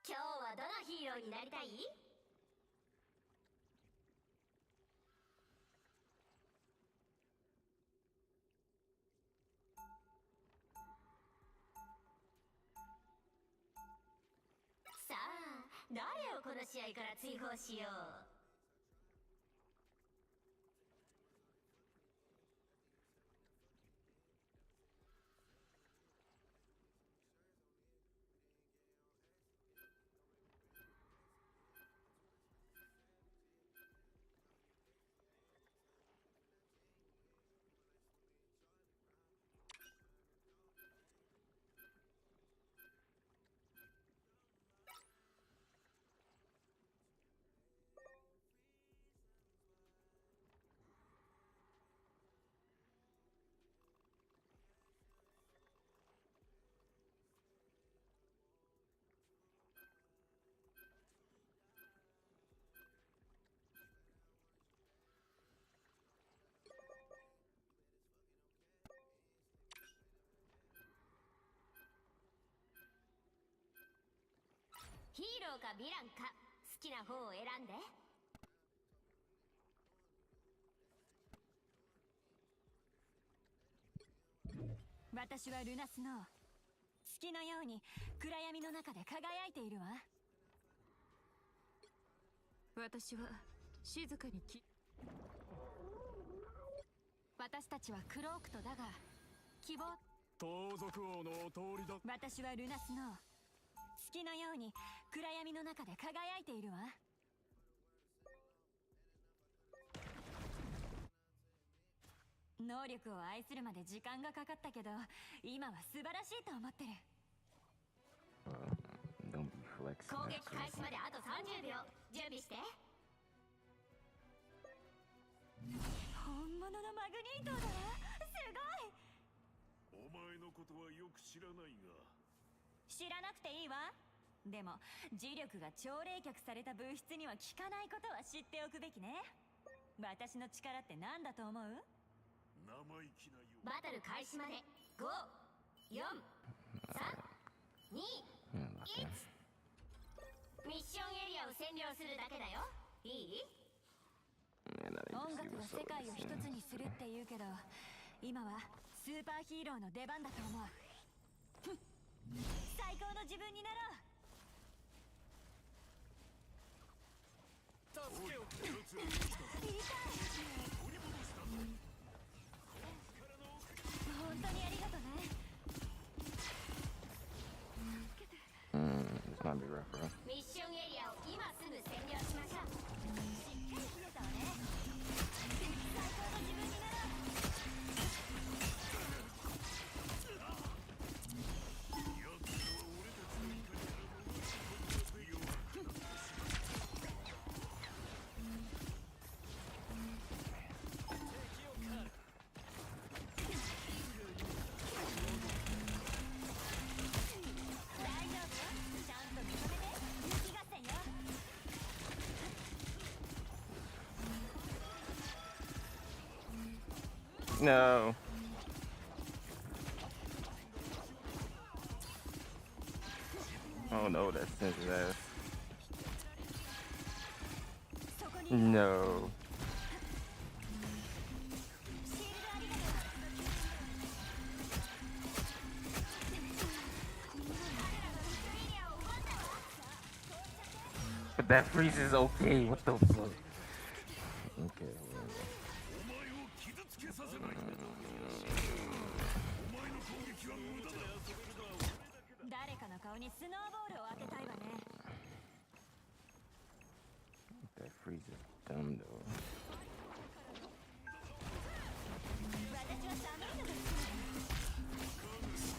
今日はどのヒーローになりたい？さあ、誰をこの試合から追放しよう。ヒーローかヴィランか好きな方を選んで。私はルナスノー。月のように暗闇の中で輝いているわ。私は静かに私たちはクロークとだが希望。盗賊王のお通りだ。私はルナスノー。月のように暗闇の中で輝いているわ。能力を愛するまで時間がかかったけど、今は素晴らしいと思ってる。攻撃開始まであと30秒。準備して。本物のマグニートだ。すごい。お前のことはよく知らないが。知らなくていいわ。でも磁力が超冷却された物質には効かないことは知っておくべきね。私の力って何だと思う？生意気なよう。バトル開始まで5、4、3、2、1。ミッションエリアを占領するだけだよ。いい？ And I 音 need to 楽 see が what's 世 up 界を with 一 this つ scene. にするって言うけど、今はスーパーヒーローの出番だと思う。ふん、最高の自分になろう。助けを。奴らが来た。痛い。取り戻したぞ。本当にありがとね。 This might be rough, bro. ミッションエリアを今すぐ占領しましょう。しっかり冷えたわね。最高の自分になろう。大丈夫よ。ちゃんと認めて。雪合戦よ。 No. Oh no, that's Cinder's ass. そこに No. シールドありがとう。 But that freeze is okay. What the fuck? Okay. お前を傷つけさせない。お前の攻撃は無駄だ。誰かの顔にスノーボールを当てたいわね。 That freeze is dumb though. 私は寒いのが好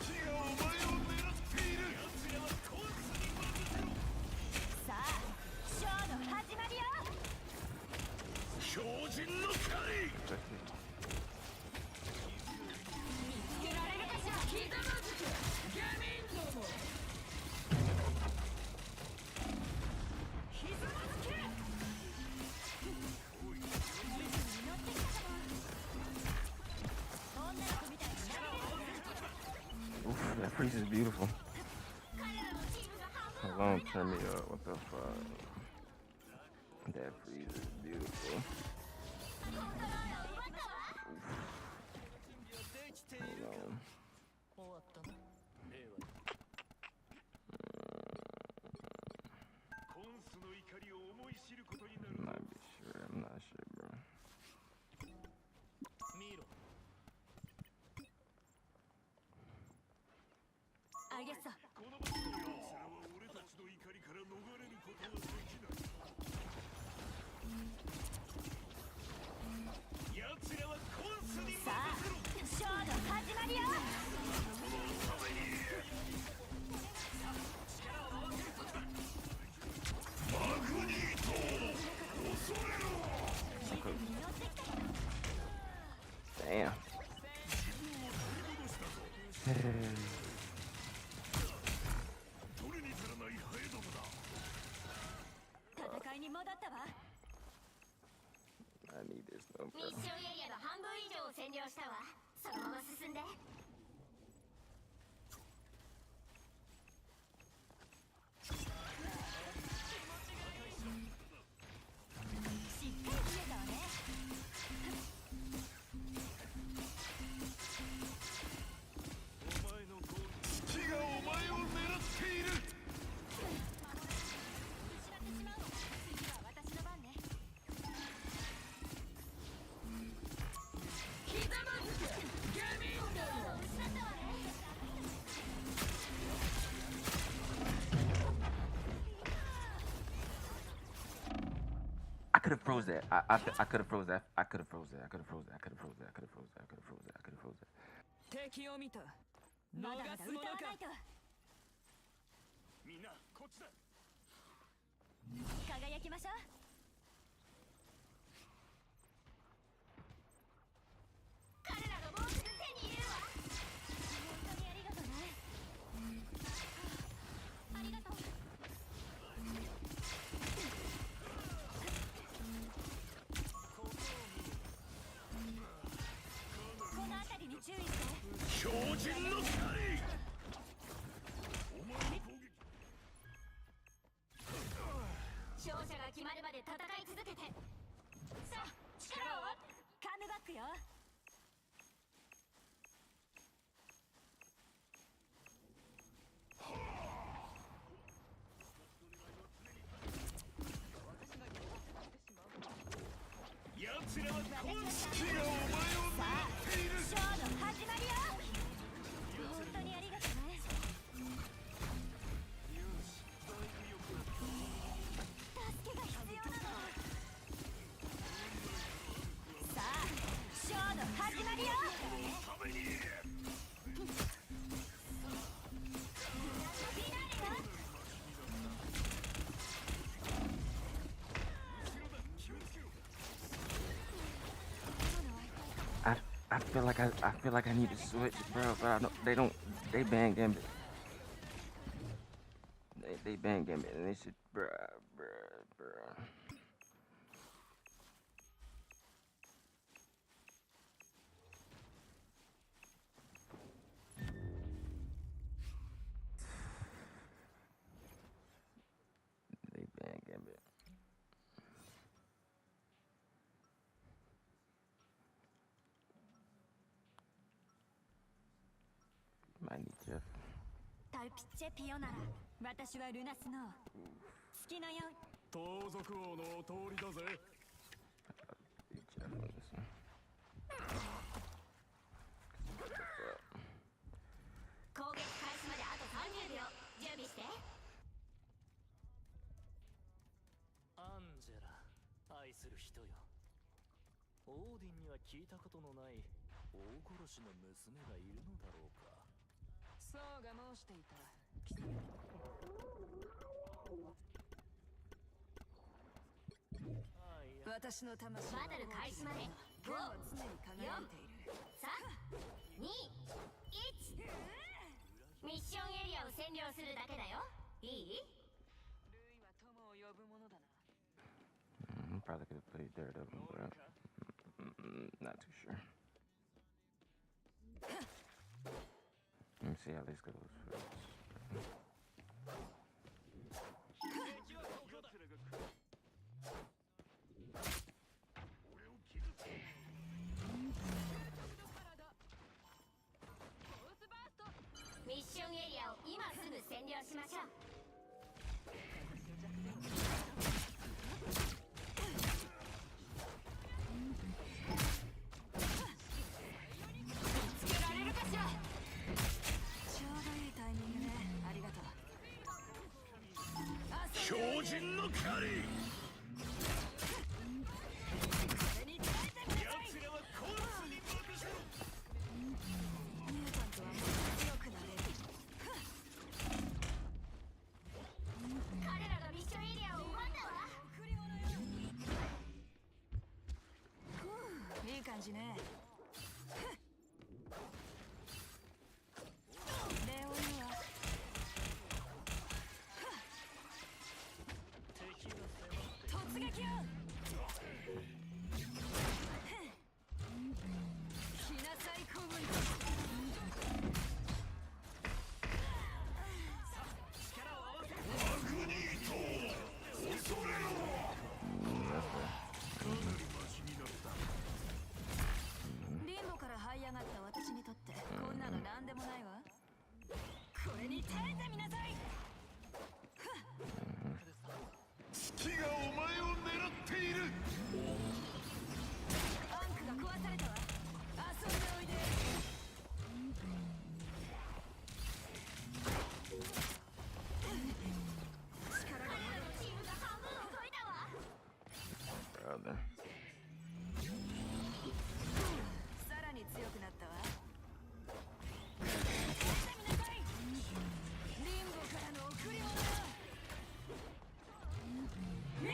き。敵がお前を狙っている。奴らはコースに混ぜろ。さあ、ショーの始まりよ。強靭の狩り。見つけられるかしら。ひざまずけ。ゲミンども。ひざまずけ。リズムに乗ってきたかも。女の子みたいになれる。 Oof, that freeze is beautiful. 彼らのチームが半 How 分 long turn me up? What the fuck? That freeze is beautiful. コントロールを奪ったわ。 Hold on. コンスの怒りを思い知ることになる。 I'm not be sure. I'm not sure, bro. あげさ。この場所で奴らは俺たちの怒りから逃れることはできない。奴らはコンスに任さあ、せろ。ショーの始まりよ。Damn. 取りに足らないハエどもだ。戦いに戻ったわ。 I need this though, ミ bro. ッションエリアの半分以上を占領したわ。そのまま進んで。しっかり冷えたわね。お前の攻撃。敵がお前を狙っている。失ってしまうの。次は私の番ね。ひざまずけ。ゲミンども。失ったわね。 I could have froze that. I could have froze that. I could have froze that. I could have froze that. I could have froze that. I could have froze that. I could have froze that. I could have froze that. 敵を見た。まだまだ歌わないと。みんなこっちだ。輝きましょう。彼らがもうすぐ手に入れるわ。強靭の狩り。お前の攻撃。勝者が決まるまで戦い続けて。さあ力を。カムバックよ。奴らはこん月がお前を狙っている。ショーの始まりよ。本当にありがとね。よし、だいぶ良くなった。助けが必要なの。さあショーの始まりよ。ために。フィナーレよ。 I feel like I need to switch, bro. But I don't. They ban Gambit. They ban Gambit, and they should, bruh. They ban Gambit. Might need Jeff. タルピッチェピオなら私はルナスノー。月のよう。盗賊王のお通りだぜ。Jeff on this one. 攻撃開始まであと30秒。準備して。アンジェラ、愛する人よ。オーディンには聞いたことのない大殺しの娘がいるのだろうか。そうが申していた。ああ、いや、私の魂はバトル開始まで剣は常に輝いている。3、2、1。ミッションエリアを占領するだけだよ。いい？ルイは友を呼ぶものだな。Probably could have played Daredevil, but not too sure. Let me see how this goes first. ミッションエリアを今すぐ占領しましょう。見つけられるかしら。ちょうどいいタイミングね。ありがとう。強靭の狩り。奴らはコースに任せろ。ミュータントはもっと強くなれる。彼らがミッションエリアを奪ったわ。いい感じね。レオには敵が迫って突撃を。来なさいコブリ。リンボから這い上がった私にとってこんなのなんでもないわ。これに耐えてみなさい。月がお前を狙っている。アンクが壊されたわ。遊んでおいで。力がチームが半分を超えたわ。 Brother. さらに強くなったわ。リンボからの贈り物よ。ミ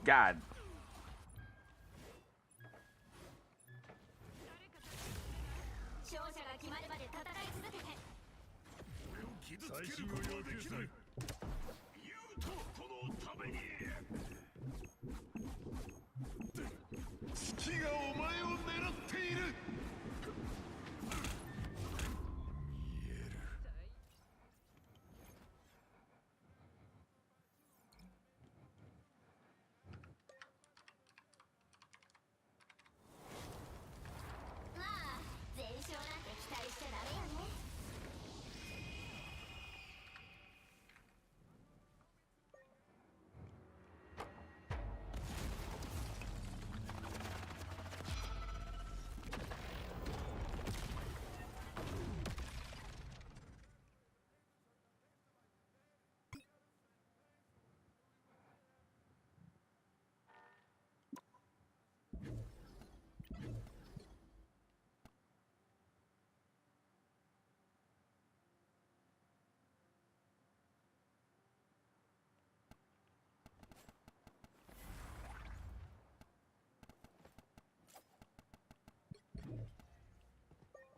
God. 勝者が決まるまで戦い続けて。俺を傷つけることはできない。ユウとこのために。月がお前を狙っている。見える。まあ全勝なんて期待しちゃダメよね。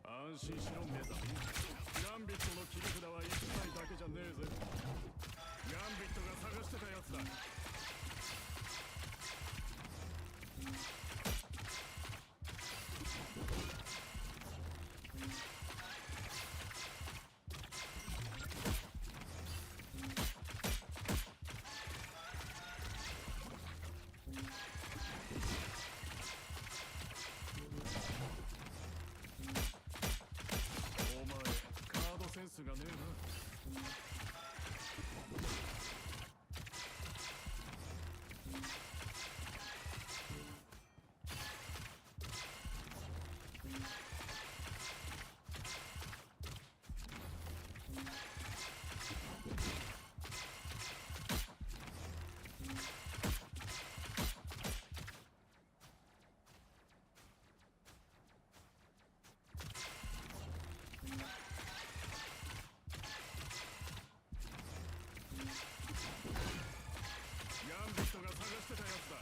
安心しろメザミン。ガンビットの切り札は1枚だけじゃねえぜ。ガンビットが探してたやつだ。お前カードセンスがねえな。ガンビットが探してたやつだ。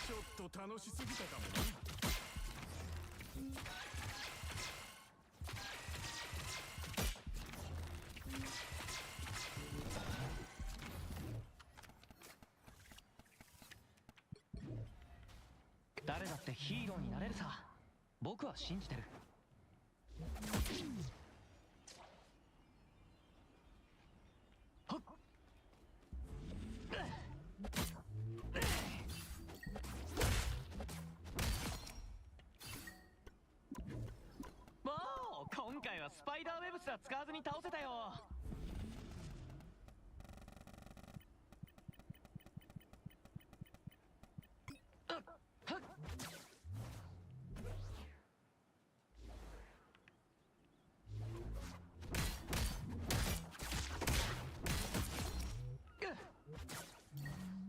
ちょっと楽しすぎたかもな。誰だってヒーローになれるさ。僕は信じてる。はっ。わお、今回はスパイダーウェブすら使わずに倒せたよ。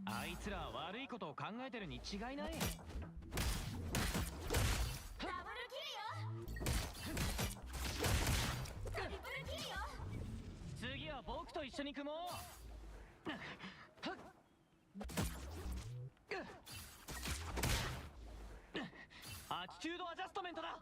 あいつらは悪いことを考えてるに違いない。ダブルキルよ。トリプルキルよ。次は僕と一緒に組もう。アチチュードアジャストメントだ。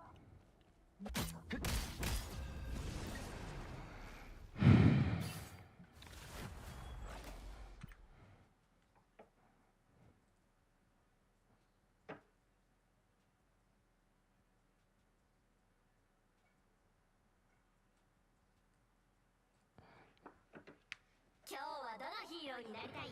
今日はどのヒーローになりたい？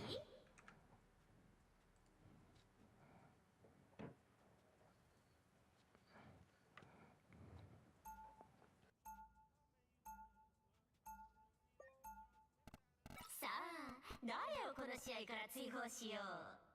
さあ、誰をこの試合から追放しよう。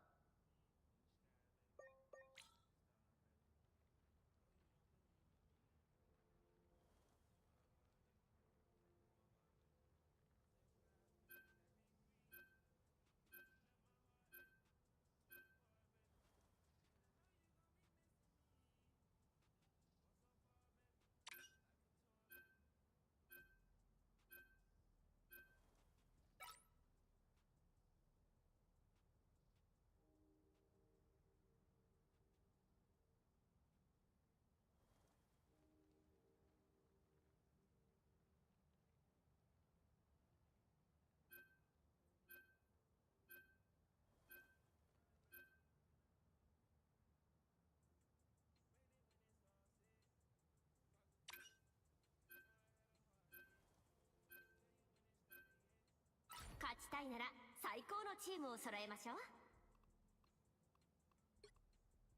いなら最高のチームを揃えましょう。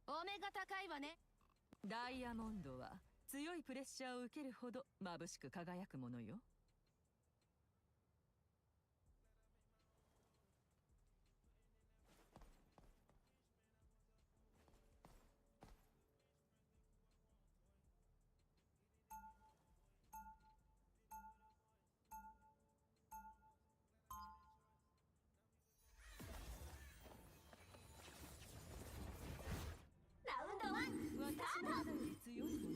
お目が高いわね。ダイヤモンドは強いプレッシャーを受けるほど眩しく輝くものよ。ラウンド1スタ私のート。肌より強いも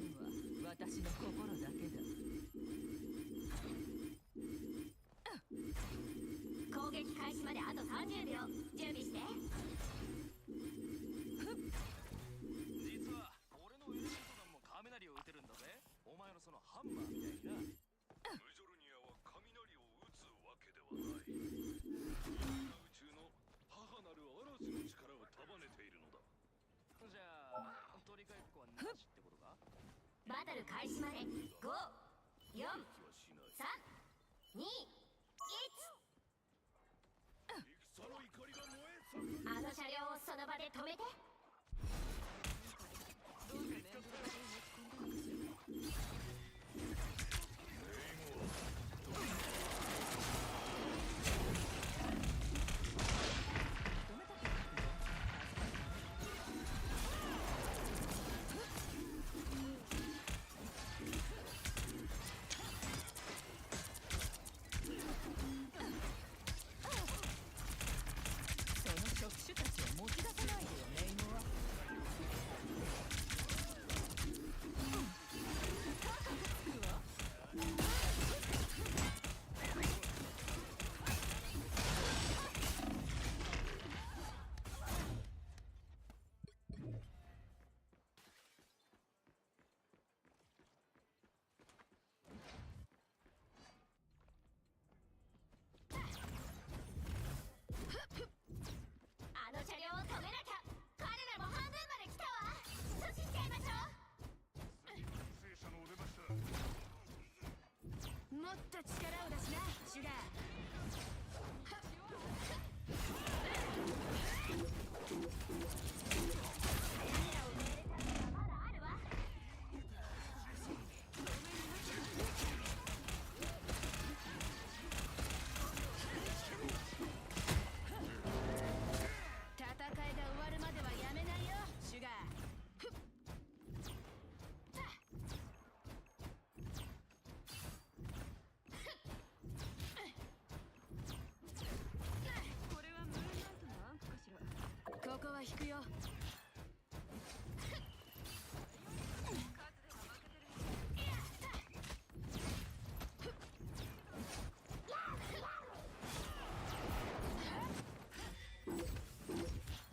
のは私の心だけだ。攻撃開始まであと30秒。準備して。実は俺のエレメントガンも雷を撃てるんだぜ。お前のそのハンマーみたいにな。ムジョルニアは雷を撃つわけではない。宇宙の母なる嵐の力を束ねているのだ。じゃあ取り替えっこはなしってことか。バトル開始まで5、4、気はしない。 3、2、戦の怒りが燃え盛る。1。あの車両をその場で止めて。その触手たちを持ち出さないでよ、ネイモは。あの車両を止めなきゃ。彼らも半分まで来たわ。阻止しちゃいましょ聖者のお出ましだ。もっと力を出しな、シュガー。まだあるわ。戦いが終わるまではやめないよ、シュガー。これはムーンナイトの暗譜かしら。ここは引くよ。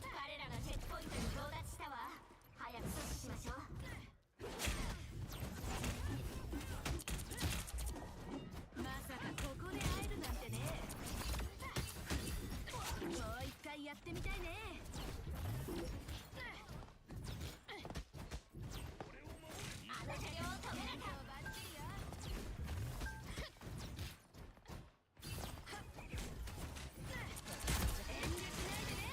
彼らがチェックポイントに到達したわ。早く阻止しましょう。まさかここで会えるなんてね。もう一回やってみたいね。あの車両を止めなきゃ。バッチリよ。遠慮しないでね。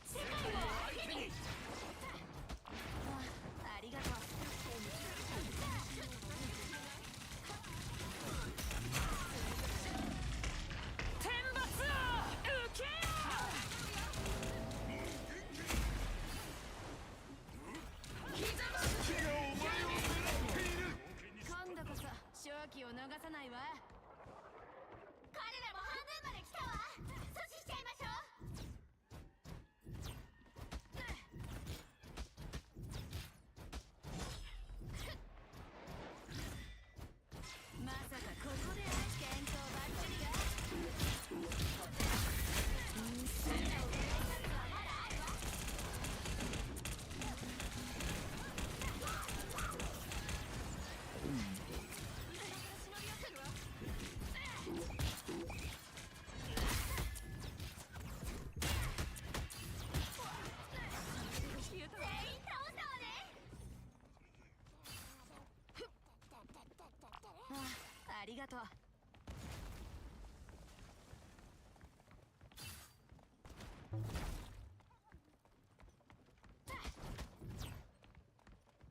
世界を相手に。ありがとう。天罰を受けよ。今度こそ勝機を逃さないわ。彼らも半分まで来たわ。阻止しちゃいましょまさかここで健闘バッチリが。う。全員倒したわね。ありがとう。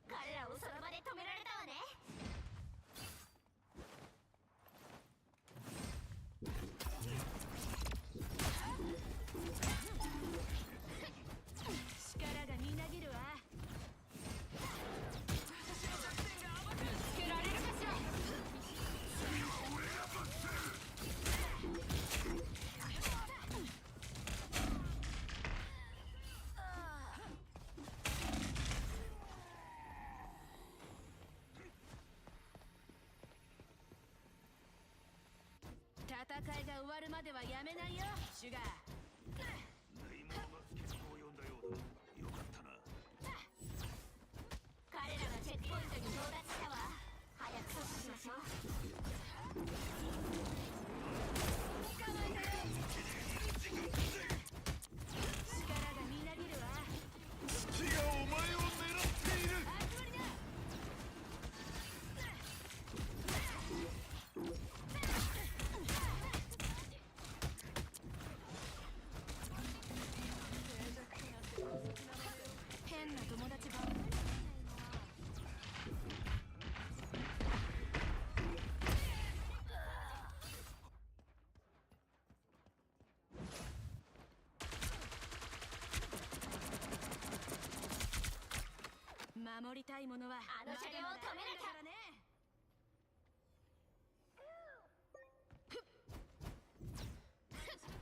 彼らをその場で止められたわね。力がみなぎるわ。つけられるかしら。戦いが終わるまではやめないよ、シュガー。ないものが結構読んだようだ。よかったな。彼らがチェックポイントに到達したわ。早く阻止しましょう。捕まえたよ。力がみなぎるわ。月がお前を狙っている。集まりな。変な友達ばっかり。守りたいものはあの車両を止めなきゃまだ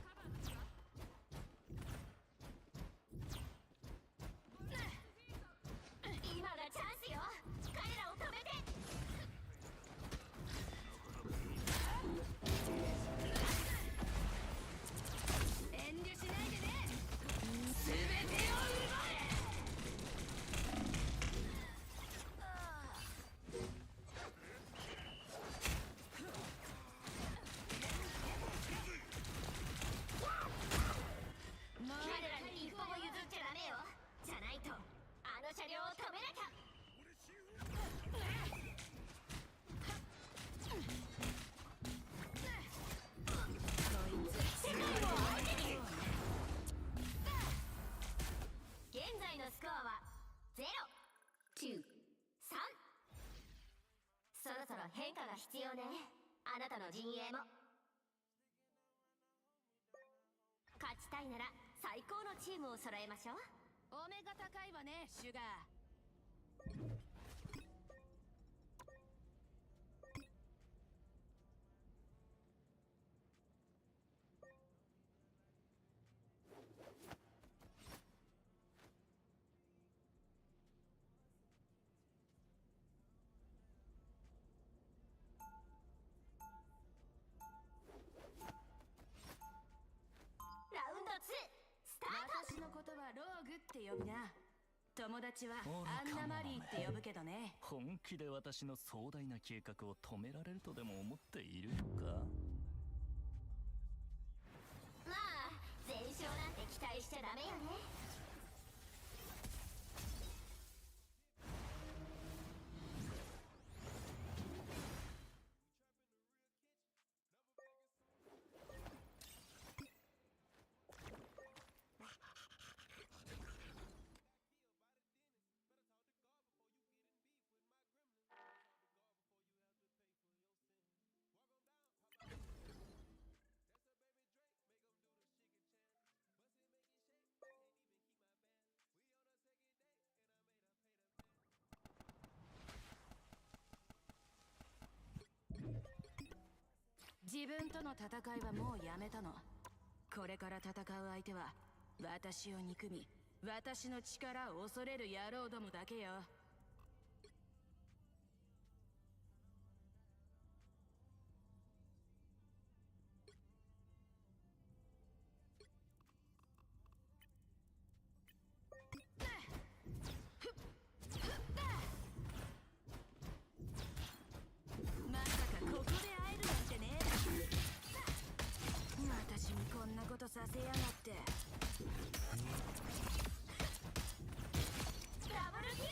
まだあるからね。今がチャンスよ。彼らを止めて。遠慮しないでね。全てを奪え。彼らに一歩も譲っちゃダメよ。じゃないとあの車両を止めなきゃ。世界を相手に。現在のスコアは0、9、3。そろそろ変化が必要ね。あなたの陣営も。勝ちたいなら最高のチームを揃えましょう。お目が高いわね、シュガー。ラウンド2スタート。私のことはローグって呼びな。友達はアンナマリーって呼ぶけどね。本気で私の壮大な計画を止められるとでも思っているか？まあ全勝なんて期待しちゃダメよね。自分との戦いはもうやめたの。これから戦う相手は私を憎み、私の力を恐れる野郎どもだけよ。まさかここで会えるなんてね。私にこんなことさせやがって。ダブルキルよ。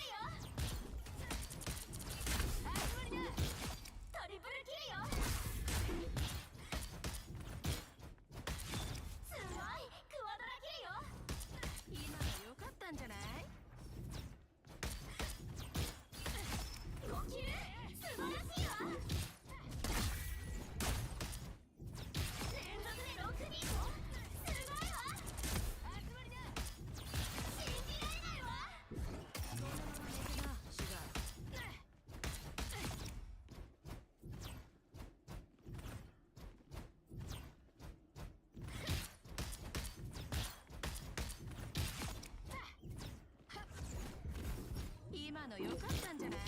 の良かったんじゃない？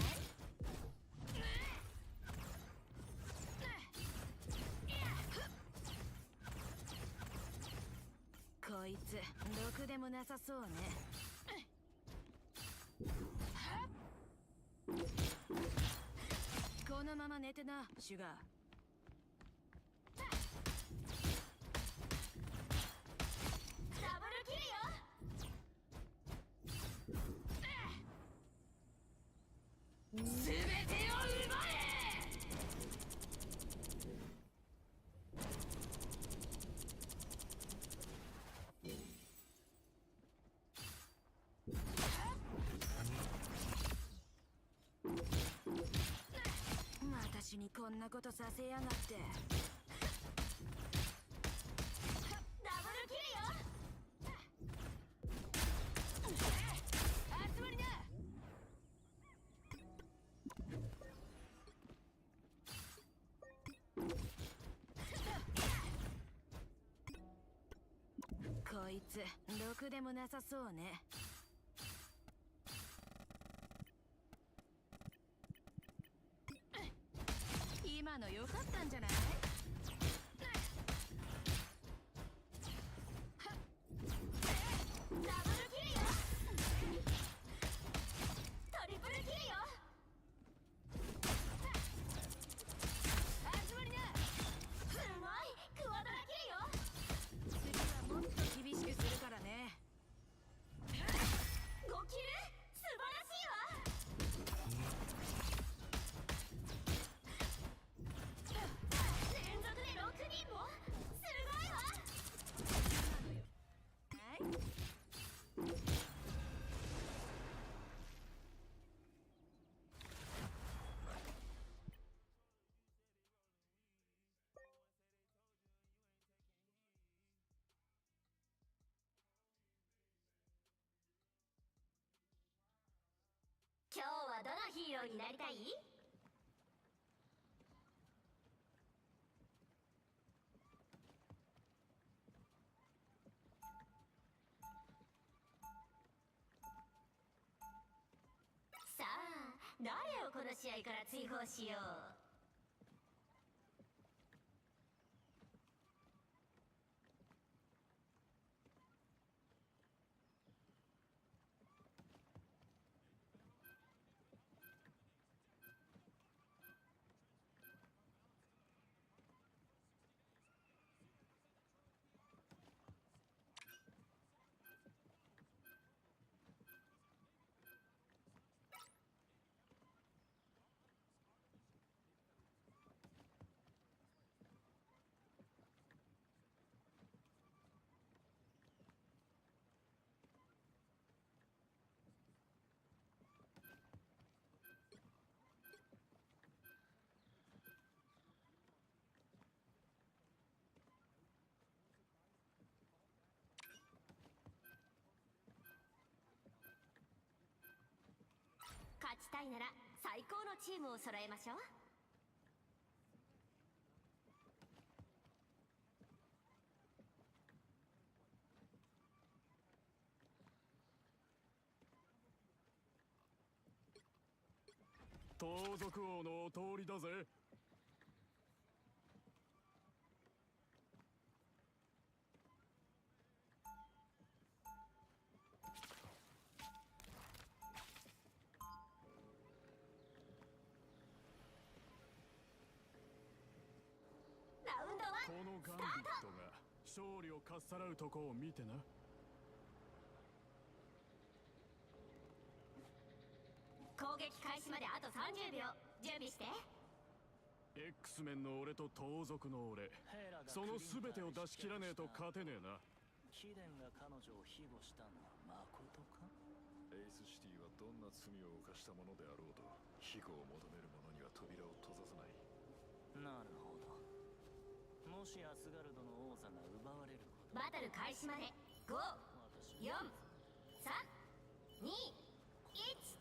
こいつろくでもなさそうね。このまま寝てな、シュガー。ダブルキルよ。全てを奪え！私にこんなことさせやがって。ダブルキルよ。集まりな！こいつろくでもなさそうね。今の良かったんじゃない？ダブルキルよ。トリプルキルよ。集まりな！すごいクワドラキルよ。次はもっと厳しくするからね。5キル素晴らしいわ。連続で6人もすごいわ。はい。今日はどのヒーローになりたい？さあ、誰をこの試合から追放しよう。勝ちたいなら最高のチームを揃えましょう。盗賊王のお通りだぜ。ラウンドこのガンビットが勝利をかっさらうとこを見てな。攻撃開始まであと30秒。準備して。 X メンの俺と盗賊の俺、その全てを出し切らねえと勝てねえな。貴殿が彼女を庇護したのはまことか？エイスシティはどんな罪を犯したものであろうと庇護を求める者には扉を閉ざさない。なるほど。もしアスガルドの王座が奪われることバトル開始まで5、4、3、2、1。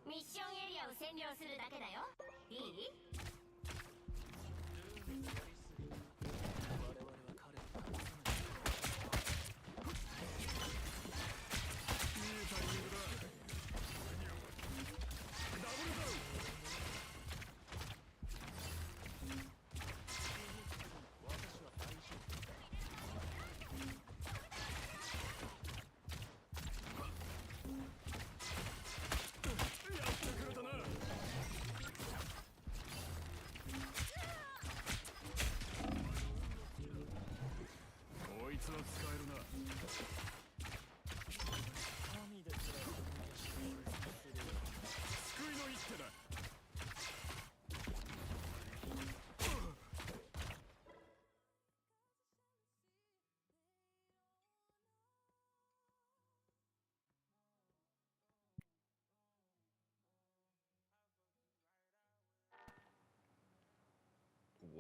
ミッションエリアを占領するだけだよ。いい？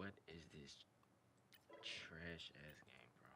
What is this trash ass game, bro?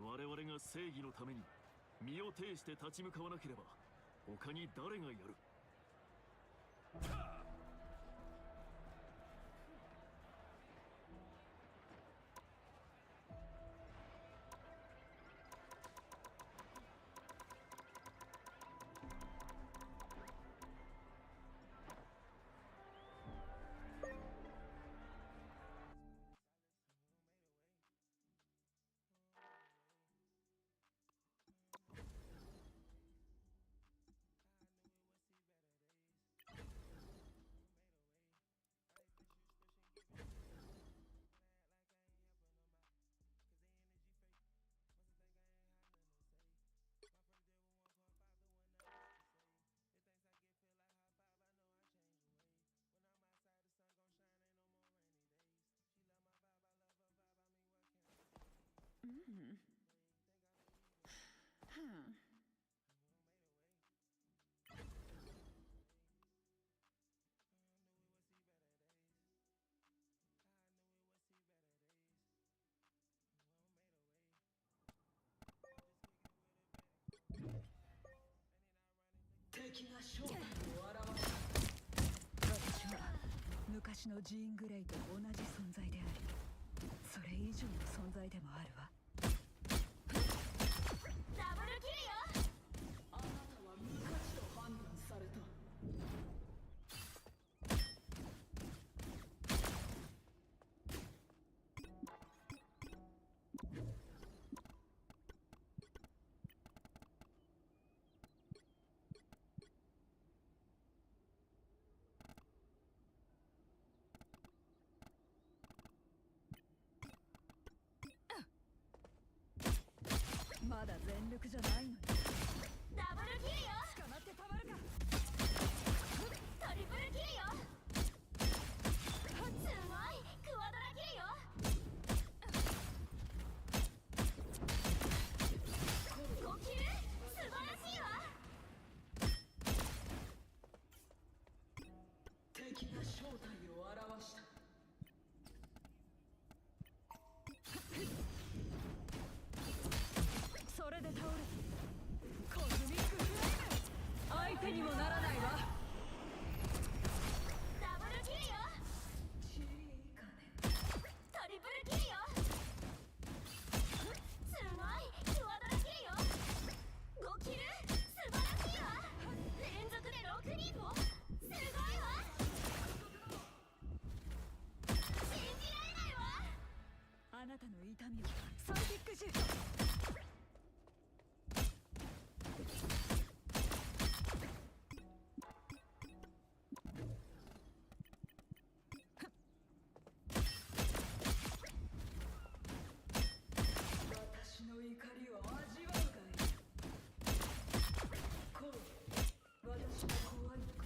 我々が正義のために身を挺して立ち向かわなければ他に誰がやる。敵が正体を表す。私は昔のジーン・グレイと同じ存在であり、それ以上の存在でもあるわ。ダブルキルよ。あなたは無価値と判断された。まだ全力じゃないのに。ダブルキルよ。捕まってたまるか。トリプルキルよ。すごいクワドラキルよ。5キル素晴らしいわ。敵が正体を表した。それで倒れた。コズミックフレーム。相手にもならないわ。ダブルキルよ。チリカネ。トリプルキルよ。すごいクワドラキルよ。5キル素晴らしいわ。連続で6人もすごいわ。信じられないわ。あなたの痛みをサイキックシフト。私の怒りを味わうかい。こう、私が怖いのか。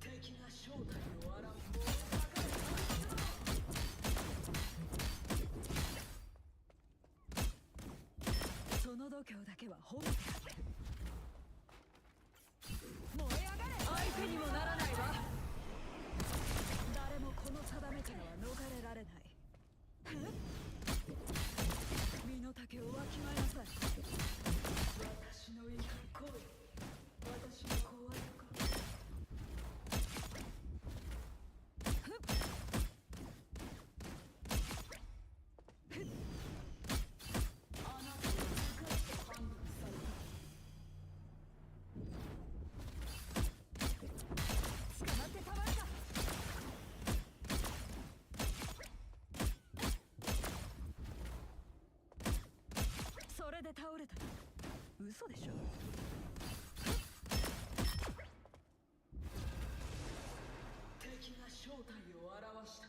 敵が正体を表す。その度胸だけは褒めてあげる。燃え上がれ。相手にもならないわ。誰もこの定めからは逃れられない。身の丈をわきまえなさい。私の怒り来い。私の怖いのか。あなたで倒れたの？嘘でしょ。敵が正体を現した。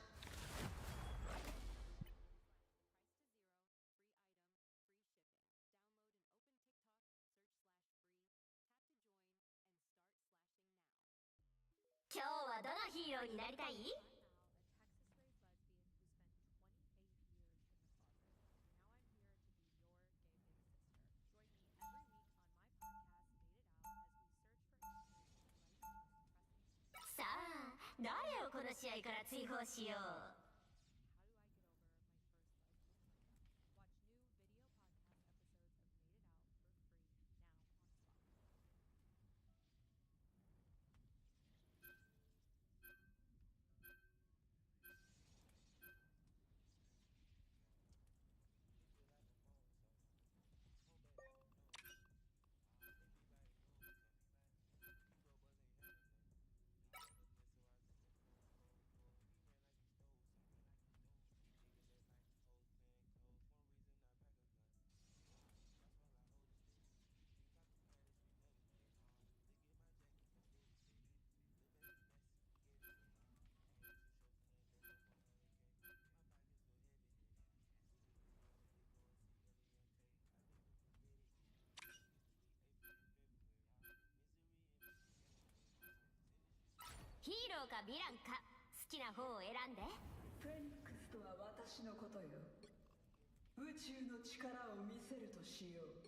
今日はどのヒーローになりたい？さあ、誰をこの試合から追放しよう。ヒーローかヴィランか、好きな方を選んで。フェニックスとは私のことよ。宇宙の力を見せるとしよう。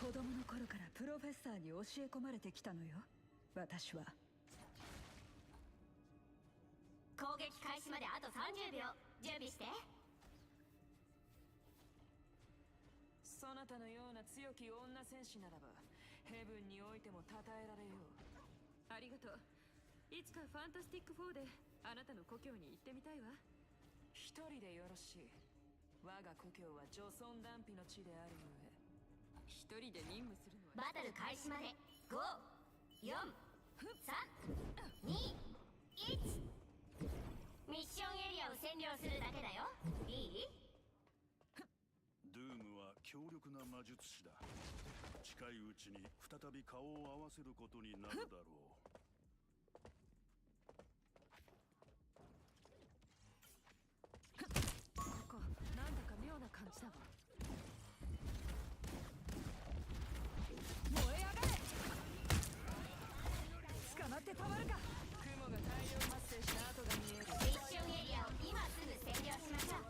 子供の頃からプロフェッサーに教え込まれてきたのよ、私は。攻撃開始まであと30秒、準備して。そなたのような強き女戦士ならばヘブンにおいても称えられよう。ありがとう。いつかファンタスティック4であなたの故郷に行ってみたいわ。一人でよろしい。我が故郷は女尊男卑の地であるゆえ、一人で任務するのは。バトル開始まで5、4、3、2、1。ミッションエリアを占領するだけだよ。いい？ドゥームは強力な魔術師だ。近いうちに再び顔を合わせることになるだろう。ここなんだか妙な感じだわ。燃え上がれ！捕まってたまるか。雲が大量発生した跡が見える。ミッションエリアを今すぐ占領しましょう。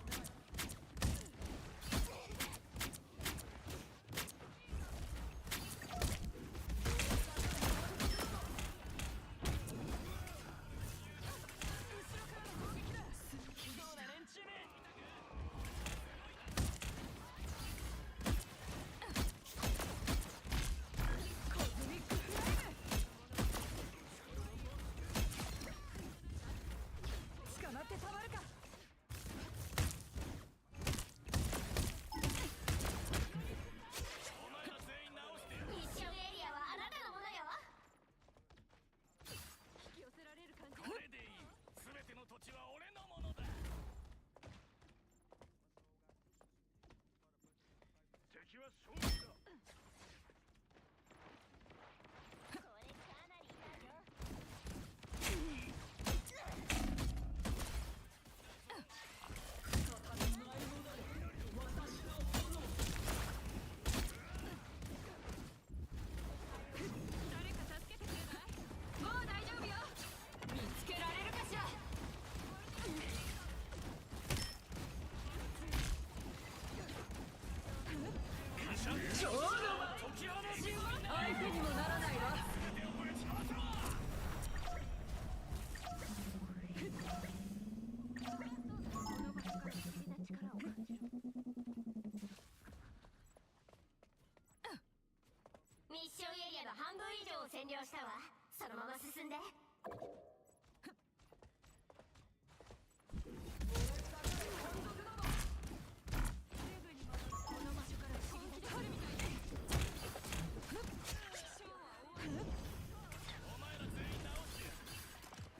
を占領したわ。そのまま進んで。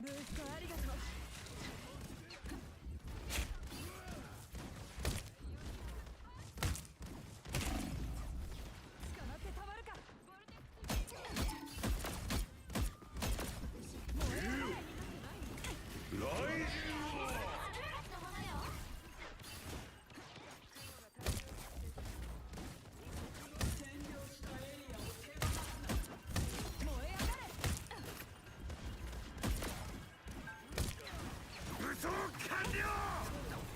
ブーストありがとう。捕まってたまるか。武装完了。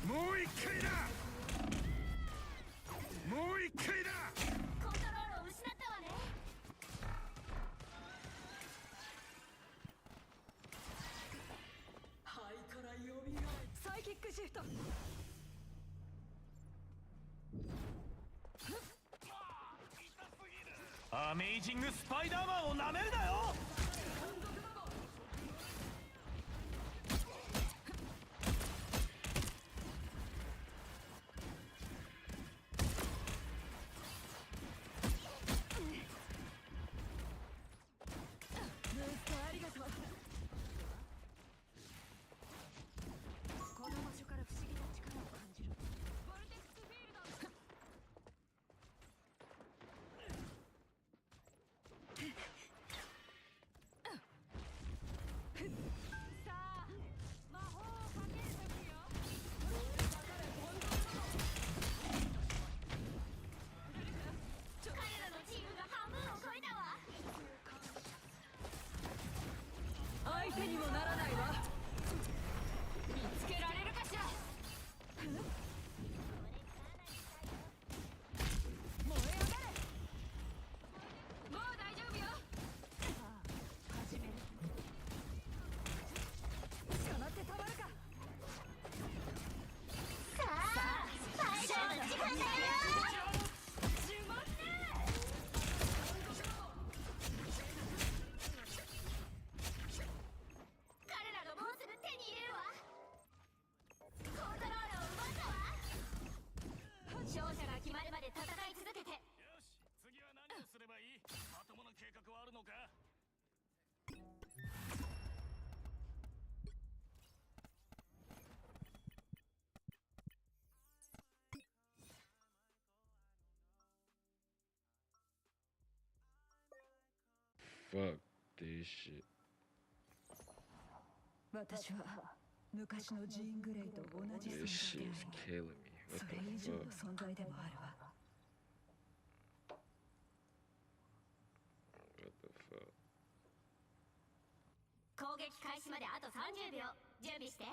もう一回だ。もう一回だ。コントロールを失ったわね。サイキックシフト。アメイジングスパイダーマンをなめるなよ。ブーストありがとう。この場所から不思議な力を感じる。ボルテックスフィールド。さあ、魔法をかけるときよ。彼らのチームが半分を超えたわ。相手にもならないわ。見つけられるかしら。燃え上がれ。もう大丈夫よ。さあ始める。捕まってたまるか。さあファイターの時間だよ。呪文ね。彼らがもうすぐ手に入れるわ。コントロールを奪ったわ。勝者が決まるまで戦い続けて。よし、次は何をすればいい？まともな計画はあるのか？Fuck this shit. 私は昔のジーン・グレイと同じ This 存 shit 在 is であ killing me. り、そ What れ the 以上の fuck? 存在でもあるわ。 What the fuck? 攻撃開始まであと30秒。準備して。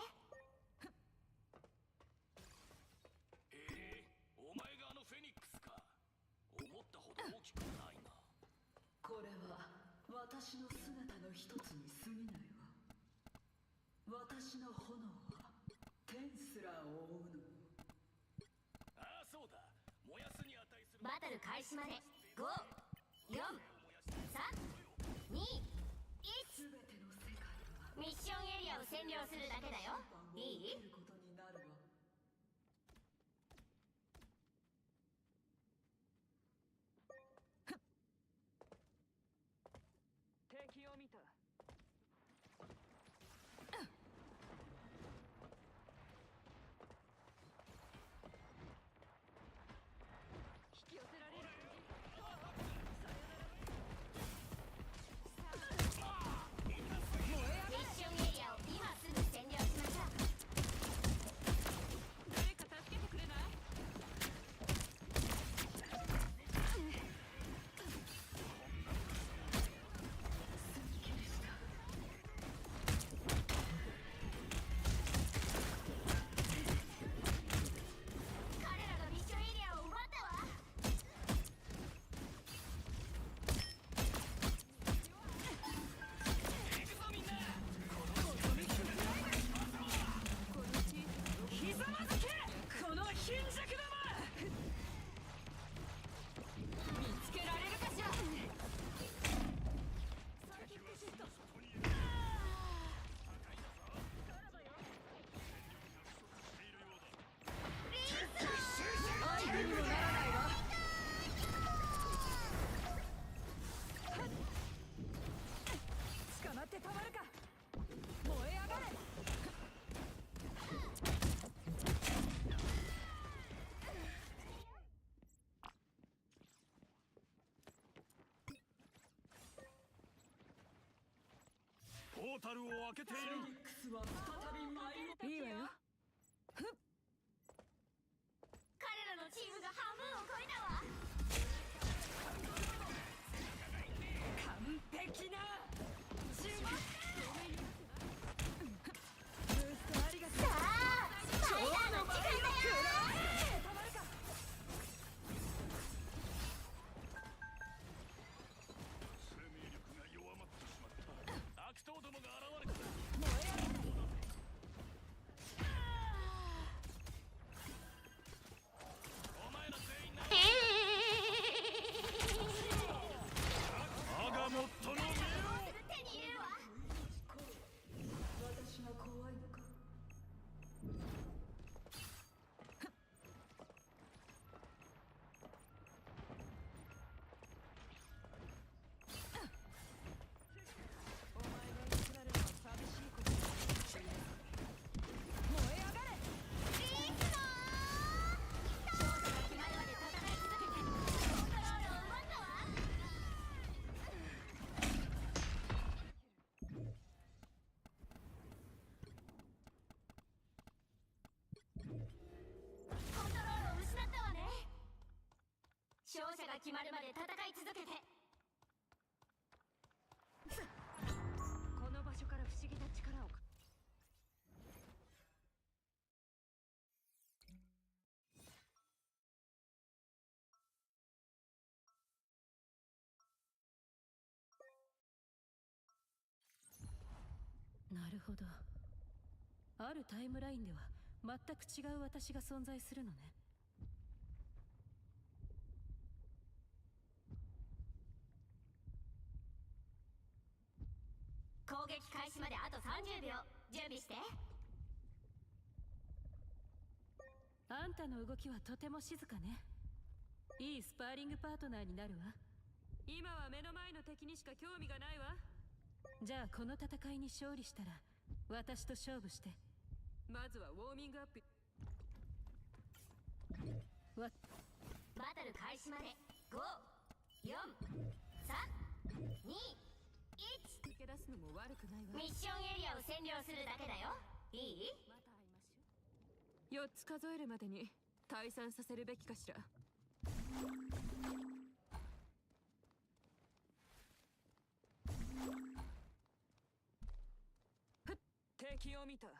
お前があのフェニックスか。思ったほど大きくないな。これは私の姿の一つに過ぎないわ。私の炎は天すら覆うの。ああ、そうだ。燃やすに値する。バトル開始まで5、4、3、2、1。全ての世界はミッションエリアを占領するだけだよ。いい？ることになるわ。敵を見た。引き寄せられる。ミッションエリアを今すぐ占領しましょう。誰か助けてくれない？すっきりした。タルを開けている。いいわよ。彼らのチームが半分を超えたわ。完璧な注目。さあファイヤーの時間だよ。生命力が弱まってしまった。悪党どもが現れた。お前ら全員な。アガモットの目を。手に入れるわ。勝者が決まるまで戦い続けて。この場所から不思議な力を。なるほど。あるタイムラインでは全く違う私が存在するのね。攻撃開始まであと30秒。準備して。あんたの動きはとても静かね。いいスパーリングパートナーになるわ。今は目の前の敵にしか興味がないわ。じゃあこの戦いに勝利したら私と勝負して。まずはウォーミングアップ。バトル開始まで5、4、3、2、1。抜け出すのも悪くないわ。ミッションエリアを占領するだけだよ。いい？また会いましょう。4つ数えるまでに退散させるべきかしら。敵を見た。ボ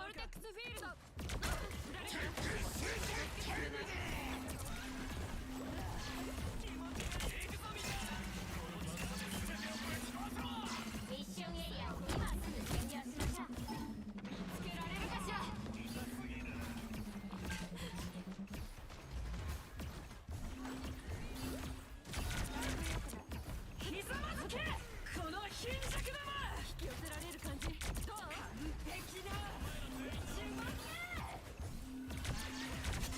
ルテックスフィールド。ミッションエリアを今すぐ占領しましょう。見つけられるかしら。ひざまずけ、この貧弱ども。引き寄せられる感じどう？完璧な注目。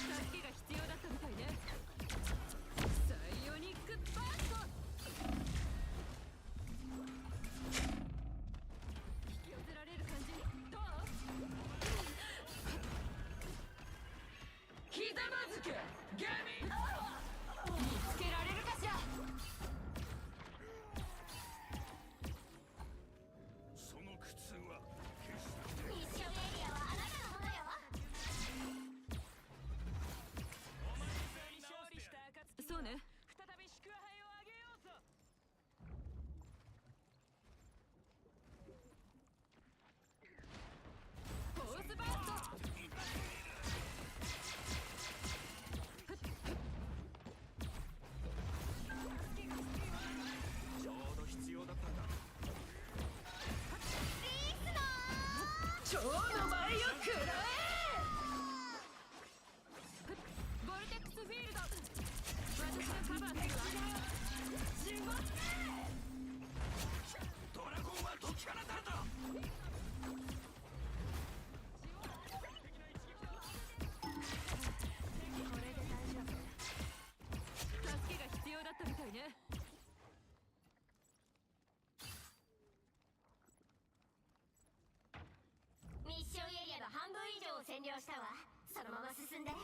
助けが必要だったみたいね。サイオニックバースト。引き寄せられる感じどう？ひざまずけガミ。見つけられるかしら。その苦痛は決してミッションエリアはあなたのものよ。勝利した暁そうね。再び祝杯をあげようぞ。フォースバースト。ちょうど必要だったんだ。蝶の舞を食らえ。ボルテックスフィールド。私がカバーするわ。注目。ドラゴンは解き放たれた。これで大丈夫。助けが必要だったみたいね。ミッションエリアの半分以上を占領したわ。そのまま進んで。癒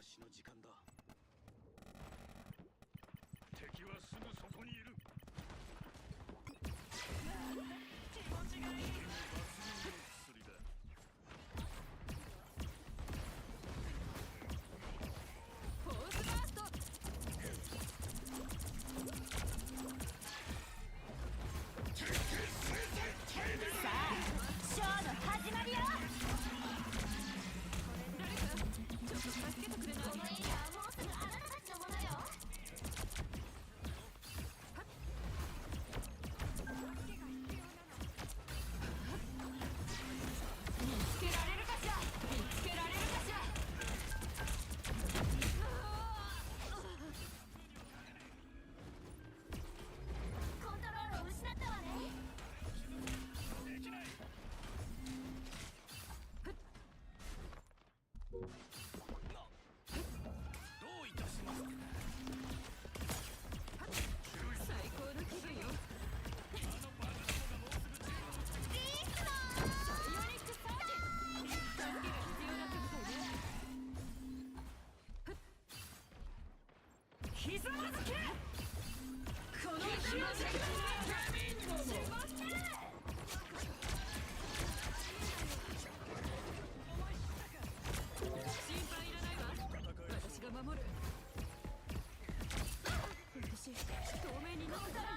しの時間だ。敵はすぐそこにいる。フォースバースト。さあショーの始まりよ。誰かちょっと助けてくれない？このエリアはもうすぐあなたたちのものよ。見つけられるかしら。見つけられるかしら。コントロールを失ったわね。どういたしました。最高の気分よ。サイオニックサージ。助けが必要だったみたいね。ひざまずけ。この気持ち。しまった。心配いらないわ。私が守る。私透明になったら。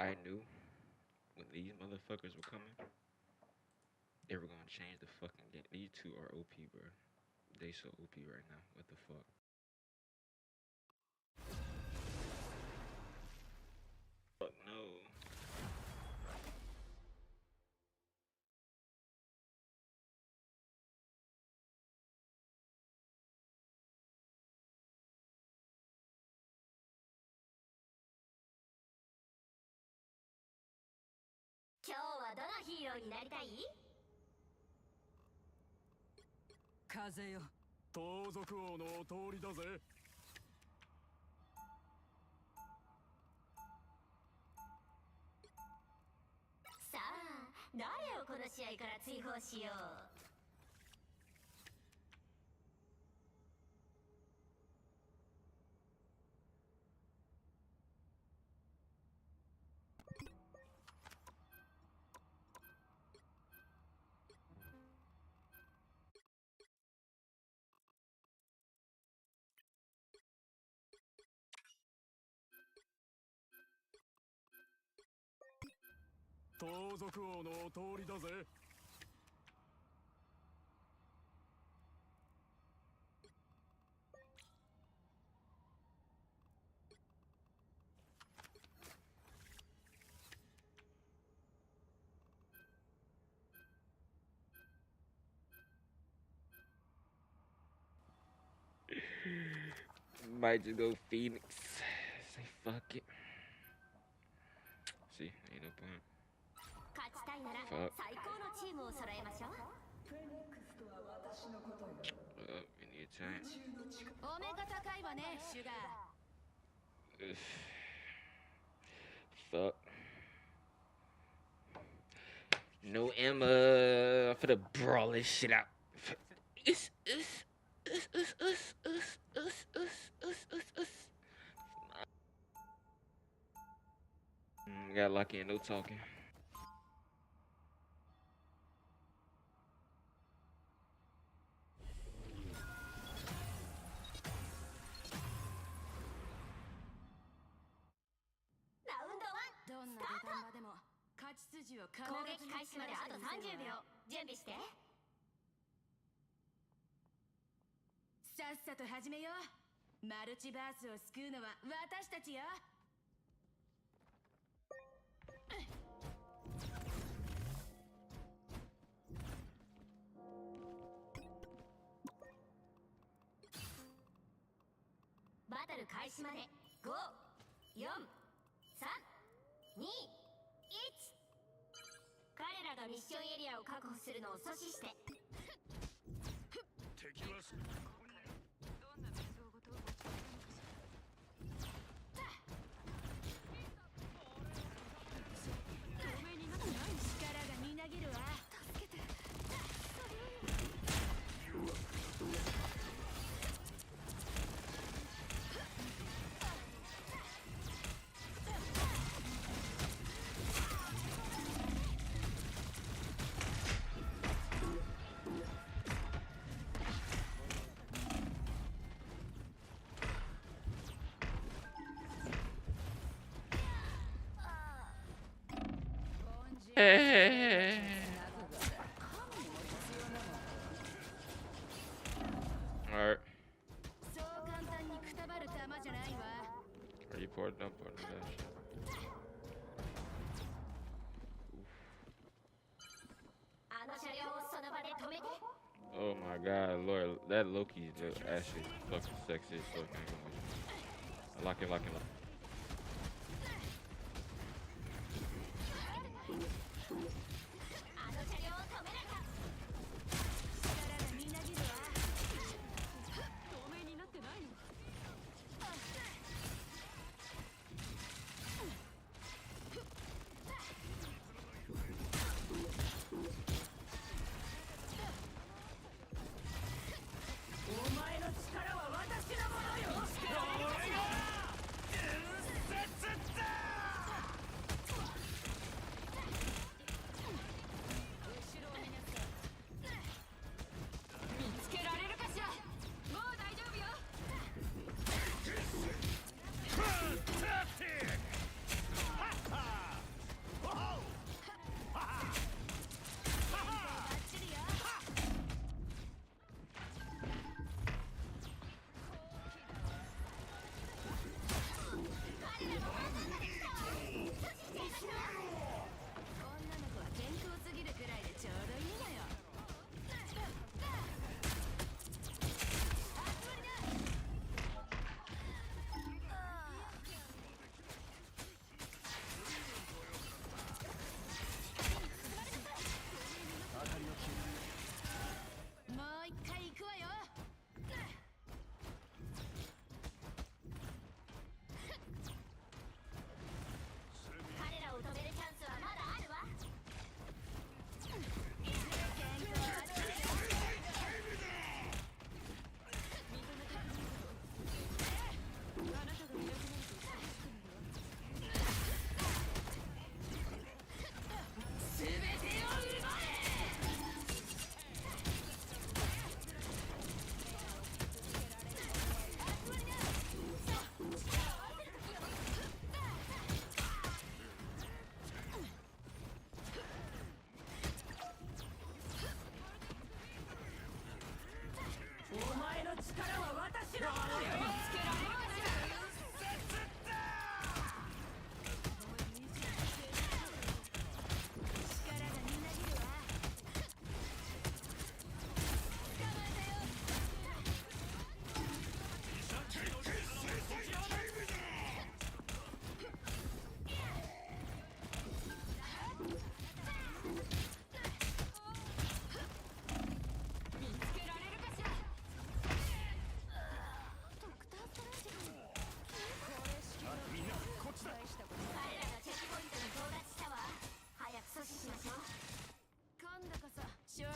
I knew when these motherfuckers were coming, they were gonna change the fucking game. These two are OP, bro. They so OP right now. What the fuck? Fuck no.今日はどのヒーローになりたい？風よ。盗賊王のお通りだぜ。さあ、誰をこの試合から追放しよう。盗賊王のお通りだぜ。Might just go Phoenix. Say fuck it. See, ain't no point. 勝ちたいなら Fuck. 最高のチームを揃えましょう。 Any attack. お目が高いわね、シュガー。 Fuck. No Emma. For the brawl this shit out. Got lucky and no talking. Round 1 どんな土壇場でも勝ち筋を必ず攻撃開始まであと30秒準備して。さっさと始めよう。マルチバースを救うのは私たちよ。バトル開始まで5、4、3、2、1。彼らがミッションエリアを確保するのを阻止して。敵はすどんな面倒事を持ちかけたのかしら。透明になってない。力がみなぎるわ。助けて。Alright. そう簡単にくたばる玉じゃないわ。 Are you poured up on that shit? あの車両をその場で止めて。 Oh my god, Lord, that Loki is actually fucking sexy as fuck. I ain't gonna lie. Lock him, lock him, lock. あの車両を止めなきゃ。力がみなぎるわ。透明になってないの。お前の力は私のものよ。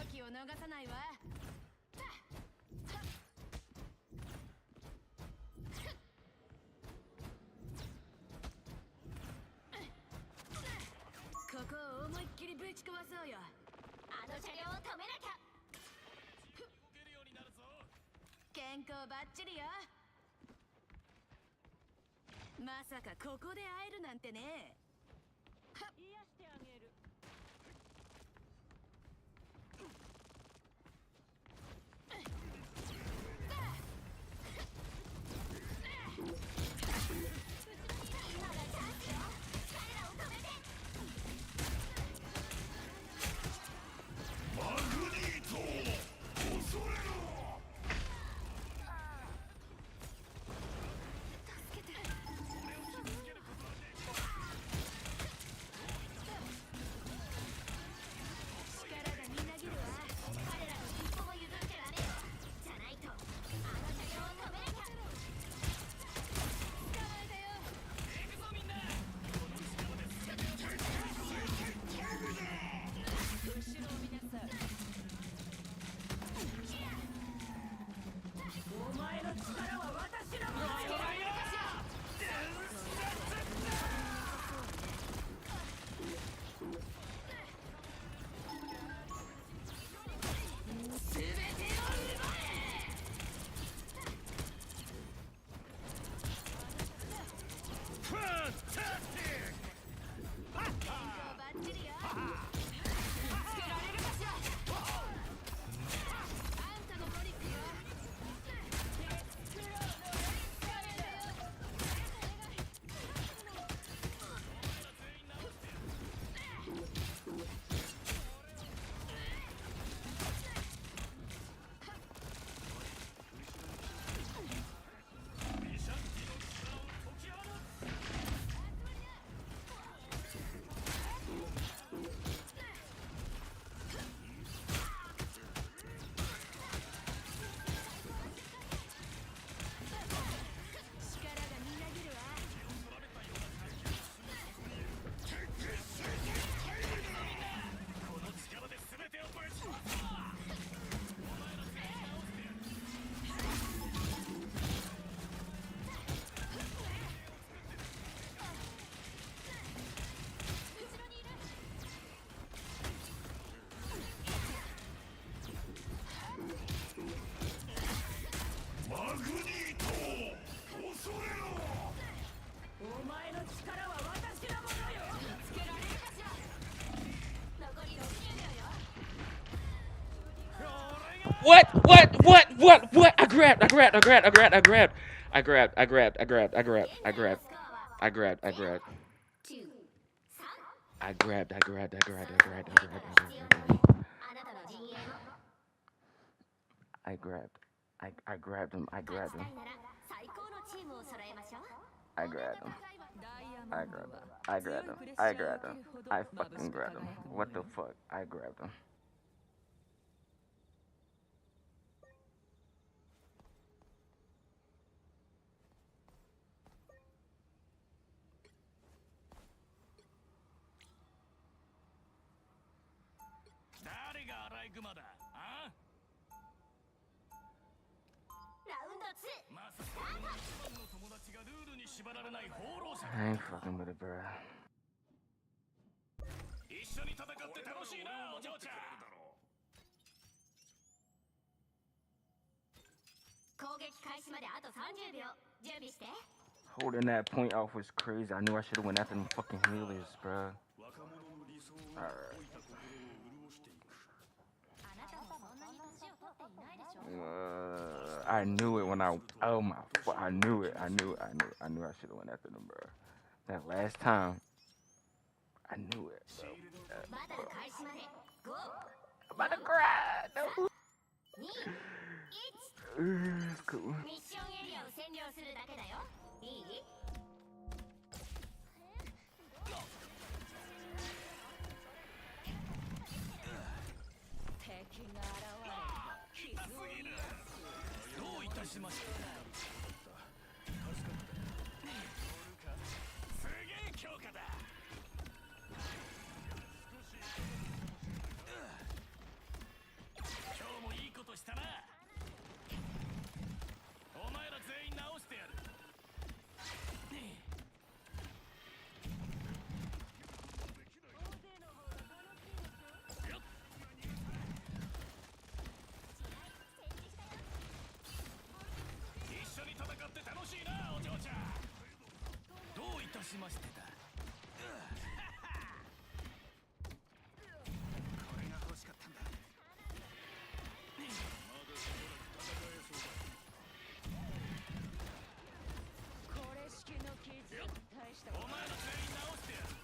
機を逃さないわ。ここを思いっきりぶち壊そうよ。あの車両を止めなきゃ。健康バッチリよ。まさかここで会えるなんてね。癒してあげる。今がチャンスよ。彼らを止めて。マグニート恐れろ。助けて。力がみなぎるわ。彼らに一歩も譲ってられよ。じゃないとあの車両を止めなきゃ。捕まえたよ。後ろを見なさい。お前の力は私のものよ。全てを奪え。ファンタスティック。バッチリよ。つけられるかしら。あんたのトリックよ。力がみなぎるわ。この力で全てをぶち壊すぞ。後ろにいる。マグニート恐れろ。お前の力は私のものよ。つけられるかしら。残り60秒よ。 What? What? What? What? What? I grabbed. I grabbed. I grabbed. I grabbed. I grabbed. I grabbed. I grabbed. I grabbed. I grabbed. I grabbed. I grabbed. I grabbed. 9、3。 I grabbed. I grabbed. I grabbed. I grabbed. I grabbed. I grabbed. あなたの陣営の I grabbed. I grabbed him. I 勝 grabbed ちた him. いなら最高のチームを揃えましょう。 I grabbed him. ダイヤモ I ンド grabbed は him. I grabbed him. 強いプレッシャー I を grabbed 受け him. るほど I 眩し fucking く grabbed him. 輝く What the fuck? I grabbed him. 誰がアライグマだ。あ？ラウンド2。まさかこの一番の友達がルールに縛られない放浪者。 I ain't fucking with it, bro. 一緒に戦って楽しいな、お嬢ちゃん。攻撃開始まであと30秒。準備して。 Holding that point off was crazy. I knew I should have went after them fucking healers, bro. 若者の理想を Alright. 老いた心を潤していく。あなたもそんなに年を取っていないでしょ。 I knew it when oh my, I knew it. I knew I should have went after them, bro. That last time, I knew it, bro. バトル開始まで5、 I'm about to cry. No. 2、1。 It's cool. ミッションエリアを占領するだけだよ。いい？敵が現れば傷を癒す。どういたしました。すげえ強化だ。しましてた。これが欲しかったんだ。まだしばらく戦えそうだ。これ式の傷大したお前ら全員直してやる。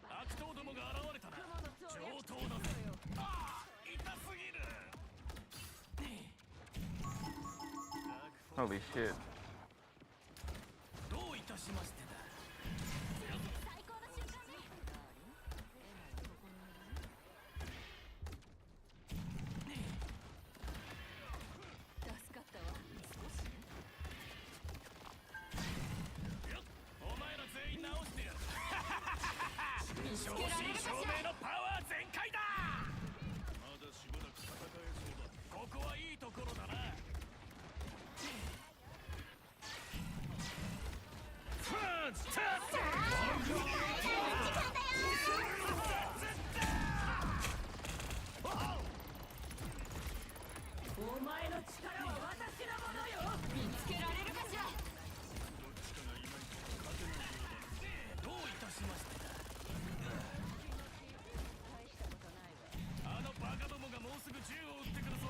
悪党どもが現れたな。上等だぜ。ああ、痛すぎる。Holy shit. どういたしましてだ。最高の瞬間ね。助かったわ。お前ら全員直してやる。正真正銘のパワー全開だ。まだしばらく戦えそうだ。ここはいいところだな。お前の力は私のものよ。見つけられるかしら。どういたしましてだ。あのバカどもがもうすぐ銃を撃ってくるぞ。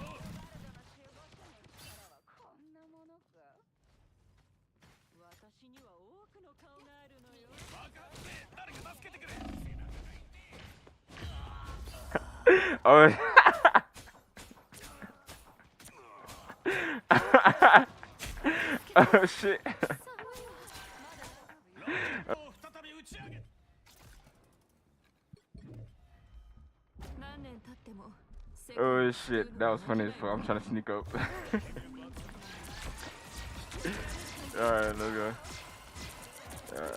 こんなものか。私には多くの顔があるのよ。バカって誰か助けてくれ。 Oh. Oh shit. 再び打ち上げ。何年経っても Oh shit. That was funny as fuck. I'm trying to sneak up. Alright, let's go. Yeah.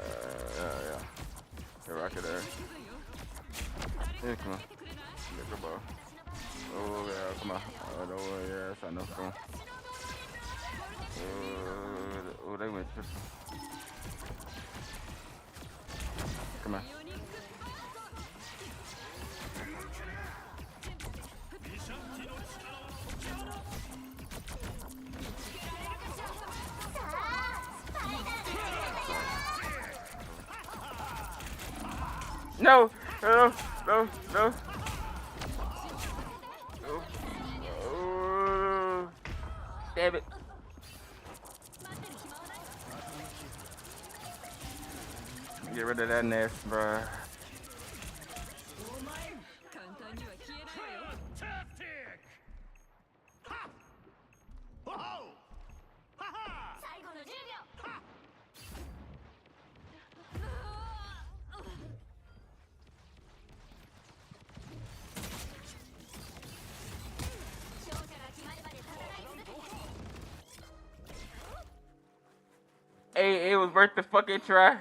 Hey, rocket there. Yeah, come on. Get the ball. Oh, yeah, come on. Oh, no, yes, I know. Come on. Oh, they went triple. Come on. No! No! No! No! Oh, damn it. Get rid of that nest, bruh. 簡単には消えないわよ。最後の10秒。勝者が決まるまで戦い続けて。 Hey, it was worth the fucking try.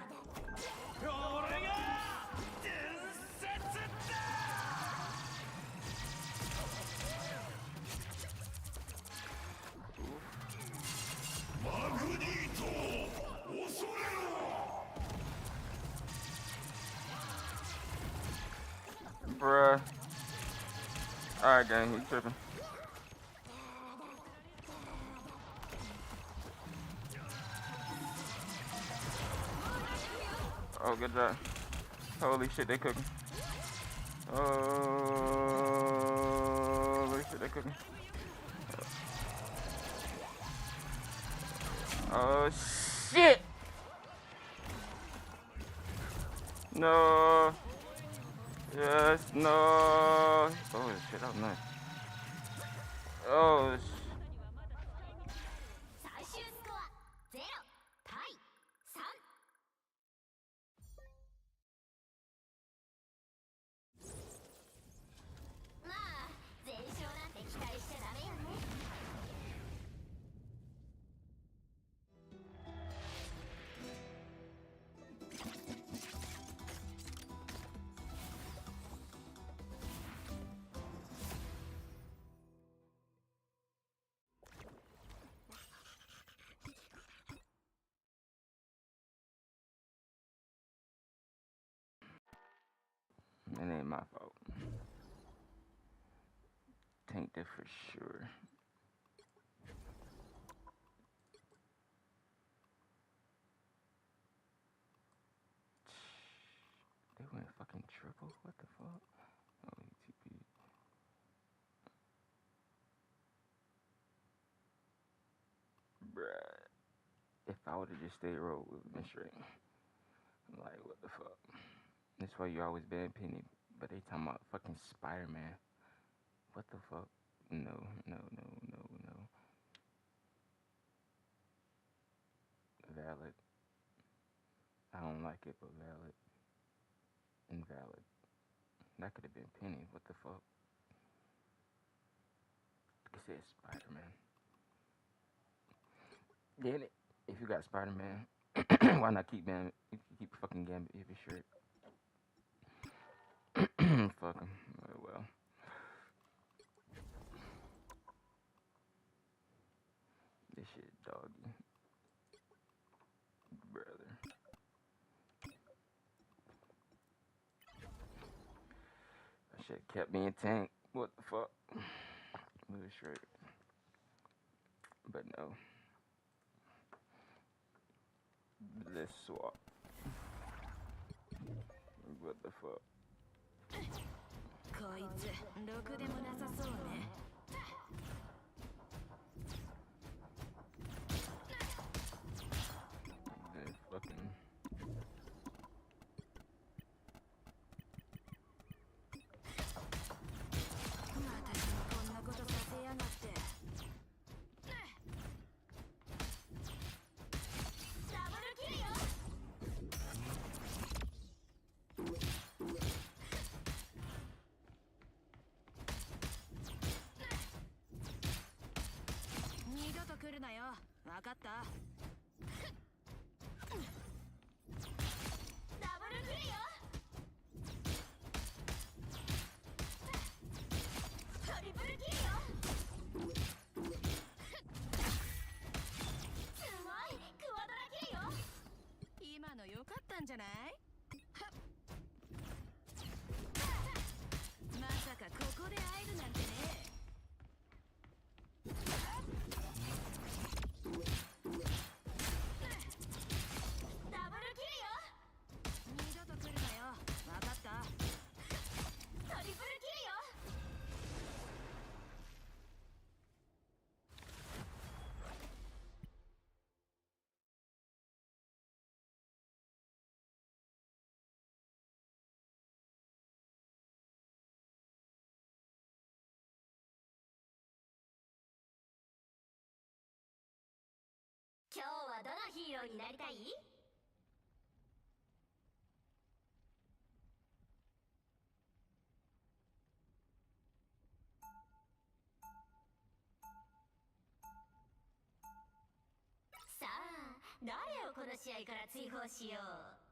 Bruh. Alright, gang, he tripping. Oh, good job. Holy shit, they cooking. Oh, holy shit, they cooking. Oh, shit! No. Yes, no. Oh, shit, that was nice. Oh, shit. 最終スコア0対3。まあ全勝なんて期待しちゃダメよね。It ain't my fault. Tanked it for sure. They went fucking triple? What the fuck? Oh, TP. Bruh. If I would've just stayed rolled, it would've been straight. Like, what the fuck? That's why you always ban Penny. But they talking about fucking Spider-Man. What the fuck? No. Valid. I don't like it, but valid. Invalid. That could have been Penny. What the fuck? It said Spider-Man. Damn it. If you got Spider-Man, why not keep Gambit? You can keep fucking Gambit if it's shirt. Fuck him. Well. This shit doggy. Brother. That shit kept me in tank. What the fuck? Move straight. But no. Let's swap. What the fuck? こいつろくでもなさそうね。Fucking.今日はどのヒーローになりたい？さあ、誰をこの試合から追放しよう。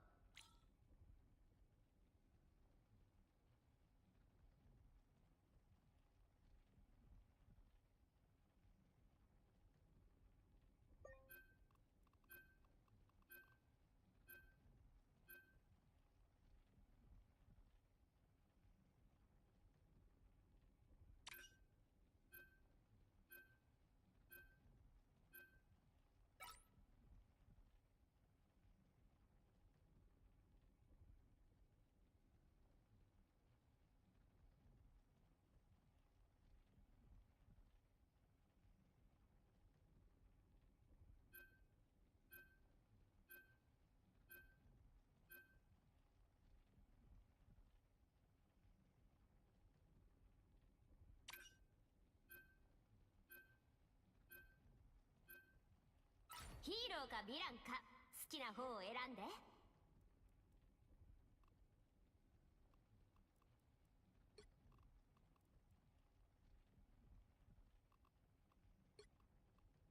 ヒーローかヴィランか好きな方を選んで。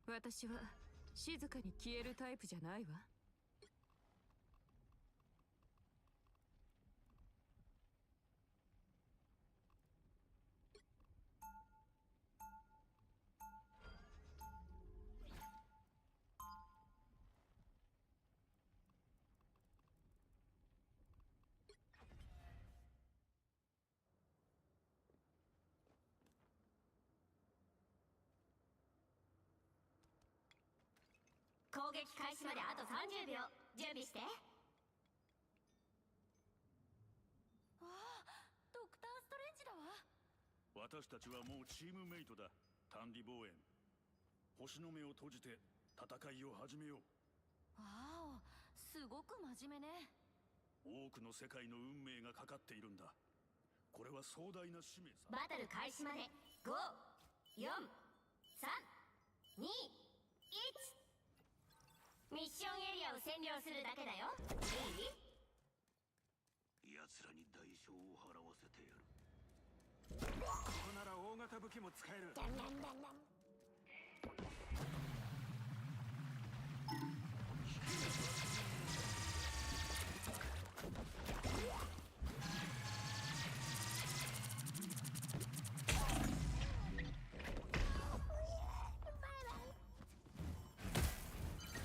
私は静かに消えるタイプじゃないわ。攻撃開始まであと30秒。準備して。私たちはもうチームメイトだ。丹理望遠、星の目を閉じて戦いを始めよう。わお、すごく真面目ね。多くの世界の運命がかかっているんだ。これは壮大な使命さ。バトル開始まで5、4、3、2、1。ミッションエリアを占領するだけだよ。いい？奴らに代償を払わせてやる。ここなら大型武器も使える。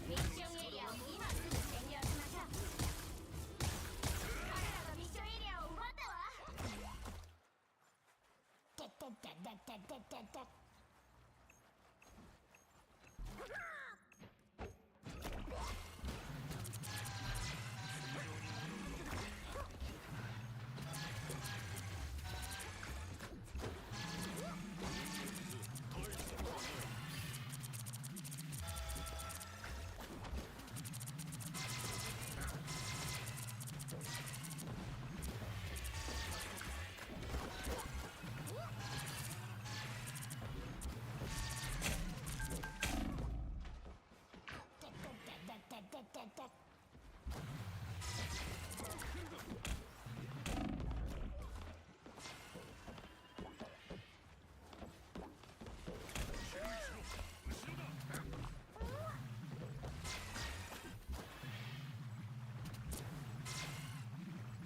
ミッションエリアを今すぐ占領しましょう。彼らがミッションエリアを奪ったわ。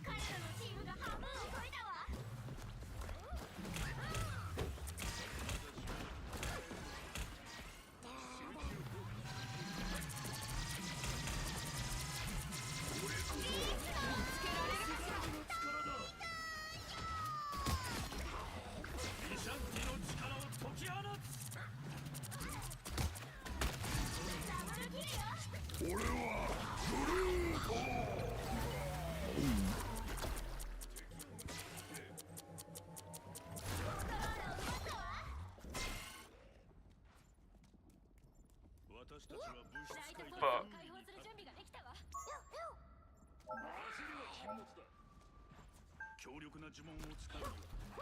彼らのチームが半分を超えたわ。ミシャンティの力を解き放つ。ダブルキルよ。俺はブルート。コントロールを奪ったわ。私たちは物質ライト界ポイントを解放する準備ができたわ。走りは禁物だ。強力な呪文を使うには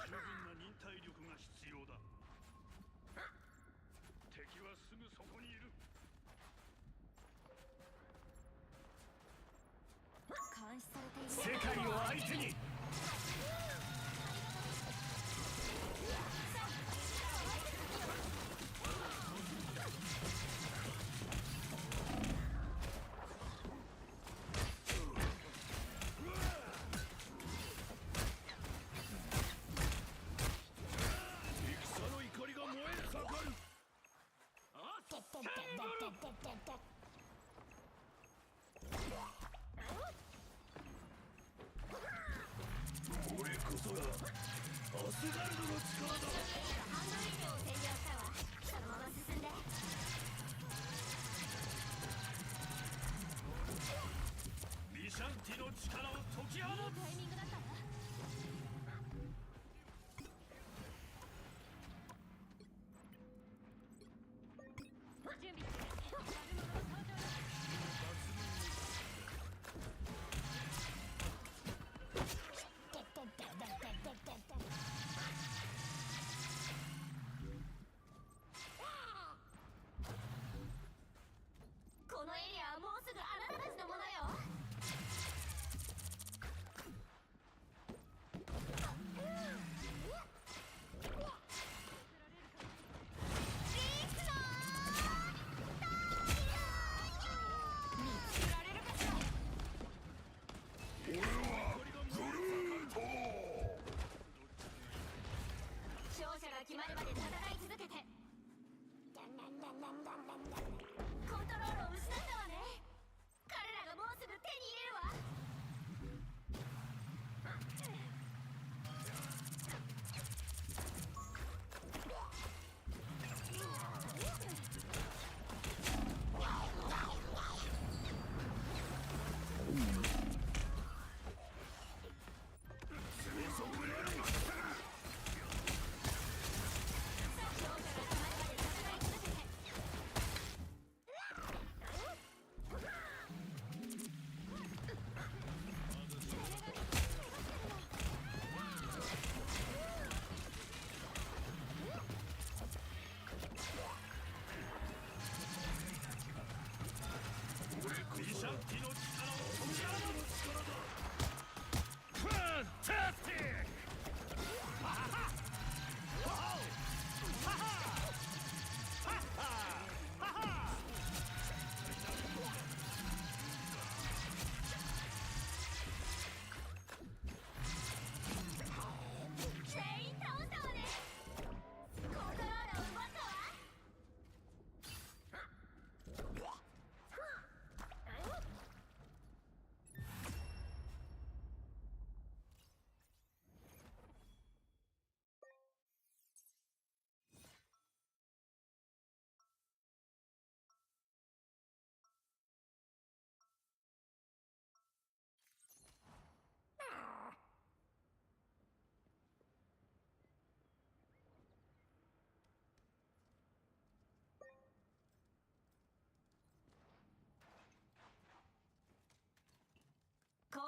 十分な忍耐力が必要だ。敵はすぐそこにいる。監視されている。世界を相手に。戦の怒りが燃え盛る。これこそがアスガルドの力だ。半分以上を占領したわ。そのまま進んで。ミシャンティの力を解き放つ。タイミングだったわ。準備。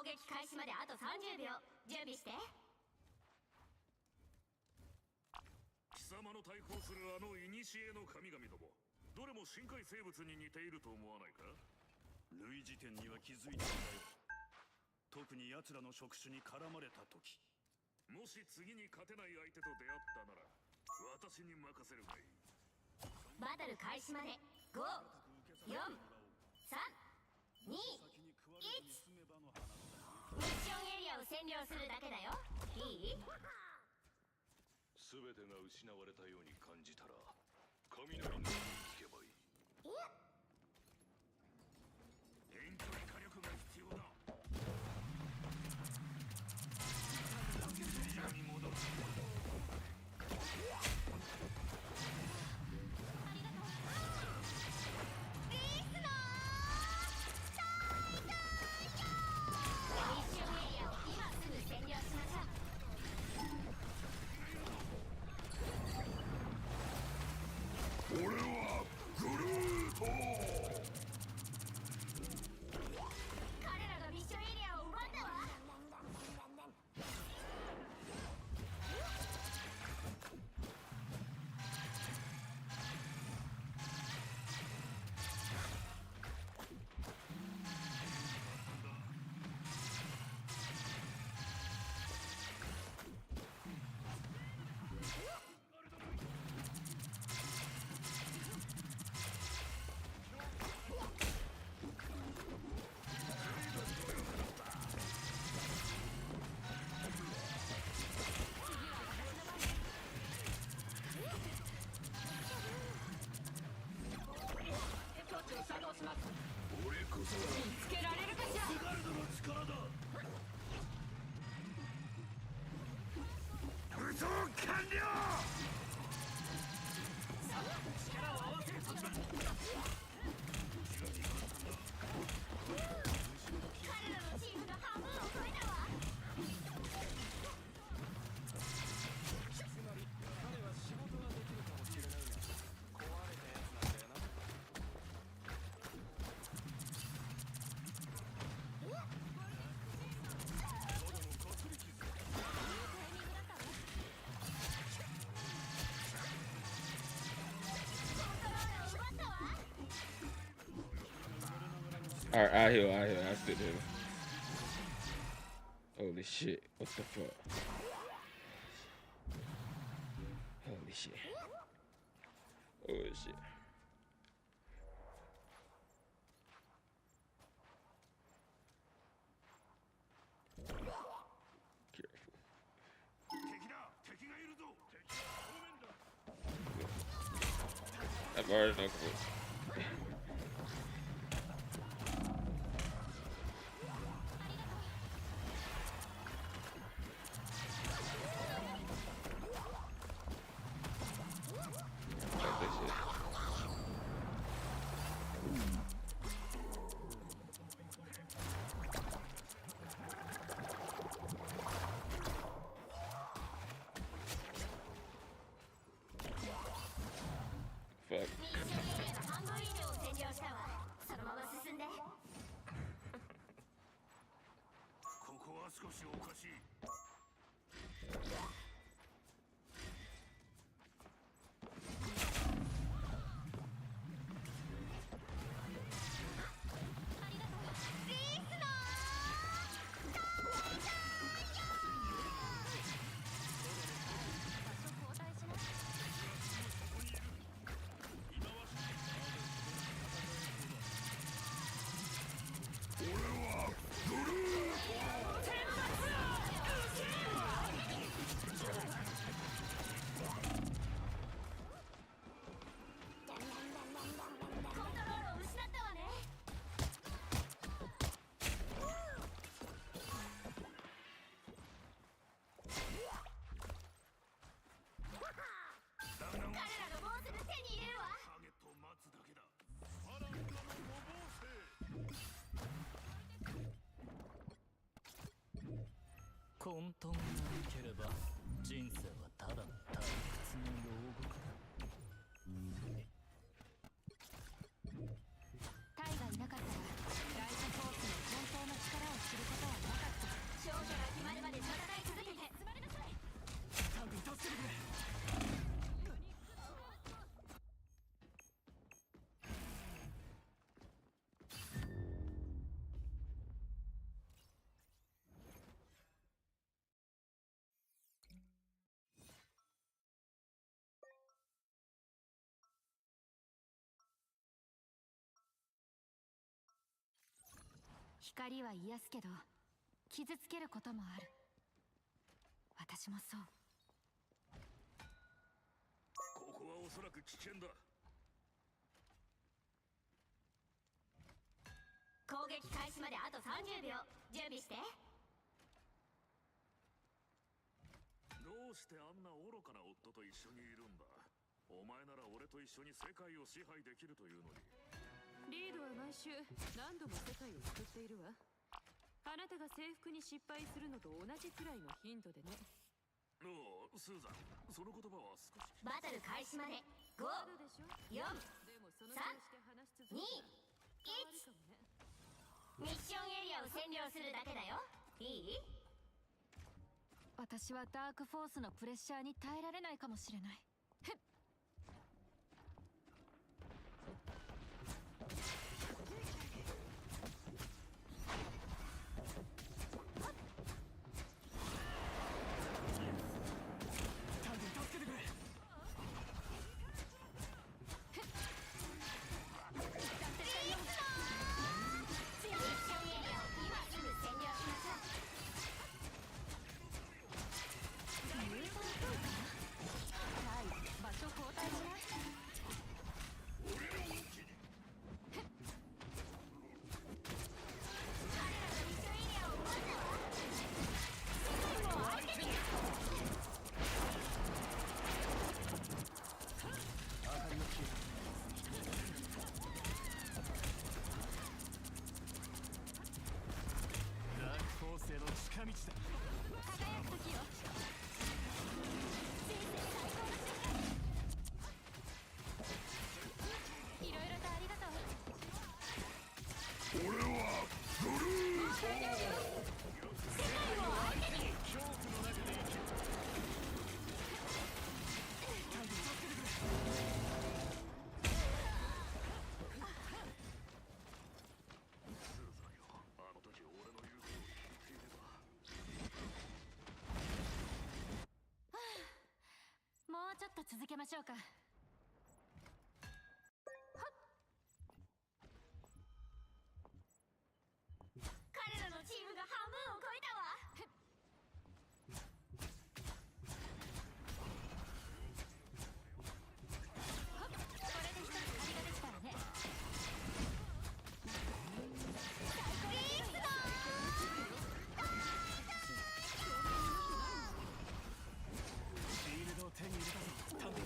撃開始まであと30秒。準備して。貴様の対抗するあの古の神々ども、どれも深海生物に似ていると思わないか？類似点には気づいていない。特に奴らの触手に絡まれた時。もし次に勝てない相手と出会ったなら私に任せるがいい。バトル開始まで5、4、3、2、1。ミッションエリアを占領するだけだよ。いい？全てが失われたように感じたら雷の手につけばいい。遠距離火力が必要だ。エリアに戻る。つけられるかしら。ガルドの力だ。武装完了。力を合わせる時だ。彼らのチームの半分を超えたわ。つまり彼は仕事ができるかもしれないが壊れたやつなんだよな。Alright, I heal. I still do. Holy shit. What the fuck? Holy shit. Holy shit. Careful. I've already known it. Fuck. ミッションエリアの半分以上を占領したわ。そのまま進んで。ここは少しおかしい。混沌がなければ人生はただの退屈の牢獄だ。タイがいなかったらライトフォースの本当の力を知ることはなかった。光は癒すけど傷つけることもある。私もそう。ここはおそらく危険だ。攻撃開始まであと30秒。準備して。どうしてあんな愚かな夫と一緒にいるんだ。お前なら俺と一緒に世界を支配できるというのに。リードは毎週何度も世界を救っているわ。あなたが征服に失敗するのと同じくらいの頻度でね。おうスーザン、その言葉は少し。バトル開始まで5、まだでしょ。 4、でもその調子で話し続け2、たら変わるかもね。ミッションエリアを占領するだけだよ。いい？私はダークフォースのプレッシャーに耐えられないかもしれない。ふっ。ミッションエリアを今すぐ占領しましょう。場所交代しない？彼らがミッションエリアを奪ったわ。世界を相手に。ダークフォースへの近道だ。輝く時よ。人生最高の瞬間。いろいろとありがとう。俺はブルース。世界を相手に。恐怖の中で生きる。スーザンよ、あの時俺の言うことを聞いていれば。もうちょっと続けましょうか。彼らのチームが半分を超えたわ。これで一つ借りができたらね。いくぞフィールドを手に入れたぞ。タンデ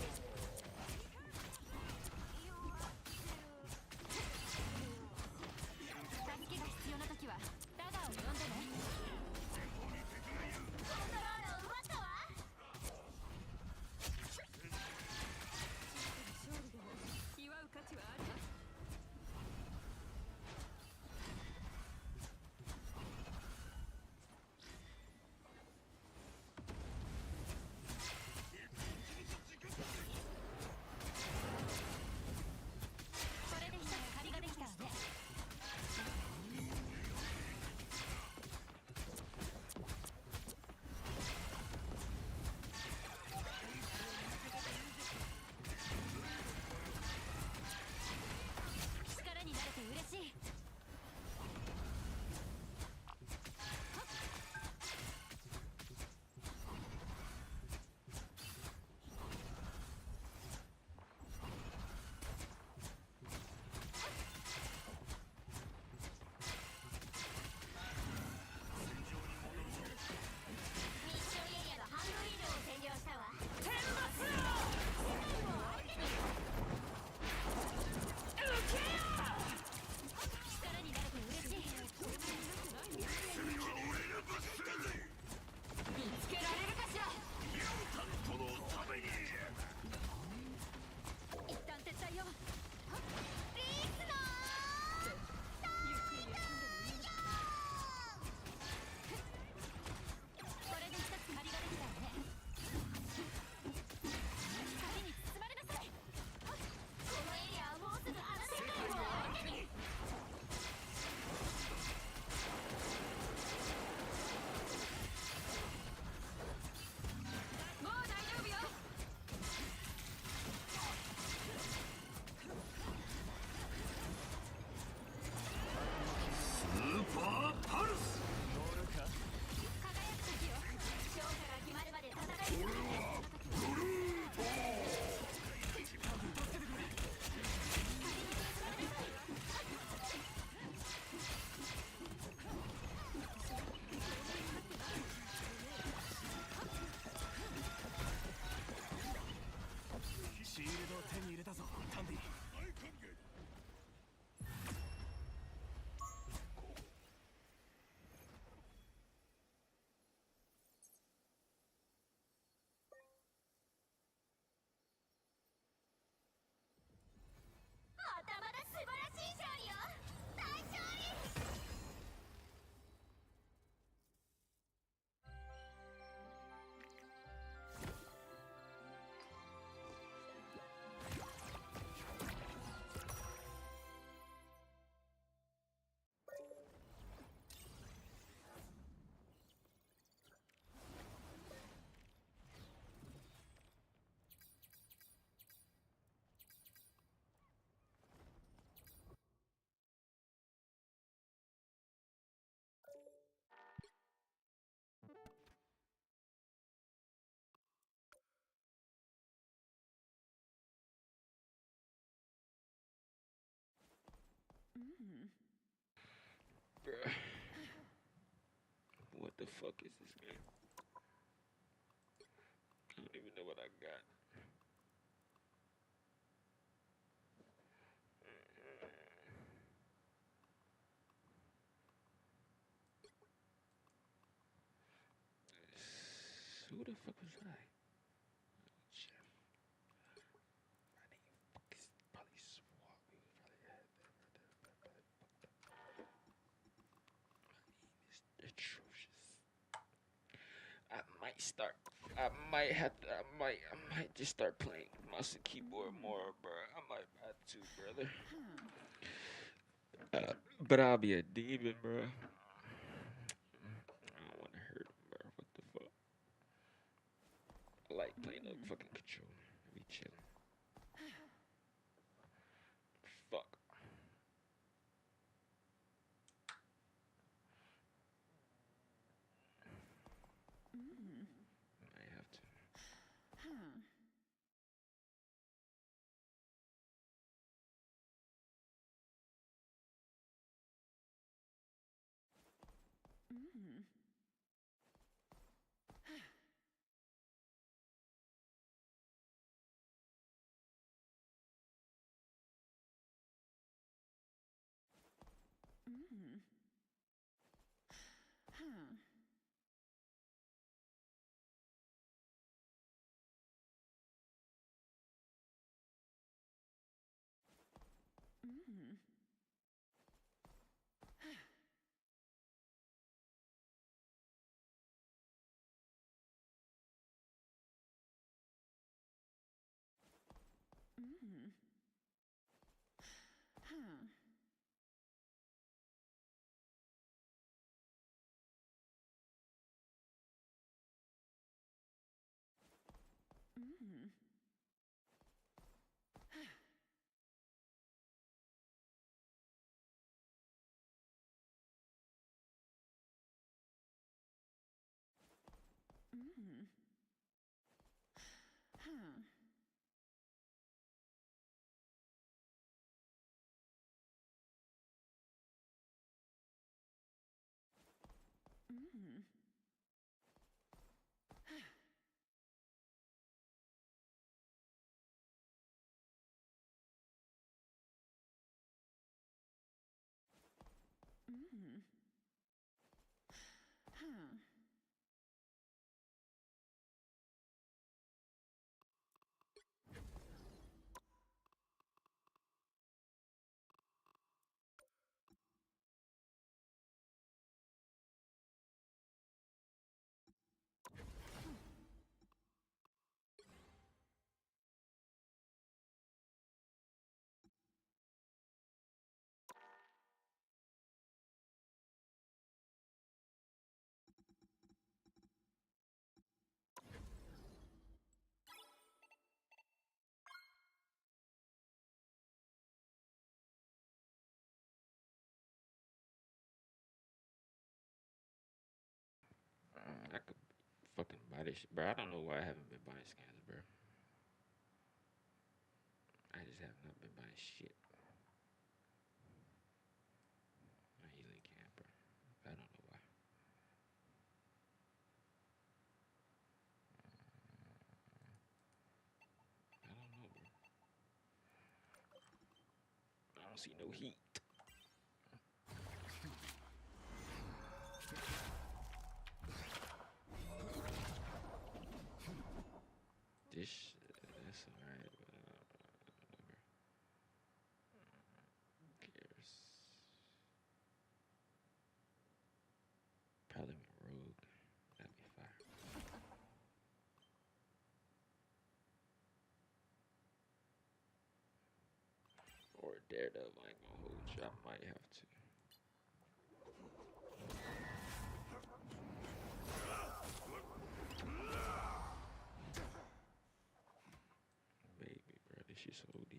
Bruh. What the fuck is this game? I don't even know what I got. Who the fuck was I? Jeff. My name is probably swap. We was probably had that. My name is atrocious. I might start. I might have to. I might just start playing mouse and keyboard more, bro. I might have to, brother. But I'll be a demon, bro. I don't want to hurt him, bro. What the fuck? I like playing the fucking controller. I be chilling. Fuck. I have to. I could fucking buy this shit, bro. I don't know why I haven't been buying scans, bro. I just have not been buying shit. I usually can, bro. I don't know why. I don't know, bro. I don't see no heat. This, that's alright, but whatever. Who cares? Probably Rogue. That'd be fire. Or Daredevil. I ain't gonna hold you. I might have to. Maybe, bro. This shit's OD.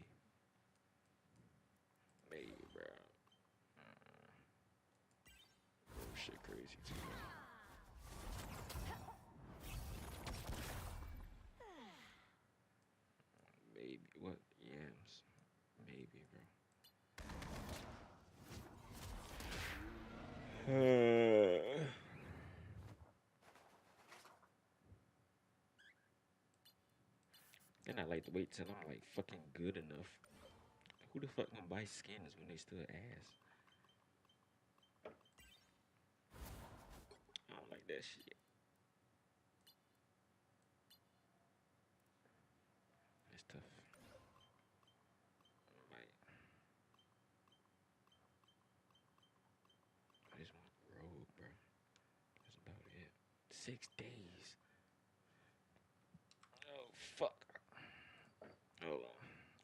Maybe, bro. Oh, shit crazy too. Maybe. What? Yams. Maybe, bro. Then I like to wait till I'm like fucking good enough. Who the fuck gonna buy skins when they still ass? I don't like that shit. It's tough. Like, I just want rogue, bro. That's about it. 6 days. Oh fuck. Hold on.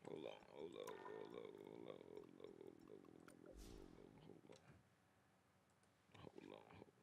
Hold on. Hold on. Hold on. Hold on. Hold on. Hold on. Hold on.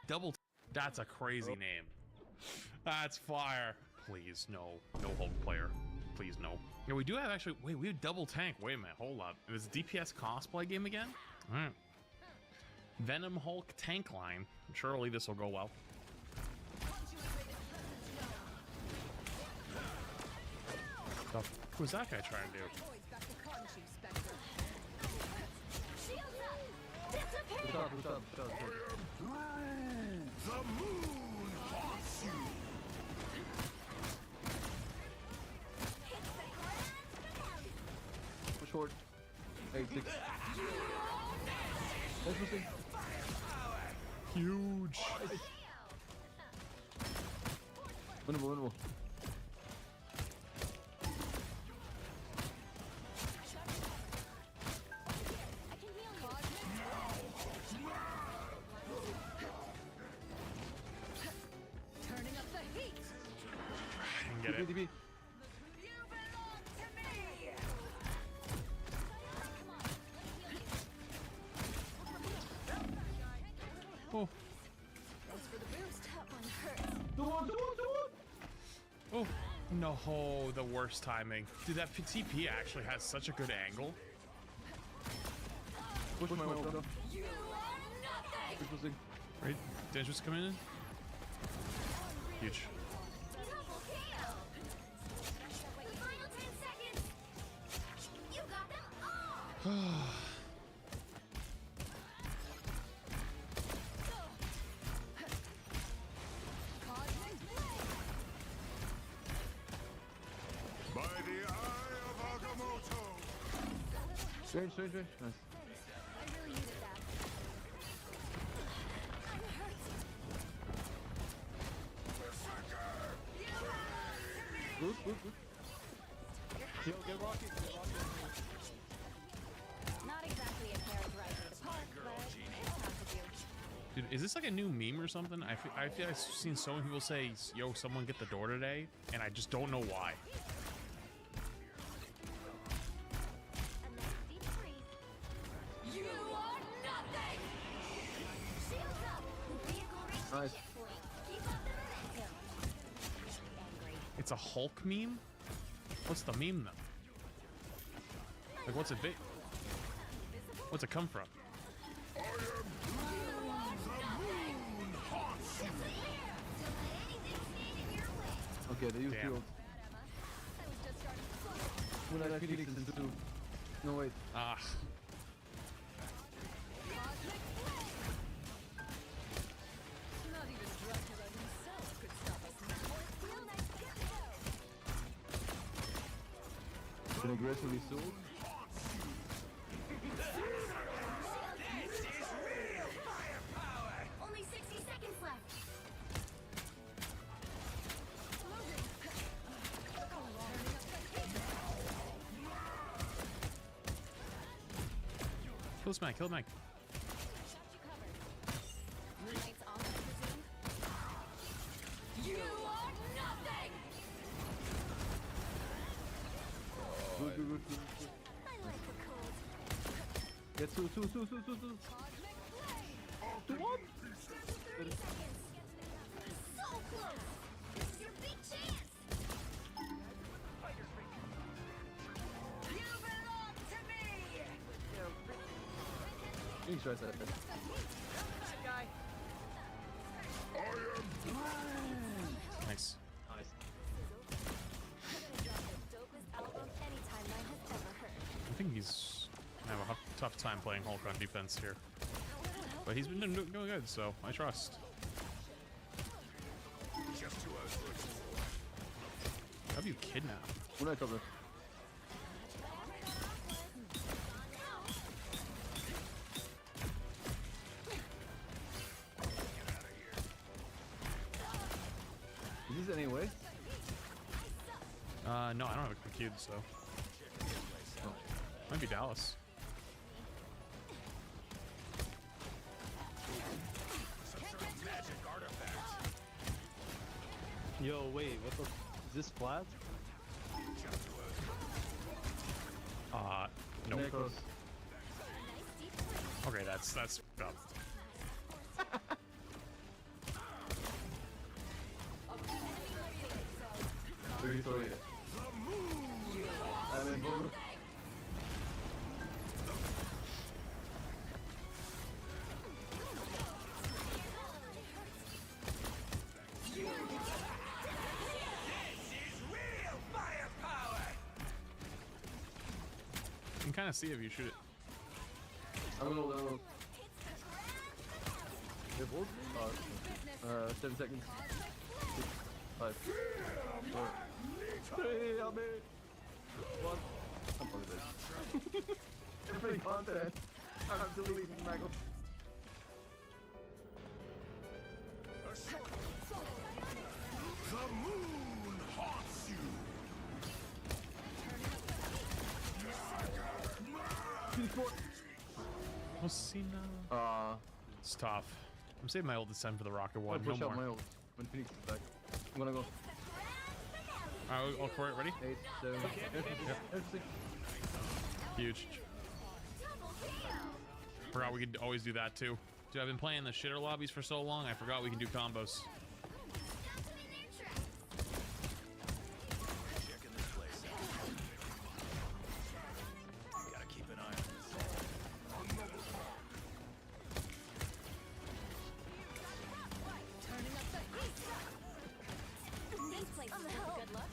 Double. That's a crazy name. That's fire. Please, no. No Hulk player. Please, no. Yeah, we do have actually. Wait, we have double tank. Wait a minute. Hold up. Is it DPS cosplay game again? All right. Venom Hulk tank line. Surely this will go well. The f was that guy trying to do? The moon haunts you. Short. 86. That's missing. Huge. Winnable, winnable. Turning up the heat. Didn't get it. DB. Oh. Thanks for the boost. That one hurts. Oh. No, the worst timing. Dude, that TP actually has such a good angle. Push my ult. You are nothing. Push missing. Right? Dangerous coming in. Huge. Double kill. The final 10 seconds. You got them all. By the eye of Agamotto. Strange. Nice. I really needed that. I'm hurt. Good. Yo, get Rocky. Not exactly a characterizer to park, but it's not to do. Dude, is this like a new meme or something? I feel I've seen so many people say, yo, someone get the door today, and I just don't know why. A nice deep breathe. You are nothing. Shields up. Vehicle reached Nice. checkpoint. Keep up the momentum. Angry. It's a Hulk meme? What's the meme though? Like, what's it big? What's it come from? Okay, they use Damn. shield. When I Phoenix into two. No wait. Ah. Not even Dracula himself could stop us now. Real nice get. Can aggressively sold. Only 60 seconds left. Kill this Mac, kill Mac. Moonlight's on, I presume. You are nothing. Good. I like the cold. Get two. What? 30 seconds. So close. This is your big chance. You belong to me. Phoenix tries that. Nice. Dopest album any timeline has ever heard. I think he's gonna have a tough time playing Hulk on defense here. But he's been doing good, so I trust. Have you kidnapped? When I cover. Is this any way? No, I don't have a cube, so. Might be Dallas. Yo, wait, what the? Is this flat? No. Necros. Okay, that's up. sorry. I'm in blue. You can kind of see if you shoot it. I'm gonna low. You have ult? 7 seconds. 6, 5, 4, 3, help me! 1. I'm fucking dead. Every content. I'm deleting Michael. The moon haunts you. We'll see now. It's tough. I'm saving my ult this time for the rocket one. Push No out more. my ult when Phoenix is back. I'm gonna go. Alright, all for it. Ready? 8, 7, Yep. 6. Huge. Forgot we could always do that too. Dude, I've been playing the shitter lobbies for so long, I forgot we can do combos. Checking this place out. Gotta keep an eye on this. This place is good luck.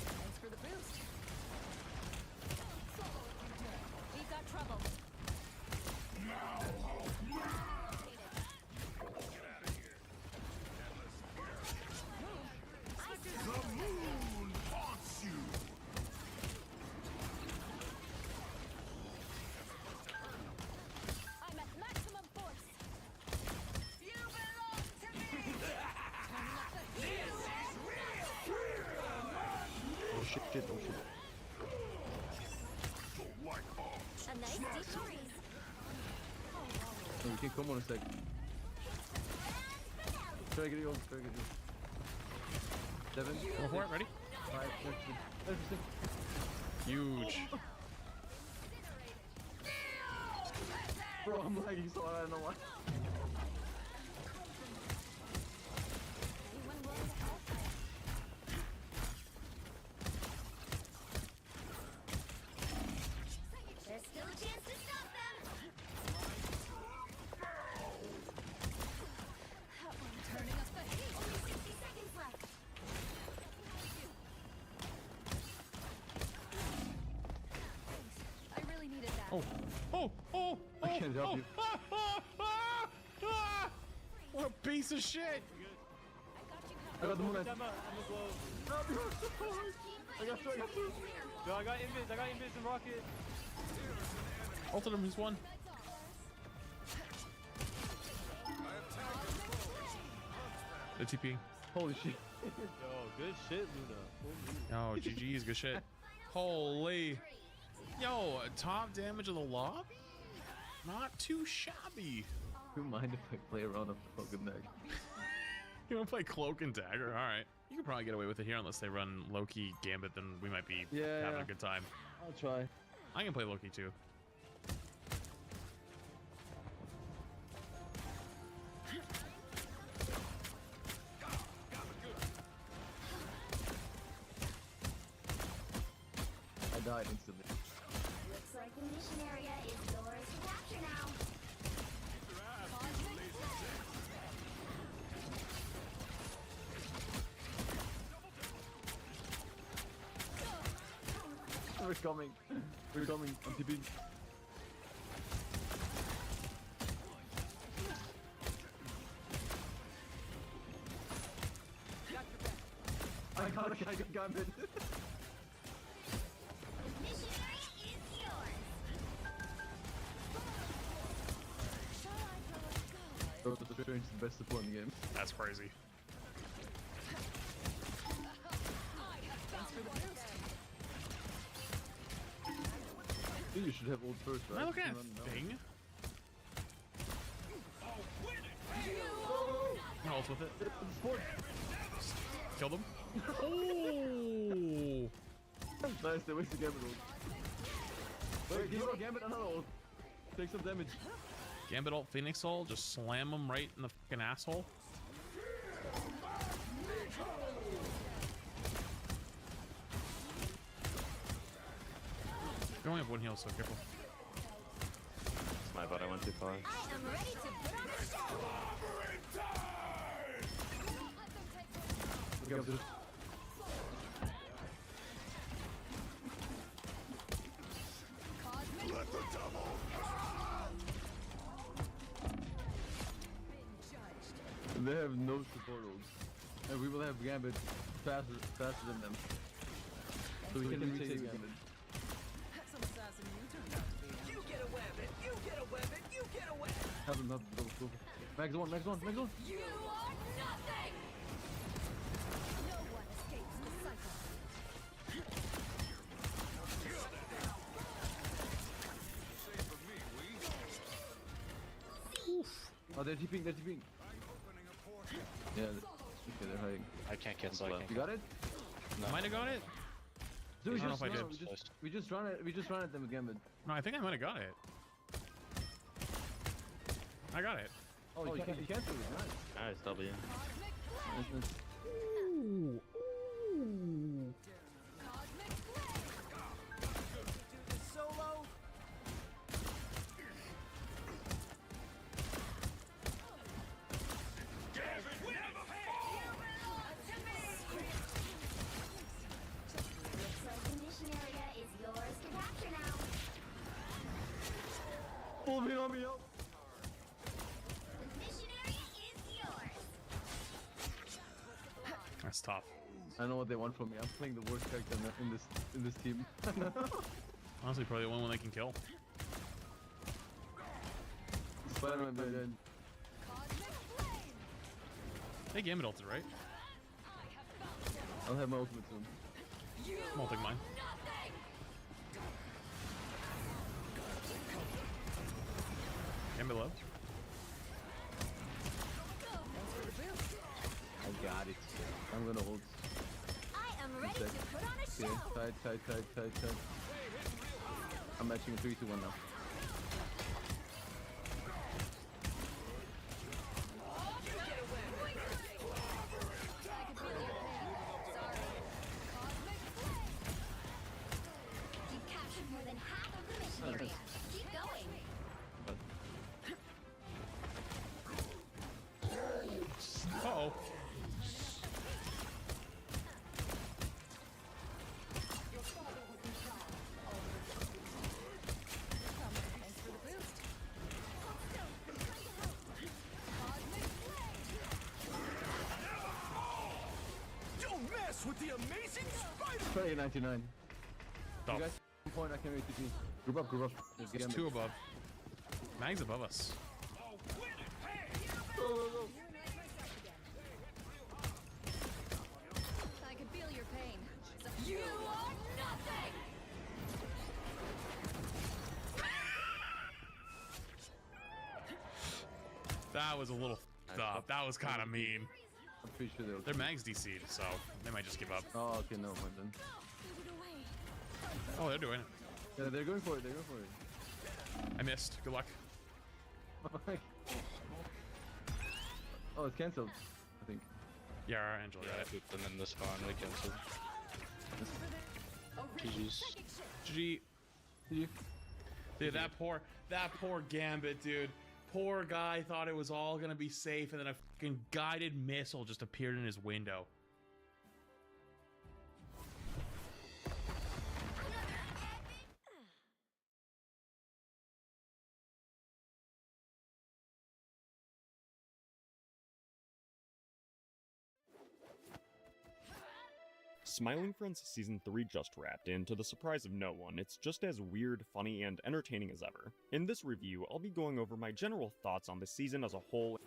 Thanks for the boost. We've got trouble. The moon haunts you. I'm at maximum force. You belong to me. Turning up the heat. Oh shit, shit, oh shit. A nice deep freeze. No, you can come on a sec. Try to get you ult, try to get you. 7. Go for it, ready? 5, 6, 6. Huge. Bro, I'm lagging so hard, I don't know why. There's still a chance to stop them. Turning up the heat. Only 60 seconds left. I really needed that. Oh, oh, oh, I can't help you. What a piece of shit! I got the moonlight. I'm a glow. I got 2, I got 2. Yo, I got invis and rocket. Ulted him, he's one. The TP. Holy shit. Yo, good shit, Luna. Oh, GG's, good shit. Holy. Yo, top damage of the lobby? Not too shabby. Do you mind if I play around a fucking neck? You wanna play Cloak and Dagger? Alright. You can probably get away with it here unless they run Loki Gambit, then we might be having a good time. I'll try. I can play Loki too. I died instantly. Looks like the mission area is yours to capture now. We're coming. We're coming. I'm TP. I got it. Mission area is yours. Doctor Strange is the best support in the game. That's crazy. Thanks for the boost. I think you should have ult first, right? Am I looking You at run down. Thing? No, ult with it. Killed him. Oh! Nice, they wasted Gambit ult. Wait, give a Gambit another ult. Take some damage. Gambit ult Phoenix Soul, just slam him right in the fucking asshole. We only have one heal, so careful. It's my bad, I went too far. I am ready to put on a show. Look up, dude. They have no support ults, and we will have Gambit faster than them, so we can retake Gambit. You get away with it! You get away with it! You get away! Have them, go. Max one. You are nothing. No one escapes the cycle. Oh, they're TPing. Yeah, okay, they're hiding. I can't cancel. You got it? No. Might have got it. Dude, I don't know if I did. We just run at them with Gambit. No, I think I might have got it. I got it. Oh, you can't do it. Nice, W. Solo. Mission area is yours to capture now. Pull me on me up. Mission area is yours. That's tough. I know what they want from me. I'm playing the worst character in this team. Honestly, probably the one they can kill. Spider-Man by then. They Gambit ulted, right? I'll have my ultimate soon. I'm ulting mine. Gambit low. I got it. I'm gonna hold. I am ready to put on a show. Okay, tight. I'm matching 3 to 1 now. You've captured more than half of the mission area. Keep going. Uh-oh. Don't mess with the amazing spider. Try 99. Oh. You guys, one point I can wait to see. Group up. There's There's Gambit. 2 above. Mag's above us. Go. I can feel your pain. You are nothing. That was a little f***ed up. That was kind of mean. I'm pretty sure They're Mag's DC'd, so they might just give up. Oh, okay, no, mind then. Oh, they're doing it. Yeah, they're going for it. I missed. Good luck. Oh, it's cancelled, I think. Yeah, Angel got it. And then the spawn we canceled. GG's. GG. Dude, that poor Gambit, dude. Poor guy thought it was all gonna be safe, and then a fucking guided missile just appeared in his window. Smiling Friends Season 3 just wrapped, and to the surprise of no one, it's just as weird, funny, and entertaining as ever. In this review, I'll be going over my general thoughts on the season as a whole.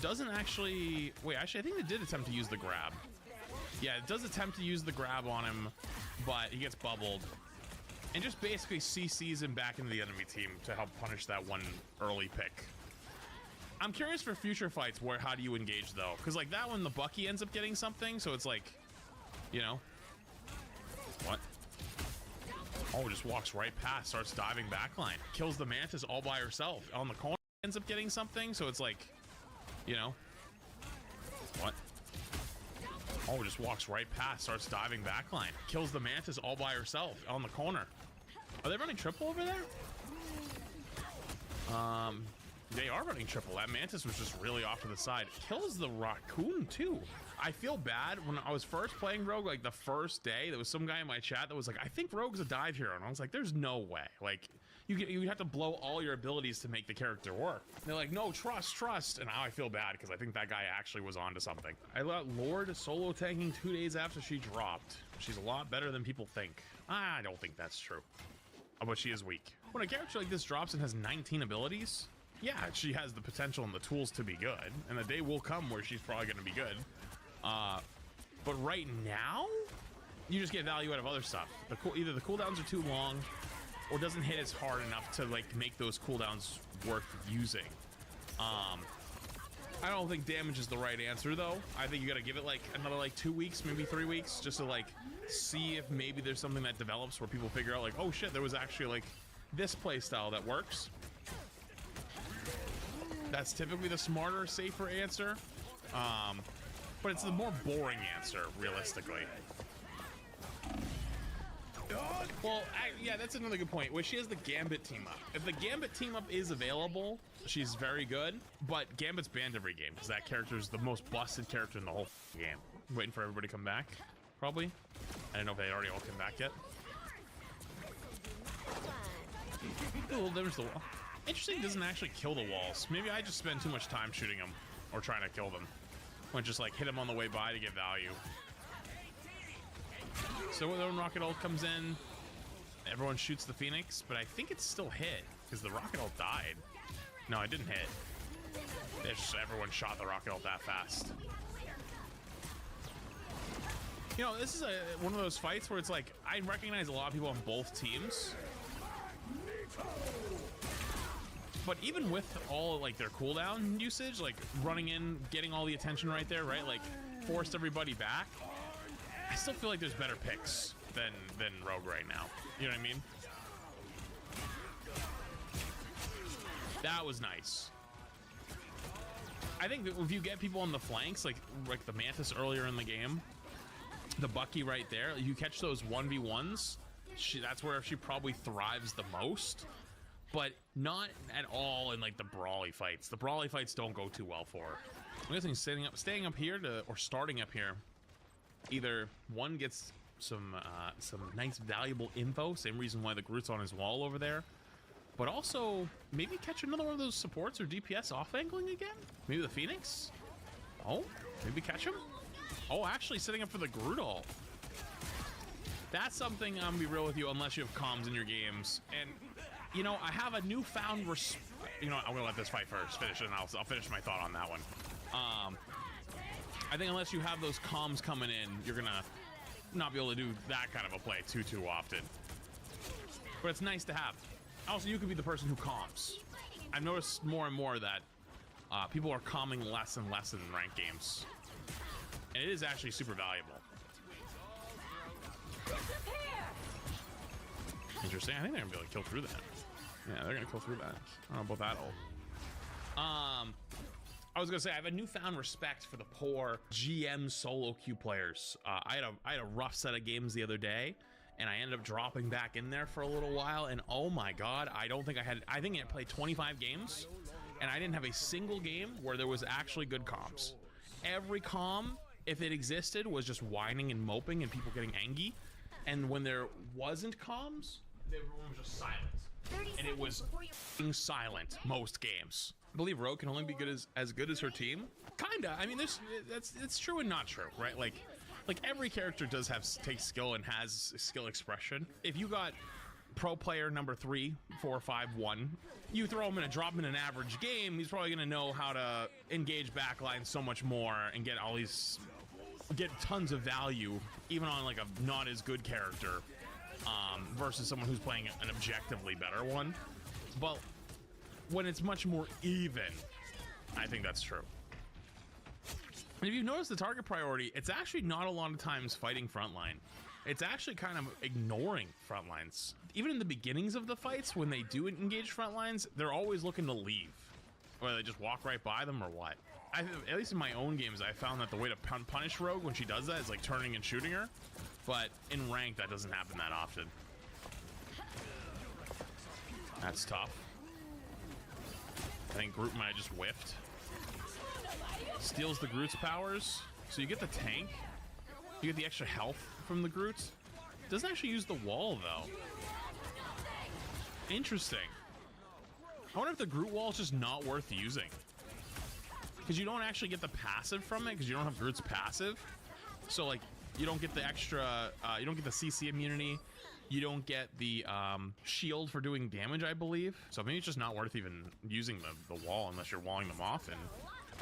Doesn't actually... Wait, actually, I think they did attempt to use the grab. Yeah, it does attempt to use the grab on him, but he gets bubbled. And just basically CCs him back into the enemy team to help punish that one early pick. I'm curious for future fights how do you engage though? Because like that one, the Bucky ends up getting something, so it's like, you know. What? Oh, just walks right past, starts diving backline. Kills the Mantis all by herself. On the corner, ends up getting something, so it's like, you know. What? Oh, just walks right past, starts diving backline. Kills the Mantis all by herself on the corner. Are they running triple over there? They are running triple. That Mantis was just really off to the side. Kills the Raccoon too. I feel bad when I was first playing Rogue, like the first day, there was some guy in my chat that was like, I think Rogue's a dive hero. And I was like, there's no way. Like, you have to blow all your abilities to make the character work. And they're like, no, trust. And now I feel bad because I think that guy actually was onto something. I let Lord solo tanking 2 days after she dropped. She's a lot better than people think. I don't think that's true. Oh, but she is weak. When a character like this drops and has 19 abilities, yeah, she has the potential and the tools to be good. And the day will come where she's probably going to be good. But right now, you just get value out of other stuff. Either the cooldowns are too long, or doesn't hit as hard enough to like make those cooldowns worth using. I don't think damage is the right answer though. I think you gotta give it like another like 2 weeks, maybe 3 weeks, just to like see if maybe there's something that develops where people figure out like, oh shit, there was actually like this playstyle that works. That's typically the smarter, safer answer. But it's the more boring answer, realistically. Well, yeah, that's another good point. Where she has the Gambit team up. If the Gambit team up is available, she's very good. But Gambit's banned every game because that character is the most busted character in the whole game. Waiting for everybody to come back, probably. I don't know if they already all come back yet. A little damage to the wall. Interesting, it doesn't actually kill the walls. Maybe I just spend too much time shooting them or trying to kill them. When just like hit them on the way by to get value. So when Rocket Ult comes in, everyone shoots the Phoenix, but I think it's still hit because the Rocket Ult died. No, it didn't hit. It's just everyone shot the Rocket Ult that fast. You know, this is one of those fights where it's like, I recognize a lot of people on both teams. But even with all like their cooldown usage, like running in, getting all the attention right there, right? Like forced everybody back. I still feel like there's better picks than Rogue right now. You know what I mean? That was nice. I think that if you get people on the flanks, like the Mantis earlier in the game, the Bucky right there, you catch those 1v1s, that's where she probably thrives the most. But not at all in like the brawly fights. The brawly fights don't go too well for her. I'm guessing staying up here or starting up here. Either one gets some nice valuable info, same reason why the Groot's on his wall over there. But also maybe catch another one of those supports or DPS off angling again. Maybe the Phoenix. Oh, maybe catch him. Oh, actually setting up for the Groot ult. That's something I'm gonna be real with you, unless you have comms in your games. And you know, I have a newfound you know, I'm gonna let this fight first finish, and I'll finish my thought on that one. I think unless you have those comms coming in, you're gonna not be able to do that kind of a play too often. But it's nice to have. Also, you could be the person who comms. I've noticed more and more that people are calming less and less in ranked games, and it is actually super valuable. Interesting. I think they're gonna be able to kill through that. Yeah, they're gonna kill through that. I don't know about that ult. I was gonna say I have a newfound respect for the poor GM solo queue players. I had a rough set of games the other day, and I ended up dropping back in there for a little while. And oh my god, I think I played 25 games, and I didn't have a single game where there was actually good comms. Every comm, if it existed, was just whining and moping and people getting angry. And when there wasn't comms, everyone was just silent. And it was silent most games. I believe Rogue can only be as good as her team. Kinda. I mean, it's true and not true, right? Like every character takes skill and has skill expression. If you got pro player number 3, 4, 5, 1, you throw him drop him in an average game, he's probably gonna know how to engage backline so much more and get all these get tons of value even on like a not as good character versus someone who's playing an objectively better one. But when it's much more even, I think that's true. And if you've noticed the target priority, it's actually not a lot of times fighting frontline. It's actually kind of ignoring frontlines. Even in the beginnings of the fights, when they do engage frontlines, they're always looking to leave. Whether they just walk right by them or what. At least in my own games, I found that the way to punish Rogue when she does that is like turning and shooting her. But in ranked, that doesn't happen that often. That's tough. I think Groot might have just whiffed. Steals the Groot's powers. So you get the tank. You get the extra health from the Groot. Doesn't actually use the wall, though. Interesting. I wonder if the Groot wall is just not worth using. Because you don't actually get the passive from it, because you don't have Groot's passive. So, like, you don't get the extra, you don't get the CC immunity. You don't get the shield for doing damage, I believe. So maybe it's just not worth even using the wall unless you're walling them off. And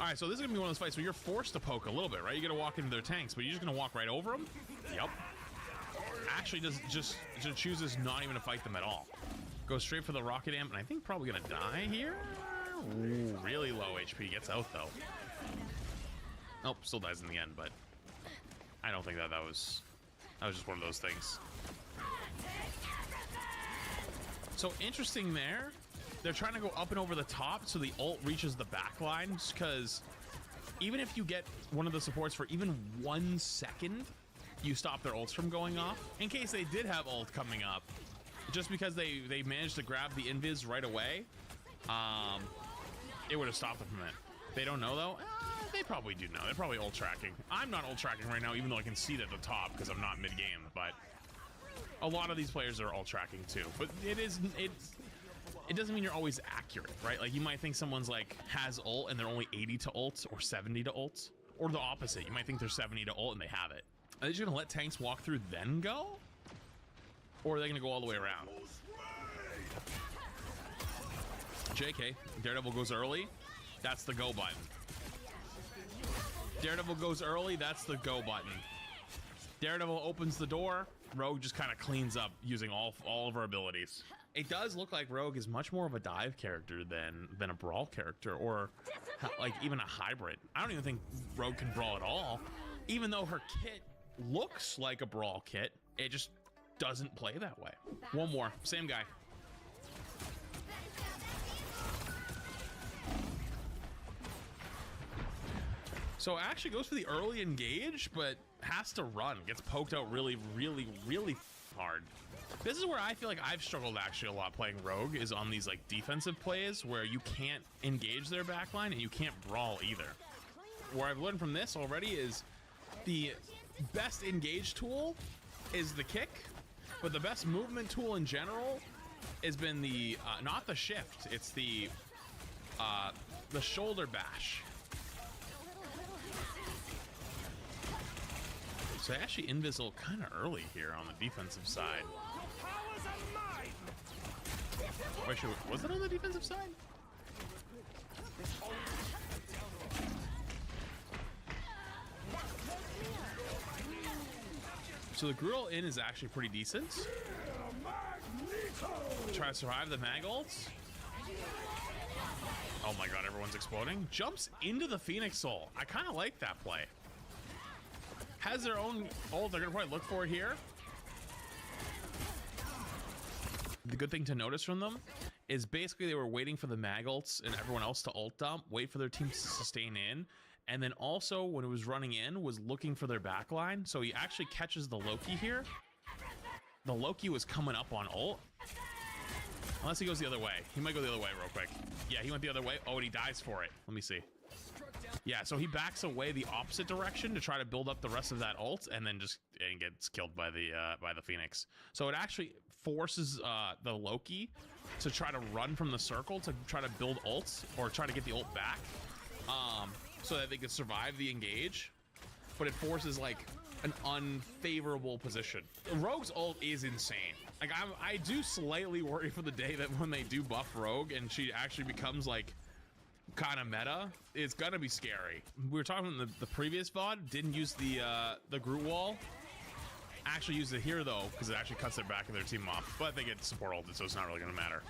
all right, so this is gonna be one of those fights where you're forced to poke a little bit, right? You gotta walk into their tanks, but you're just gonna walk right over them. Yep. Actually, just chooses not even to fight them at all. Goes straight for the rocket amp, and I think probably gonna die here. Ooh, really low HP. Gets out though. Nope, still dies in the end, but I don't think that was just one of those things. So interesting there. They're trying to go up and over the top so the ult reaches the back lines, because even if you get one of the supports for even 1 second, you stop their ults from going off. In case they did have ult coming up, just because they managed to grab the invis right away, it would have stopped them from it. They don't know though. They probably do know. They're probably ult tracking. I'm not ult tracking right now, even though I can see it at the top because I'm not mid game, but a lot of these players are ult tracking too. But it doesn't mean you're always accurate, right? Like you might think someone's like has ult and they're only 80 to ult or 70 to ult, or the opposite. You might think they're 70 to ult and they have it. Are they just gonna let tanks walk through then go? Or are they gonna go all the way around? JK, Daredevil goes early. That's the go button. Daredevil goes early. That's the go button. Daredevil opens the door. Rogue just kind of cleans up using all of her abilities. It does look like Rogue is much more of a dive character than a brawl character, or like even a hybrid. I don't even think Rogue can brawl at all. Even though her kit looks like a brawl kit, it just doesn't play that way. One more, same guy. So it actually goes for the early engage, but has to run. Gets poked out really, really, really hard. This is where I feel like I've struggled actually a lot playing Rogue, is on these like defensive plays where you can't engage their backline and you can't brawl either. Where I've learned from this already is the best engage tool is the kick, but the best movement tool in general has been the, not the shift, it's the shoulder bash. So actually Invisible kind of early here on the defensive side. Wait, was it on the defensive side? So the Gruul in is actually pretty decent. Try to survive the mag ults. Oh my god, everyone's exploding. Jumps into the Phoenix Soul. I kind of like that play. Has their own ult. They're gonna probably look for it here. The good thing to notice from them is basically they were waiting for the mag ults and everyone else to ult dump, wait for their teams to sustain in, and then also when it was running in was looking for their backline. So he actually catches the Loki here. The Loki was coming up on ult. Unless he goes the other way. He might go the other way real quick. Yeah, he went the other way. Oh, and he dies for it. Let me see. Yeah, so he backs away the opposite direction to try to build up the rest of that ult, and then just gets killed by the Phoenix. So it actually forces the Loki to try to run from the circle to try to build ults or try to get the ult back, so that they could survive the engage. But it forces like an unfavorable position. Rogue's ult is insane. Like I do slightly worry for the day that when they do buff Rogue and she actually becomes like kind of meta, it's gonna be scary. We were talking in the previous VOD, didn't use the Groot wall. Actually used it here though, because it actually cuts their back of their team off. But they get support ulted, so it's not really gonna matter.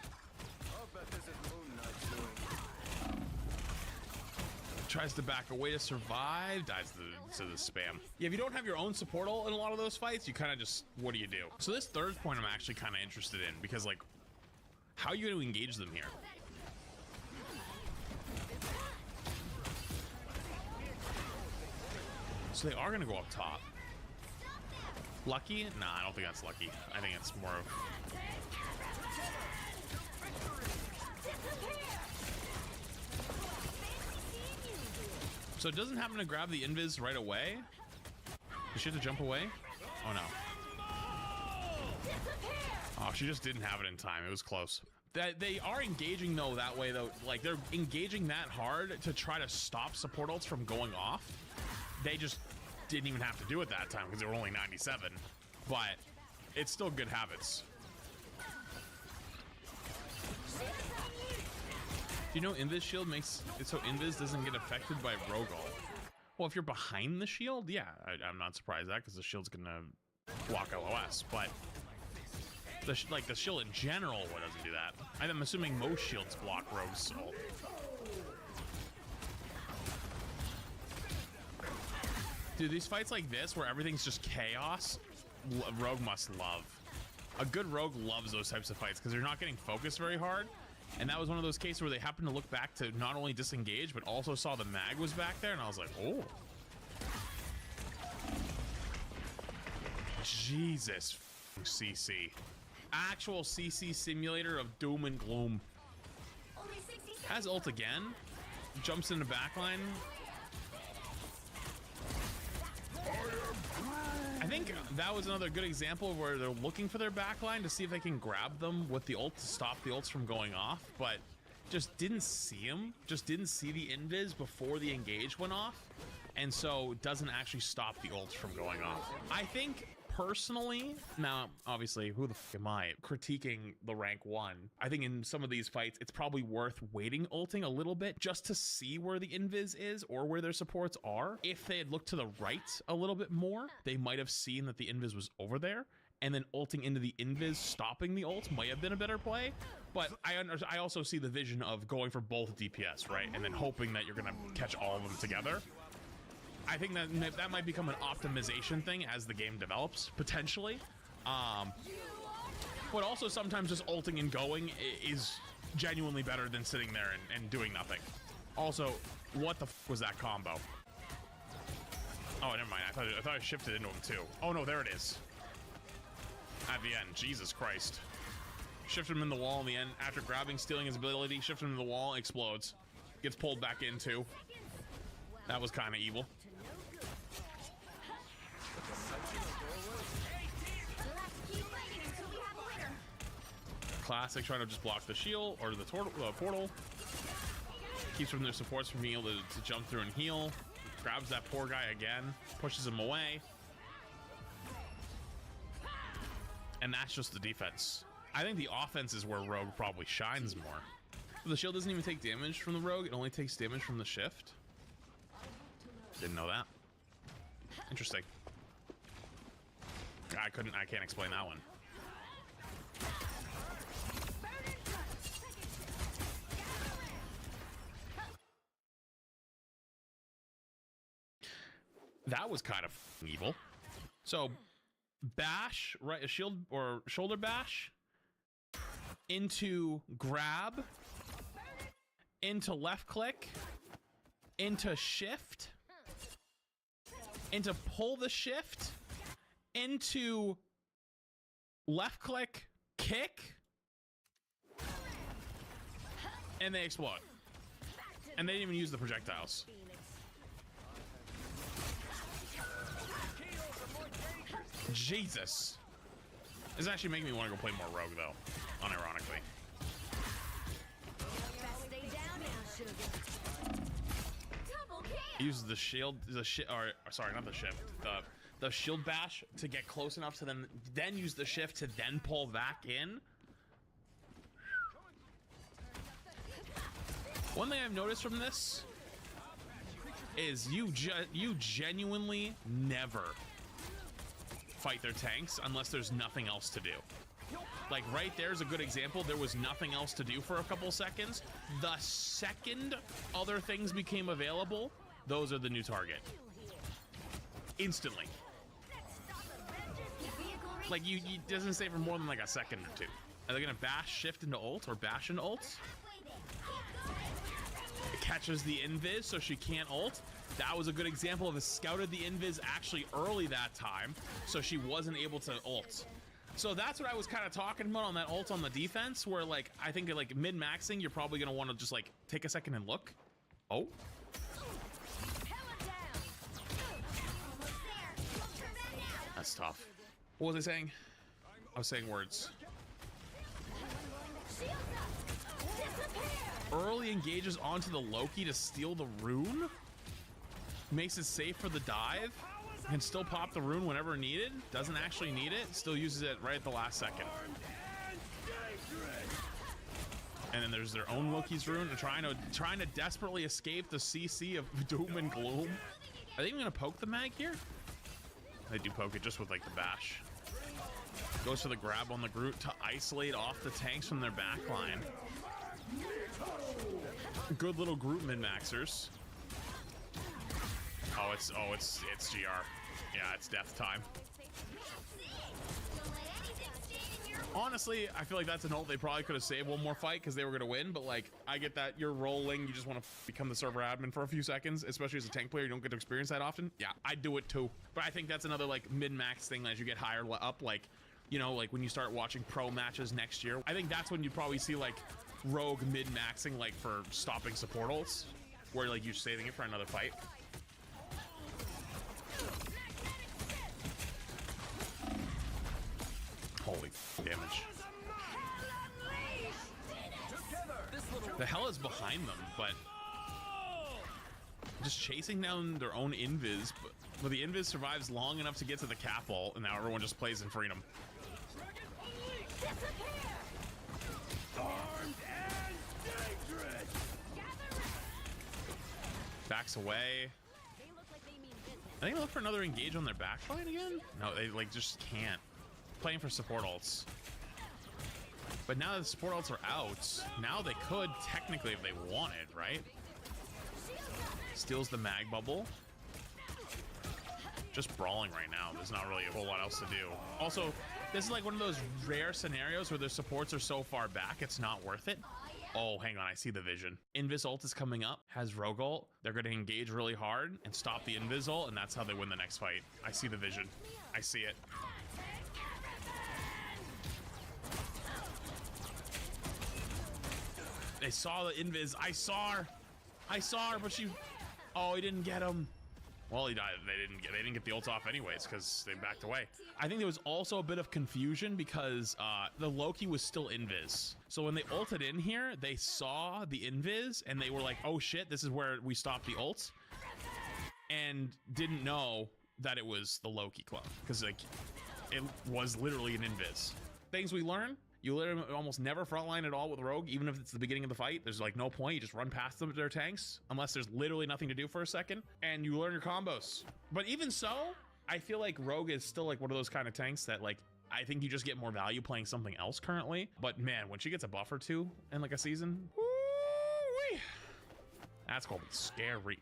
Tries to back away to survive, dies to the spam. Yeah, if you don't have your own support ult in a lot of those fights, you kind of just, what do you do? So this third point I'm actually kind of interested in, because like, how are you going to engage them here? So they are going to go up top. Lucky? Nah, I don't think that's lucky. I think it's more of... So it doesn't happen to grab the invis right away? Does she have to jump away? Oh no. Oh, she just didn't have it in time. It was close. They are engaging though that way though. Like they're engaging that hard to try to stop support ults from going off. They just didn't even have to do it that time because they were only 97. But it's still good habits. Do you know Invis shield makes it so Invis doesn't get affected by rogue ult? Well, if you're behind the shield, yeah, I'm not surprised at that because the shield's gonna block LOS. But the shield in general doesn't do that. I'm assuming most shields block rogue's ult. Dude, these fights like this where everything's just chaos, rogue must love. A good rogue loves those types of fights because they're not getting focused very hard. And that was one of those cases where they happened to look back to not only disengage, but also saw the mag was back there. And I was like, oh. Jesus, CC. Actual CC simulator of doom and gloom. Has ult again. Jumps in the backline. I think that was another good example where they're looking for their backline to see if they can grab them with the ult to stop the ults from going off, but just didn't see him. Just didn't see the invis before the engage went off, and so doesn't actually stop the ults from going off. I think personally, now obviously who the f am I critiquing the rank 1? I think in some of these fights it's probably worth waiting ulting a little bit just to see where the invis is or where their supports are. If they had looked to the right a little bit more, they might have seen that the invis was over there, and then ulting into the invis, stopping the ult might have been a better play. But I also see the vision of going for both DPS, right, and then hoping that you're gonna catch all of them together. I think that might become an optimization thing as the game develops, potentially. But also sometimes just ulting and going is genuinely better than sitting there and doing nothing. Also, what the f was that combo? Oh, never mind. I thought I shifted into him too. Oh no, there it is. At the end, Jesus Christ. Shifted him in the wall in the end. After grabbing, stealing his ability, shifted him in the wall, explodes. Gets pulled back into. That was kind of evil. Classic trying to just block the shield or the portal. Keeps from their supports from being able to jump through and heal. Grabs that poor guy again, pushes him away. And that's just the defense. I think the offense is where Rogue probably shines more. The shield doesn't even take damage from the Rogue, it only takes damage from the shift. Didn't know that. Interesting. I can't explain that one. That was kind of evil. So bash, right, a shield or shoulder bash into grab, into left click, into shift, into pull the shift, into left click, kick, and they explode. And they didn't even use the projectiles. Jesus. This is actually making me want to go play more Rogue, though, unironically. He uses the shield, sorry, not the shift, the shield bash to get close enough to them, then use the shift to then pull back in. One thing I've noticed from this is you genuinely never fight their tanks unless there's nothing else to do. Like right there's a good example. There was nothing else to do for a couple seconds. The second other things became available, those are the new target. Instantly. Like it doesn't stay for more than like a second or two. Are they gonna bash shift into ult or bash into ult? It catches the invis so she can't ult. That was a good example of a scouted the invis actually early that time, so she wasn't able to ult. So that's what I was kind of talking about on that ult on the defense, where like I think like mid-maxing, you're probably gonna want to just like take a second and look. Oh. That's tough. What was I saying? I was saying words. Early engages onto the Loki to steal the rune. Makes it safe for the dive. Can still pop the rune whenever needed. Doesn't actually need it. Still uses it right at the last second. And then there's their own Loki's rune. They're trying to desperately escape the CC of Doom and Gloom. Are they even gonna poke the mag here? They do poke it just with like the bash. Goes for the grab on the Groot to isolate off the tanks from their backline. Good little Groot min-maxers. Oh, it's GR. Yeah, it's death time. Honestly, I feel like that's an ult they probably could have saved one more fight because they were going to win, but like, I get that you're rolling, you just want to become the server admin for a few seconds, especially as a tank player, you don't get to experience that often. Yeah, I'd do it too. But I think that's another like min-max thing as you get higher up, like, you know, like when you start watching pro matches next year, I think that's when you probably see like Rogue mid-maxing like for stopping support ults, where like you're saving it for another fight. Holy damage. The hell is behind them, but just chasing down their own invis, but the invis survives long enough to get to the cap ult, and now everyone just plays in freedom. Backs away. I think they look for another engage on their backline again. No, they like just can't. Playing for support ults. But now that the support ults are out, now they could technically if they wanted, right? Steals the mag bubble. Just brawling right now. There's not really a whole lot else to do. Also, this is like one of those rare scenarios where their supports are so far back, it's not worth it. Oh, hang on, I see the vision. Invis ult is coming up, has Rogue ult. They're gonna engage really hard and stop the Invis ult, and that's how they win the next fight. I see the vision. I see it. They saw the invis. I saw her, but she. Oh, he didn't get him. Well, he died. They didn't get the ult off anyways because they backed away. I think there was also a bit of confusion because the Loki was still invis. So when they ulted in here, they saw the invis and they were like, "Oh shit, this is where we stopped the ult," and didn't know that it was the Loki clone because like it was literally an invis. Things we learn. You literally almost never frontline at all with Rogue, even if it's the beginning of the fight. There's like no point. You just run past them to their tanks, unless there's literally nothing to do for a second, and you learn your combos. But even so, I feel like Rogue is still like one of those kind of tanks that like, I think you just get more value playing something else currently. But man, when she gets a buff or two in like a season, woo-wee, that's gonna be scary.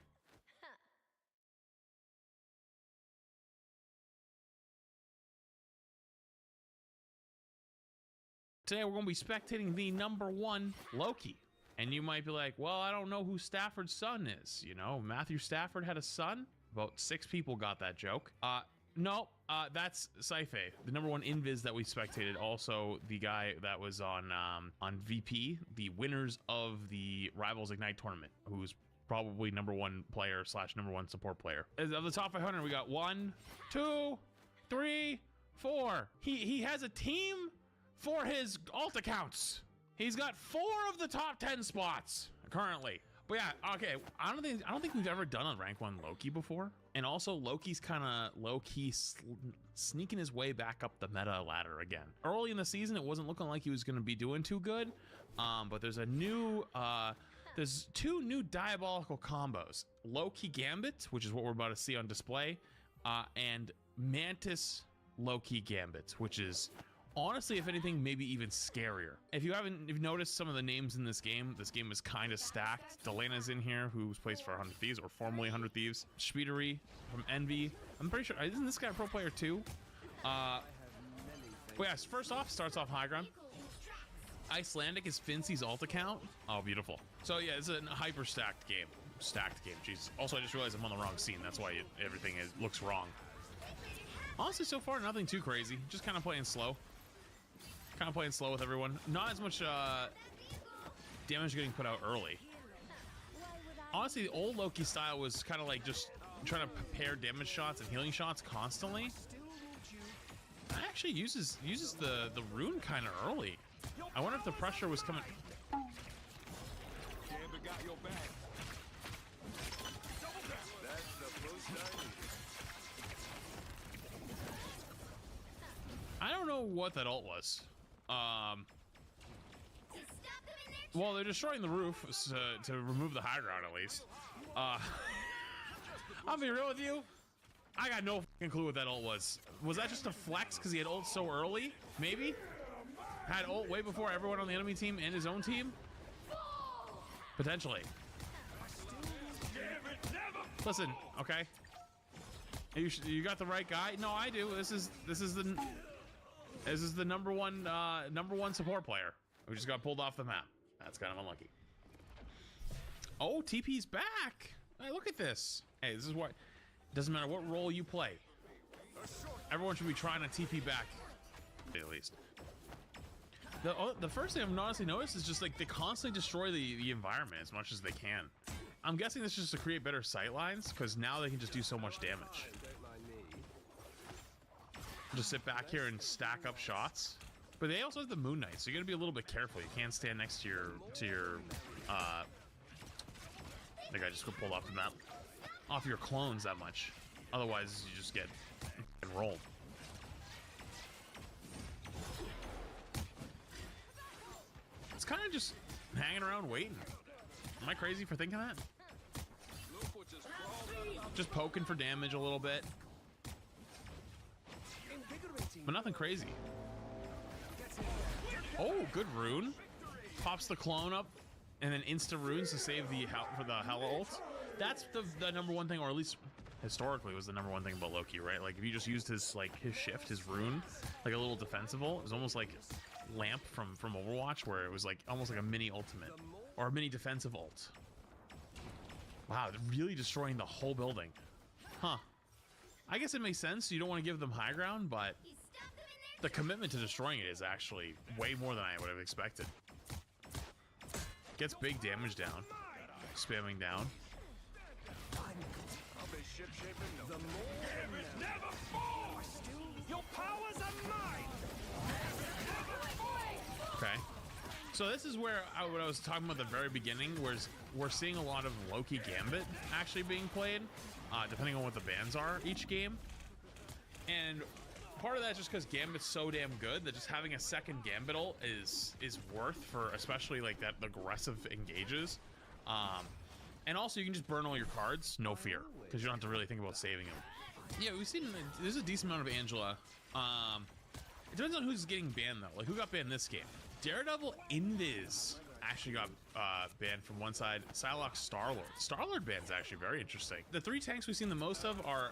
Today we're going to be spectating the #1 Loki. And you might be like, well, I don't know who Stafford's son is. You know, Matthew Stafford had a son. About 6 people got that joke. No, that's Saife, the #1 invis that we spectated. Also, the guy that was on VP, the winners of the Rivals Ignite tournament, who's probably #1 player / #1 support player. Of the top 500, we got 1, 2, 3, 4. He has a team for his alt accounts. He's got 4 of the top 10 spots currently. But yeah, okay, I don't think we've ever done a rank 1 Loki before. And also Loki's kind of low-key sneaking his way back up the meta ladder again. Early in the season, it wasn't looking like he was going to be doing too good. But there's a new There's 2 new diabolical combos. Loki Gambit, which is what we're about to see on display, and Mantis Loki Gambit, which is honestly, if anything, maybe even scarier. If you've noticed some of the names in this game is kind of stacked. Delena's in here, who's plays for 100 Thieves, or formerly 100 Thieves. Speedery from Envy. I'm pretty sure, isn't this guy a pro player too? Well, yes, first off, starts off high ground. Icelandic is Fincy's alt account. Oh, beautiful. So yeah, it's a hyper stacked game. Jesus. Also, I just realized I'm on the wrong scene. That's why everything looks wrong. Honestly, so far, nothing too crazy. Just kind of playing slow. With everyone. Not as much damage getting put out early. Honestly, the old Loki style was kind of like just trying to prepare damage shots and healing shots constantly. That actually uses the rune kind of early. I wonder if the pressure was coming. I don't know what that ult was. Well, they're destroying the roof to remove the high ground at least. I'll be real with you. I got no fucking clue what that ult was. Was that just a flex because he had ult so early? Maybe? Had ult way before everyone on the enemy team and his own team? Potentially. Listen, okay? You got the right guy? No, I do. This is the number one support player who just got pulled off the map. That's kind of unlucky. Oh, TP's back. Hey, look at this. Hey, this is what doesn't matter what role you play. Everyone should be trying to TP back, at least. The first thing I've honestly noticed is just like they constantly destroy the environment as much as they can. I'm guessing this is just to create better sight lines because now they can just do so much damage. Just sit back here and stack up shots. But they also have the Moon Knight, so you gotta be a little bit careful. You can't stand next to your I think I just got pulled off the map. Off your clones that much. Otherwise you just get rolled. It's kind of just hanging around waiting. Am I crazy for thinking that? Just poking for damage a little bit. But nothing crazy. Oh, good rune. Pops the clone up and then insta runes to save the Hela ult. That's the number one thing, or at least historically was the number one thing about Loki, right? Like if you just used his shift, his rune, like a little defensive ult, it was almost like Lamp from Overwatch, where it was like almost like a mini ultimate or a mini defensive ult. Wow, they're really destroying the whole building. Huh. I guess it makes sense. You don't want to give them high ground, but the commitment to destroying it is actually way more than I would have expected. Gets big damage down. Spamming down. Okay. So this is where what I was talking about at the very beginning, where we're seeing a lot of Loki Gambit actually being played, depending on what the bans are each game. And part of that is just because Gambit's so damn good that just having a second Gambit ult is worth for especially like that aggressive engages. And also you can just burn all your cards, no fear, because you don't have to really think about saving them. Yeah, we've seen there's a decent amount of Angela. It depends on who's getting banned though. Like who got banned this game? Daredevil Invis actually got banned from one side. Psylocke Star-Lord. Star-Lord ban's actually very interesting. The 3 tanks we've seen the most of are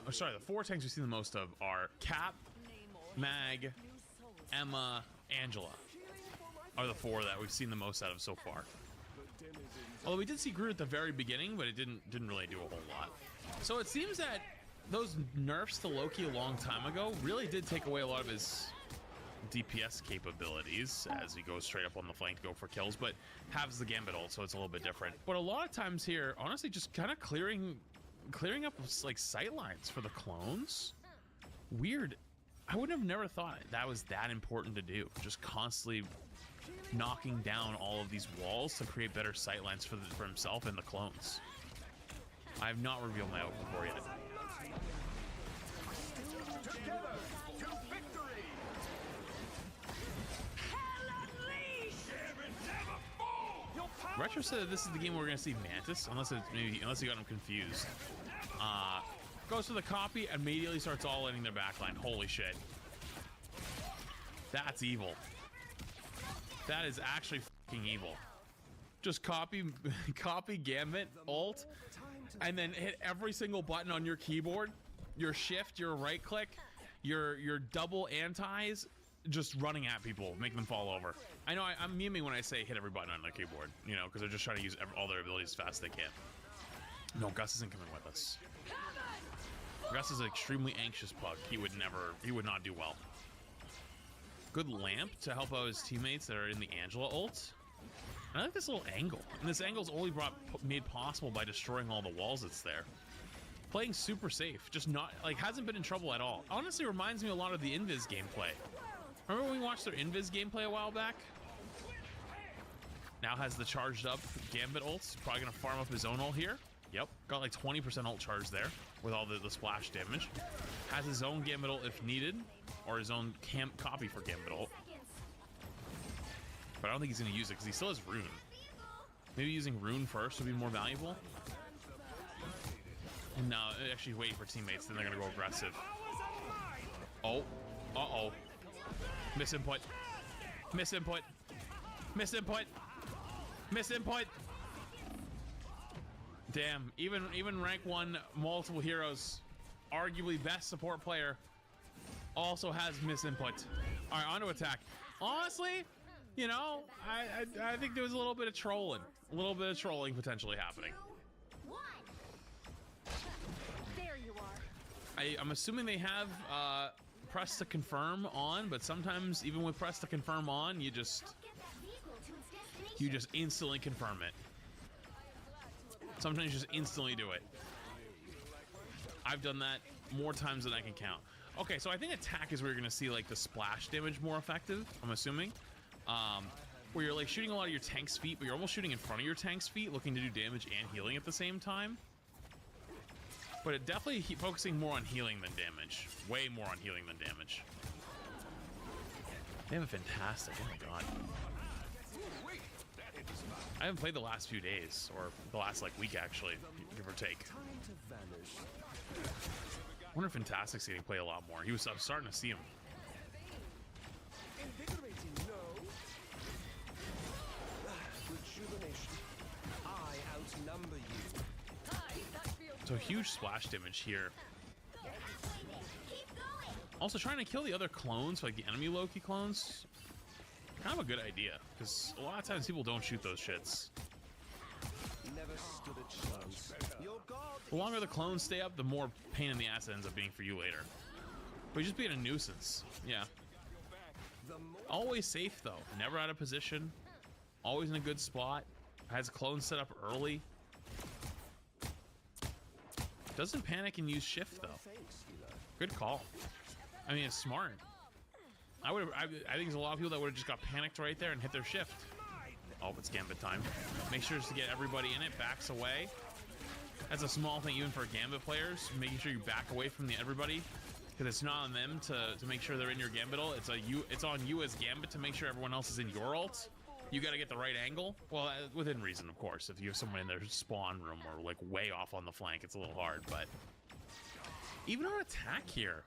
the 4 tanks we've seen the most of are Cap, Mag, Emma, Angela. Are the 4 that we've seen the most out of so far. Although we did see Groot at the very beginning, but it didn't really do a whole lot. So it seems that those nerfs to Loki a long time ago really did take away a lot of his DPS capabilities as he goes straight up on the flank to go for kills, but has the Gambit ult, so it's a little bit different. But a lot of times here, honestly, just kind of clearing up like sight lines for the clones. Weird. I would have never thought that was that important to do. Just constantly knocking down all of these walls to create better sight lines for himself and the clones. I have not revealed my ult before yet. Retro said that this is the game where we're gonna see Mantis, unless he got him confused. Goes to the copy, immediately starts all-inning their backline. Holy shit. That's evil. That is actually fucking evil. Just copy Gambit, alt, and then hit every single button on your keyboard. Your shift, your right click, your double antis, just running at people, making them fall over. I know I'm memeing when I say hit every button on the keyboard, you know, because they're just trying to use all their abilities as fast as they can. No, Gus isn't coming with us. Gus is an extremely anxious pug. He would not do well. Good lamp to help out his teammates that are in the Angela ult. I like this little angle, and this angle's only made possible by destroying all the walls that's there. Playing super safe, just not like hasn't been in trouble at all. Honestly, reminds me a lot of the Invis gameplay. Remember when we watched their Invis gameplay a while back? Now has the charged up Gambit ults. Probably gonna farm up his own ult here. Yep, got like 20% ult charge there with all the splash damage. Has his own Gambit ult if needed, or his own copy for Gambit ult. But I don't think he's gonna use it because he still has Rune. Maybe using Rune first would be more valuable. And now actually waiting for teammates, then they're gonna go aggressive. Oh, uh-oh. Misinput. Misinput. Misinput. Misinput. Damn, even rank 1 multiple heroes, arguably best support player, also has misinput. All right, on to attack. Honestly, you know, I think there was a little bit of trolling. A little bit of trolling potentially happening. There you are. I'm assuming they have press to confirm on, but sometimes even with press to confirm on, you just instantly confirm it. Sometimes you just instantly do it. I've done that more times than I can count. Okay, so I think attack is where you're gonna see like the splash damage more effective, I'm assuming. Where you're like shooting a lot of your tank's feet, but you're almost shooting in front of your tank's feet, looking to do damage and healing at the same time. But it definitely focusing more on healing than damage. Way more on healing than damage. They have a fantastic, oh my god. I haven't played the last few days, or the last like week actually, give or take. I wonder if Fantastic's getting played a lot more. I'm starting to see him. So huge splash damage here. Also trying to kill the other clones, like the enemy Loki clones. Kind of a good idea, because a lot of times people don't shoot those shits. The longer the clones stay up, the more pain in the ass it ends up being for you later. But just being a nuisance, yeah. Always safe though, never out of position. Always in a good spot. Has clones set up early. Doesn't panic and use shift though. Good call. I mean, it's smart. I think there's a lot of people that would have just got panicked right there and hit their shift. Oh, it's Gambit time. Make sure just to get everybody in it, backs away. That's a small thing even for Gambit players, making sure you back away from everybody, because it's not on them to make sure they're in your Gambit ult. It's on you as Gambit to make sure everyone else is in your ult. You got to get the right angle. Well, within reason, of course. If you have someone in their spawn room or like way off on the flank, it's a little hard. But even on attack here,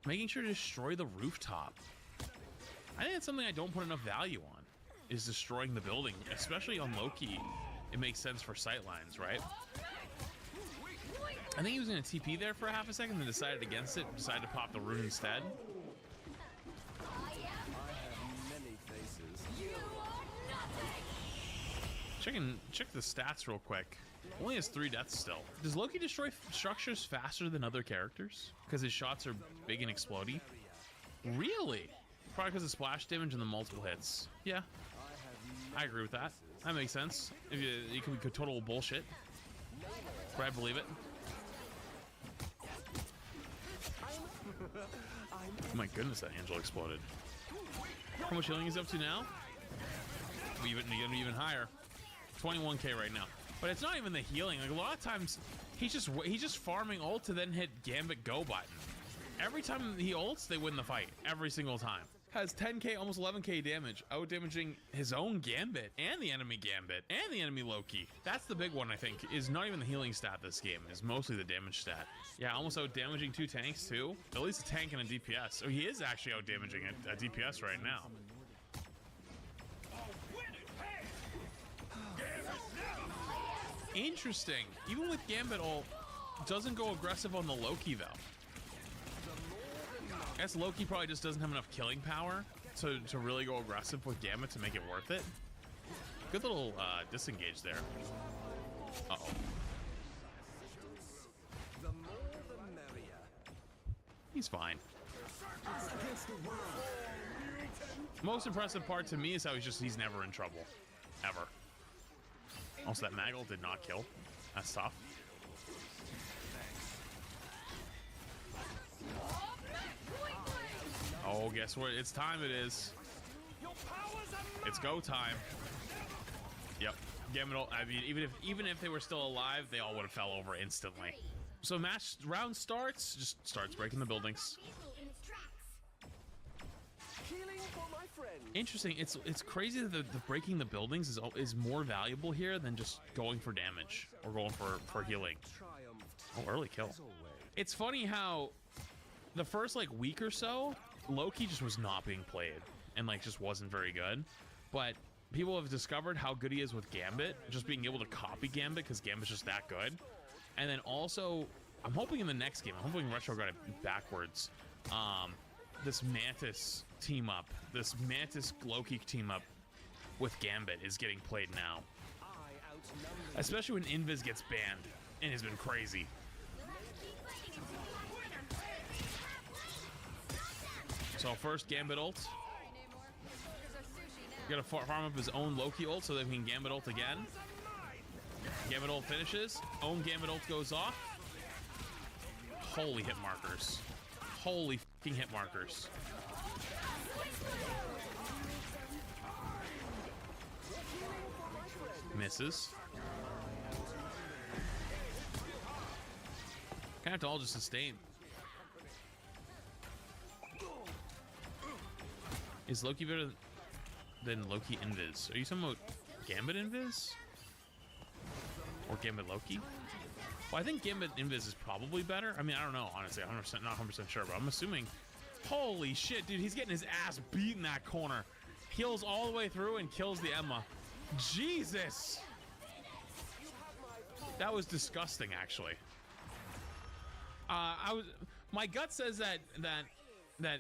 making sure to destroy the rooftop. I think it's something I don't put enough value on, is destroying the building, especially on Loki. It makes sense for sightlines, right? I think he was going to TP there for a half a second, then decided against it, decided to pop the rune instead. Check the stats real quick. Only has 3 deaths still. Does Loki destroy structures faster than other characters? Because his shots are big and explodey? Really? Probably because of splash damage and the multiple hits. Yeah, I agree with that. That makes sense. If you can be total bullshit, but I believe it. Oh my goodness, that Angel exploded. How much healing is he up to now? Even higher. 21k right now. But it's not even the healing. Like a lot of times, he's just farming ult to then hit Gambit go button. Every time he ults, they win the fight. Every single time. has 10k, almost 11k damage, out damaging his own Gambit and the enemy Gambit and the enemy Loki. That's the big one, I think, is not even the healing stat this game, is mostly the damage stat. Yeah, almost out damaging 2 tanks too. At least a tank and a DPS. Oh, he is actually out damaging a DPS right now. Interesting. Even with Gambit ult, doesn't go aggressive on the Loki though. I guess Loki probably just doesn't have enough killing power to really go aggressive with Gambit to make it worth it. Good little disengage there. Uh-oh. He's fine. Most impressive part to me is how he's never in trouble. Ever. Also, that Maggle did not kill. That's tough. Oh, guess what? It's time it is. It's go time. Yep. Gambit, I mean, even if they were still alive, they all would have fell over instantly. So round starts, just starts breaking the buildings. Interesting. It's crazy that the breaking the buildings is more valuable here than just going for damage or going for healing. Oh, early kill. It's funny how the first like week or so, Loki just was not being played and like just wasn't very good. But people have discovered how good he is with Gambit, just being able to copy Gambit because Gambit's just that good. And then also, I'm hoping in the next game, I'm hoping Retro got it backwards. This Mantis team up, this Mantis Loki team up with Gambit is getting played now. Especially when Invis gets banned and has been crazy. So first Gambit ult. Gotta farm up his own Loki ult so that he can Gambit ult again. Gambit ult finishes. Own Gambit ult goes off. Holy hit markers. Holy fucking hit markers. Misses. Kind of have to all just sustain. Is Loki better than Loki Invis? Are you talking about Gambit Invis? Or Gambit Loki? Well, I think Gambit Invis is probably better. I mean, I don't know, honestly. I'm not 100% sure, but I'm assuming. Holy shit, dude. He's getting his ass beat in that corner. Heals all the way through and kills the Emma. Jesus! That was disgusting, actually. My gut says that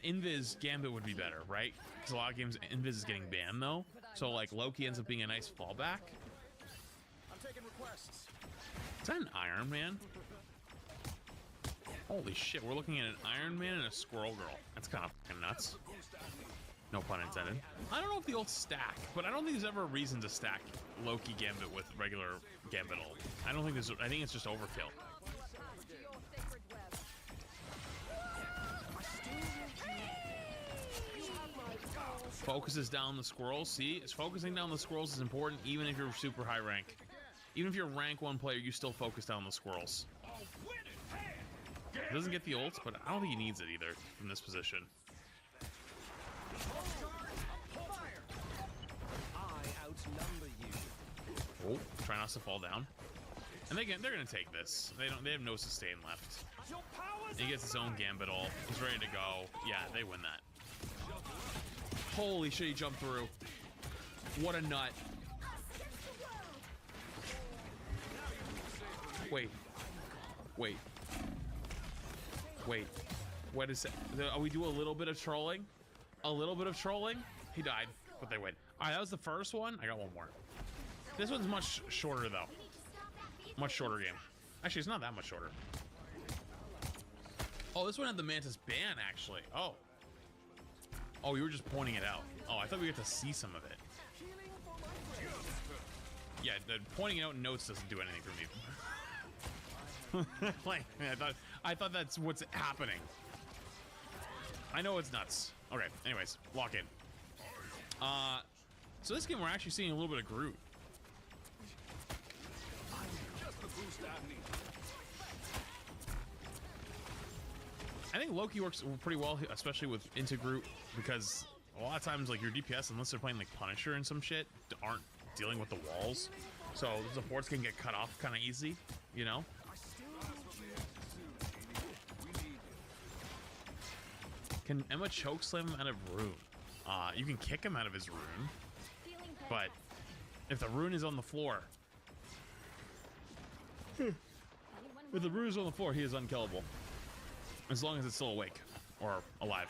Invis Gambit would be better, right? Because a lot of games Invis is getting banned though. So like Loki ends up being a nice fallback. I'm taking requests. Is that an Iron Man? Holy shit, we're looking at an Iron Man and a Squirrel Girl. That's kind of fucking nuts. No pun intended. I don't know if the ults stack, but I don't think there's ever a reason to stack Loki Gambit with regular Gambit ult. I don't think there's, I think it's just overkill. Focuses down the squirrels. See, it's focusing down the squirrels is important even if you're super high rank. Even if you're rank 1 player, you still focus down the squirrels. He doesn't get the ults, but I don't think he needs it either from this position. Oh, try not to fall down. And they're gonna take this. They have no sustain left. He gets his own Gambit ult. He's ready to go. Yeah, they win that. Holy shit, he jumped through. What a nut. Wait. What is it? We do a little bit of trolling? A little bit of trolling? He died, but they win. Alright, that was the first one. I got one more. This one's much shorter, though. Much shorter game. Actually, it's not that much shorter. Oh, this one had the Mantis ban, actually. Oh. Oh, you were just pointing it out. Oh, I thought we got to see some of it. Yeah, the pointing it out in notes doesn't do anything for me. Like, I thought that's what's happening. I know it's nuts. Okay, anyways, lock in. So this game we're actually seeing a little bit of Groot. I think Loki works pretty well, especially with into Groot, because a lot of times, like, your DPS, unless they're playing, like, Punisher and some shit, aren't dealing with the walls. So the supports can get cut off kind of easy, you know? Can Emma chokeslam him out of rune? You can kick him out of his rune, but if the rune is on the floor, if the rune is on the floor, he is unkillable. As long as it's still awake or alive.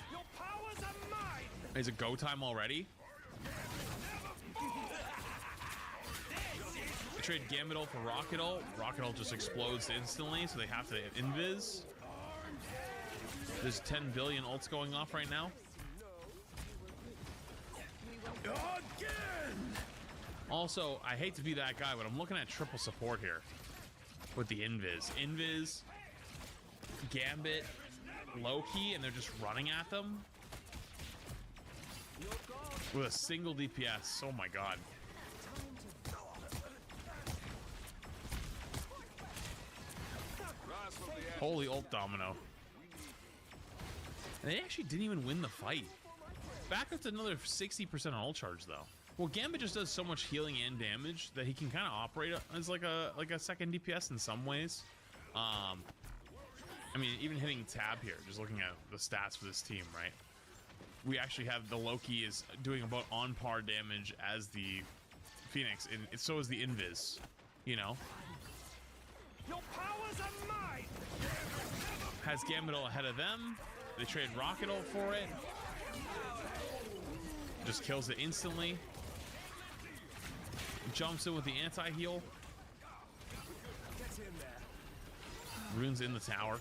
Is it go time already? They trade Gambit ult for Rocket ult. Rocket ult just explodes instantly, so they have to invis. There's 10 billion ults going off right now. Also, I hate to be that guy, but I'm looking at triple support here with the invis. Invis, Gambit, Loki, and they're just running at them with a single DPS. Oh my god. Holy ult domino. And they actually didn't even win the fight. Back up to another 60% on ult charge though. Well, Gambit just does so much healing and damage that he can kind of operate as like a second DPS in some ways. I mean, even hitting tab here, just looking at the stats for this team, right? We actually have the Loki is doing about on par damage as the Phoenix, and so is the Invis, you know? Your powers are mine. Has Gambit ult ahead of them. They trade Rocket ult for it. Just kills it instantly. Jumps in with the anti-heal. Rune's in the tower.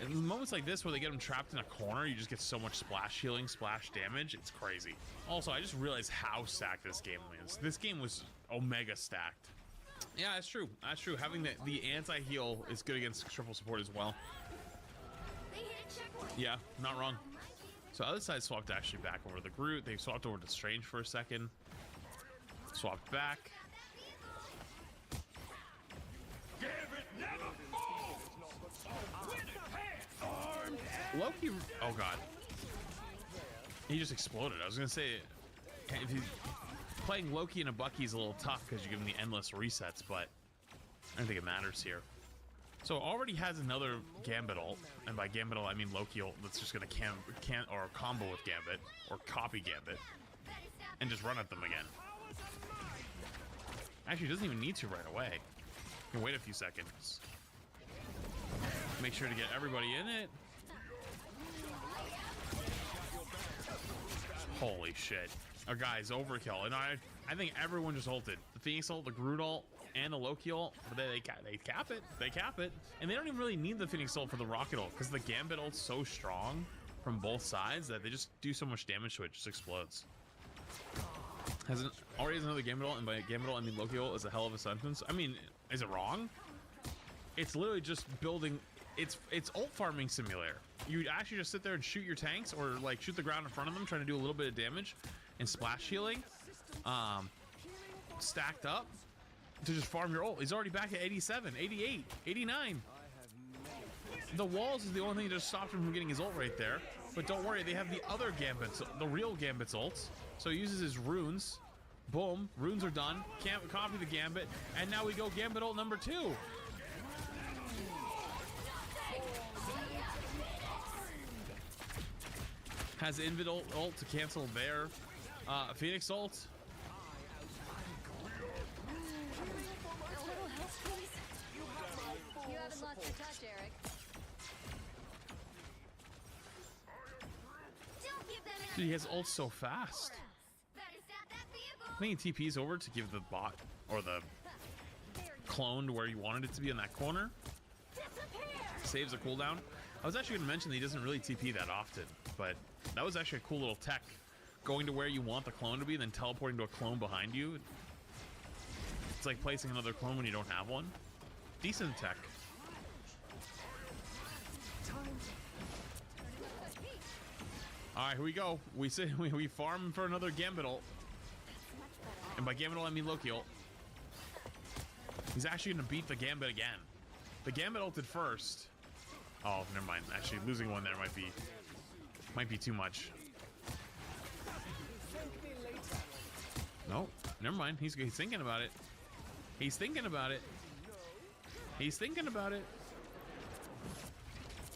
And moments like this where they get them trapped in a corner, you just get so much splash healing, splash damage. It's crazy. Also, I just realized how stacked this game is. This game was Omega stacked. Yeah, that's true. That's true. Having the anti-heal is good against triple support as well. Yeah, not wrong. So other side swapped actually back over to the Groot. They swapped over to Strange for a second. Swapped back. Loki, oh god. He just exploded. I was gonna say, if he's playing Loki and a Bucky is a little tough because you give him the endless resets, but I don't think it matters here. So already has another Gambit ult, and by Gambit ult I mean Loki ult that's just gonna or combo with Gambit, or copy Gambit, and just run at them again. Actually, doesn't even need to right away. You can wait a few seconds. Make sure to get everybody in it. Holy shit. A guy's overkill. And I think everyone just ulted. The Phoenix ult, the Groot ult, and the Loki ult. But they cap it. They cap it. And they don't even really need the Phoenix ult for the Rocket ult, because the Gambit ult's so strong from both sides that they just do so much damage to it. It just explodes. Already has another Gambit ult, and by Gambit ult I mean Loki ult is a hell of a sentence. I mean, is it wrong? It's literally just building. It's ult farming simulator. You actually just sit there and shoot your tanks, or like shoot the ground in front of them, trying to do a little bit of damage, and splash healing, stacked up to just farm your ult. He's already back at 87, 88, 89. The walls is the only thing that just stopped him from getting his ult right there. But don't worry, they have the other Gambits, the real Gambit's ults. So he uses his runes. Boom, runes are done. Can't copy the Gambit, and now we go Gambit ult number 2. Has Invid ult to cancel their Phoenix ult. You haven't lost your touch, Eric. Dude, he has ult so fast. I think he TP's over to give the bot or the clone to where you wanted it to be in that corner. Saves a cooldown. I was actually going to mention that he doesn't really TP that often, but that was actually a cool little tech. Going to where you want the clone to be, then teleporting to a clone behind you. It's like placing another clone when you don't have one. Decent tech. All right, here we go. We farm for another Gambit ult. And by Gambit ult, I mean Loki ult. He's actually going to beat the Gambit again. The Gambit ulted first. Oh, never mind. Actually, losing one there might be too much. Oh, never mind. He's thinking about it. He's thinking about it. He's thinking about it.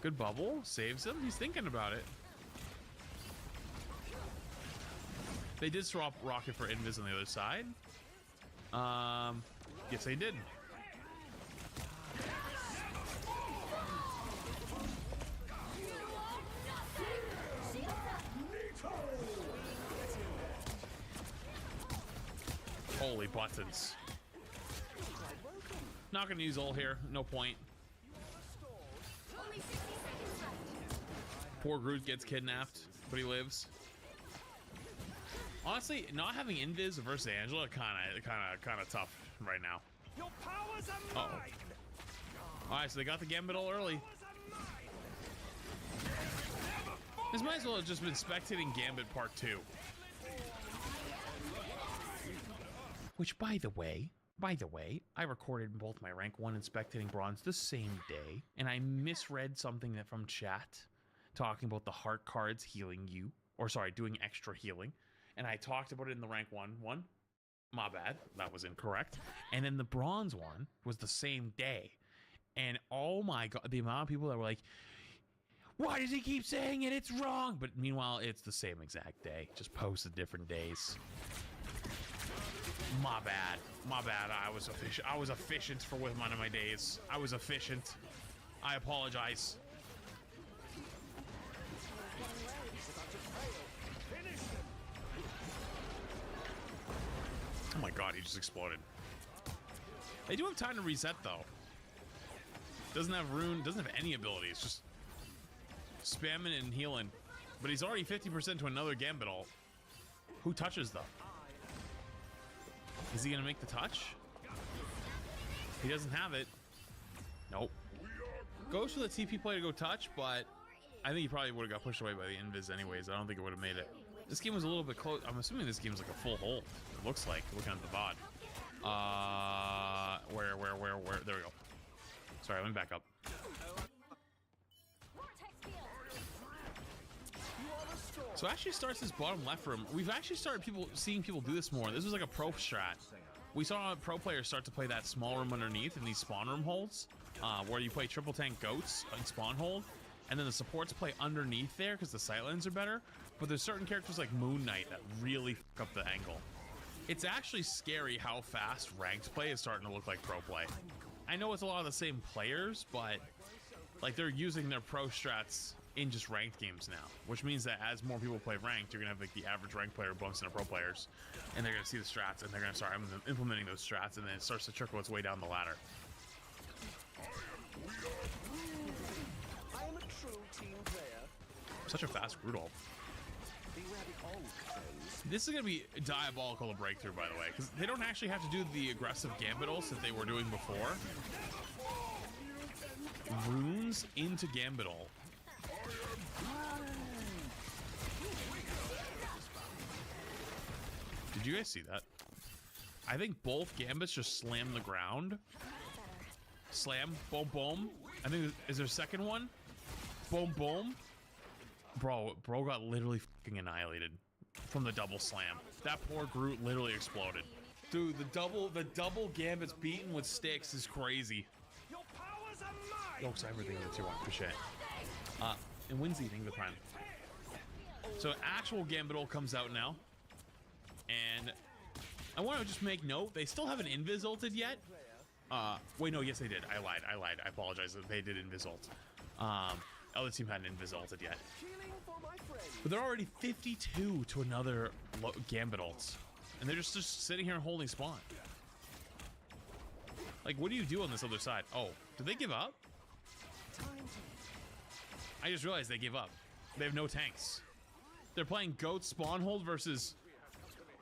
Good bubble. Saves him. He's thinking about it. They did swap Rocket for Invis on the other side. Yes, they did. Holy buttons. Not gonna use ult here. No point. Poor Groot gets kidnapped, but he lives. Honestly, not having Invis versus Angela kind of tough right now. Your powers are mine. All right, so they got the Gambit ult early. This might as well have just been spectating Gambit Part 2. Which, by the way, I recorded both my rank 1 and spectating bronze the same day, and I misread something that from chat talking about the heart cards healing you, or sorry, doing extra healing. And I talked about it in the rank 1 one. My bad, that was incorrect. And then the bronze one was the same day. And oh my god, the amount of people that were like, why does he keep saying it? It's wrong. But meanwhile, it's the same exact day. Just posted different days. My bad. My bad. I was efficient for with one of my days. I was efficient. I apologize. Oh my god, he just exploded. They do have time to reset though. Doesn't have rune, doesn't have any abilities, just spamming and healing. But he's already 50% to another Gambit ult. Who touches though? Is he gonna make the touch? He doesn't have it. Nope. Goes for the TP play to go touch, but I think he probably would have got pushed away by the Invis anyways. I don't think it would have made it. This game was a little bit close. I'm assuming this game is like a full hold. It looks like, looking at the VOD. Where? There we go. Sorry, let me back up. So it actually starts this bottom left room. We've actually started seeing people do this more. This was like a pro strat. We saw pro players start to play that small room underneath in these spawn room holds, where you play triple tank goats and spawn hold, and then the supports play underneath there because the sightlines are better. But there's certain characters like Moon Knight that really fuck up the angle. It's actually scary how fast ranked play is starting to look like pro play. I know it's a lot of the same players, but like they're using their pro strats in just ranked games now, which means that as more people play ranked, you're gonna have like the average ranked player bumps into pro players, and they're gonna see the strats and they're gonna start implementing those strats, and then it starts to trickle its way down the ladder. I am a true team player. Such a fast Rudolph. This is gonna be diabolical to breakthrough, by the way, because they don't actually have to do the aggressive Gambit ults that they were doing before. Runes into Gambit ult. Did you guys see that? I think both Gambits just slam the ground. Slam, boom, boom. I think, is there a second one? Boom, boom. Bro got literally fucking annihilated from the double slam. That poor Groot literally exploded. Dude, the double Gambits beaten with sticks is crazy. Yo, Cyber, thank you for the tier 1. Appreciate it. And Winsy, thank you for the prime. So actual Gambit ult comes out now. And I want to just make note, they still haven't Invis ulted yet. Wait, no, yes they did. I lied. I apologize. They did Invis ult. Other team hadn't Invis ulted yet. But they're already 52 to another Gambit ult. And they're just sitting here and holding spawn. Like, what do you do on this other side? Oh, did they give up? I just realized they gave up. They have no tanks. They're playing Goat spawn hold versus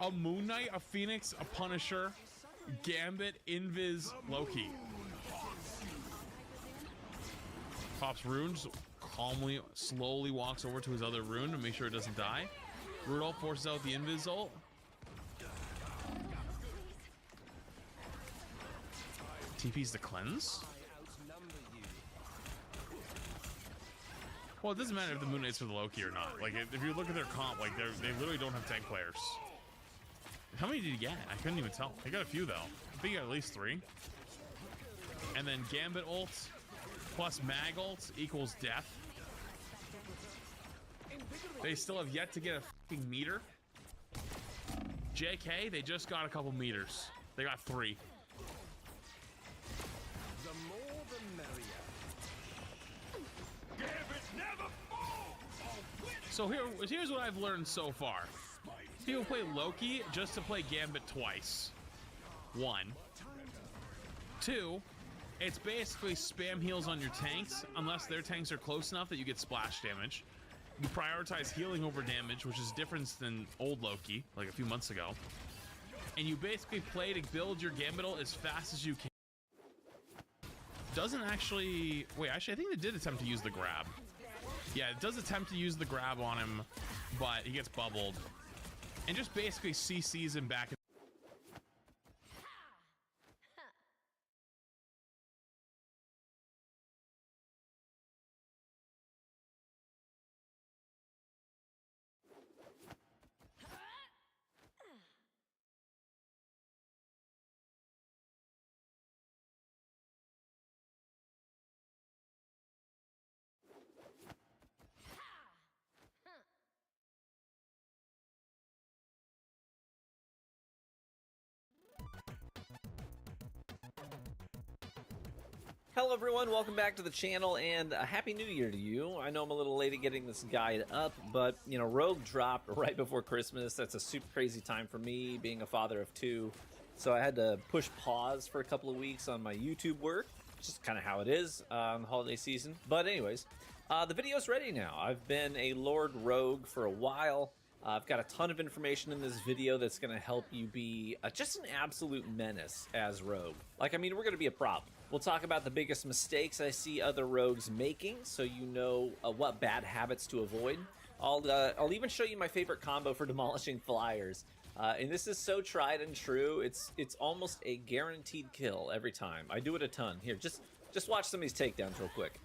a Moon Knight, a Phoenix, a Punisher, Gambit, Invis, Loki. Pops runes, calmly, slowly walks over to his other rune to make sure it doesn't die. Rudolph forces out the Invis ult. TP's the cleanse. Well, it doesn't matter if the Moon Knight's for the Loki or not. Like, if you look at their comp, like, they literally don't have tank players. How many did he get? I couldn't even tell. He got a few though. I think he got at least 3. And then Gambit ult plus Mag ult equals death. They still have yet to get a fucking meter. JK, they just got a couple meters. They got 3. The more the merrier. Gambit never falls. So here's what I've learned so far. People play Loki just to play Gambit twice. 1. 2, it's basically spam heals on your tanks unless their tanks are close enough that you get splash damage. You prioritize healing over damage, which is different than old Loki, like a few months ago. And you basically play to build your Gambit ult as fast as you can. Doesn't actually... Wait, actually, I think they did attempt to use the grab. Yeah, it does attempt to use the grab on him, but he gets bubbled. And just basically CCs him back. Hello everyone, welcome back to the channel, and a Happy New Year to you. I know I'm a little late at getting this guide up, but, you know, Rogue dropped right before Christmas. That's a super crazy time for me, being a father of 2. So I had to push pause for a couple of weeks on my YouTube work, which is kind of how it is on the holiday season. But anyways, the video's ready now. I've been a Lord Rogue for a while. I've got a ton of information in this video that's going to help you be just an absolute menace as Rogue. Like, I mean, we're going to be a problem. We'll talk about the biggest mistakes I see other rogues making, so you know what bad habits to avoid. I'll even show you my favorite combo for demolishing flyers. And this is so tried and true. It's almost a guaranteed kill every time. I do it a ton. Here, just watch some of these takedowns real quick.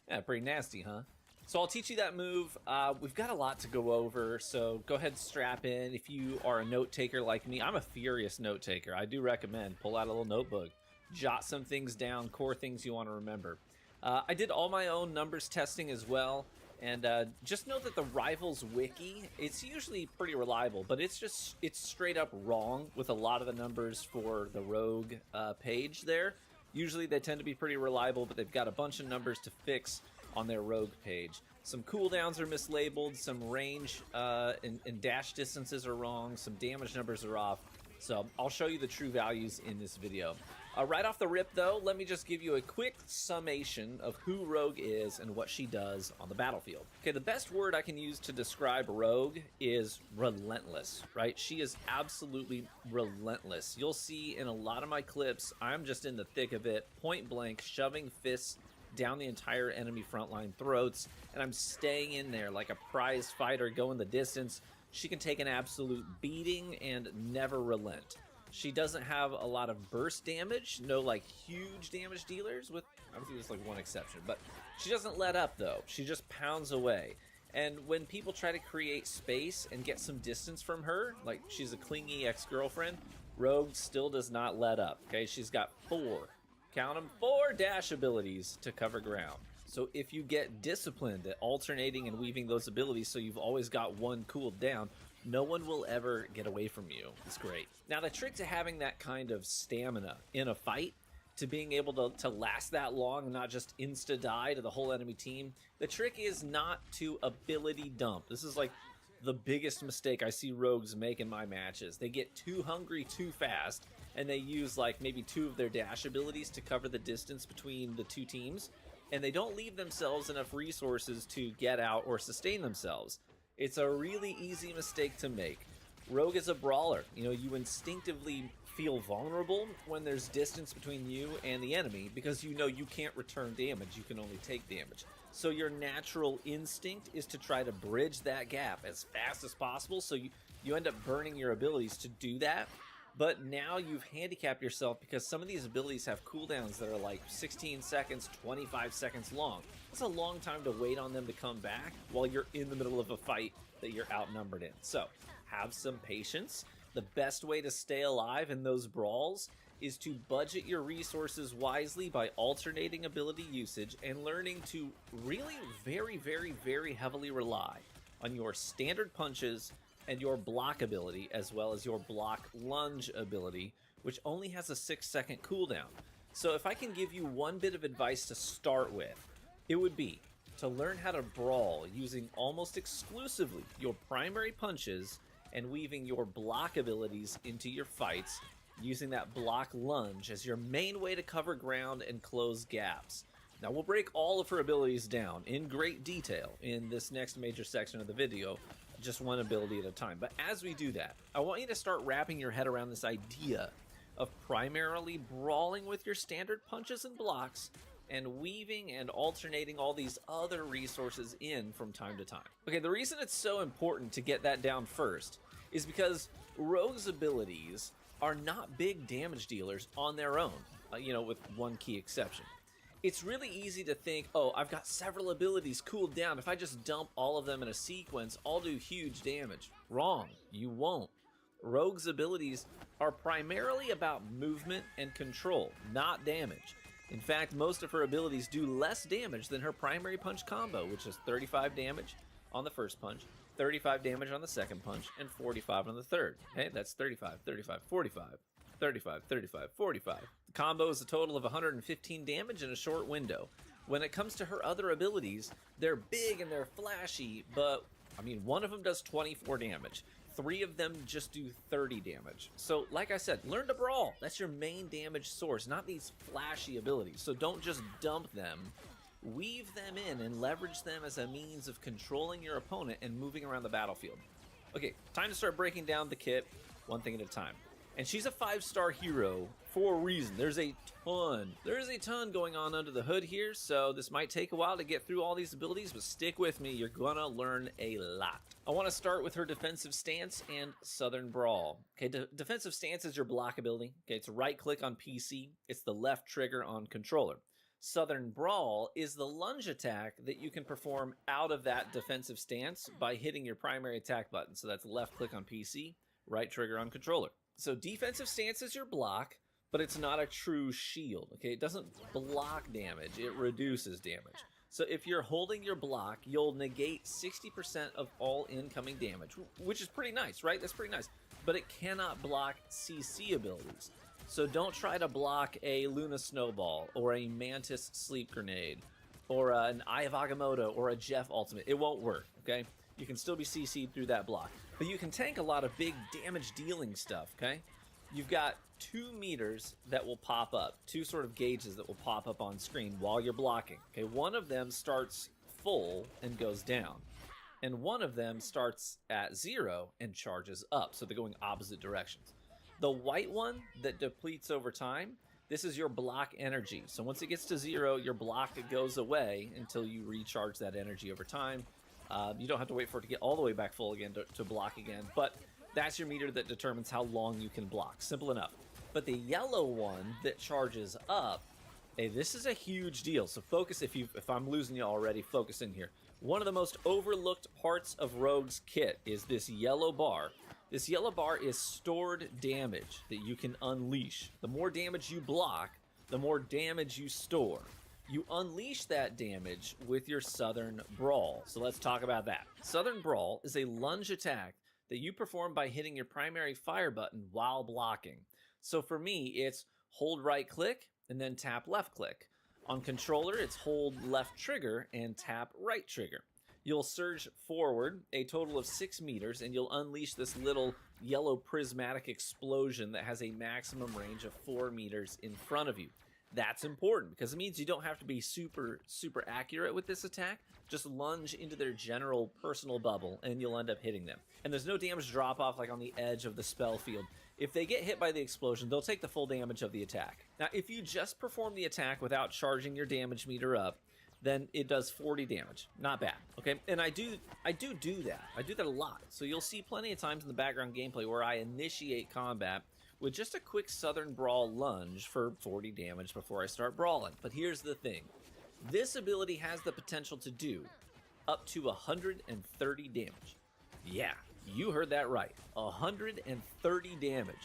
Yeah, pretty nasty, huh? So I'll teach you that move. We've got a lot to go over, so go ahead and strap in. If you are a note taker like me, I'm a furious note taker. I do recommend pull out a little notebook, jot some things down, core things you want to remember. I did all my own numbers testing as well, and just know that the Rivals Wiki, it's usually pretty reliable, but it's straight up wrong with a lot of the numbers for the Rogue page there. Usually they tend to be pretty reliable, but they've got a bunch of numbers to fix on their Rogue page. Some cooldowns are mislabeled, some range and dash distances are wrong, some damage numbers are off. So I'll show you the true values in this video. Right off the rip though, let me just give you a quick summation of who Rogue is and what she does on the battlefield. Okay, the best word I can use to describe Rogue is relentless, right? She is absolutely relentless. You'll see in a lot of my clips, I'm just in the thick of it, point blank, shoving fists down the entire enemy frontline throats, and I'm staying in there like a prize fighter going the distance. She can take an absolute beating and never relent. She doesn't have a lot of burst damage, no like huge damage dealers, with obviously there's like one exception, but she doesn't let up though. She just pounds away. And when people try to create space and get some distance from her, like she's a clingy ex-girlfriend, Rogue still does not let up. Okay, she's got 4, count them, 4 dash abilities to cover ground. So if you get disciplined at alternating and weaving those abilities so you've always got one cooled down, no one will ever get away from you. It's great. Now the trick to having that kind of stamina in a fight, to being able to last that long and not just insta-die to the whole enemy team, the trick is not to ability dump. This is like the biggest mistake I see rogues make in my matches. They get too hungry too fast, and they use like maybe 2 of their dash abilities to cover the distance between the 2 teams, and they don't leave themselves enough resources to get out or sustain themselves. It's a really easy mistake to make. Rogue is a brawler. You know, you instinctively feel vulnerable when there's distance between you and the enemy because you know you can't return damage, you can only take damage. So your natural instinct is to try to bridge that gap as fast as possible, so you end up burning your abilities to do that. But now you've handicapped yourself because some of these abilities have cooldowns that are like 16 seconds, 25 seconds long. That's a long time to wait on them to come back while you're in the middle of a fight that you're outnumbered in. So have some patience. The best way to stay alive in those brawls is to budget your resources wisely by alternating ability usage and learning to really very, very, very heavily rely on your standard punches and your block ability, as well as your block lunge ability, which only has a 6-second cooldown. So if I can give you one bit of advice to start with, it would be to learn how to brawl using almost exclusively your primary punches and weaving your block abilities into your fights, using that block lunge as your main way to cover ground and close gaps. Now we'll break all of her abilities down in great detail in this next major section of the video, just one ability at a time. But as we do that, I want you to start wrapping your head around this idea of primarily brawling with your standard punches and blocks and weaving and alternating all these other resources in from time to time. Okay, the reason it's so important to get that down first is because Rogue's abilities are not big damage dealers on their own, with one key exception. It's really easy to think, oh, I've got several abilities cooled down. If I just dump all of them in a sequence, I'll do huge damage. Wrong. You won't. Rogue's abilities are primarily about movement and control, not damage. In fact, most of her abilities do less damage than her primary punch combo, which is 35 damage on the first punch, 35 damage on the second punch, and 45 on the third. Okay, that's 35, 35, 45. 35, 35, 45. The combo is a total of 115 damage in a short window. When it comes to her other abilities, they're big and they're flashy, but, one of them does 24 damage. 3 of them just do 30 damage. So, like I said, learn to brawl. That's your main damage source, not these flashy abilities. So don't just dump them. Weave them in and leverage them as a means of controlling your opponent and moving around the battlefield. Okay, time to start breaking down the kit one thing at a time. And she's a 5-star hero for a reason. There's a ton going on under the hood here, so this might take a while to get through all these abilities, but stick with me, you're gonna learn a lot. I want to start with her defensive stance and Southern Brawl. Okay, defensive stance is your block ability. Okay, it's right click on PC, it's the left trigger on controller. Southern Brawl is the lunge attack that you can perform out of that defensive stance by hitting your primary attack button. So that's left click on PC, right trigger on controller. So defensive stance is your block, but it's not a true shield, okay? It doesn't block damage, it reduces damage. So if you're holding your block, you'll negate 60% of all incoming damage, which is pretty nice, right? That's pretty nice. But it cannot block CC abilities. So don't try to block a Luna Snowball, or a Mantis Sleep Grenade, or an Eye of Agamotto, or a Jeff Ultimate. It won't work, okay? You can still be CC'd through that block. But you can tank a lot of big damage dealing stuff, okay? You've got 2 meters that will pop up, 2 sort of gauges that will pop up on screen while you're blocking, okay? One of them starts full and goes down, and one of them starts at 0 and charges up, so they're going opposite directions. The white one that depletes over time, this is your block energy. So once it gets to 0, your block goes away until you recharge that energy over time. You don't have to wait for it to get all the way back full again to block again, but that's your meter that determines how long you can block. Simple enough. But the yellow one that charges up, hey, this is a huge deal. So focus, if I'm losing you already, focus in here. One of the most overlooked parts of Rogue's kit is this yellow bar. This yellow bar is stored damage that you can unleash. The more damage you block, the more damage you store. You unleash that damage with your Southern Brawl. So let's talk about that. Southern Brawl is a lunge attack that you perform by hitting your primary fire button while blocking. So for me, it's hold right click and then tap left click. On controller, it's hold left trigger and tap right trigger. You'll surge forward a total of 6 meters and you'll unleash this little yellow prismatic explosion that has a maximum range of 4 meters in front of you. That's important because it means you don't have to be super accurate with this attack. Just lunge into their general personal bubble and you'll end up hitting them. And there's no damage drop off like on the edge of the spell field. If they get hit by the explosion, they'll take the full damage of the attack. Now, if you just perform the attack without charging your damage meter up, then it does 40 damage. Not bad, okay? And I do that. I do that a lot. So you'll see plenty of times in the background gameplay where I initiate combat with just a quick Southern Brawl lunge for 40 damage before I start brawling. But here's the thing. This ability has the potential to do up to 130 damage. Yeah, you heard that right. 130 damage.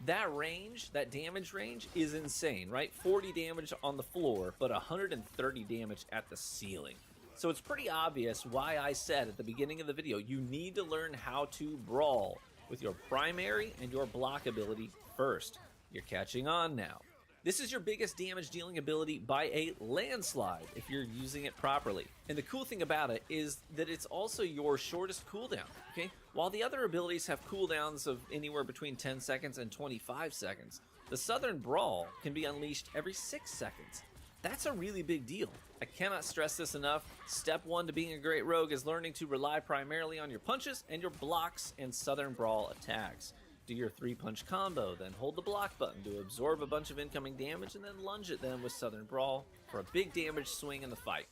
That range, that damage range, is insane, right? 40 damage on the floor, but 130 damage at the ceiling. So it's pretty obvious why I said at the beginning of the video, you need to learn how to brawl with your primary and your block ability first. You're catching on now. This is your biggest damage dealing ability by a landslide if you're using it properly. And the cool thing about it is that it's also your shortest cooldown, okay? While the other abilities have cooldowns of anywhere between 10 seconds and 25 seconds, the Southern Brawl can be unleashed every 6 seconds. That's a really big deal. I cannot stress this enough. Step 1 to being a great rogue is learning to rely primarily on your punches and your blocks and Southern Brawl attacks. Do your 3-punch combo, then hold the block button to absorb a bunch of incoming damage, and then lunge at them with Southern Brawl for a big damage swing in the fight.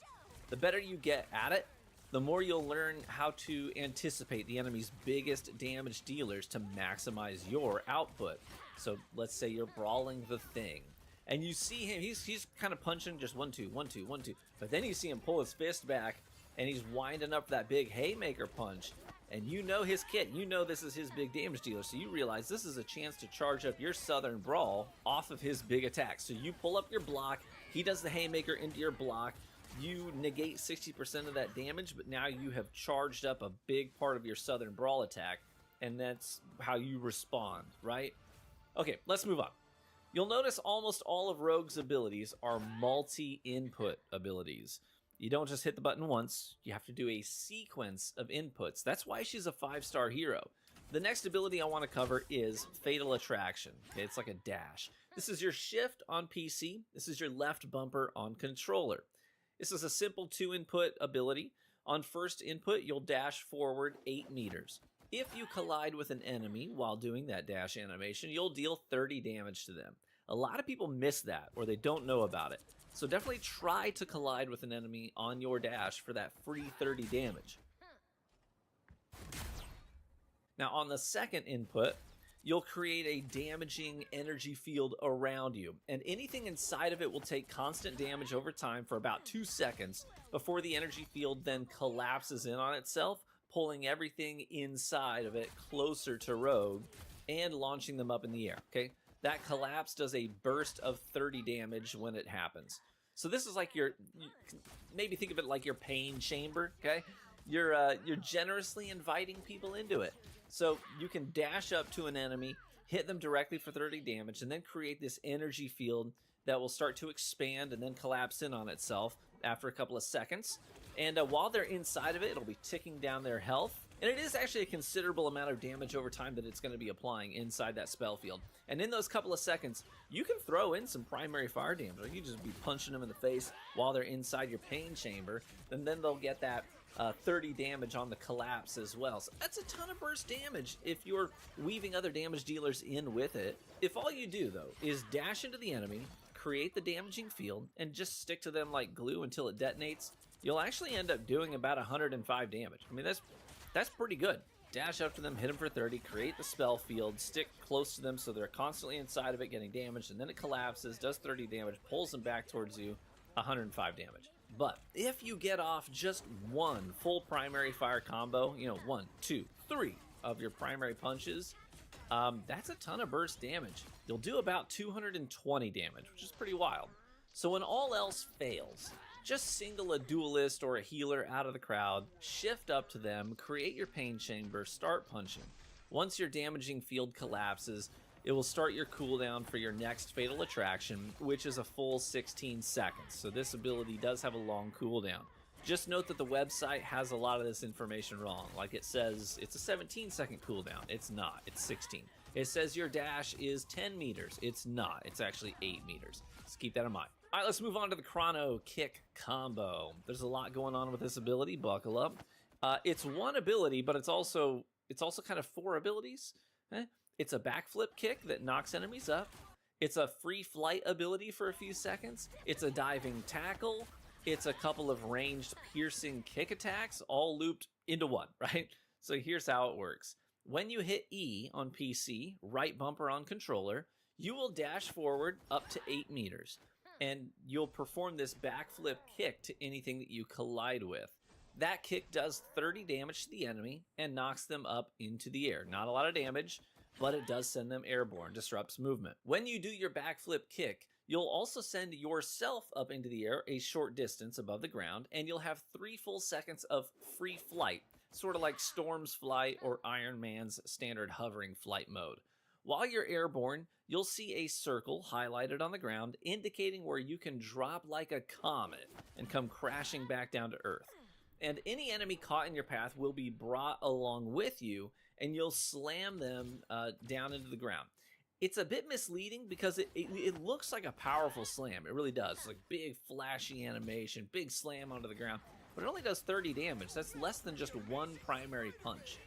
The better you get at it, the more you'll learn how to anticipate the enemy's biggest damage dealers to maximize your output. So let's say you're brawling the Thing, and you see him, he's kind of punching just 1-2, 1-2, 1-2, but then you see him pull his fist back, and he's winding up that big haymaker punch. And you know his kit, you know this is his big damage dealer, so you realize this is a chance to charge up your Southern Brawl off of his big attack. So you pull up your block, he does the haymaker into your block, you negate 60% of that damage, but now you have charged up a big part of your Southern Brawl attack, and that's how you respond, right? Okay, let's move on. You'll notice almost all of Rogue's abilities are multi-input abilities. You don't just hit the button once, you have to do a sequence of inputs. That's why she's a 5-star hero. The next ability I want to cover is Fatal Attraction. Okay, it's like a dash. This is your shift on PC. This is your left bumper on controller. This is a simple 2-input ability. On first input, you'll dash forward 8 meters. If you collide with an enemy while doing that dash animation, you'll deal 30 damage to them. A lot of people miss that, or they don't know about it. So definitely try to collide with an enemy on your dash for that free 30 damage. Now on the second input, you'll create a damaging energy field around you, and anything inside of it will take constant damage over time for about 2 seconds before the energy field then collapses in on itself, pulling everything inside of it closer to Rogue and launching them up in the air, okay? That collapse does a burst of 30 damage when it happens. So this is like maybe think of it like your pain chamber, okay? You're generously inviting people into it. So you can dash up to an enemy, hit them directly for 30 damage, and then create this energy field that will start to expand and then collapse in on itself after a couple of seconds. And while they're inside of it, it'll be ticking down their health. And it is actually a considerable amount of damage over time that it's going to be applying inside that spell field. And in those couple of seconds, you can throw in some primary fire damage. Like you just be punching them in the face while they're inside your pain chamber. And then they'll get that 30 damage on the collapse as well. So that's a ton of burst damage if you're weaving other damage dealers in with it. If all you do, though, is dash into the enemy, create the damaging field, and just stick to them like glue until it detonates, you'll actually end up doing about 105 damage. I mean, that's pretty good. Dash up to them, hit them for 30, create the spell field, stick close to them so they're constantly inside of it getting damaged, and then it collapses, does 30 damage, pulls them back towards you, 105 damage. But if you get off just one full primary fire combo, 1, 2, 3 of your primary punches, that's a ton of burst damage. You'll do about 220 damage, which is pretty wild. So when all else fails, just single a duelist or a healer out of the crowd, shift up to them, create your pain chamber, start punching. Once your damaging field collapses, it will start your cooldown for your next Fatal Attraction, which is a full 16 seconds. So this ability does have a long cooldown. Just note that the website has a lot of this information wrong. Like it says it's a 17-second cooldown. It's not. It's 16. It says your dash is 10 meters. It's not. It's actually 8 meters. Just keep that in mind. All right, let's move on to the Chrono Kick combo. There's a lot going on with this ability. Buckle up. It's one ability, but it's also kind of 4 abilities. It's a backflip kick that knocks enemies up. It's a free flight ability for a few seconds. It's a diving tackle. it's a couple of ranged piercing kick attacks all looped into one, right? So here's how it works. When you hit E on PC, right bumper on controller, you will dash forward up to 8 meters, and you'll perform this backflip kick to anything that you collide with. That kick does 30 damage to the enemy and knocks them up into the air. Not a lot of damage, but it does send them airborne, disrupts movement. When you do your backflip kick, you'll also send yourself up into the air a short distance above the ground, and you'll have 3 full seconds of free flight, sort of like Storm's flight or Iron Man's standard hovering flight mode. While you're airborne, you'll see a circle highlighted on the ground indicating where you can drop like a comet and come crashing back down to Earth. And any enemy caught in your path will be brought along with you, and you'll slam them down into the ground. It's a bit misleading because it looks like a powerful slam. It really does. It's like big flashy animation, big slam onto the ground, but it only does 30 damage. That's less than just one primary punch.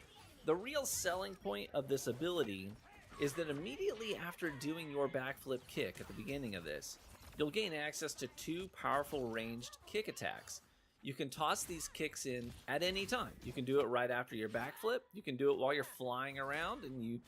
The real selling point of this ability is that immediately after doing your backflip kick at the beginning of this, you'll gain access to 2 powerful ranged kick attacks. You can toss these kicks in at any time. You can do it right after your backflip. You can do it while you're flying around and you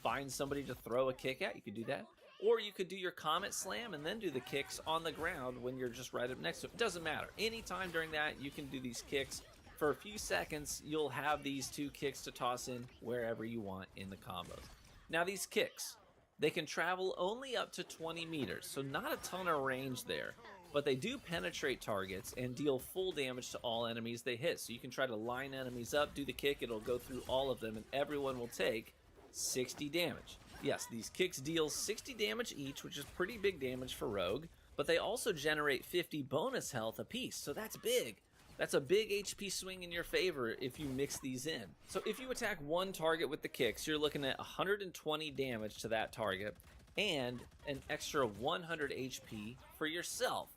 find somebody to throw a kick at. You could do that. Or you could do your Comet Slam and then do the kicks on the ground when you're just right up next to it. It doesn't matter. Anytime during that, you can do these kicks. For a few seconds, you'll have these 2 kicks to toss in wherever you want in the combos. Now these kicks, they can travel only up to 20 meters, so not a ton of range there. But they do penetrate targets and deal full damage to all enemies they hit. So you can try to line enemies up, do the kick, it'll go through all of them, and everyone will take 60 damage. Yes, these kicks deal 60 damage each, which is pretty big damage for Rogue, but they also generate 50 bonus health apiece, so that's big. That's a big HP swing in your favor if you mix these in. So if you attack one target with the kicks, you're looking at 120 damage to that target and an extra 100 HP for yourself.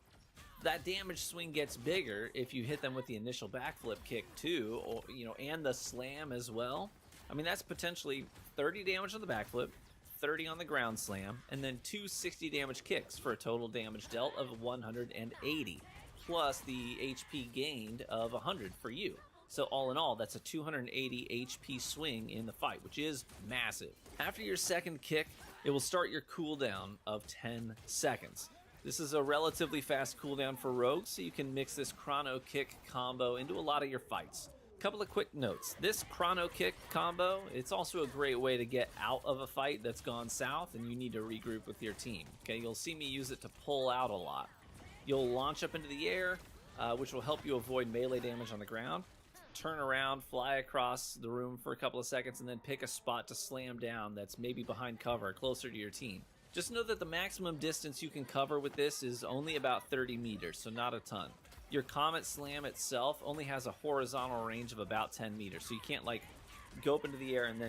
That damage swing gets bigger if you hit them with the initial backflip kick too, or and the slam as well. I mean, that's potentially 30 damage on the backflip, 30 on the ground slam, and then 2 60 damage kicks for a total damage dealt of 180. Plus the HP gained of 100 for you. So all in all, that's a 280 HP swing in the fight, which is massive. After your second kick, it will start your cooldown of 10 seconds. This is a relatively fast cooldown for Rogue, so you can mix this Chrono Kick combo into a lot of your fights. Couple of quick notes. This Chrono Kick combo, it's also a great way to get out of a fight that's gone south and you need to regroup with your team. Okay, you'll see me use it to pull out a lot. You'll launch up into the air, which will help you avoid melee damage on the ground. Turn around, fly across the room for a couple of seconds, and then pick a spot to slam down that's maybe behind cover, closer to your team. Just know that the maximum distance you can cover with this is only about 30 meters, so not a ton. Your Comet Slam itself only has a horizontal range of about 10 meters, so you can't like go up into the air and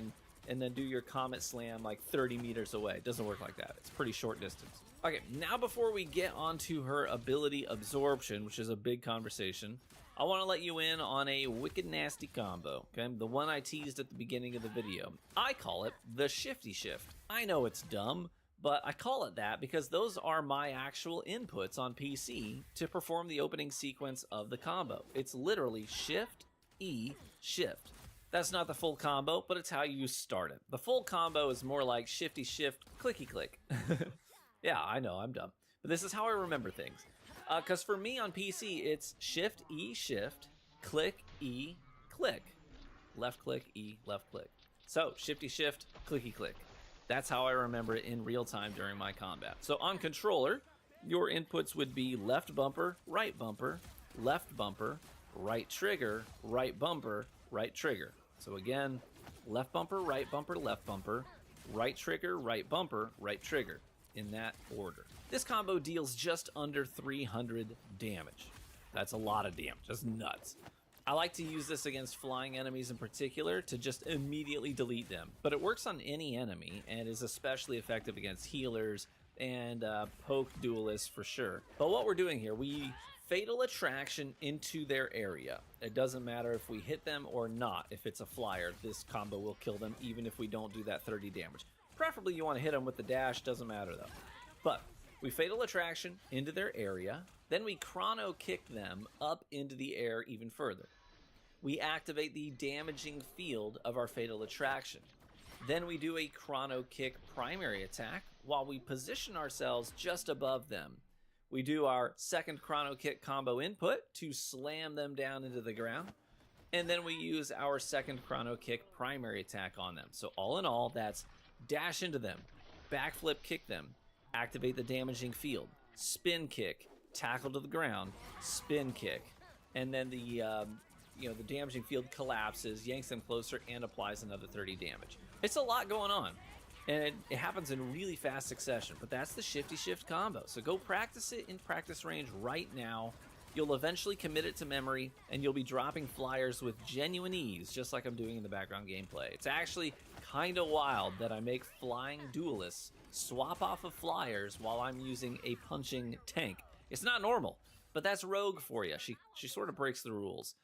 then do your Comet Slam like 30 meters away. It doesn't work like that. It's pretty short distance. Okay, now before we get onto her ability Absorption, which is a big conversation, I want to let you in on a wicked nasty combo, okay? The one I teased at the beginning of the video. I call it the Shifty Shift. I know it's dumb, but I call it that because those are my actual inputs on PC to perform the opening sequence of the combo. It's literally Shift, E, Shift. That's not the full combo, but it's how you start it. The full combo is more like Shifty Shift, Clicky Click. Yeah, I know, I'm dumb. But this is how I remember things. Because for me on PC, it's Shift, E, Shift, Click, E, Click. Left click, E, left click. So, Shifty Shift, Clicky Click. That's how I remember it in real time during my combat. So on controller, your inputs would be left bumper, right trigger, right bumper, right trigger. So again, left bumper, right bumper, right trigger, right bumper, right trigger. In that order. This combo deals just under 300 damage. That's a lot of damage. That's nuts. I like to use this against flying enemies in particular to just immediately delete them, but it works on any enemy and is especially effective against healers and poke duelists for sure. But what we're doing here, we Fatal Attraction into their area. It doesn't matter if we hit them or not. If it's a flyer, this combo will kill them even if we don't do that 30 damage. Preferably you want to hit them with the dash, doesn't matter though. But We Fatal Attraction into their area, then we Chrono Kick them up into the air even further. We activate the damaging field of our Fatal Attraction. Then we do a Chrono Kick primary attack while we position ourselves just above them. We do our second Chrono Kick combo input to slam them down into the ground. And then we use our second Chrono Kick primary attack on them. So all in all, that's dash into them, backflip kick them, activate the damaging field, spin kick, tackle to the ground, spin kick. And then the damaging field collapses, yanks them closer, and applies another 30 damage. It's a lot going on, and it happens in really fast succession, but that's the Shifty Shift combo. So go practice it in practice range right now. You'll eventually commit it to memory, and you'll be dropping flyers with genuine ease, just like I'm doing in the background gameplay. It's actually kind of wild that I make flying duelists swap off of flyers while I'm using a punching tank. It's not normal, but that's Rogue for you. She sort of breaks the rules.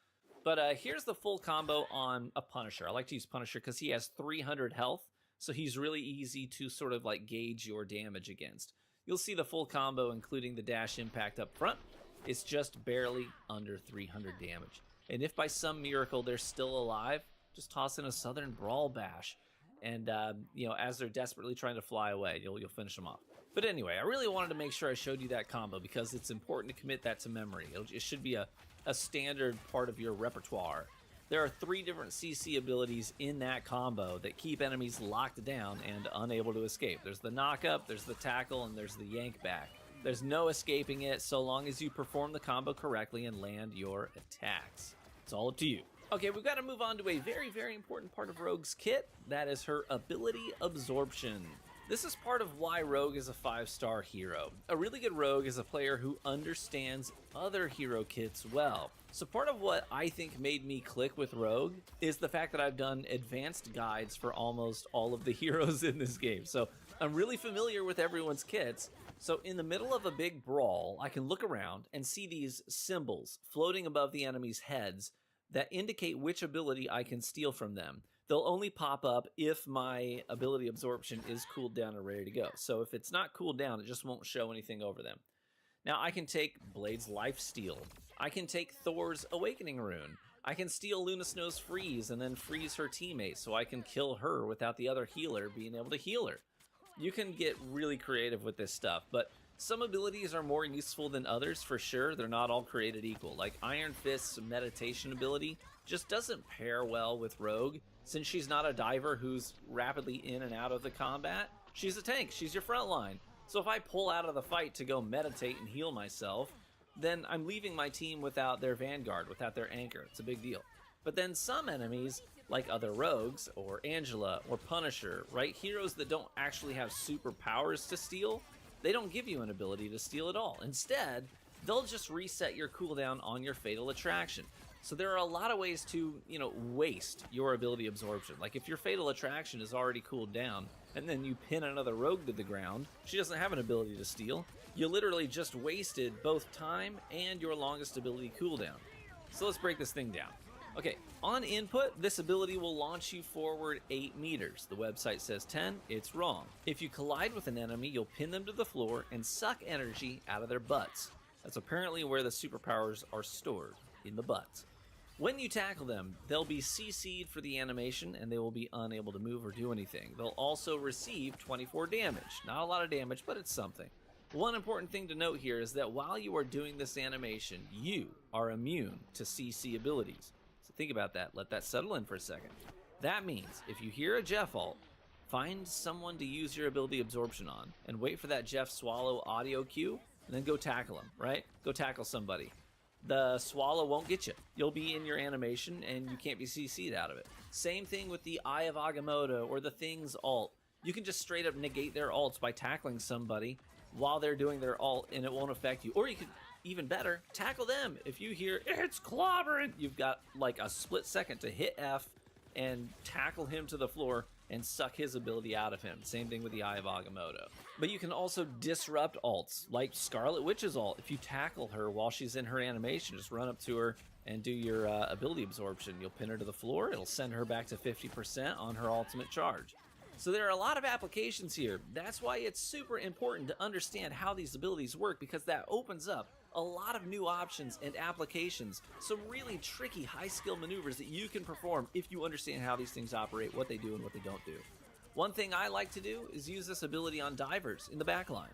But here's the full combo on a Punisher. I like to use Punisher because he has 300 health, so he's really easy to sort of like gauge your damage against. You'll see the full combo, including the dash impact up front. It's just barely under 300 damage. And if by some miracle they're still alive, just toss in a Southern Brawl Bash. And, as they're desperately trying to fly away, you'll finish them off. But anyway, I really wanted to make sure I showed you that combo because it's important to commit that to memory. It should be a standard part of your repertoire. There are 3 different CC abilities in that combo that keep enemies locked down and unable to escape. There's the knock up, there's the tackle, and there's the yank back. There's no escaping it so long as you perform the combo correctly and land your attacks. It's all up to you. Okay, we've got to move on to a very, very important part of Rogue's kit. That is her ability absorption. This is part of why Rogue is a 5-star hero. A really good Rogue is a player who understands other hero kits well. So part of what I think made me click with Rogue is the fact that I've done advanced guides for almost all of the heroes in this game. So I'm really familiar with everyone's kits. So in the middle of a big brawl, I can look around and see these symbols floating above the enemy's heads that indicate which ability I can steal from them. They'll only pop up if my ability absorption is cooled down and ready to go. So if it's not cooled down, it just won't show anything over them. Now I can take Blade's Lifesteal. I can take Thor's Awakening Rune. I can steal Luna Snow's Freeze and then freeze her teammate so I can kill her without the other healer being able to heal her. You can get really creative with this stuff, but some abilities are more useful than others for sure. They're not all created equal. Like Iron Fist's meditation ability just doesn't pair well with Rogue. Since she's not a diver who's rapidly in and out of the combat, she's a tank, she's your front line. So if I pull out of the fight to go meditate and heal myself, then I'm leaving my team without their vanguard, without their anchor. It's a big deal. But then some enemies, like other rogues, or Angela, or Punisher, right? Heroes that don't actually have superpowers to steal, they don't give you an ability to steal at all. Instead, they'll just reset your cooldown on your Fatal Attraction. So there are a lot of ways to, waste your ability absorption. Like if your Fatal Attraction is already cooled down, and then you pin another rogue to the ground, she doesn't have an ability to steal. You literally just wasted both time and your longest ability cooldown. So let's break this thing down. Okay, on input, this ability will launch you forward 8 meters. The website says 10, it's wrong. If you collide with an enemy, you'll pin them to the floor and suck energy out of their butts. That's apparently where the superpowers are stored, in the butts. When you tackle them, they'll be CC'd for the animation and they will be unable to move or do anything. They'll also receive 24 damage. Not a lot of damage, but it's something. One important thing to note here is that while you are doing this animation, you are immune to CC abilities. So think about that. Let that settle in for a second. That means if you hear a Jeff ult, find someone to use your ability absorption on and wait for that Jeff Swallow audio cue and then go tackle him, right? Go tackle somebody. The Swallow won't get you. You'll be in your animation and you can't be CC'd out of it. Same thing with the Eye of Agamotto or the Thing's ult. You can just straight up negate their ults by tackling somebody while they're doing their ult and it won't affect you. Or you could, even better, tackle them. If you hear, it's clobbering, you've got like a split second to hit F and tackle him to the floor and suck his ability out of him. Same thing with the Eye of Agamotto. But you can also disrupt ults, like Scarlet Witch's ult. If you tackle her while she's in her animation, just run up to her and do your ability absorption. You'll pin her to the floor. It'll send her back to 50% on her ultimate charge. So there are a lot of applications here. That's why it's super important to understand how these abilities work, because that opens up a lot of new options and applications. Some really tricky high skill maneuvers that you can perform if you understand how these things operate, what they do and what they don't do. One thing I like to do is use this ability on divers in the back line.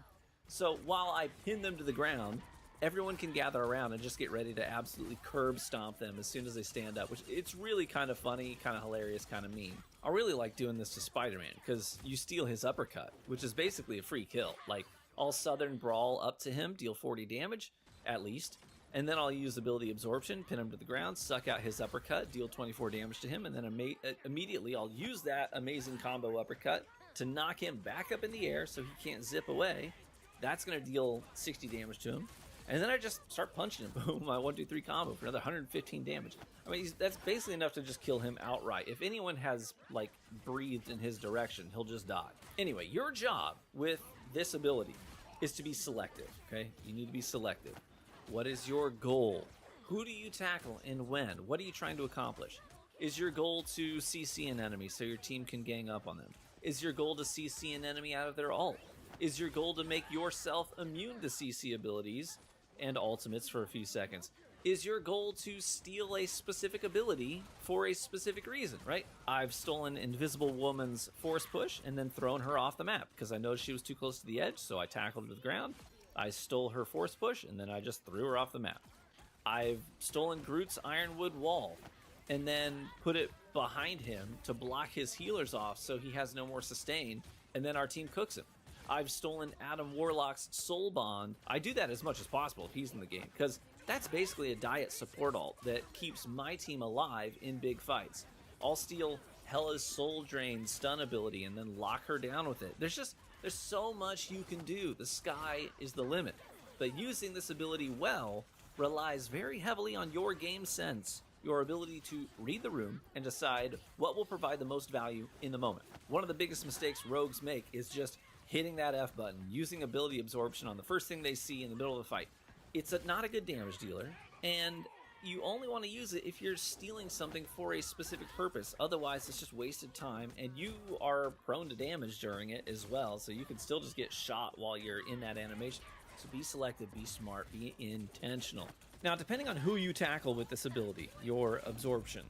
So while I pin them to the ground, everyone can gather around and just get ready to absolutely curb stomp them as soon as they stand up, which it's really kind of funny, kind of hilarious, kind of mean. I really like doing this to Spider-Man because you steal his uppercut, which is basically a free kill. Like, I'll Southern Brawl up to him, deal 40 damage, at least, and then I'll use ability Absorption, pin him to the ground, suck out his uppercut, deal 24 damage to him, and then immediately I'll use that amazing combo uppercut to knock him back up in the air so he can't zip away. That's going to deal 60 damage to him. And then I just start punching him. Boom, my 1-2-3 combo for another 115 damage. I mean, that's basically enough to just kill him outright. If anyone has, like, breathed in his direction, he'll just die. Anyway, your job with this ability is to be selective, okay? You need to be selective. What is your goal? Who do you tackle and when? What are you trying to accomplish? Is your goal to CC an enemy so your team can gang up on them? Is your goal to CC an enemy out of their ult? Is your goal to make yourself immune to CC abilities and ultimates for a few seconds? Is your goal to steal a specific ability for a specific reason, right? I've stolen Invisible Woman's Force Push and then thrown her off the map because I noticed she was too close to the edge, so I tackled her to the ground. I stole her Force Push and then I just threw her off the map. I've stolen Groot's Ironwood Wall and then put it behind him to block his healers off so he has no more sustain, and then our team cooks him. I've stolen Adam Warlock's Soul Bond. I do that as much as possible if he's in the game, because that's basically a diet support ult that keeps my team alive in big fights. I'll steal Hela's Soul Drain stun ability and then lock her down with it. There's so much you can do. The sky is the limit. But using this ability well relies very heavily on your game sense, your ability to read the room and decide what will provide the most value in the moment. One of the biggest mistakes rogues make is just hitting that F button, using ability absorption on the first thing they see in the middle of the fight. It's not a good damage dealer, and you only want to use it if you're stealing something for a specific purpose. Otherwise, it's just wasted time, and you are prone to damage during it as well, so you can still just get shot while you're in that animation. So be selective, be smart, be intentional. Now, depending on who you tackle with this ability, your absorption,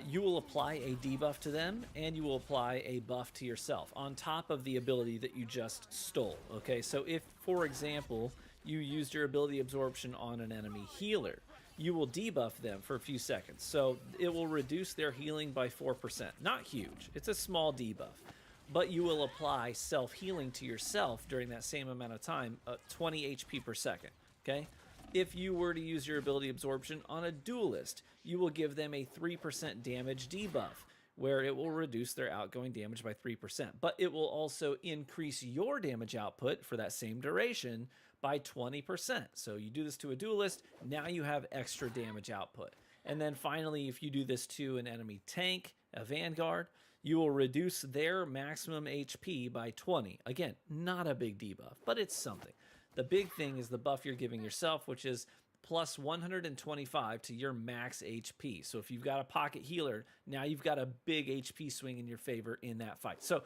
you will apply a debuff to them, and you will apply a buff to yourself on top of the ability that you just stole. Okay, so if, for example, you used your ability absorption on an enemy healer, you will debuff them for a few seconds. So it will reduce their healing by 4%. Not huge, it's a small debuff. But you will apply self-healing to yourself during that same amount of time, 20 HP per second, okay? If you were to use your ability absorption on a duelist, you will give them a 3% damage debuff, where it will reduce their outgoing damage by 3%. But it will also increase your damage output for that same duration by 20%. So you do this to a duelist, now you have extra damage output. And then finally, if you do this to an enemy tank, a Vanguard, you will reduce their maximum HP by 20. Again, not a big debuff, but it's something. The big thing is the buff you're giving yourself, which is plus 125 to your max HP. So if you've got a pocket healer, now you've got a big HP swing in your favor in that fight. So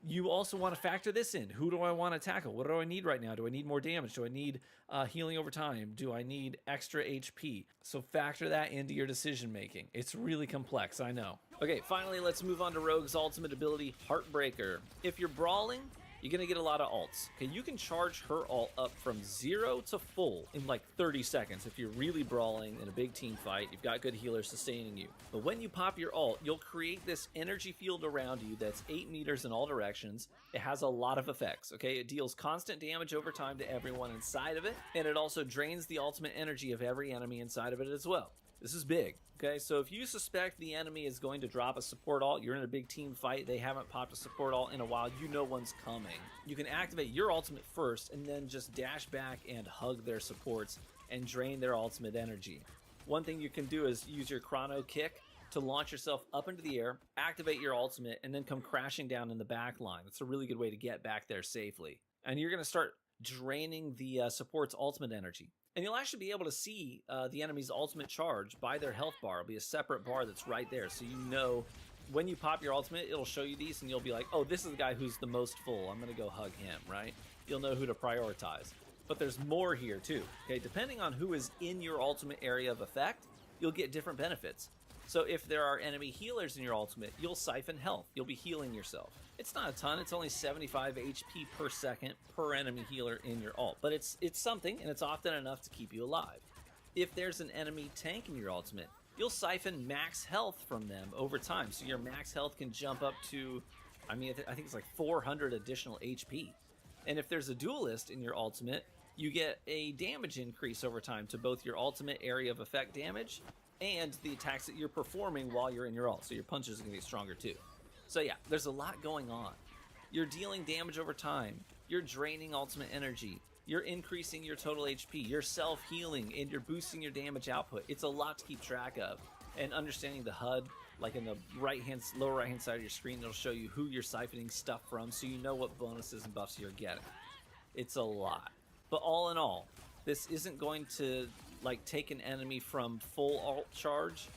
you also want to factor this in. Who do I want to tackle? What do I need right now? Do I need more damage? Do I need healing over time? Do I need extra HP? So factor that into your decision making. It's really complex, I know. Okay, finally, let's move on to Rogue's ultimate ability, Heartbreaker. If you're brawling, you're going to get a lot of ults. Okay, you can charge her ult up from 0 to full in like 30 seconds if you're really brawling in a big team fight. You've got good healers sustaining you. But when you pop your ult, you'll create this energy field around you that's 8 meters in all directions. It has a lot of effects, okay? It deals constant damage over time to everyone inside of it, and it also drains the ultimate energy of every enemy inside of it as well. This is big, okay? So if you suspect the enemy is going to drop a support ult, you're in a big team fight, they haven't popped a support ult in a while, you know one's coming. You can activate your ultimate first and then just dash back and hug their supports and drain their ultimate energy. One thing you can do is use your chrono kick to launch yourself up into the air, activate your ultimate, and then come crashing down in the back line. That's a really good way to get back there safely. And you're going to start draining the support's ultimate energy. And you'll actually be able to see the enemy's ultimate charge by their health bar. It'll be a separate bar that's right there, so you know when you pop your ultimate, it'll show you these, and you'll be like, oh, this is the guy who's the most full. I'm going to go hug him, right? You'll know who to prioritize. But there's more here, too. Okay, depending on who is in your ultimate area of effect, you'll get different benefits. So if there are enemy healers in your ultimate, you'll siphon health. You'll be healing yourself. It's not a ton. It's only 75 HP per second per enemy healer in your ult. But it's something, and it's often enough to keep you alive. If there's an enemy tank in your ultimate, you'll siphon max health from them over time. So your max health can jump up to, I mean, I think it's like 400 additional HP. And if there's a duelist in your ultimate, you get a damage increase over time to both your ultimate area of effect damage and the attacks that you're performing while you're in your ult. So your punches are going to get stronger too. So yeah, there's a lot going on. You're dealing damage over time. You're draining ultimate energy. You're increasing your total HP. You're self-healing, and you're boosting your damage output. It's a lot to keep track of. And understanding the HUD, like in the lower right-hand side of your screen, it'll show you who you're siphoning stuff from, so you know what bonuses and buffs you're getting. It's a lot. But all in all, this isn't going to like take an enemy from full ult charge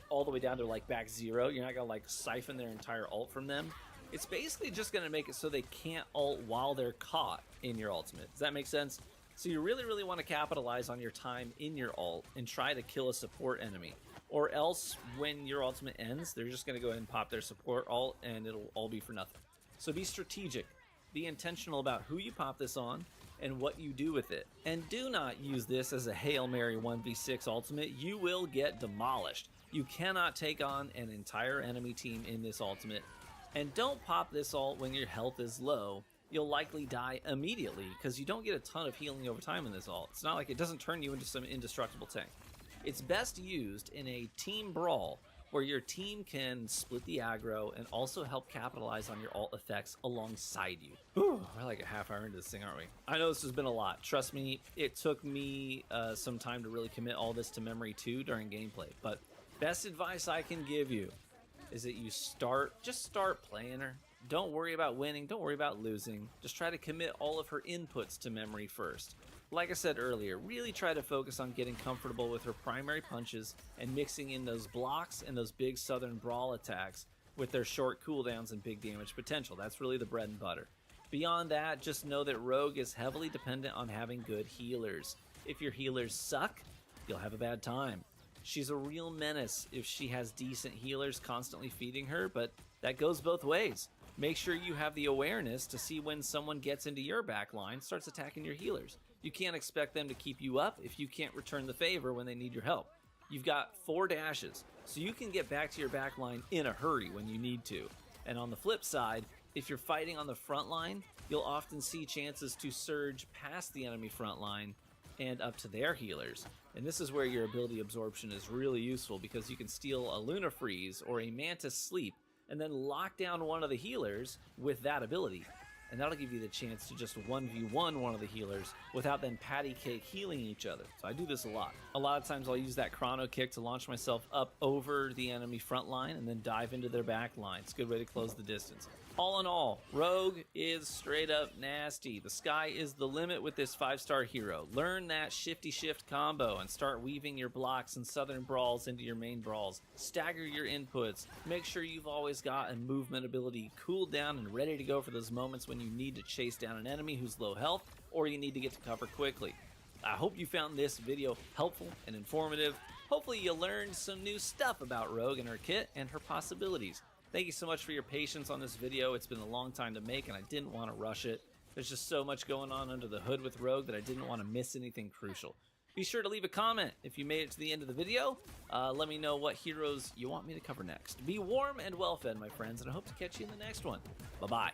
all the way down to like back 0. You're not gonna like siphon their entire ult from them. It's basically just gonna make it so they can't ult while they're caught in your ultimate. Does that make sense? So you really, really want to capitalize on your time in your ult and try to kill a support enemy. Or else when your ultimate ends, they're just gonna go ahead and pop their support ult and it'll all be for nothing. So be strategic. Be intentional about who you pop this on and what you do with it. And do not use this as a Hail Mary 1v6 ultimate. You will get demolished. You cannot take on an entire enemy team in this ultimate. And don't pop this ult when your health is low. You'll likely die immediately because you don't get a ton of healing over time in this ult. It's not like it doesn't turn you into some indestructible tank. It's best used in a team brawl where your team can split the aggro and also help capitalize on your ult effects alongside you. Whew, we're like a half hour into this thing, aren't we? I know this has been a lot. Trust me, it took me some time to really commit all this to memory too during gameplay. But best advice I can give you is that you just start playing her. Don't worry about winning, don't worry about losing. Just try to commit all of her inputs to memory first. Like I said earlier, really try to focus on getting comfortable with her primary punches and mixing in those blocks and those big Southern Brawl attacks with their short cooldowns and big damage potential. That's really the bread and butter. Beyond that, just know that Rogue is heavily dependent on having good healers. If your healers suck, you'll have a bad time. She's a real menace if she has decent healers constantly feeding her, but that goes both ways. Make sure you have the awareness to see when someone gets into your backline, starts attacking your healers. You can't expect them to keep you up if you can't return the favor when they need your help. You've got 4 dashes, so you can get back to your backline in a hurry when you need to. And on the flip side, if you're fighting on the front line, you'll often see chances to surge past the enemy front line and up to their healers. And this is where your ability absorption is really useful because you can steal a Luna Freeze or a Mantis Sleep and then lock down one of the healers with that ability. And that'll give you the chance to just 1v1 one of the healers without then patty cake healing each other. So I do this a lot. A lot of times I'll use that chrono kick to launch myself up over the enemy front line and then dive into their back line. It's a good way to close the distance. All in all, Rogue is straight up nasty. The sky is the limit with this 5-star hero. Learn that shifty shift combo and start weaving your blocks and Southern Brawls into your main brawls. Stagger your inputs. Make sure you've always got a movement ability cooled down and ready to go for those moments when you need to chase down an enemy who's low health or you need to get to cover quickly. I hope you found this video helpful and informative. Hopefully you learned some new stuff about Rogue and her kit and her possibilities. Thank you so much for your patience on this video. It's been a long time to make and I didn't want to rush it. There's just so much going on under the hood with Rogue that I didn't want to miss anything crucial. Be sure to leave a comment if you made it to the end of the video. Let me know what heroes you want me to cover next. Be warm and well fed, my friends, and I hope to catch you in the next one. Bye-bye.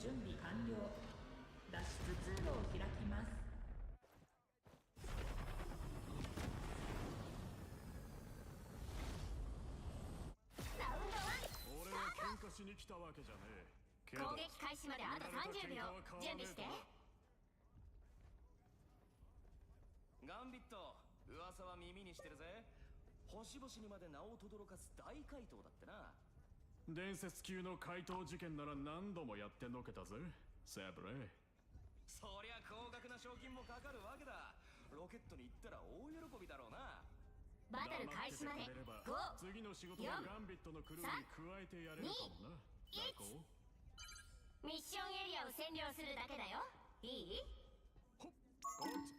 準備完了。脱出通路を開きます。俺は喧嘩しに来たわけじゃねえ。けど攻撃開始まであと30秒。準備して。ガンビット、噂は耳にしてるぜ。星々にまで名を轟かす大怪盗だってな。伝説級の怪盗事件なら何度もやってのけたぜ、サブレイ。そりゃ高額な賞金もかかるわけだ。ロケットに行ったら大喜びだろうな。バトル開始まで5、次の仕事はガンビットのクルーに加えてやれるかもな。ミッションエリアを占領するだけだよ。いい？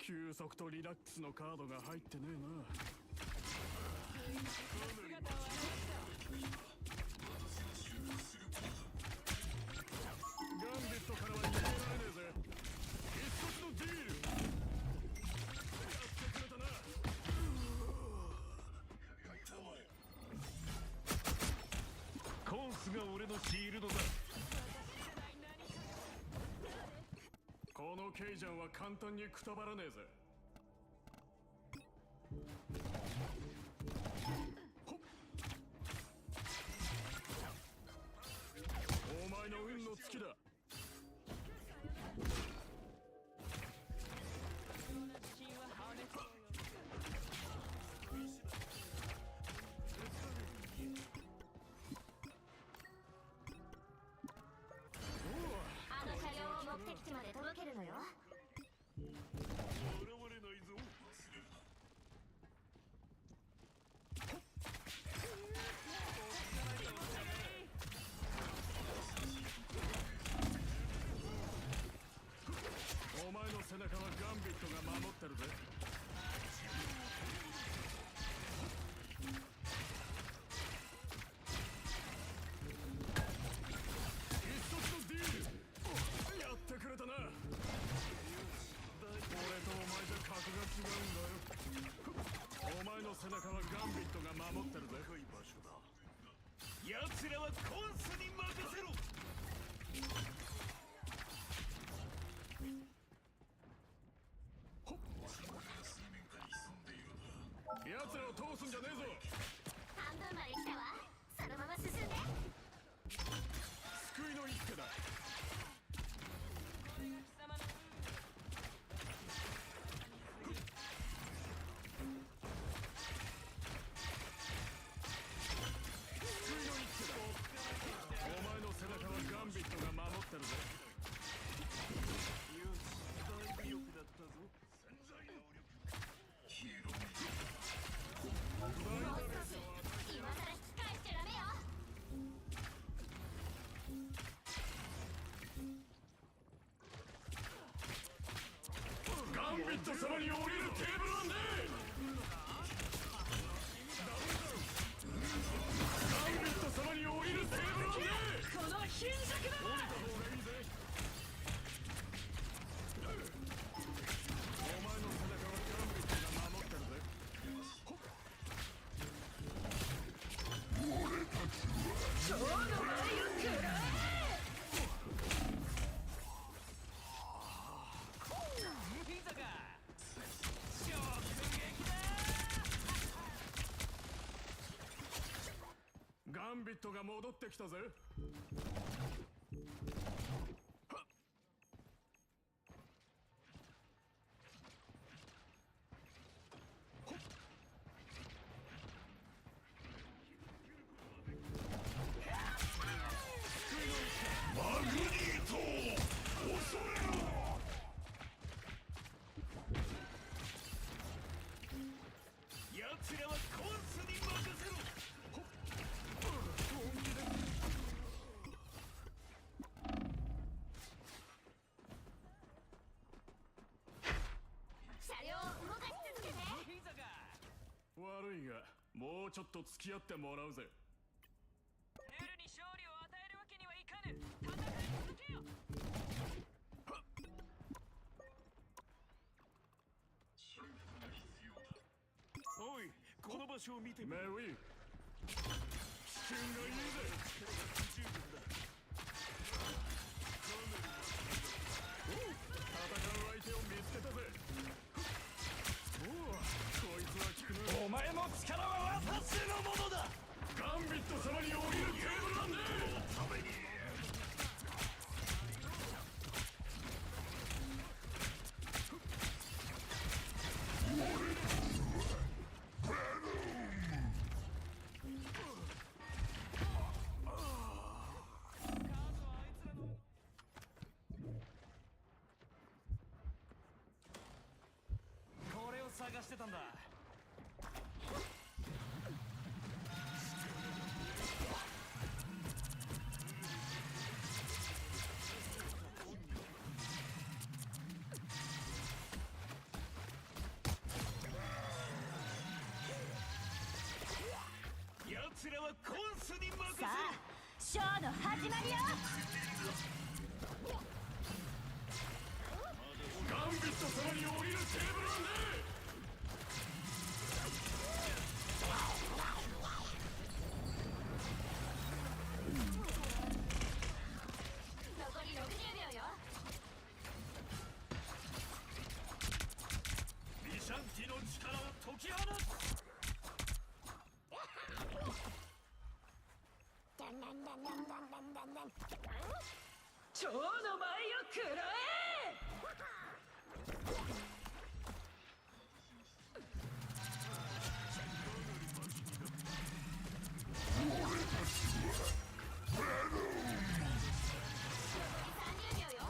休息とリラックスのカードが入ってねえな。ガンビットからは逃げられねえぜ。一つのディールやってくれたな。コンスが俺のシールドだ。このケイジャンは簡単にくたばらねえぜ。お前の運の尽きだ。あの車両を目的地まで届けるのよ。現れないぞ。お前の背中はガンビットが守ってるぜ。一つのディールやってくれたな。俺とお前じゃ格が違うんだよ。お前の背中はガンビットが守ってるぜ。高い場所だ。奴らはコンスに任せろ。奴らを通すんじゃねえぞ。半分まで来たわ。そのまま進んで。救いの一手だ。お前の背中はガンビットが守ってるぜ。よし、だいぶ良くなったぞ。潜在能力。ヒーロー。もう少し。今さら引き返しちゃダメよ。ガンビット様に降りるテーブルなんで。ガンビット様に降りるテーブルなんで。この貧弱だ。降りた方がいいぜ。お前の背中はガンビットが守ってるぜ。俺たちはちょうど前を食らえ。いざか。超攻撃だ。ガンビットが戻ってきたぜ。マグニート恐れろ。奴らはコンスに任せろ。車両を動かし続けて。いざか。悪いがもうちょっと付き合ってもらうぜ。ネルに勝利を与えるわけにはいかぬ。戦い続けよ。おい、この場所を見てみメウィ危険がいいぜ。十分だ。カメ探してたんだ。奴らはコンスに任せる。さあショーの始まりよ。ガンビット様に降りるテーブルはねえ。残り60秒よ。ビシャンティの力を解き放つ。蝶の舞を食らえ。30秒よ。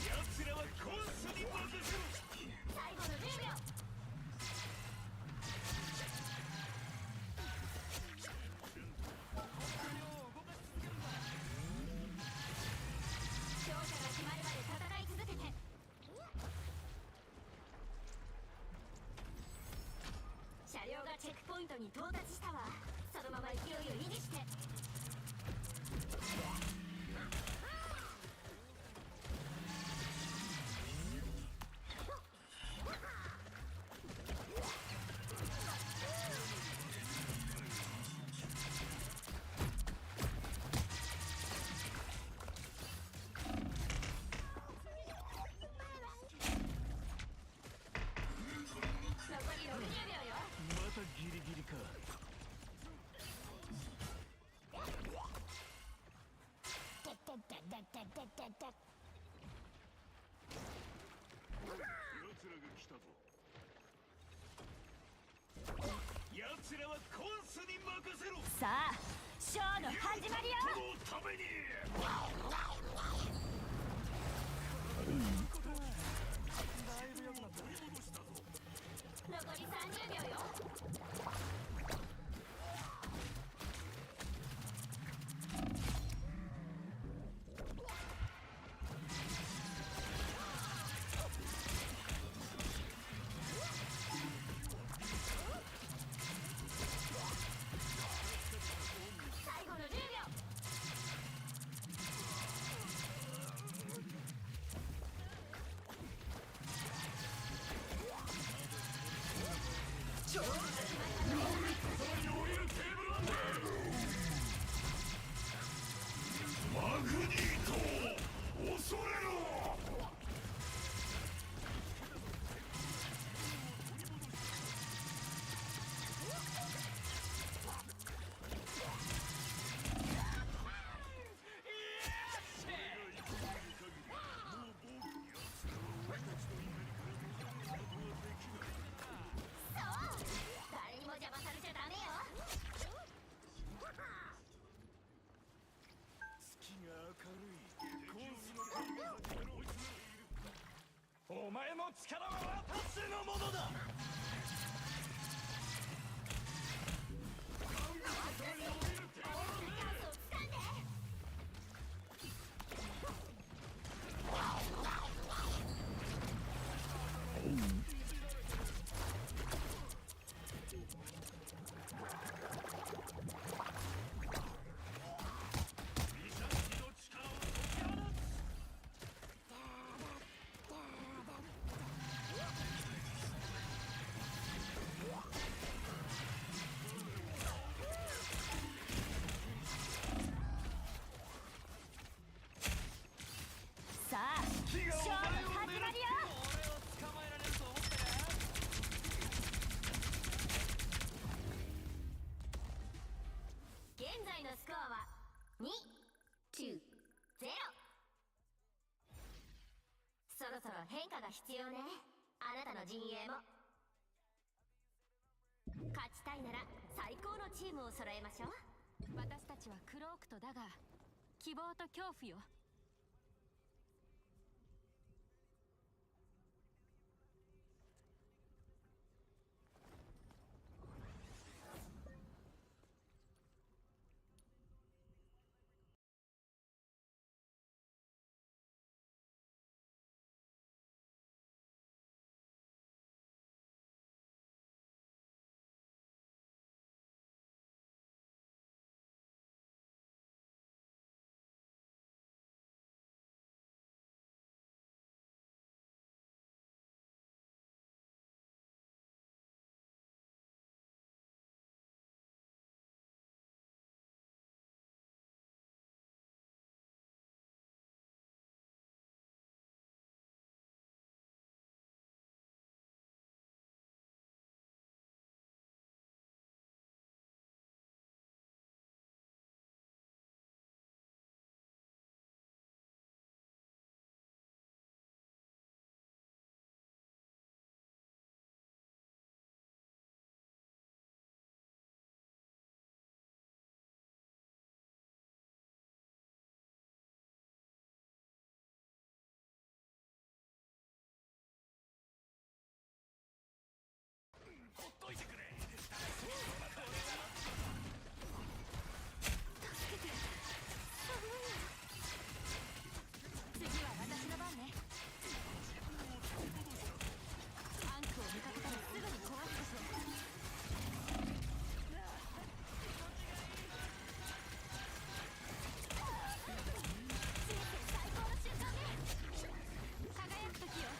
奴らはコンスに任せろ。最後の10秒。勝者が決まるまで戦い続けて。車両がチェックポイントに到達したわ。そのまま勢いを維持して。残り60秒よ。またギリギリか。奴らが来たぞ。奴らはコンスに任せろ。さあショーの始まりよ。このために。だいぶ良くなった。残り30秒よ。最後の10秒。マグニート恐れろ。そう誰にも邪魔されちゃダメよ。月が明るい。コンスの会が始めろ。お前の力は私のものだ。さあショーの始まりよ。現在のスコアは2-0。そろそろ変化が必要ね。あなたの陣営も。勝ちたいなら最高のチームを揃えましょう。私たちはクロークとだが希望と恐怖よ。ほっといてくれ。次は私の番ね。タンクを見かけたらすぐに壊すでしょ。人生最高の瞬間ね。輝く時よ。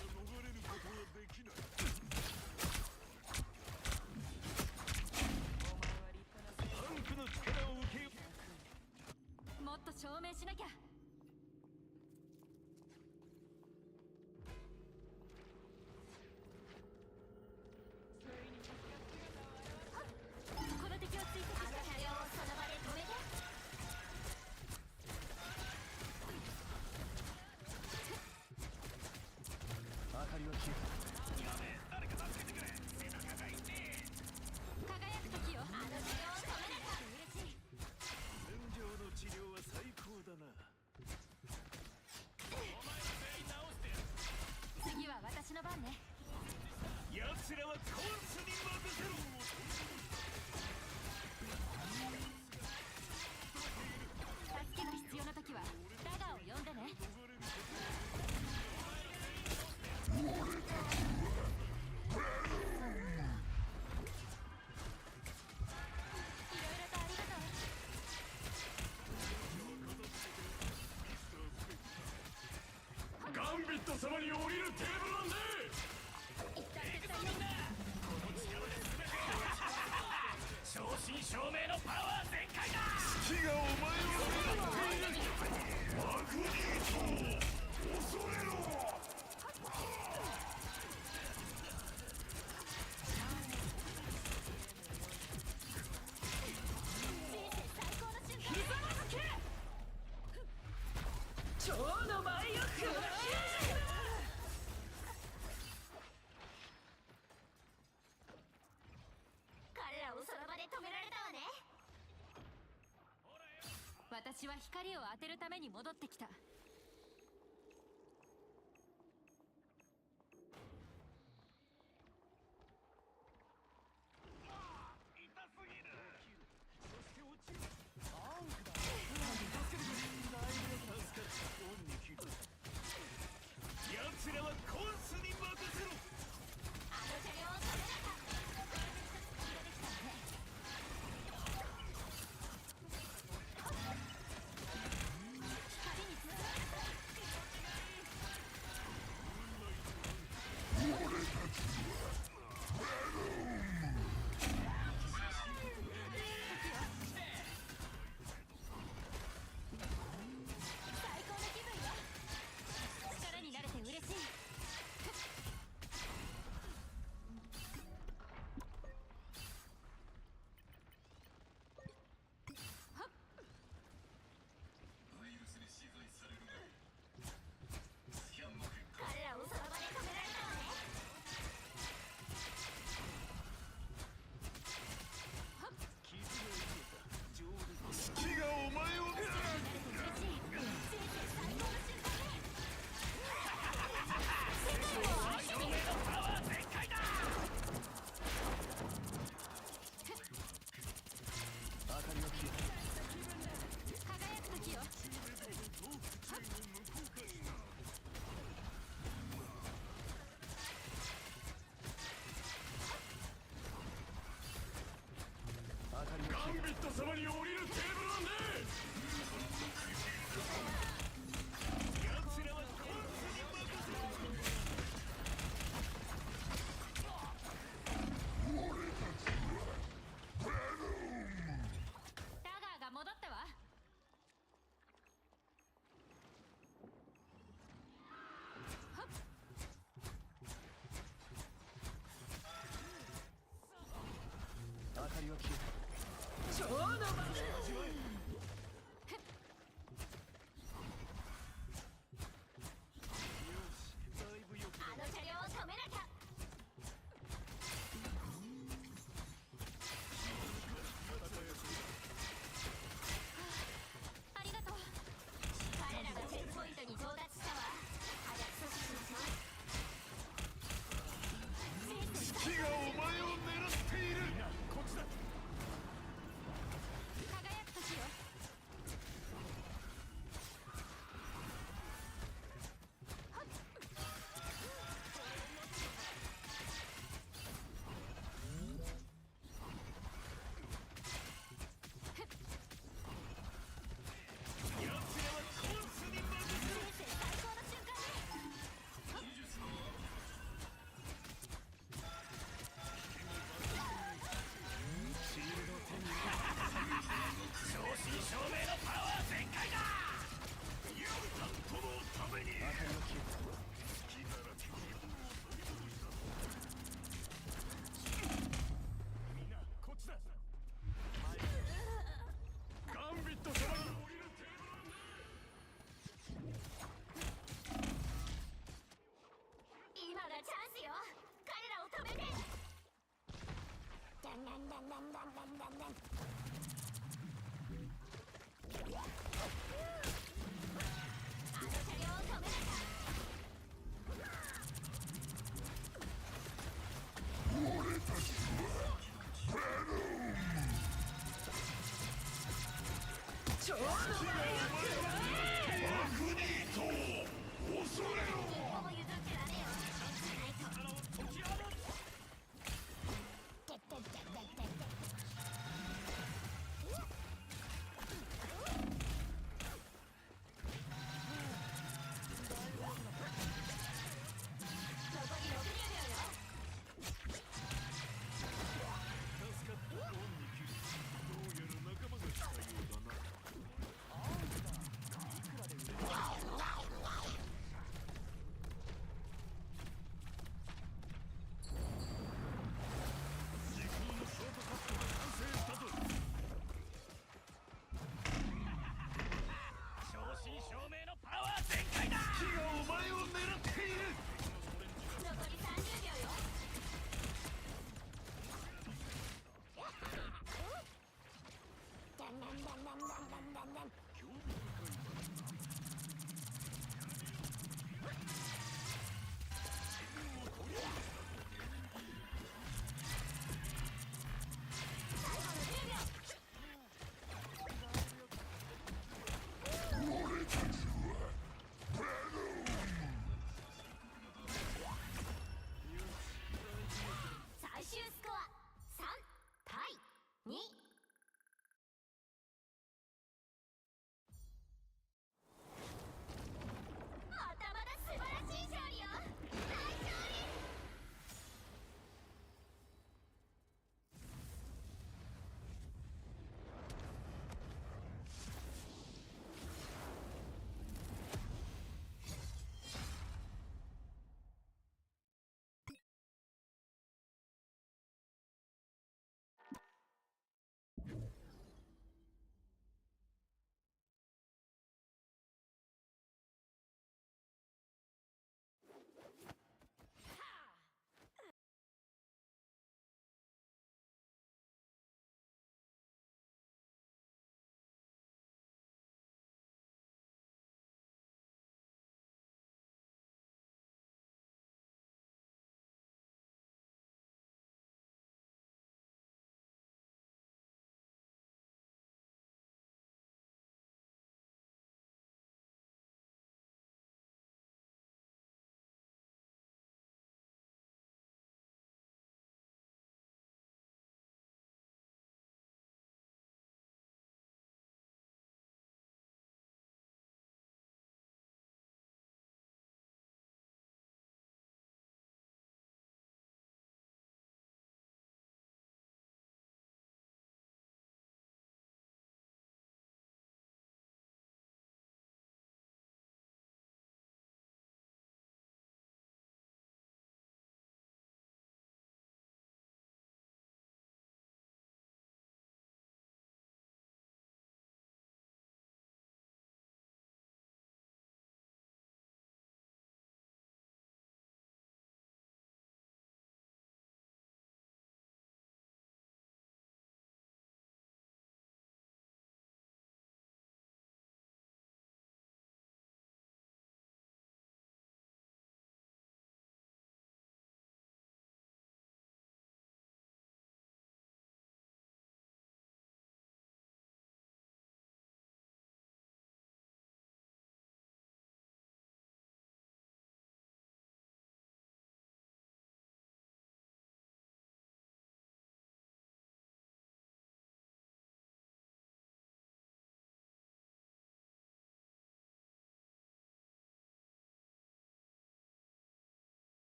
逃れることはできない。タンクの力を受けよ。もっと証明しなきゃ。この敵をついてきた。あの車両をその場で止めて。明かりは消えた。やべえ、誰か助けてくれ。背中が痛え。輝く時よ。あの車両を止めなきゃ。嬉しい。戦場の治療は最高だな。お前ら全員直してやる。次は私の番ね。奴らはコースに任せろ。助けが必要な時はダガーを呼んでね。ガンビット様に降りるテーブルなんで。正真正銘のパワー全開だ。月がお前を狙っている。マグニート恐れろ。蝶の舞を振る。彼らをその場で止められたわね。私は光を当てるために戻ってきた。奴らはコースに任せろ。あの車両を止めなきゃ。光に包まット様に降りるテーブルはねえ。奴らはコースに任せろ。ダガーが戻ったわ。当たりは消えた。ちょうど味わえ。あの車両を止めなきゃ。ありがとう。彼らがチェックポイントに到達したわ。早く阻止しましょう。敵がお前を狙っている。こっちだ。輝くとしよう。今がチャンスよ。彼らを止めて。ダンダンダンダンダンダンダンダン。あの車両を止めなきゃ。俺たちはバロン。ちょうどマグニートを恐れろ。一歩も譲ってられよ。しないと。てってってってってって。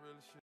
real shit.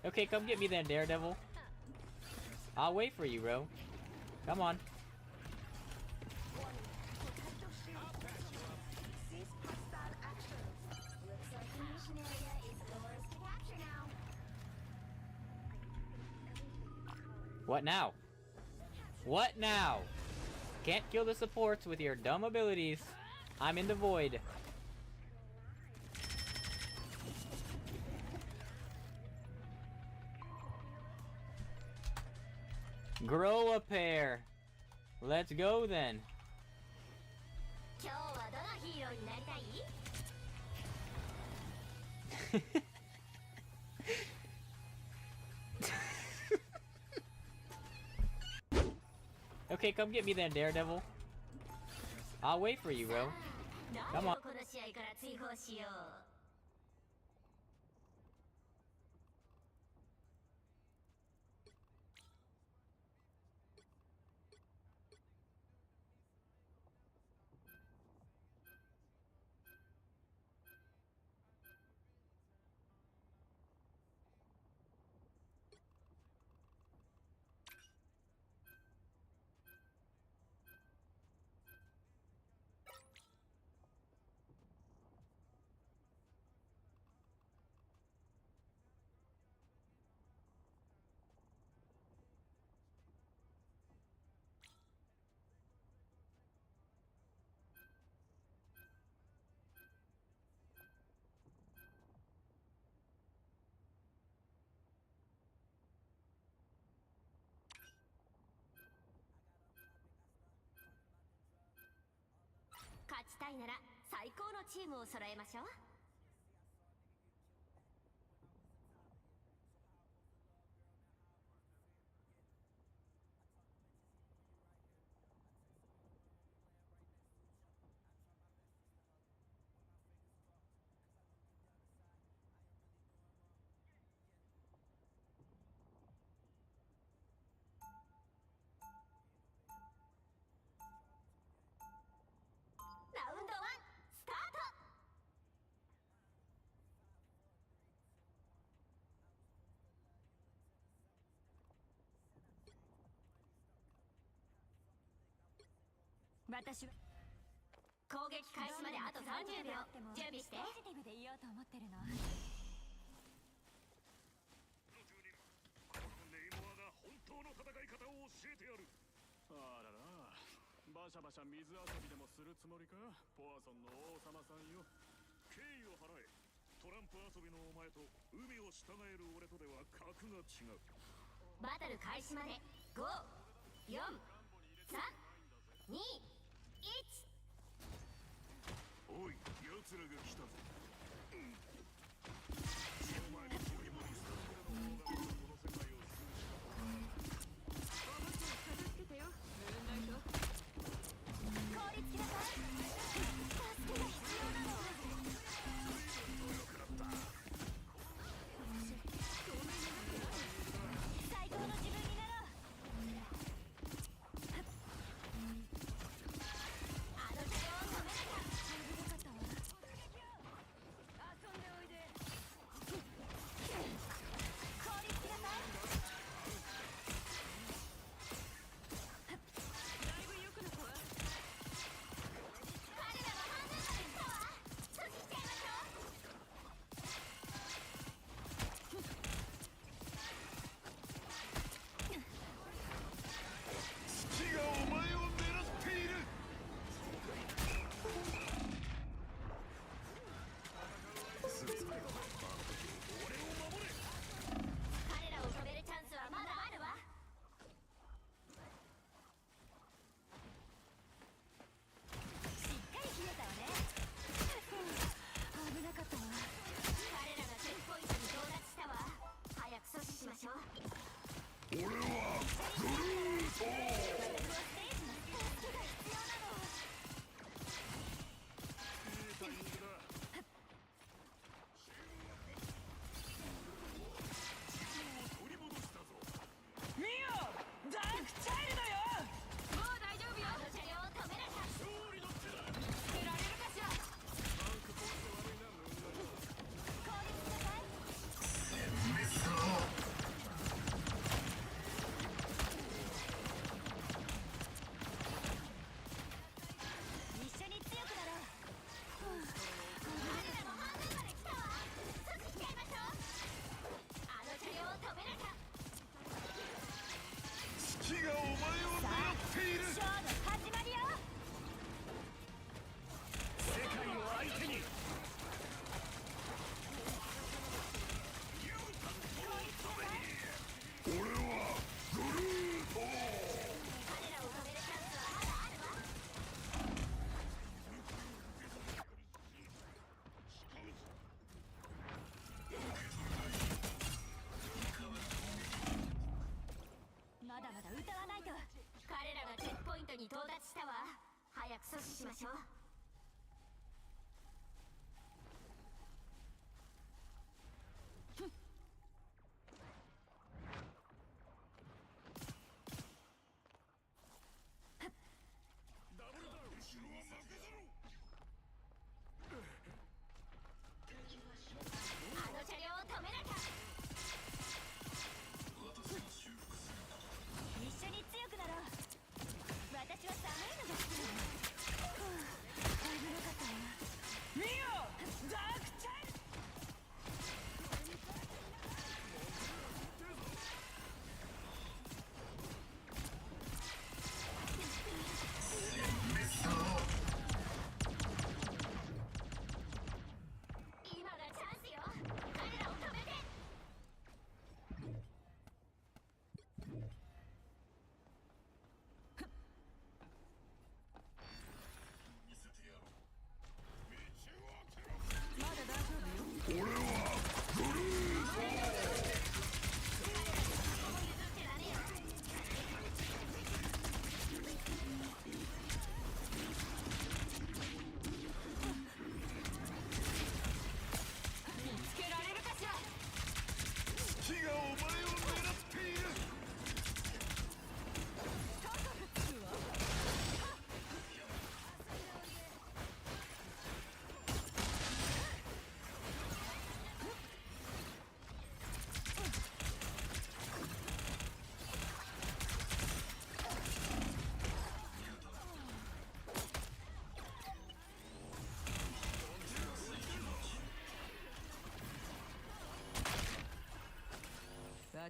Okay, come get me then, Daredevil. I'll wait for you, bro. Come on. What now? What now? Can't kill the supports with your dumb abilities. I'm in the void. Grow a pair. Let's go then. 今日はどのヒーローになりたい？ Okay, come get me then, Daredevil. I'll wait for you, bro. Come on. この試合から追放しよう。 勝ちたいなら最高のチームを揃えましょう。 ラウンド1スタート。 私は攻撃開始まであと30秒。準備して。ポジティブでいようと思ってるの。ネイモアが本当の戦い方を教えてやる。あらら、バシャバシャ水遊びでもするつもりか、ポアソンの王様さんよ。敬意を払え。トランプ遊びのお前と海を従える俺とでは格が違う。バトル開始まで5、4、3、2、1。 おい、奴らが来たぞ。お前のゴリゴリスタンドの方がこの世界を救うしかない。片付けてよ、ムーンナイト。効率きなさい。助けが必要なの。最高の自分になろう。 あの手を止めなきゃ。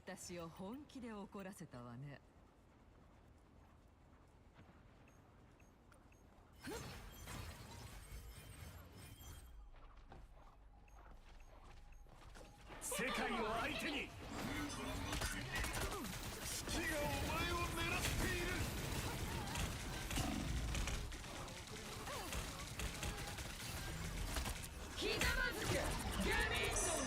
私を本気で怒らせたわね。世界を相手に月がお前を狙っている。ひざまずけゲミンソの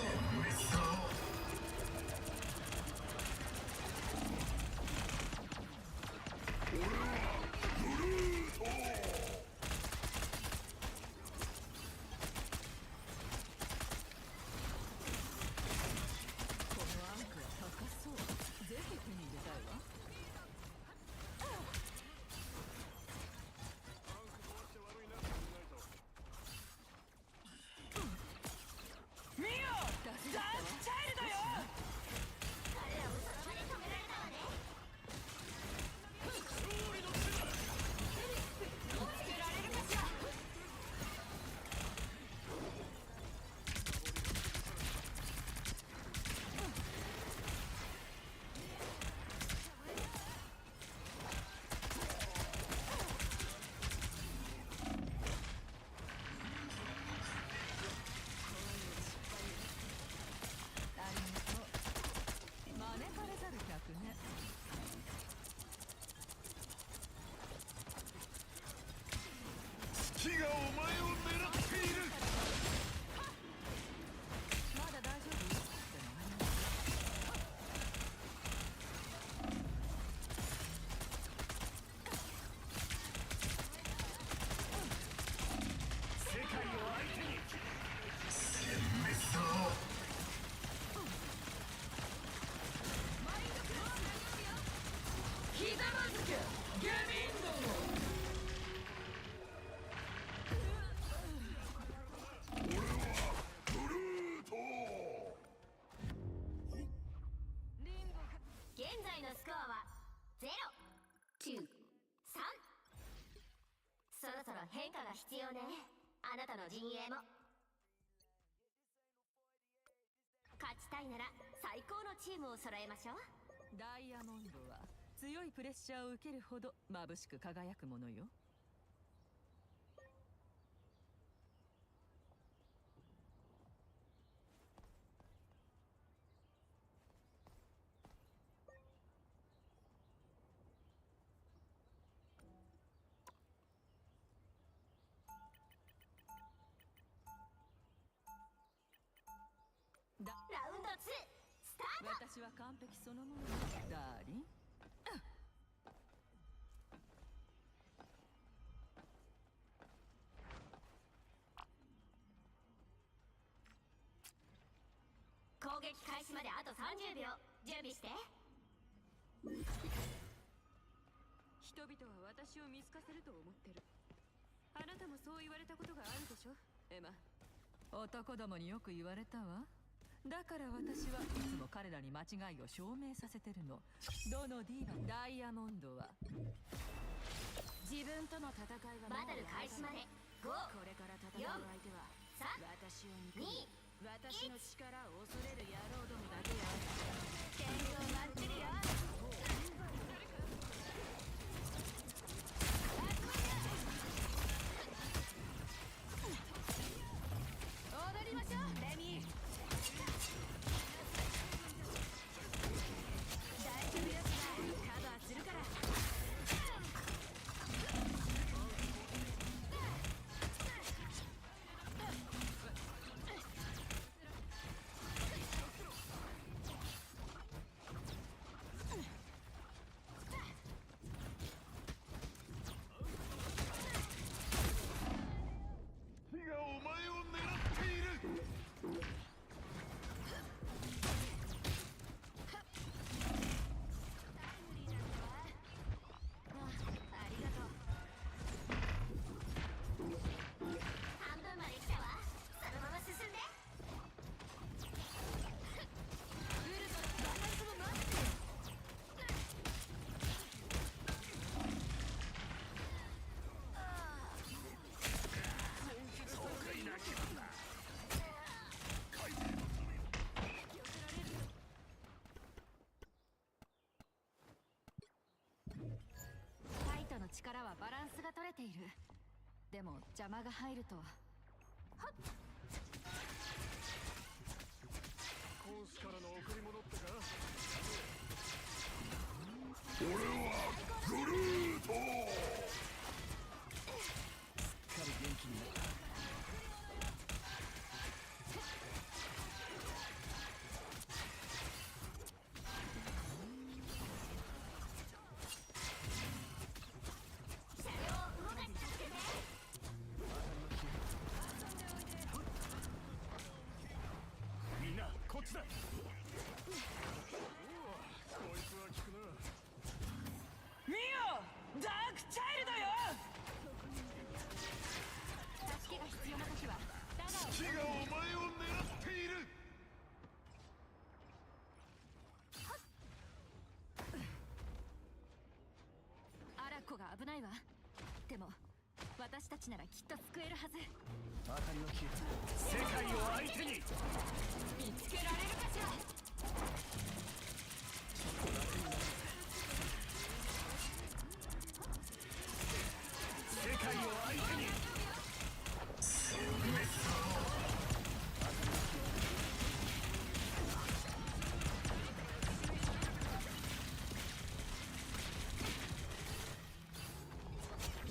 月がお前を狙っている。まだ大丈夫？世界を相手にひざまずけゲミンドの現在のスコアは0、9、3。そろそろ変化が必要ね。あなたの陣営も。勝ちたいなら最高のチームを揃えましょう。ダイヤモンドは強いプレッシャーを受けるほど眩しく輝くものよ。ラウンド2スタート。私は完璧そのものダーリン。攻撃開始まであと30秒。準備して。人々は私を見透かせると思ってる。あなたもそう言われたことがあるでしょエマ。男どもによく言われたわ。だから私はいつも彼らに間違いを証明させてるの。どのディーバダイヤモンドは自分との戦いはバトル開始まで5、これから戦う相手は私を憎み私の力を恐れる野郎どもだけよ。健康バッチリよ。踊りましょうレミー。大丈夫よ。カバーするから。力はバランスが取れている。でも邪魔が入るとはっ。コースからの贈り物ってか。俺はグルート。すっかり元気になった。みんなこっちだ。おお、こいつは効くな。ミオダークチャイルドよ。助けが必要な時はダガを。月がお前を狙っている。アラコが危ないわ。でも私たちならきっと救えるはず。明かりの消えた世界を相手に。見つけられるかしら。世界を相手に。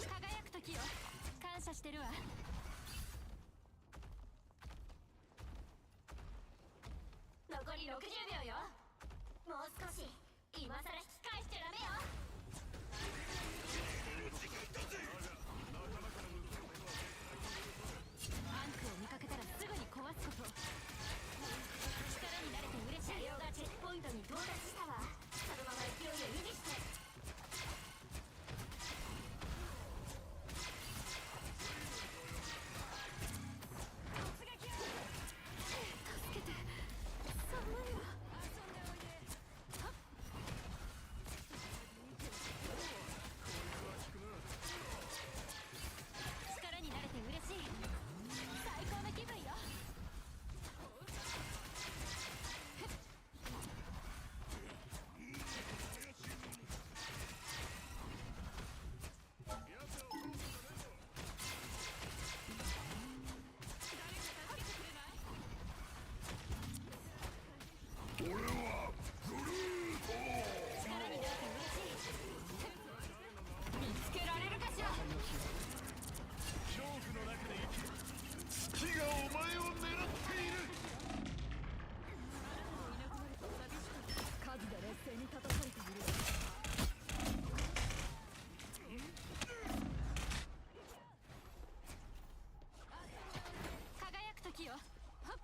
輝く時よ。感謝してるわ。残り60秒よ。もう少し。今さら引き返しちゃダメよ。アンクを見かけたらすぐに壊すこと。力になれて嬉しい。車両がチェックポイントに到達したわ。そのまま勢いを維持して。助けて。寒いわ。力になれて嬉しい。最高の気分よ。俺はグルート。力になれて嬉しい。見つけられるかしら。恐怖の中で生きる。月がお前を狙っている。数で劣勢に立たされている。輝く時よ。はっ。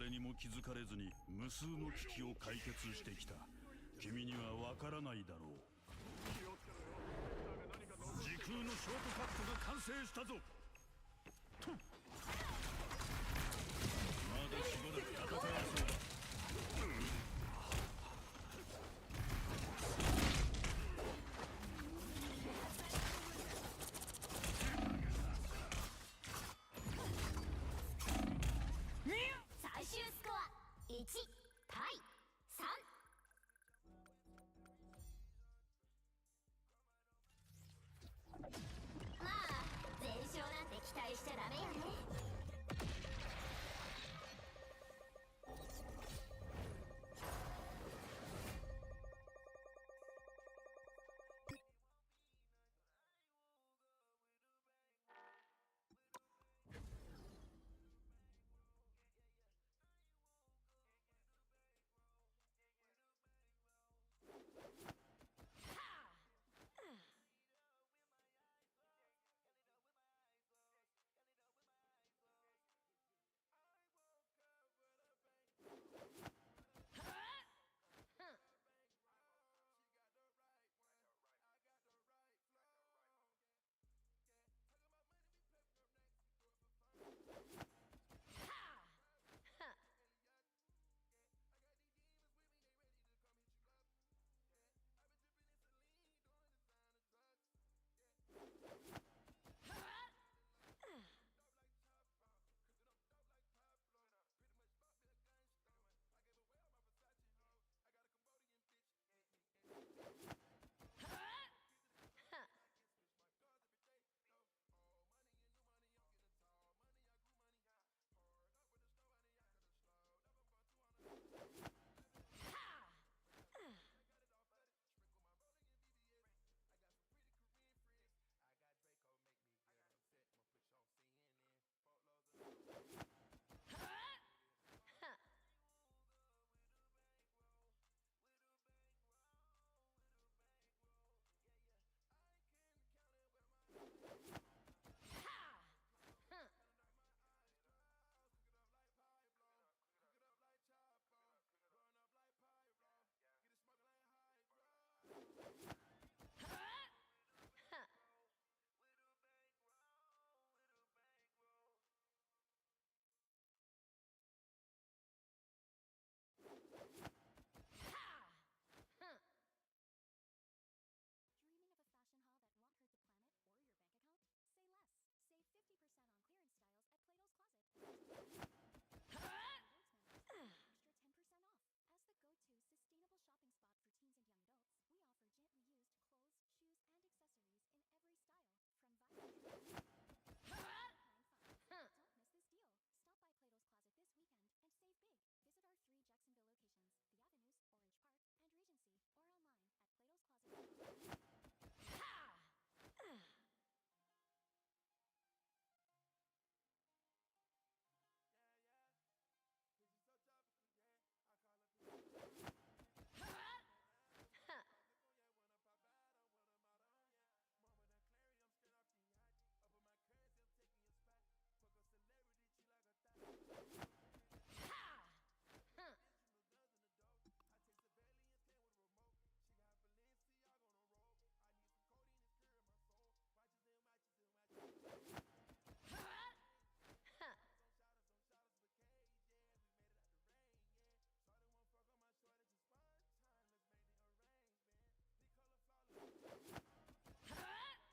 誰にも気づかれずに無数の危機を解決してきた。君にはわからないだろう。時空のショートカットが完成したぞ。とまだしばらく戦えそうだ。最終スコア1対3。まあ全勝なんて期待しちゃダメよね。Dreaming of a fashion haul that won't hurt the planet or your bank account? Say less. Save 50% on clearance styles at Plato's Closet. Rewards members get an extra 10% off. As the go-to sustainable shopping spot for teens and young adults, we offer gently used clothes, shoes, and accessories in every style, from vibrant Don't miss this deal. Stop by Plato's Closet this weekend and save big. Visit our 3 Jacksonville locations, The Avenues, Orange Park, and Regency, or online at platoscloset.com.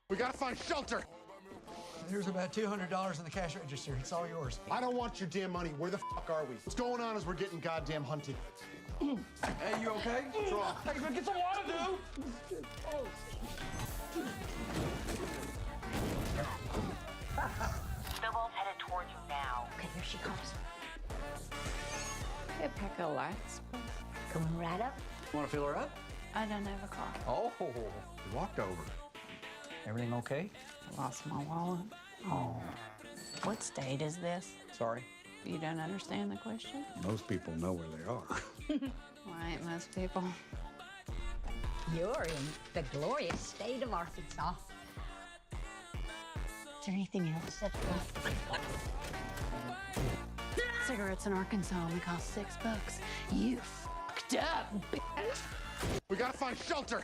We gotta find shelter! There's about $200 in the cash register. It's all yours. I don't want your damn money. Where the fuck are we? What's going on is we're getting goddamn hunted. Hey, you okay? What's wrong? Hey, go get some water, dude! Snowball's headed towards you now. Okay, here she comes. Hey, pack of lights. Coming right up. Want to fill her up? I don't have a car. Oh, you walked over. Everything okay? I lost my wallet. Oh. What state is this? Sorry. You don't understand the question? Most people know where they are. Why ain't most people? You're in the glorious state of Arkansas. Is there anything else that... Cigarettes in Arkansas only cost $6. You fucked up, bitch. We gotta find shelter.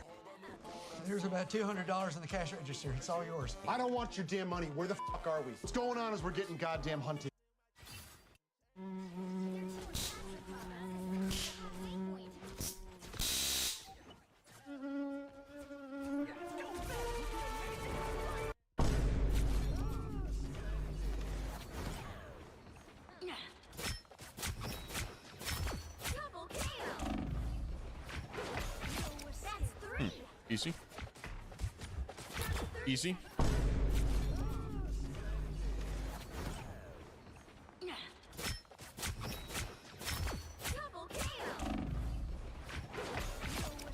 There's about $200 in the cash register. It's all yours. I don't want your damn money. Where the fuck are we? What's going on is we're getting goddamn hunted. Double KO. That's 3. Easy. Easy. Double KO.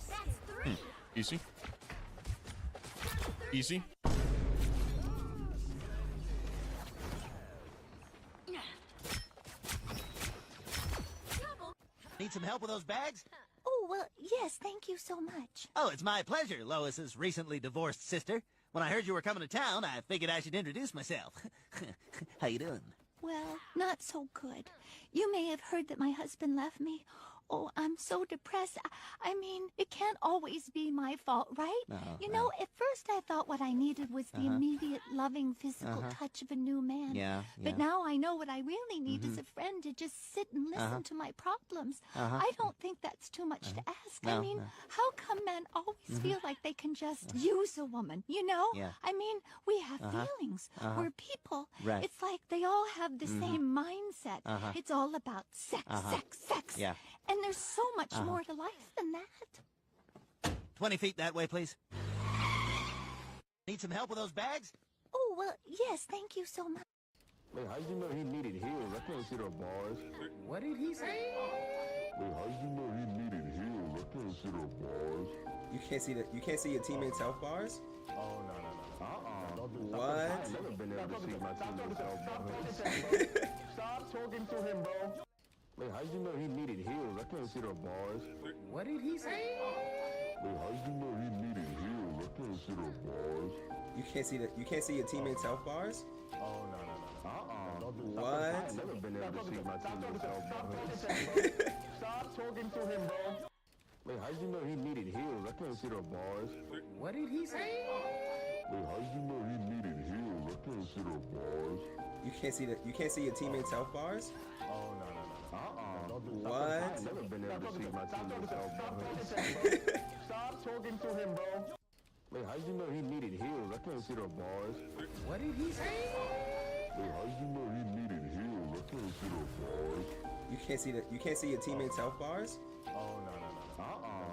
That's 3. Easy. Easy. Need some help with those bags? Oh, well, yes, thank you so much. Oh, it's my pleasure, Lois's recently divorced sister. When I heard you were coming to town, I figured I should introduce myself. How you doing? Well, not so good. You may have heard that my husband left me. Oh, I'm so depressed. I mean, it can't always be my fault, right? You know, at first I thought what I needed was the immediate, loving, physical touch of a new man. Yeah, But now I know what I really need is a friend to just sit and listen to my problems. I don't think that's too much to ask. No, I mean, no. how come men always feel like they can just use a woman, you know? Yeah. I mean, we have feelings. We're people. Right. It's like they all have the same mindset. It's all about sex, sex. Yeah. And there's so much more to life than that. 20 feet that way, please. Need some help with those bags? Oh, well, yes, thank you so much. Wait, how you know he needed heels? I can't see the bars. What did he say? Wait, how you know he needed heels? I can't see the bars. You can't see your teammates' health bars? Oh, no. Don't do What? I've never been able to see my teammates' health bars. Stop talking to him, bro. Wait, how you know he needed heels? I can't see the bars. What did he say? Wait, how you know he needed heels? I can't see the bars. You can't see your teammates' health bars? Oh, no. Don't do What? I've never been able to see my teammates' health bars. Stop talking to him, bro. Wait, how you know he needed heels? I can't see the bars. What did he say? Wait, how you know he needed heels? I can't see the bars. You can't see your teammates' health bars? Oh, no. Don't do What? I've never been able to see my teammates' health bars. Stop talking to him, bro. Wait, how you know he needed heels? I can't see the bars. What did he say? Wait, how you know he needed heels? I can't see the bars. You can't see your teammates' health bars? Oh, no.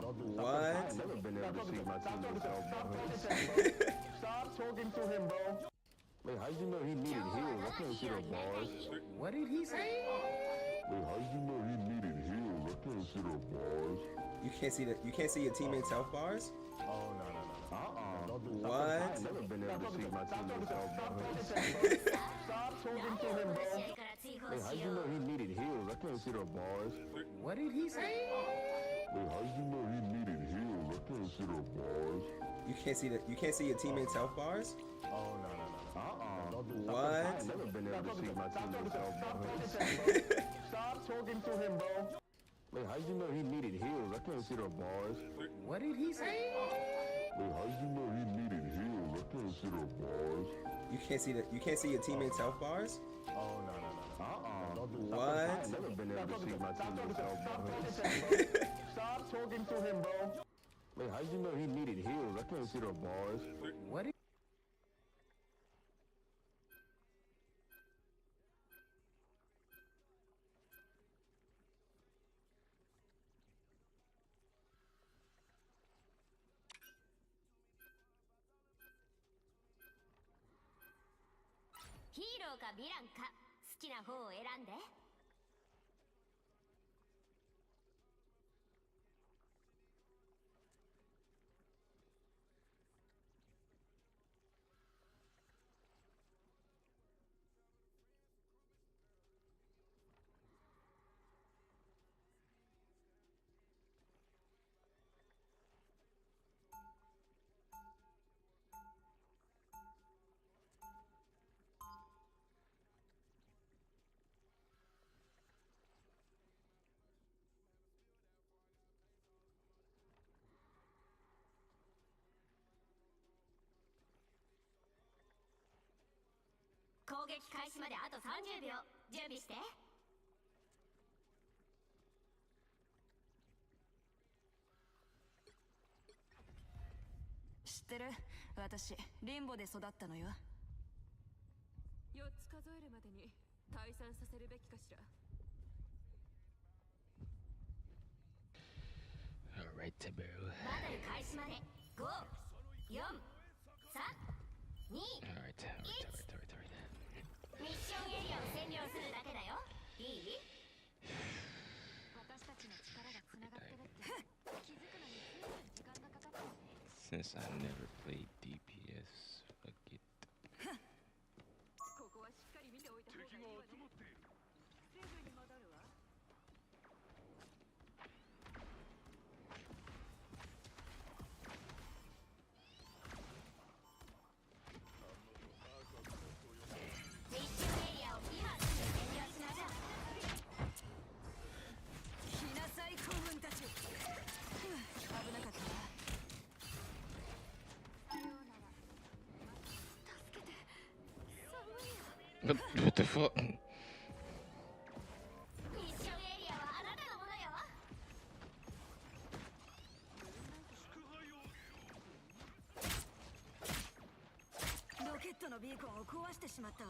Don't do What? I've never been able to see my teammates' health bars. Stop talking to him, bro. Wait, how you know he needed heels? I can't see the bars. What did he say? Wait, how you know he needed heels? I can't see the bars. You can't see your teammates' health bars? Oh, no. Don't do What? I've never been able to see my teammates' health bars. Stop talking to him, bro. Wait, how you know he needed heels? I can't see the bars. What did he say? Wait, how you know he needed heels? I can't see the bars. You can't see your teammates' health bars? Oh, no. Don't do What? I've never been able to see my teammates' health bars. Stop talking to him, bro. Wait, how you know he needed heels? I can't see the bars. What did he say? Wait, how you know he needed heels? I can't see the bars. You can't see your teammates' health bars? Oh, no. Don't do What? I've never been able to see my teammates' health bars. Stop talking to him, bro. Wait, how you know he needed heels? I can't see the bars. What didヒーローかヴィランか好きな方を選んで。攻撃開始まであと30秒準備して。知ってる？私リンボで育ったのよ。4つ数えるまでに退散させるべきかしら。バトル開始まで5、4、3、2、1。ミッションエリアを占領するだけだよ。いい？私たちの力がつながってるって気づくのに随分時間がかかったわね。 Since I never played DPS, fuck it. ここはしっかり見ておいた方がいいわね。すぐに戻るわ。ミッションエリアを今すぐ占領しましょう。来なさい子分たち。危なかったわ。 What the fuck? ミッションエリアはあなたのものよ。ロケットのビーコンを壊してしまったわ。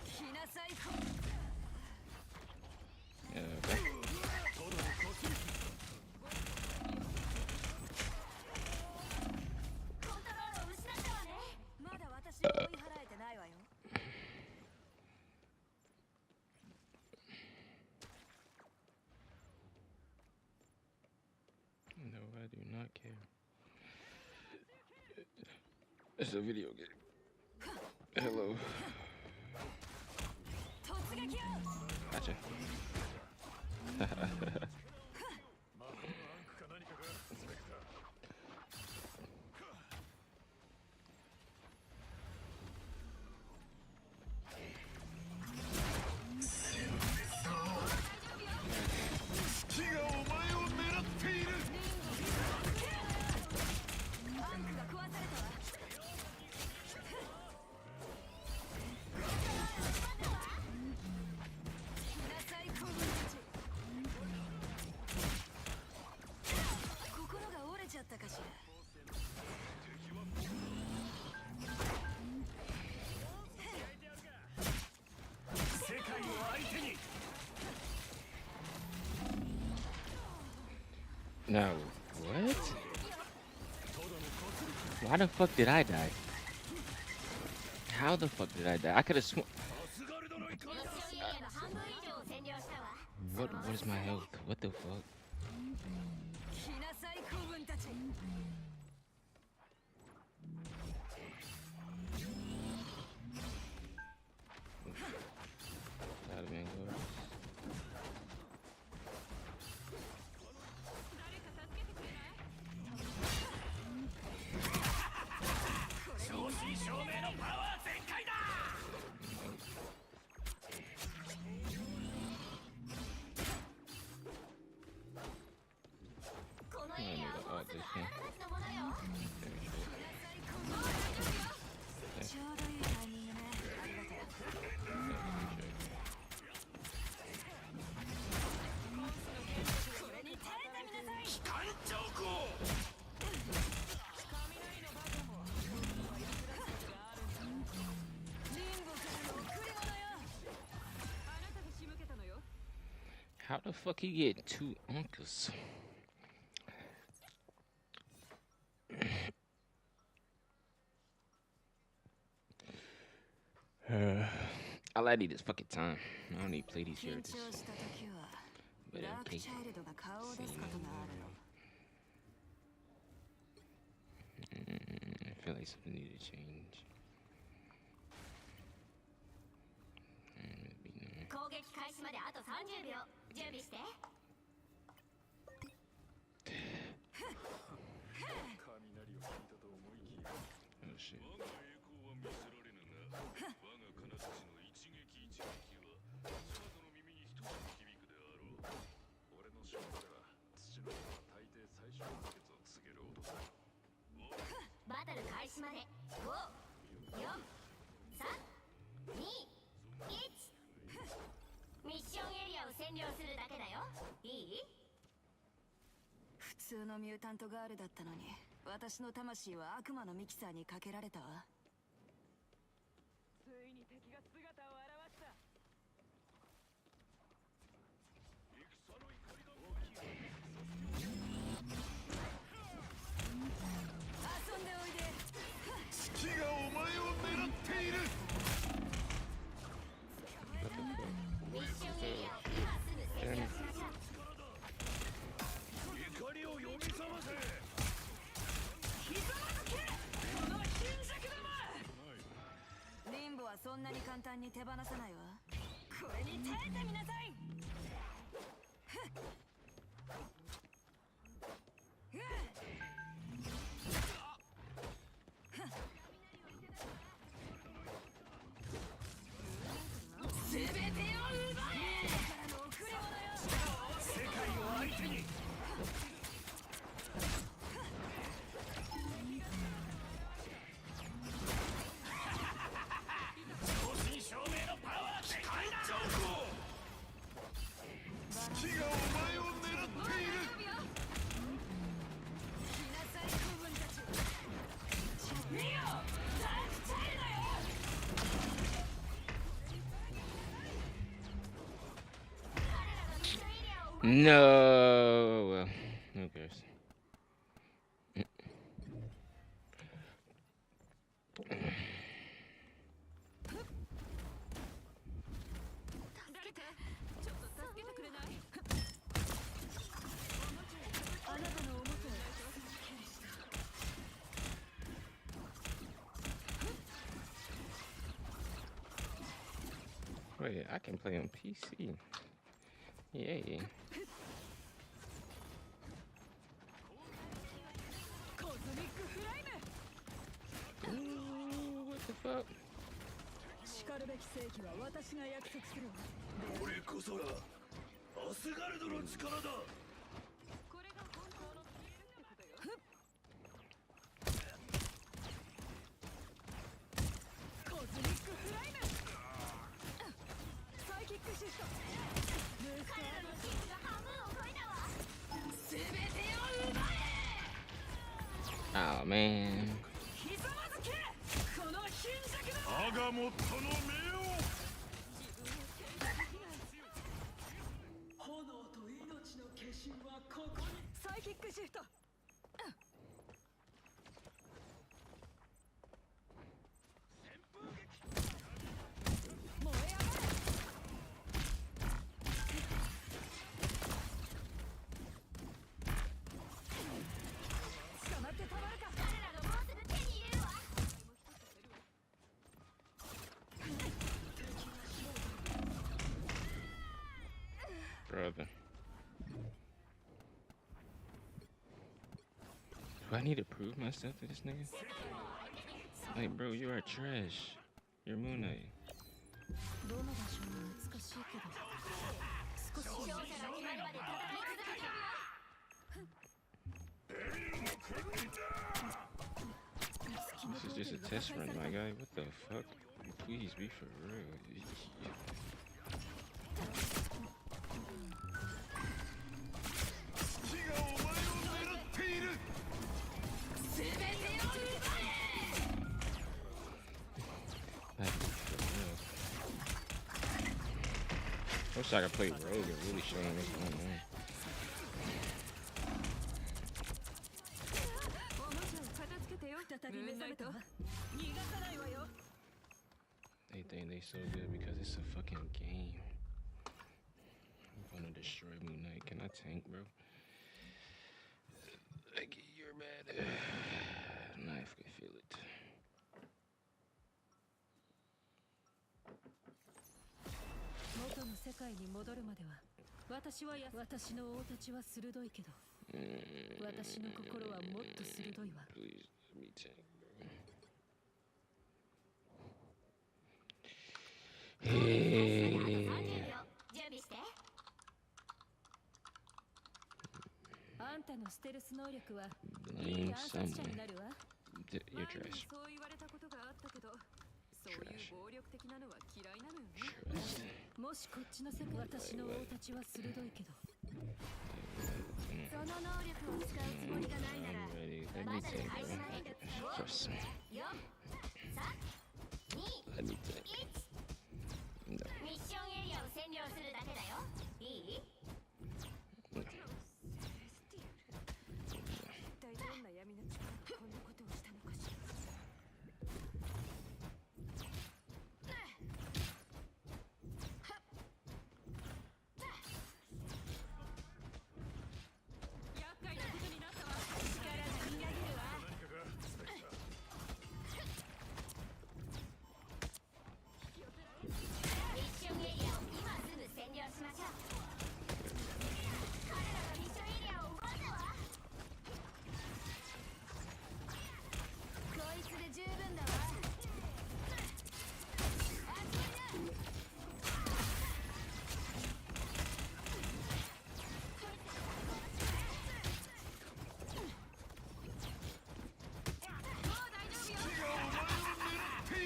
来なさい子。コントロールを失ったわね。まだ私を追い払えてないわよ。No, I do not care. It's a video game. Hello. Gotcha. No, what? Why the fuck did I die? How the fuck did I die? I could have sworn. What is my health? What the fuck? That'd have been good. How the fuck he get two uncles? All I need is fucking time. I don't need to play these characters. But in case, I feel like something needed to change. 攻撃開始まであと30秒準備して。雷を引いたと思いきや。Oh shit. 我が栄光は見せられぬが、我が彼たちの一撃一撃はそなたの耳に等しく響くであろう。俺の勝負では土の子は大抵最初の決を告げる。始まで5、4、3、2、1。ミッションエリアを占領するだけだよ。いい？普通のミュータントガールだったのに、私の魂は悪魔のミキサーにかけられたわ。ついに敵が姿を現した。遊んでおいで。月がお前を狙っている。ミッションエリアを今すぐ占領しましょう。怒りを呼び覚ませ。ひざまずけ、この貧弱ども。リンボはそんなに簡単に手放さないわ。これに耐えてみなさい。全てを奪え。世界を相手に。正真正銘のパワーで変えちゃうぞ。月がお前を狙っている。来なさい、子分たち。見よ、ダークチャイルだよ。No. Well, who cares? 誰かちょっと助けてくれない？あなたのおもちゃをWait, I can play on PC. Yay. コズミックフライム。 Ooh, what the fuck? しかるべき正義は私が約束するわ。俺こそがアスガルドの力だ。これが本当のスピードってことよ。コズミックフライム。サイキックシフト。彼らのチームが半分を超えたわ。全てを奪え。 Oh man. ひざまずけ、この貧弱ども。アガモットの目を。炎と命の化身はここに。サイキックシフト。燃え上がれ。捕まってたまるか。彼らがもうすぐ手に入れるわ。 Brother. Do I need to prove myself to this nigga? Like, bro, you are trash. You're Moon Knight. どの場所も難しいけど、少し勝者が決まるまで戦い続けて。 This is just a test run, my guy. What the fuck? Please be for real. 月がお前を狙っている。全てを奪え。 Like, for real. I wish I could play Rogue and really show him what's going on. おもちゃを片付けてよ。再び目覚めたわ。逃がさないわよ。 They think they so good because it's a fucking game. I'm gonna destroy Moon Knight. Can I tank, bro? Like, you're bad. Knife can feel it. 元の世界に戻るまでは、私の王たちは鋭いけど、私の心はもっと鋭いわ。 Please, let me tank, bro. 30秒準備して。あんたのステルス能力は、 Blame いい暗殺者に someone. なるわ。You're trash. そう言われたことがあったけど、そういう暴力的なのは嫌いなのよね。もしこっちの世界、私の大たちは鋭いけど。その能力を使うつもりがないなら、まだ開始ない。First. 4、3、2、I need to. 1。ミッションエリアを占領するだけだよ。いい？一体どんな闇の力がこんなことをしたのかしら。厄介なことになったわ。力がみなぎるわ。ミッションエリアを今すぐ占領しましょう。彼らがミッションエリアを奪ったわ。こいつで十分だわ。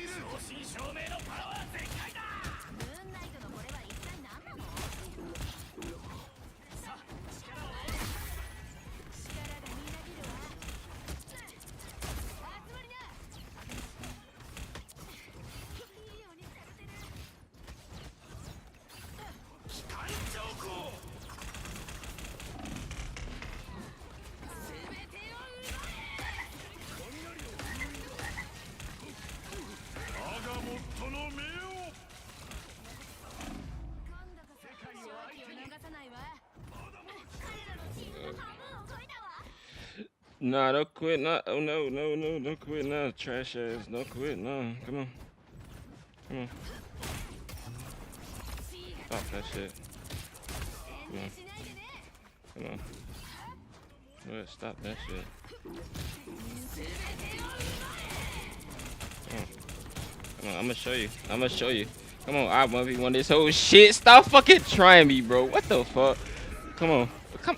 正真正銘のパワー全開だ。ムーンナイトのこれは一体何なの？さあ、力を。力がみなぎるわ。集まりな。いいようにされてる。機関長考。全てを奪え。我がモットの目を。今度こそ勝機を逃さないわ。彼らのチームの半分を超えたわ。Nah, don't quit. Nah, oh no, no, no, don't quit now. Trash ass, don't quit. No, come on. Come on. Stop that shit. Come on. Come on. Go ahead, stop that shit. Come on. Come on, I'm gonna show you. I'm gonna show you. Come on, I 1v1 this whole shit. Stop fucking trying me, bro. What the fuck? Come on. Come.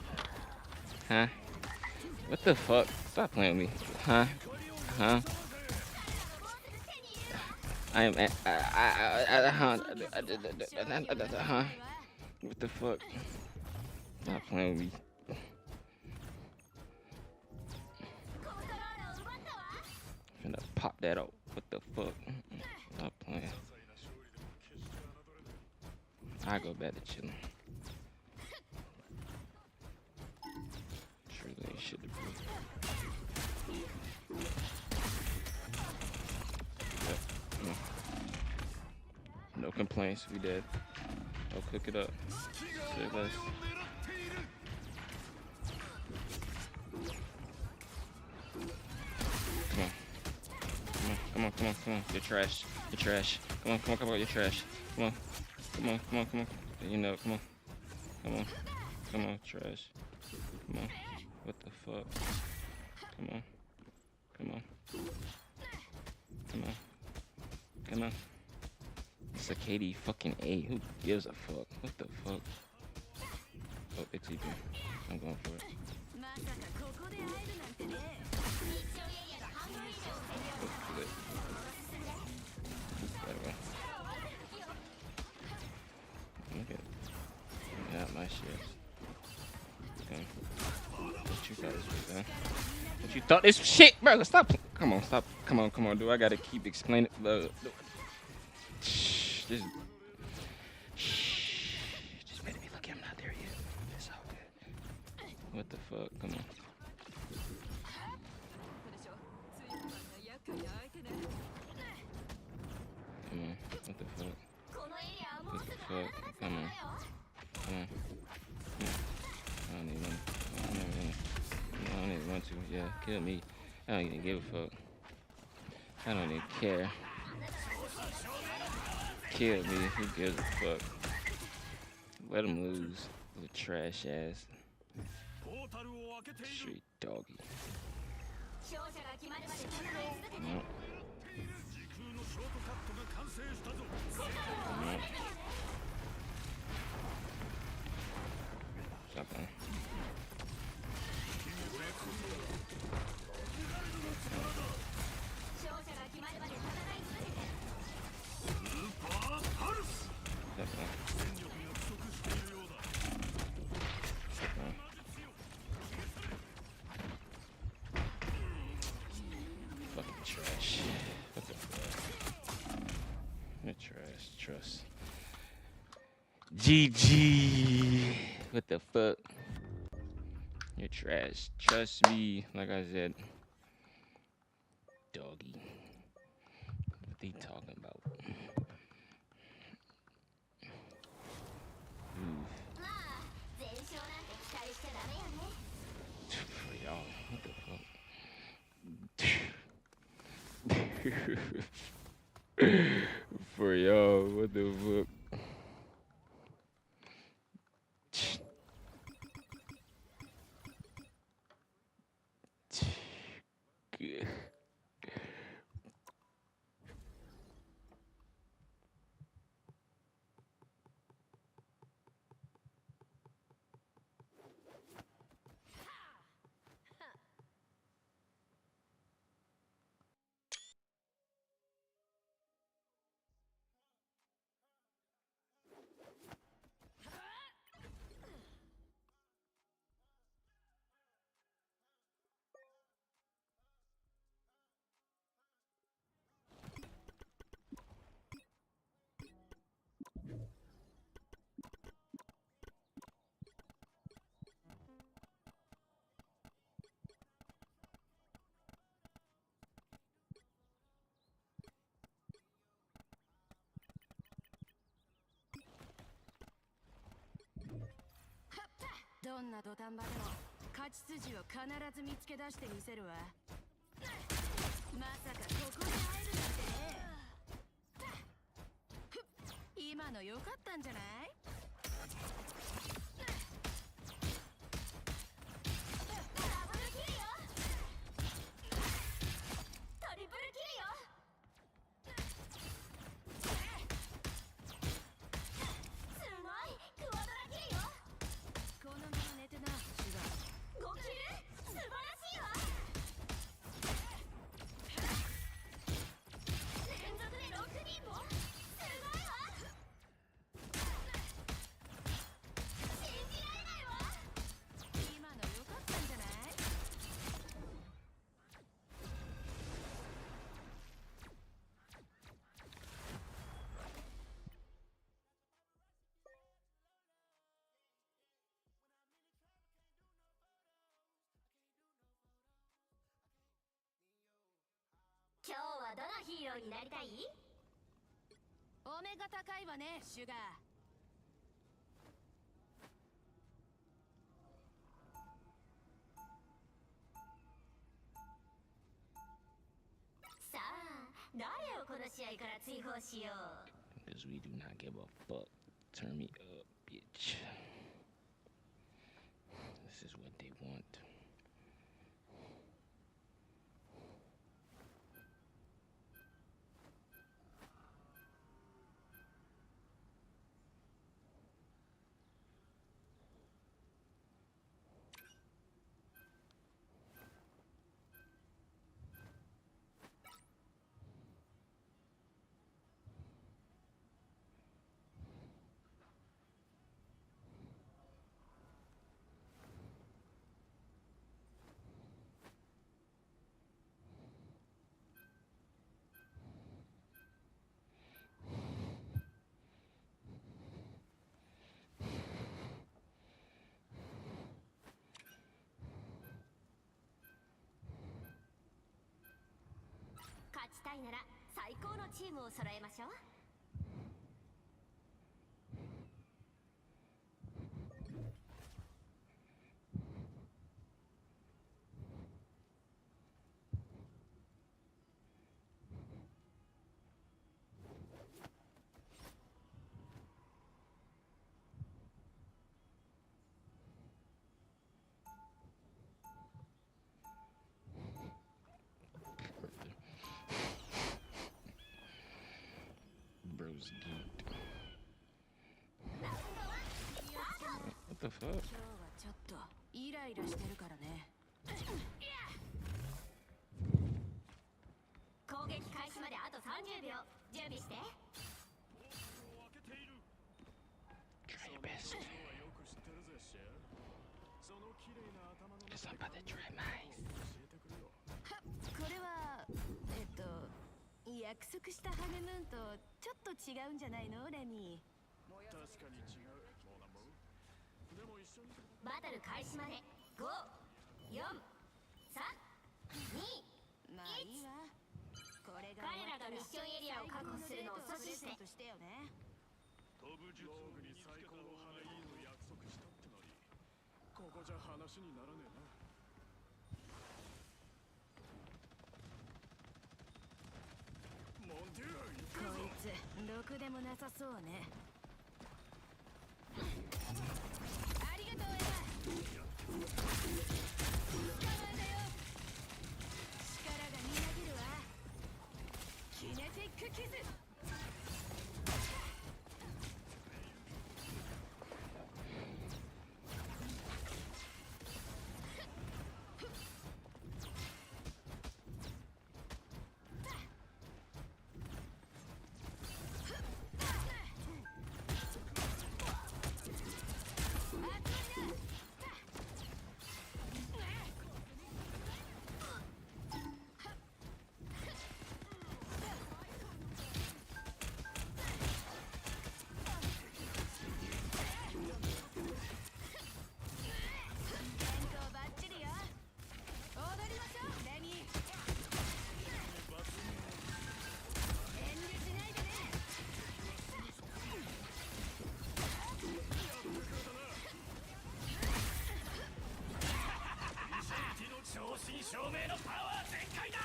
Huh? What the fuck? Stop playing with me. Huh? Huh? I am huh? What the fuck? Stop playing with me. Finna pop that out. What the fuck? Stop playing. I go back to chilling. Truly ain't shit to prove. Yep. No complaints. We dead. I'll cook it up. Say less. Come on. Come on, come on, come on. You're trash. You're trash. Come on, come on, come on. You're trash. Come on. Come on, come on, come on. You know, come on. Come on. Come on, trash. Come on. What the fuck? Come on. Come on. Come on. Come on. It's a KD fucking A. Who gives a fuck? What the fuck? Oh, it's EP. I'm going for it. Good. Better go. Look at not my shit. Okay. What you guys were done? What you thought this shit, bro? Stop. Come on, stop. Come on, come on. Do I gotta keep explaining? Just better be lucky I'm not there yet. It's all good. What the fuck? Come on. Come on. What the fuck? What the fuck? Come on. Come on. I don't even want to. I don't even want to. Yeah, kill me. I don't even give a fuck. I don't even care. Kill me. Who gives a fuck? Let him lose. Little trash ass. Street doggy. No. No. Stop that. GG. What the fuck? You're trash. Trust me, like I said. Doggy. What they talking about? For y'all, what the fuck? For y'all, what the fuck? Good.どんな土壇場でも勝ち筋を必ず見つけ出してみせるわ。まさかここで会えるなんてね。今の良かったんじゃない？今日はどのヒーローになりたい？お目が高いわね、シュガー。さあ、誰をこの試合から追放しよう。 Because we do not give a fuck. Turn me up, bitch. This is what they want.「勝ちたいなら最高のチームを揃えましょう。」Bro's geeked. What the fuck? 今日はちょっとイライラしてるからね。攻撃開始まであと30秒。準備して。 Try your best. Because I'm about to try mine. これは約束したハネムーンとちょっと違うんじゃないの、レミー。確かに違う。バトル開始まで5、4、3、2、まあいいわ。これが彼らがミッションエリアを確保するのを阻止してとしてよね。飛ぶ術をに最高のハイイーの約束したってのに、ここじゃ話にならねえな。モンデュー行くぞ。こいつろくでもなさそうね。ありがとうエヴァ。捕まえたよ。力がみなぎるわ。キネティックキス。照明のパワー全開だ。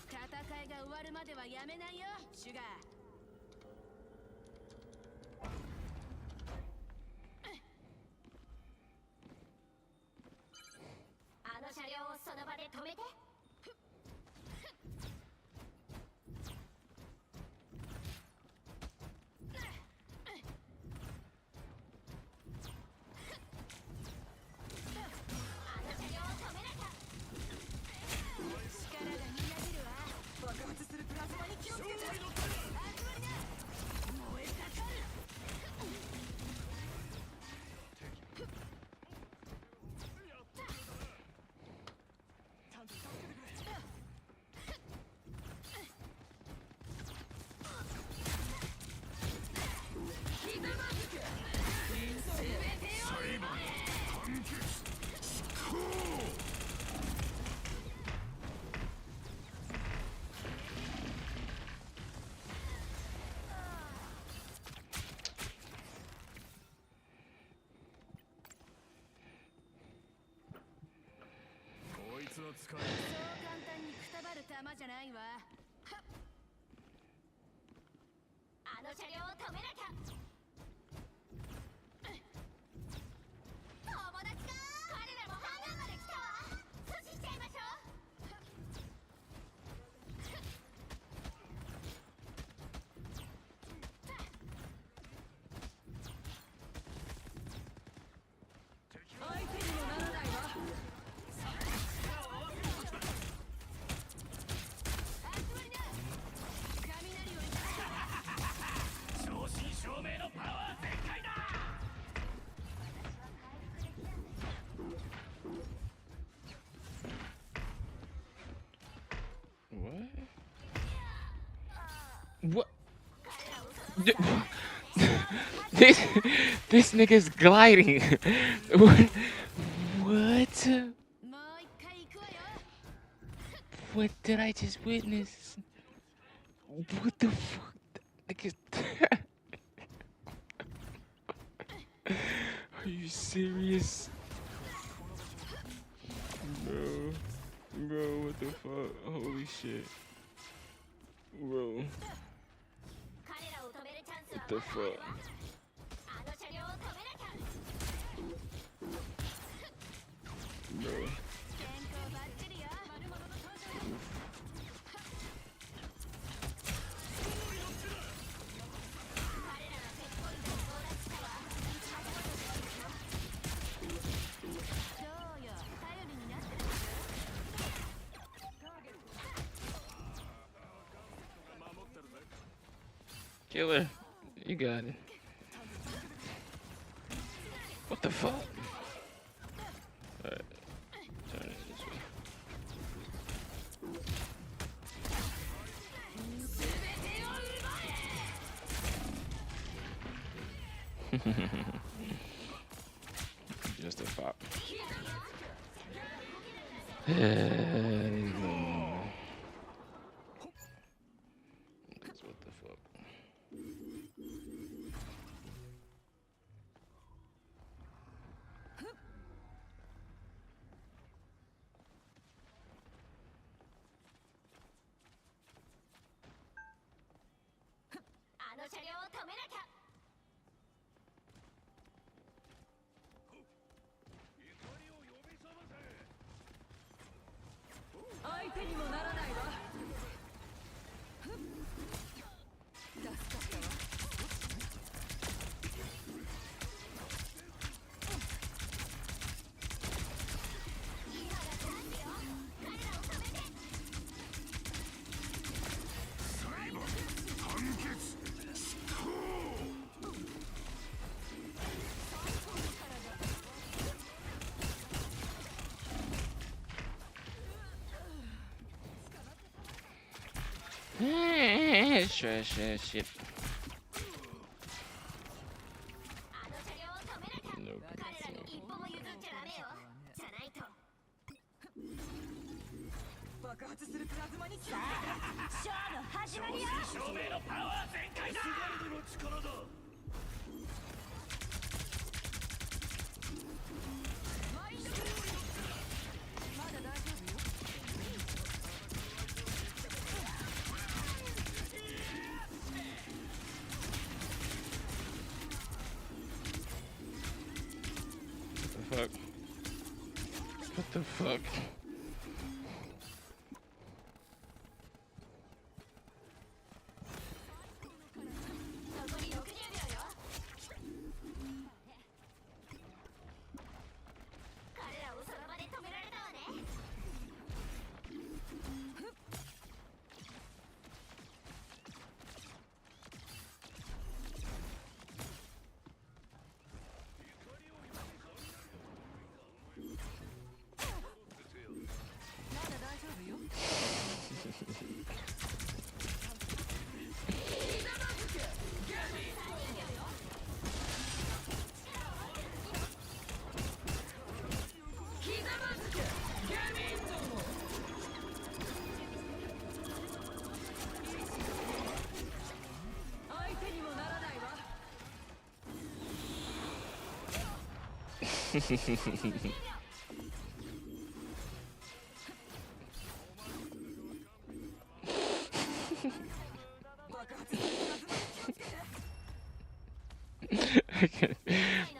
戦いが終わるまではやめないよ、シュガー。あの車両をその場で止めて。そう簡単にくたばる玉じゃないわ。あの車両を止めなきゃ。友達か。彼らもハンガーまで来たわ。阻止しちゃいましょ相手にもならないわ。What? This nigga's gliding. What? What did I just witness? What the fuck? Nigga. Are you serious? Bro, what the fuck? Holy shit. Bro. What the fuck? Bro. Killer, you got it. What the fuck? Alright, turn it this way. Just a pop. What the fuck? あの車両を止めなきゃ。相手にもならないわ。助かったわ。Trash ass shit. Nope. 爆発するプラズマにさあ、ショーの始まりよ。照明のパワー全開だ。スガルドの力だ。まだ大丈夫よ。What the fuck?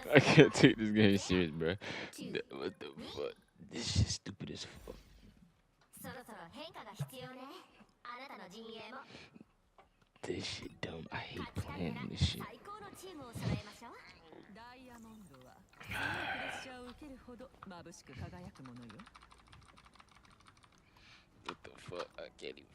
I can't take this game serious, bro. What the fuck? This shit stupid as fuck. そろそろ変化が必要ね。あなたの陣営も。 This shit dumb. I hate playing this shit. 最高のチームを揃えましょう。ダイヤモンドは強いプレッシャーを受けるほど眩しく輝くものよ。 What the fuck? I can't even.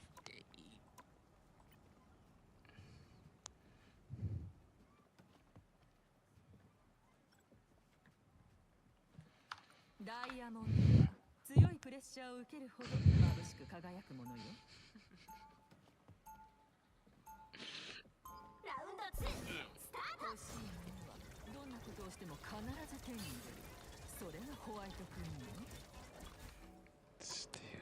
ダイヤモンドは強いプレッシャーを受けるほど眩しく輝くものよ。ラウンド2スタート。欲しいものはどんなことをしても必ず手に入れる。それがホワイトクイーンよ。 Still.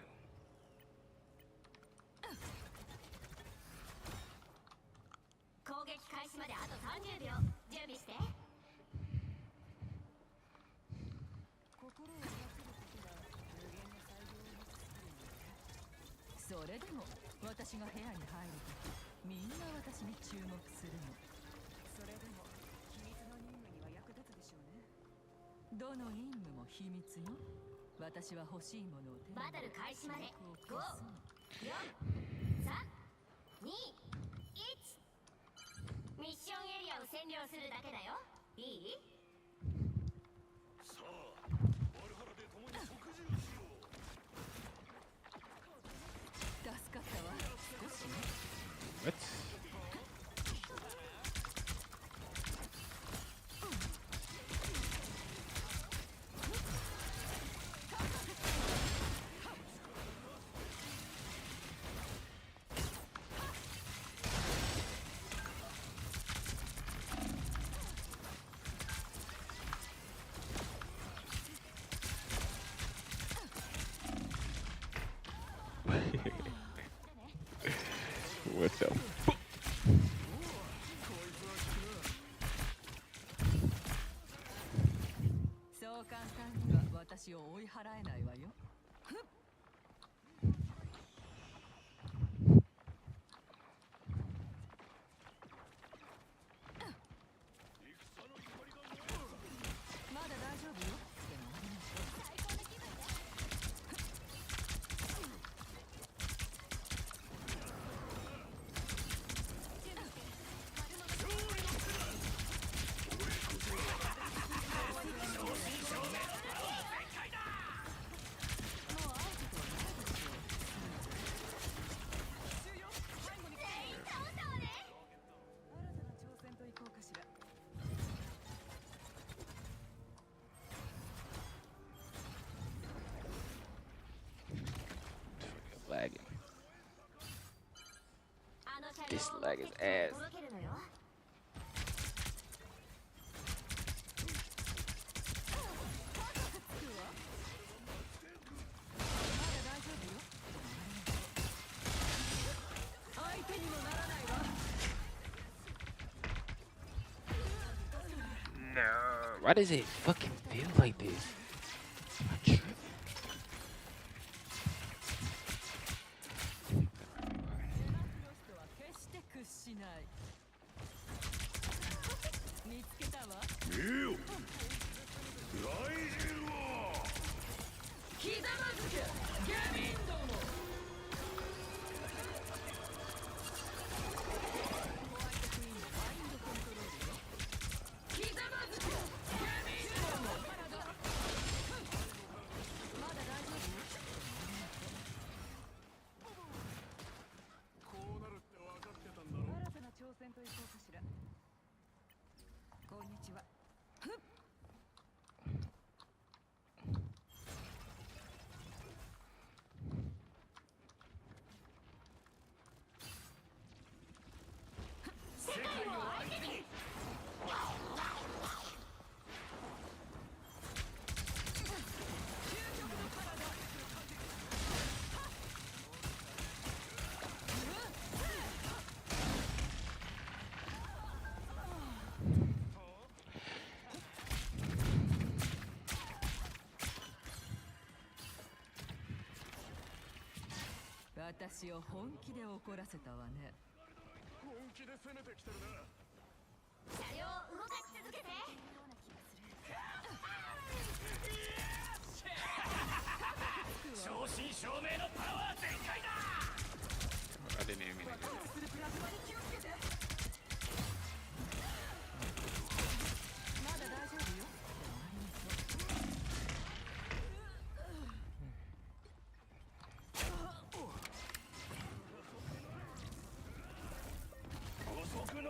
攻撃開始まであと30秒。準備して。 それでも私が部屋に入るとみんな私に注目するの。それでも秘密の任務には役立つでしょうね。どの任務も秘密よ。私は欲しいものを手にバトル開始まで5、4、3、2、1。ミッションエリアを占領するだけだよ。いい？さあ、バルハラで共に即時をしよう。 助かったわ。少しね。 What? What the fuck? そう簡単には私を追い払えないわよ。まだ大丈夫よ。でもありましょう。最高な気分ね。Lagging. This lag is ass. No. Why does it fucking feel like this? I'm tripping. 決して屈しない。見つけたわ。見よライジンをひざまずけゲミンども。ひざまずけゲミンども。まだ大丈夫？こうなるって分かってたんだろ。新たな挑戦といこうかしら。こんにちは。ふっ。世界を相手に。私を本気で怒らせたわね。本気で攻めてきてるな。車両を動かし続けて。正真正銘のパワー全開だ。 I didn't even mean to do that. するプラズマに気をつけて。まだ大丈夫よ。遅くなれ。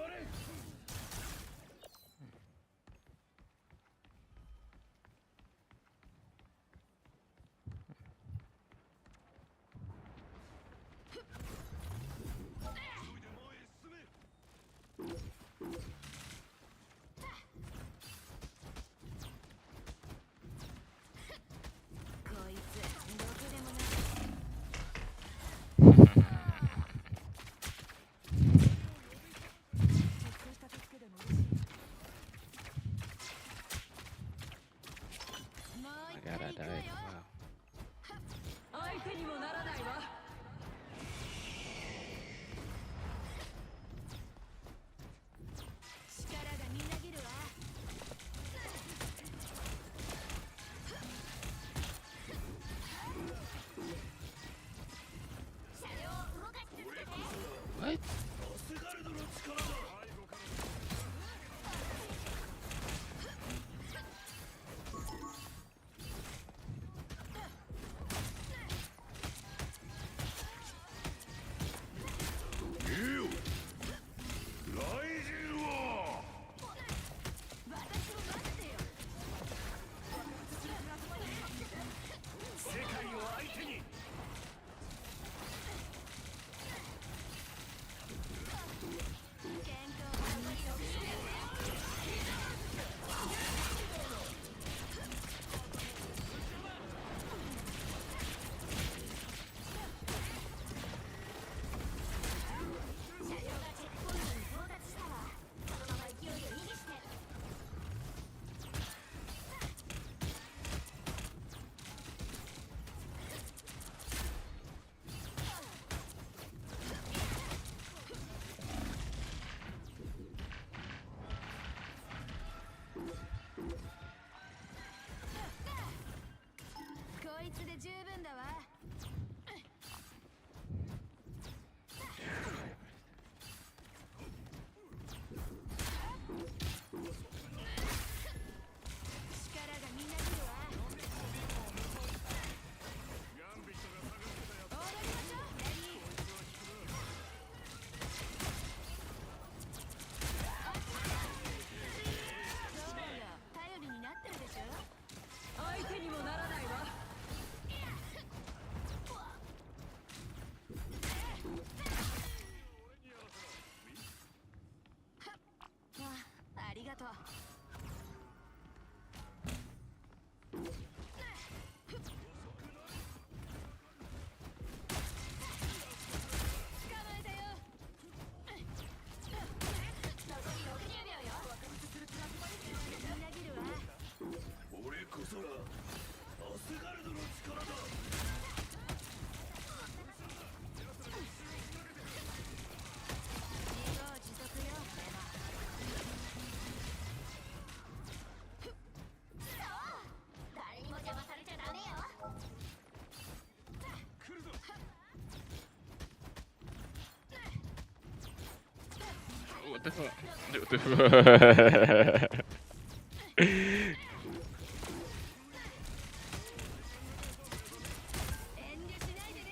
急いで前へ進十分だわ。力がみなぎるわ。踊りましょう。レディー。そうよ、頼りになってるでしょ。相手にもならないわ。ありがとう。捕まえたよ。残り60秒よ。みなぎるわ。俺こそがアスガルドの力だ。自業自得よ。誰にも邪魔されちゃダメよ。 What the fuck? What the fuck? 遠慮しないでね。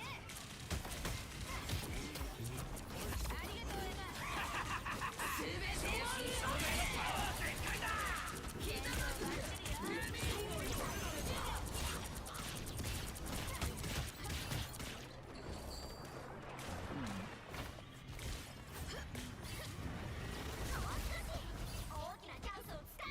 ありがとうエマ。すべてを見ろ。健康バッチリよ。大きなチャンスをつか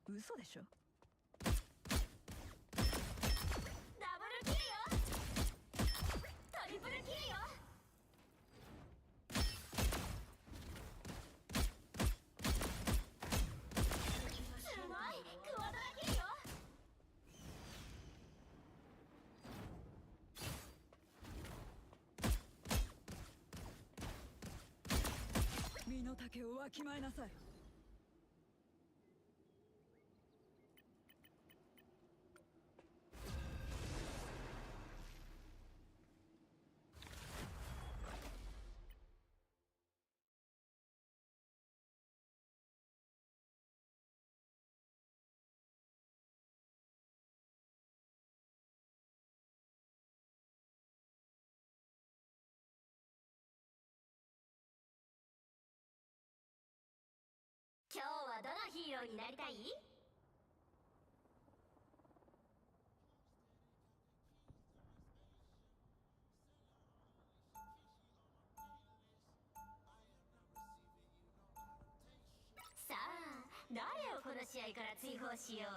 嘘でしょ。ダブルキルよ。トリプルキルよ。すごいクワドラキルよ。身の丈をわきまえなさい。今日はどのヒーローになりたい？さあ、誰をこの試合から追放しよう。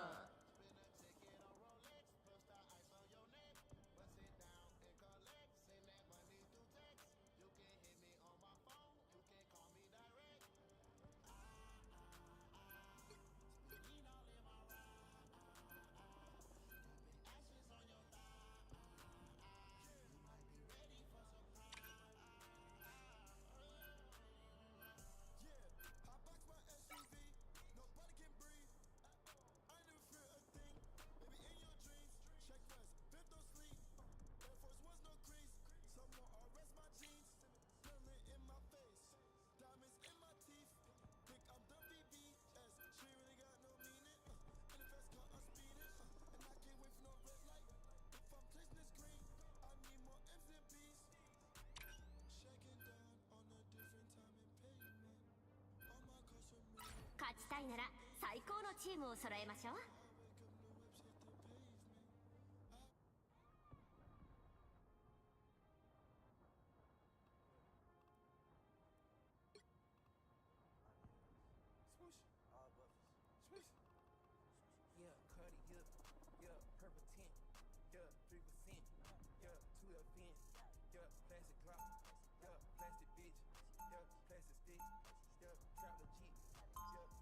勝ちたいなら最高のチームを揃えましょう。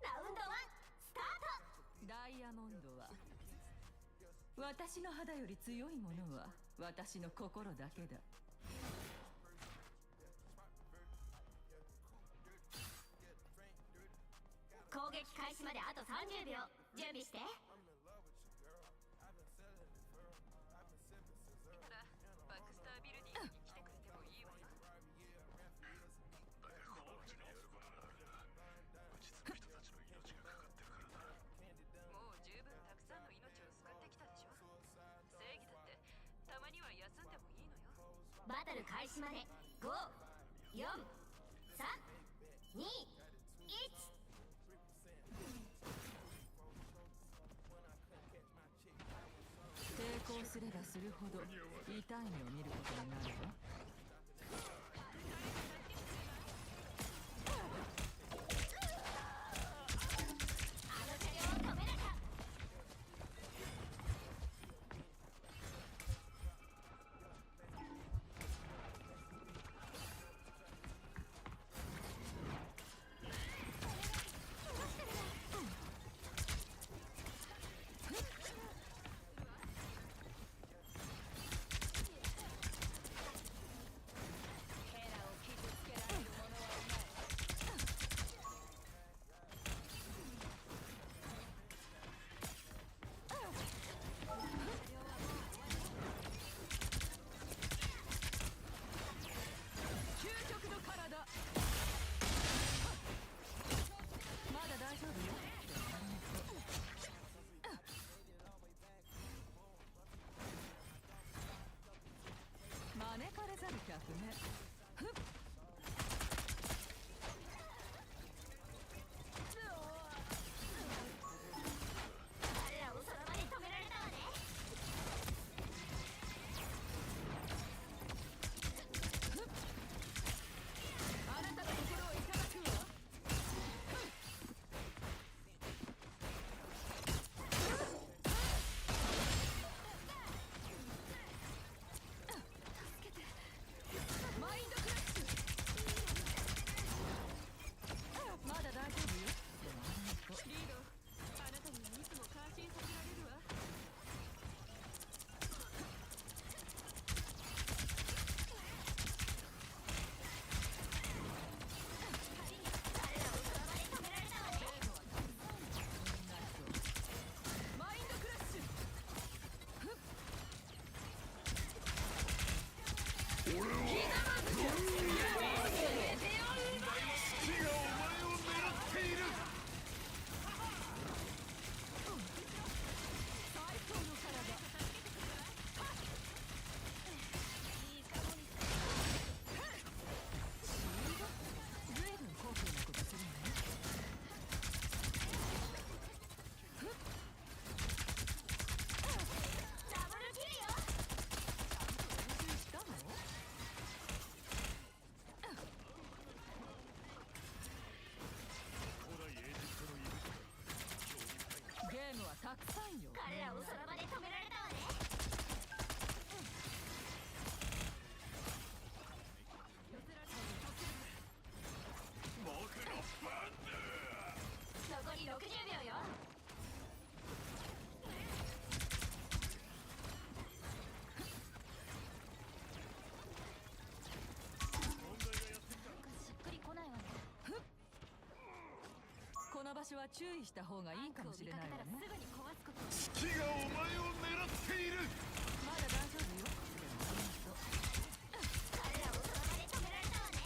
ラウンド1スタート。ダイヤモンドは私の肌より強いものは私の心だけだ。攻撃開始まであと30秒。準備して。バックスタービルディングに来てくれてもいいわよ。もう十分たくさんの命を救ってきたでしょ。正義だってたまには休んでもいいのよ。バトル開始まで5、4、3、2、1。抵抗すればするほど痛い目を見ることになるわ。たくさんよ。彼らをその場で止められたわね。僕の番残り60秒よ。しっくりこないわね。この場所は注意した方がいいかもしれないわね。すぐに壊すこと。月がお前を狙っている。まだ大丈夫よ。彼らをその場で止められたわね。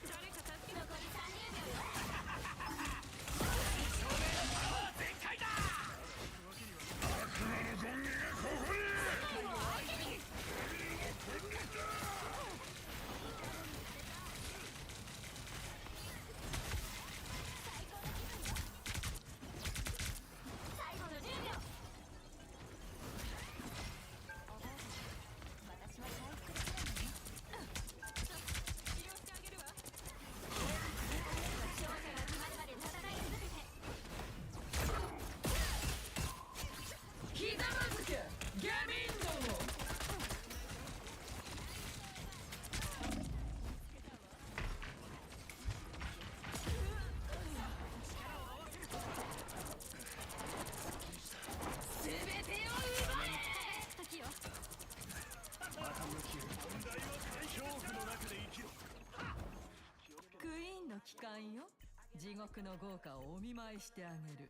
誰か助け残り30秒よ。全開だ。悪魔の権限がここに。最後の10秒。私は回復できないのね。治療してあげるわ。勝者が決まるまで戦い続けて。ひざまずけゲミンども。全てを奪え。時よ。恐怖の中で生きろ。クイーンの帰還よ。地獄の豪華をお見舞いしてあげる。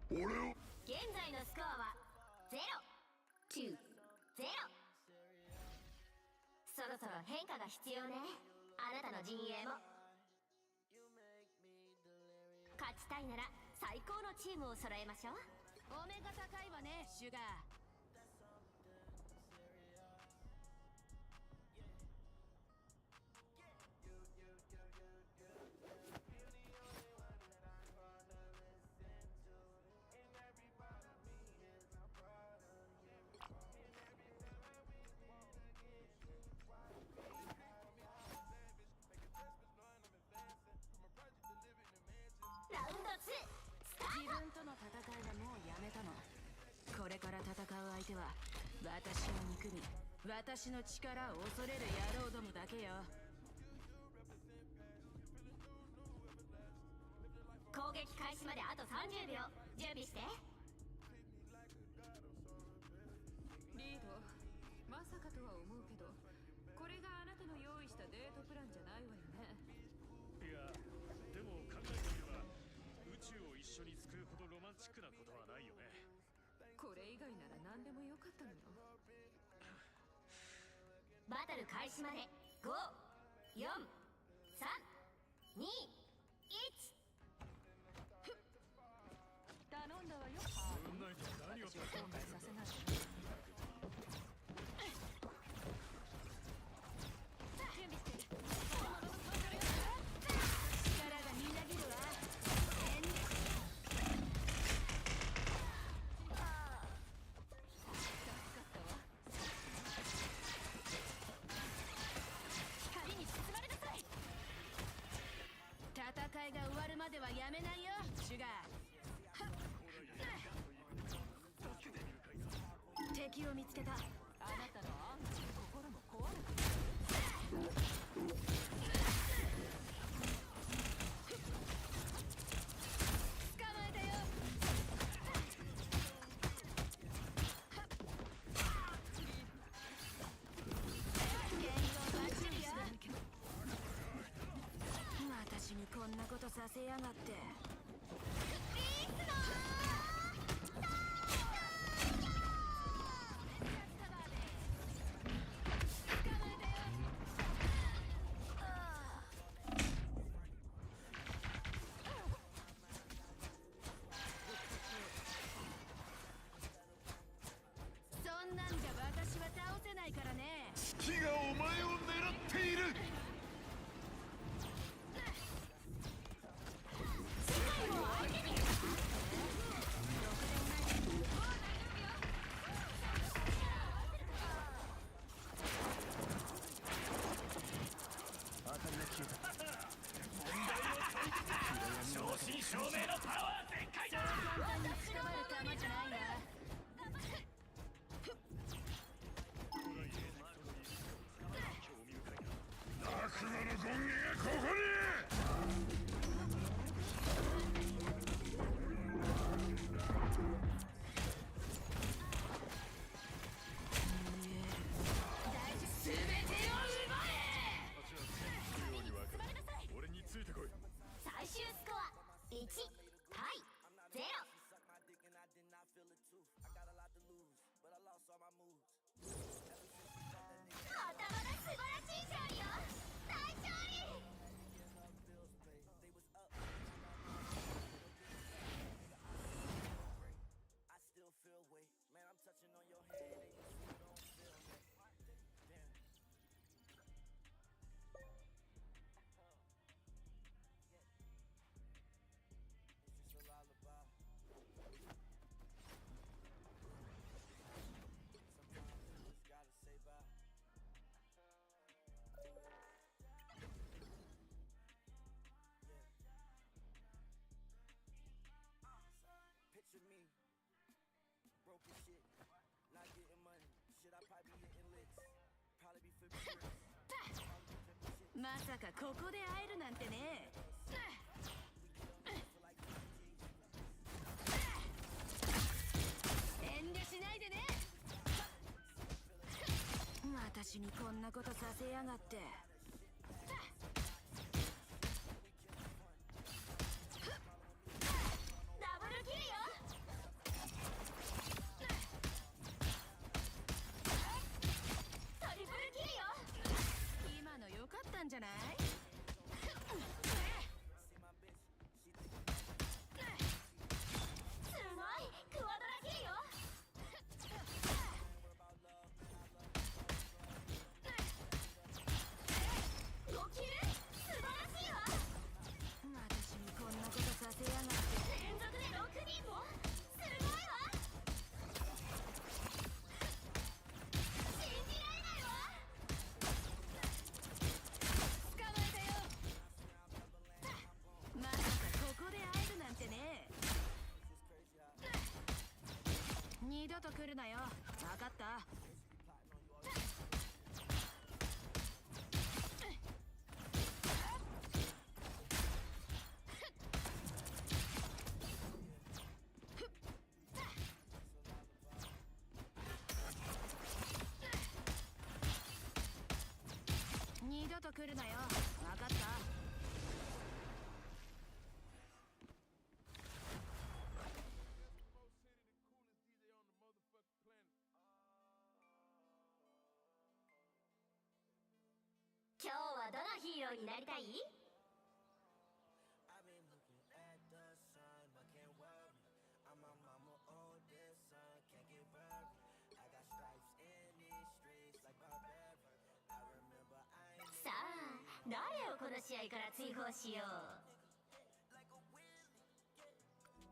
俺を現在のスコアは0-2-0。そろそろ変化が必要ね。あなたの陣営も。勝ちたいなら最高のチームを揃えましょう。お目が高いわね、シュガー。ラウンド2スター自分との戦いはもうやめたの。これから戦う相手は私を憎み、私の力を恐れる野郎どもだけよ。攻撃開始まであと30秒。準備して。リード、まさかとは思うけど、これがあなたの用意したデートプランじゃないわよね。いやでも考えてみれば宇宙を一緒に救うほどロマンチックなことはないよね。これ以外なら何でもよかったのよ。バトル開始まで5、4、3、2、1。頼んだわよ。ムーンナイト何を頼んでるんだ。させないで。準備して。力がみなぎるわ。光に包まれなさい。戦いが終わるまではやめないよ、シュガー。敵を見つけた。あなたの案外心も壊れてる。捕まえたよ。健康バッチリよ。私にこんなことさせやがって。そんなんじゃ私は倒せないからね。月がお前を狙っている。照明のパワー全開だ。簡単に捕まる玉じゃないわ。悪魔の権限がここに。全てを奪俺についてこい。最終スコア1対0。またまた素晴らしい勝利よ。大勝利。Picture me, broken shit, not getting money. Shit, I probably be hitting licks, probably be flipping shit. まさかここで会えるなんてね。遠慮しないでね。私にこんなことさせやがって。ダブルキルよ。トリプルキルよ。今の良かったんじゃない？すごいクワドラキルよ。5キル素晴らしいわ。私にこんなことさせやがって。連続で6人もすごいわ。信じられないわ。捕まえたよ。まさかここで会えるなんてね。二度と来るなよ。分かった。二度と来るなよ。分かった。今日はどのヒーローになりたい？ I've been looking at the sun, but can't worry. I'm my mama oldest son, can't get buried. I got stripes in these streets like barbarian. I remember I ain't さあ、誰をこの試合から追放しよう。 like a Willie.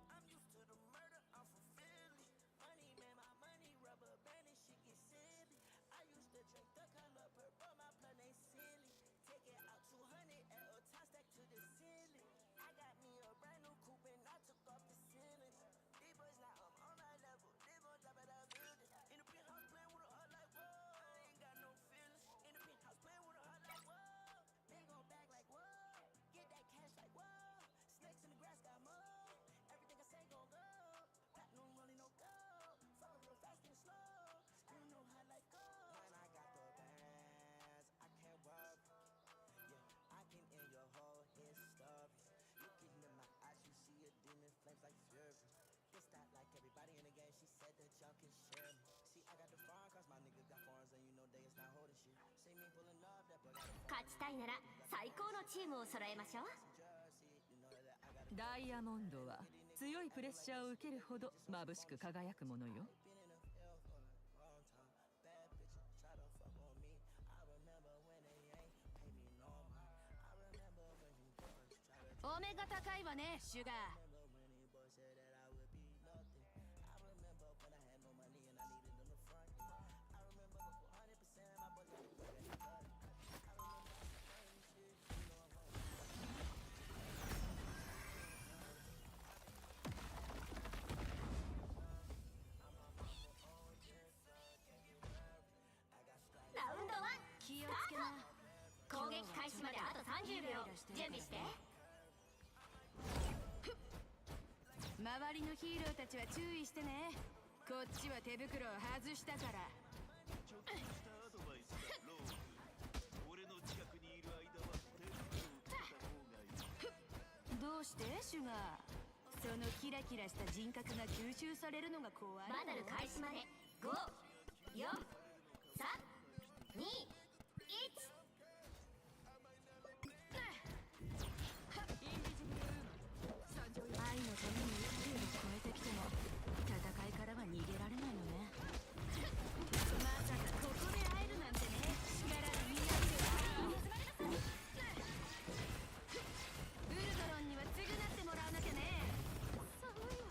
I'm used to the murder, I'm from Philly. Money, man, my money, rubber band and shit get silly. I used to drink the color purple, my blood ain't silly. Take it out 200 at a time, stack to the ceiling. I got me a brand new coupe and I took off the ceiling. These boys now I'm on my level, they gon' drop it out building. In the penthouse playing with a heart like whoa, I ain't got no feelings. In the penthouse playing with a heart like whoa, they gon' back like whoa, get that cash like whoa. Snakes in the grass got more, everything I say gon' go. Platinum rolling no gold, fuckin' real fast and slow. Still know how life goes. Man, I got the bands, I can't worry. Yeah, I can end your whole history. Looking in my eyes, you see a demon, flames like fury. It's not like everybody in the game, she said that y'all can share me. See, I got the foreign cause my niggas got foreigns and you know they is not holding shit. See me pulling up, that boy got a 勝ちたいなら最高のチームを揃えましょう。ダイヤモンドは強いプレッシャーを受けるほど眩しく輝くものよ。お目が高いわね、シュガー。準備して。周りのヒーローたちは注意してね。こっちは手袋を外したから。ちょっとしたアドバイスだロー。俺の近くにいる間は手袋をつけた方がいい。どうしてシュガー？そのキラキラした人格が吸収されるのが怖いの？バトル開始まで5、4、3、2、1。愛のために宇宙を越えてきても戦いからは逃げられないのね。まさかここで会えるなんてね。力がみんなにウルトロンには償ってもらわなきゃね。寒いわ。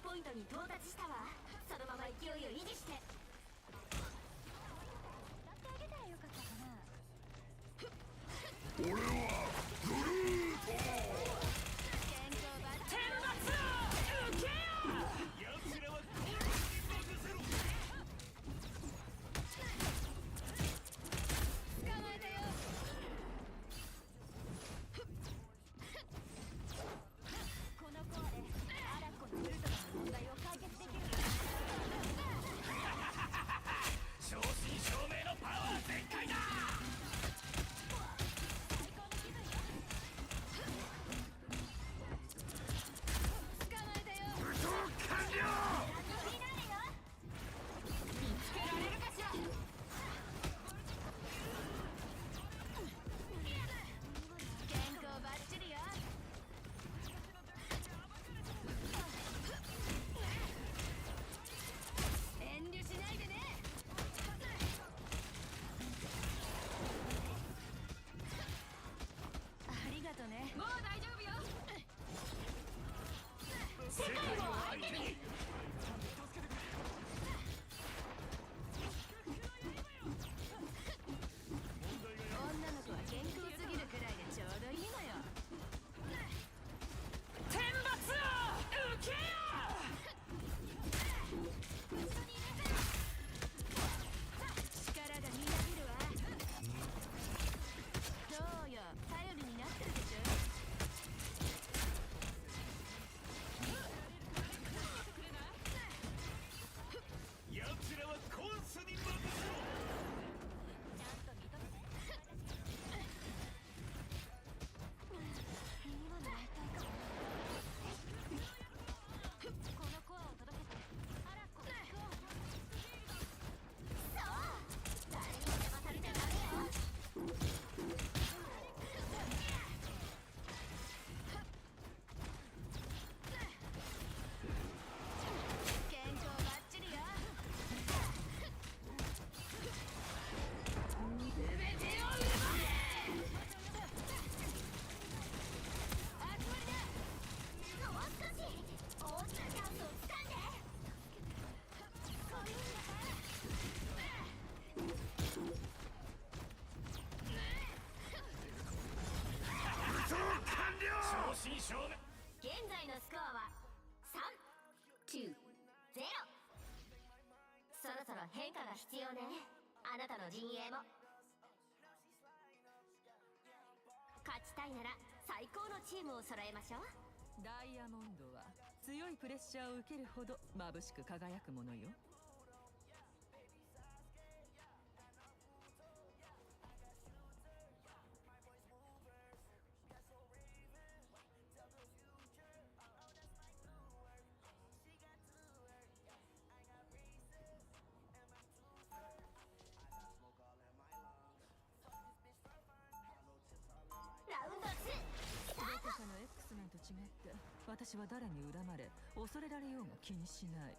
ポイントに到達したわ。そのまま勢いを維持して。歌ってあげたらよかったかな。俺はグルート。天罰受けよ。奴らはこれに任せろ。捕まえたよ。このコアでアラコのウルトラの問題を解決できる。正真正銘のパワー全開だ。最高の必要ね。あなたの陣営も。勝ちたいなら最高のチームを揃えましょう。ダイヤモンドは強いプレッシャーを受けるほど眩しく輝くものよ。ラウンド2スタート。どこかの X メンと違って私は誰に恨まれ恐れられようが気にしない。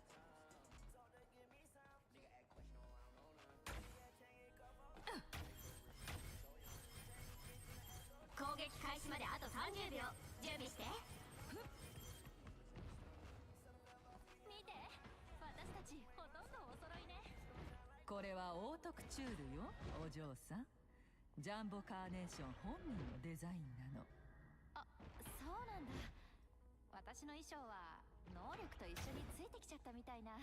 攻撃開始まであと30秒。準備して。見て、私たちほとんどお揃いね。これはオートクチュールよ、お嬢さん。ジャンボカーネーション本人のデザインなの。あ、そうなんだ。私の衣装は能力と一緒についてきちゃったみたいな。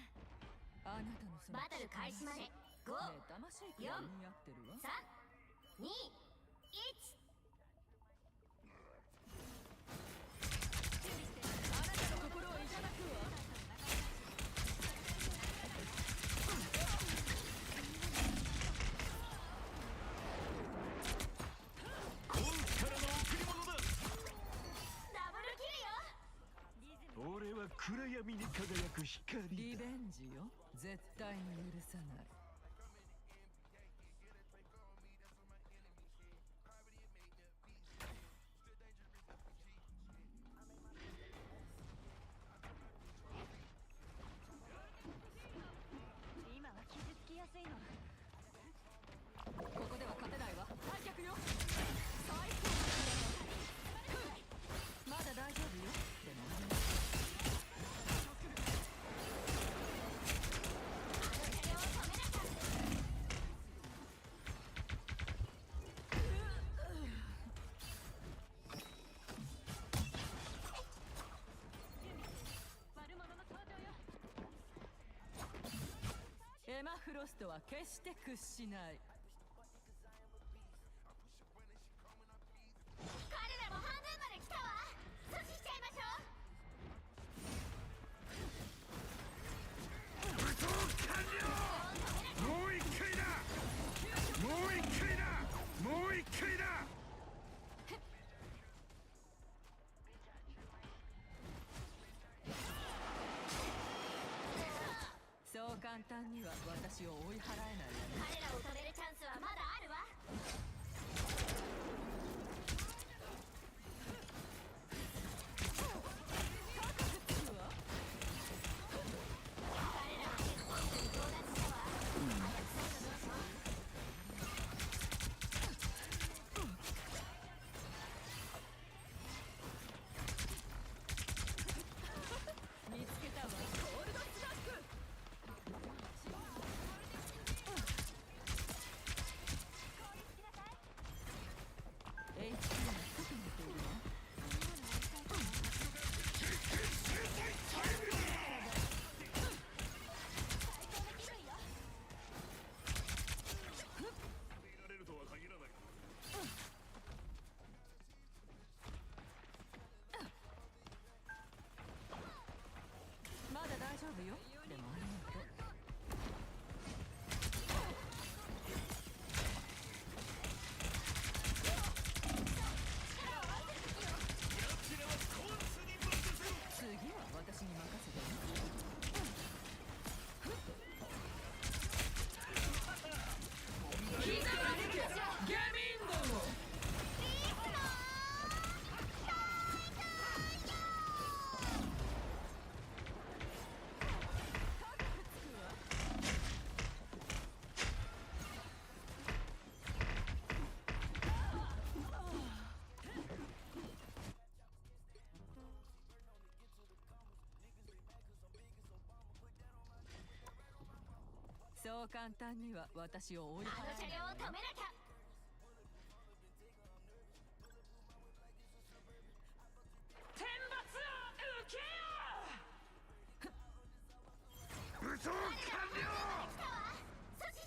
あなたのそのバトル開始まで5、妬ましいくらい似合ってるわ。 3、2、1。あなたの心をいただくわ。今からの贈り物だ。ダブルキルよ。俺は暗闇に輝く光だ。リベンジよ、絶対に許さない。今は傷つきやすいの。ここでは勝てないわ。退却よ。最高。まだ大丈夫よ。でもエマ・フロストは決して屈しない。彼らも半分まで来たわ。阻止しちゃいましょう。武装完了。もう一回だ。もう一回だ。もう一回だ。そう簡単には私を追い払えないわね。彼らを止めるチャンスはまだあるわ。彼らは結構一緒に到達したわ。早くするのどうしよう。見つけたわ。コールドスナック。HP が低くなっているわ。得られるとは限らない。まだ大丈夫よ。でもありがとう。次は私に任せてね。刻まれるゲミンドも。そう簡単には私を追い払あの車両を止めなきゃ。天罰を受けよ。武装完了。来たわ。阻止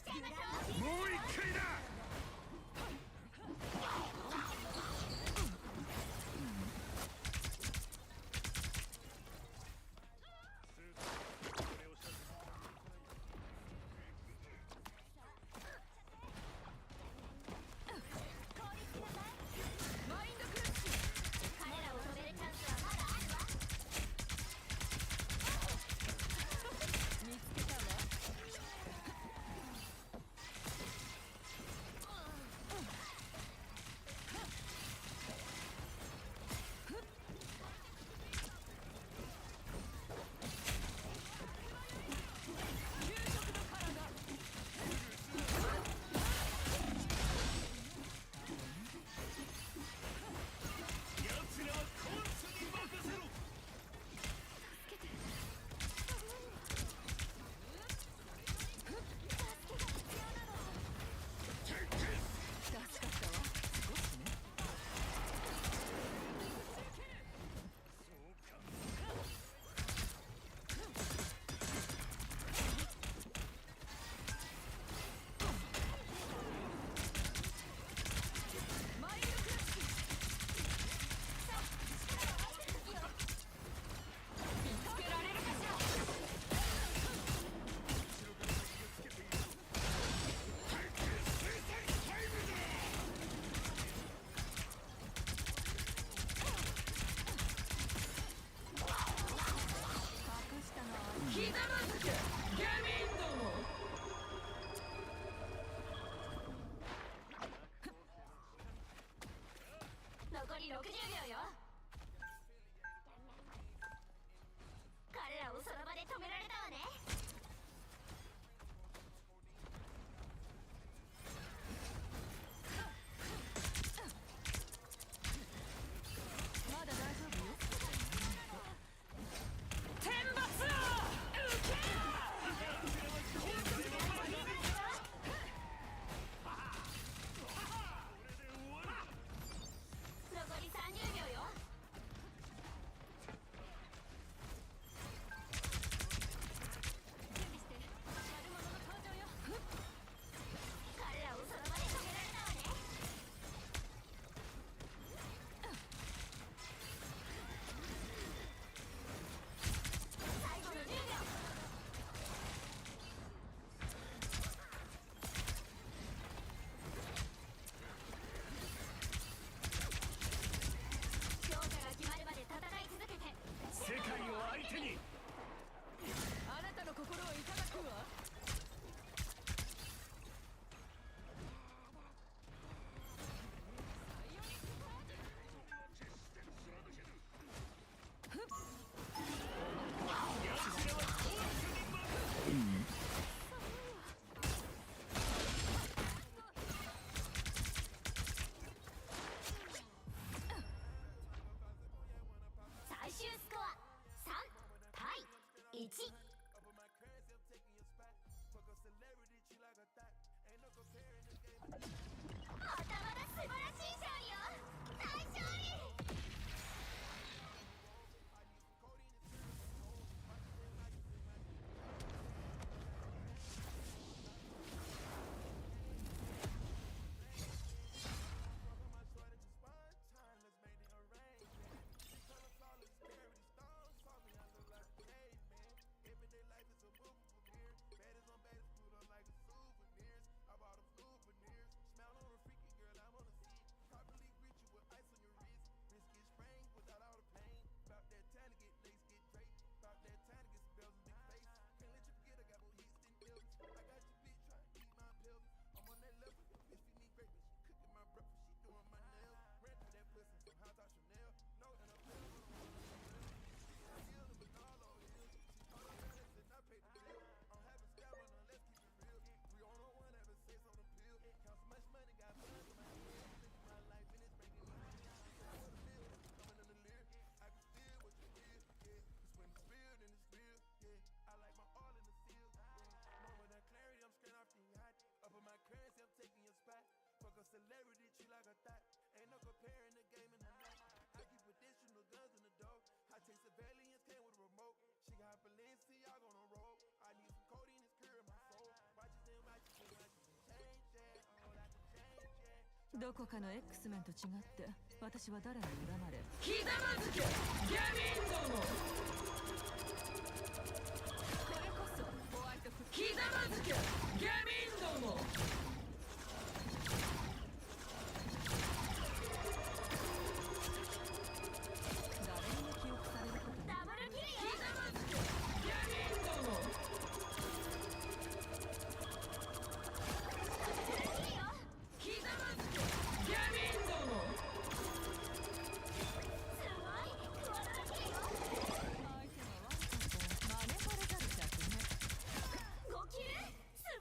り60秒よ。彼らをその場で止められたわね。まだ大丈夫よ。天罰を受けろ。残り30秒よ。準備して。悪者の登場よ。彼らをその場で止められたわね。最後の10秒。強化が決まるまで戦い続けて。世界を相手にあなたの心をいただくわ。最終スコア3対1。またまた素晴らしい勝利よ。大勝利。Celebrity treat like a thot. Ain't no comparing the game and the night. I keep additional guns in the door. High tech surveillance came with a remote. She got Balenciaga on a roll. I need some codeine, it's curing my soul. Righteous and righteous and righteous and change, yeah. All I can change, yeah. どこかの X メンと違って私は誰に恨まれひざまずけギャミン殿。これこそホワイトクひざまずけギャミン殿。素晴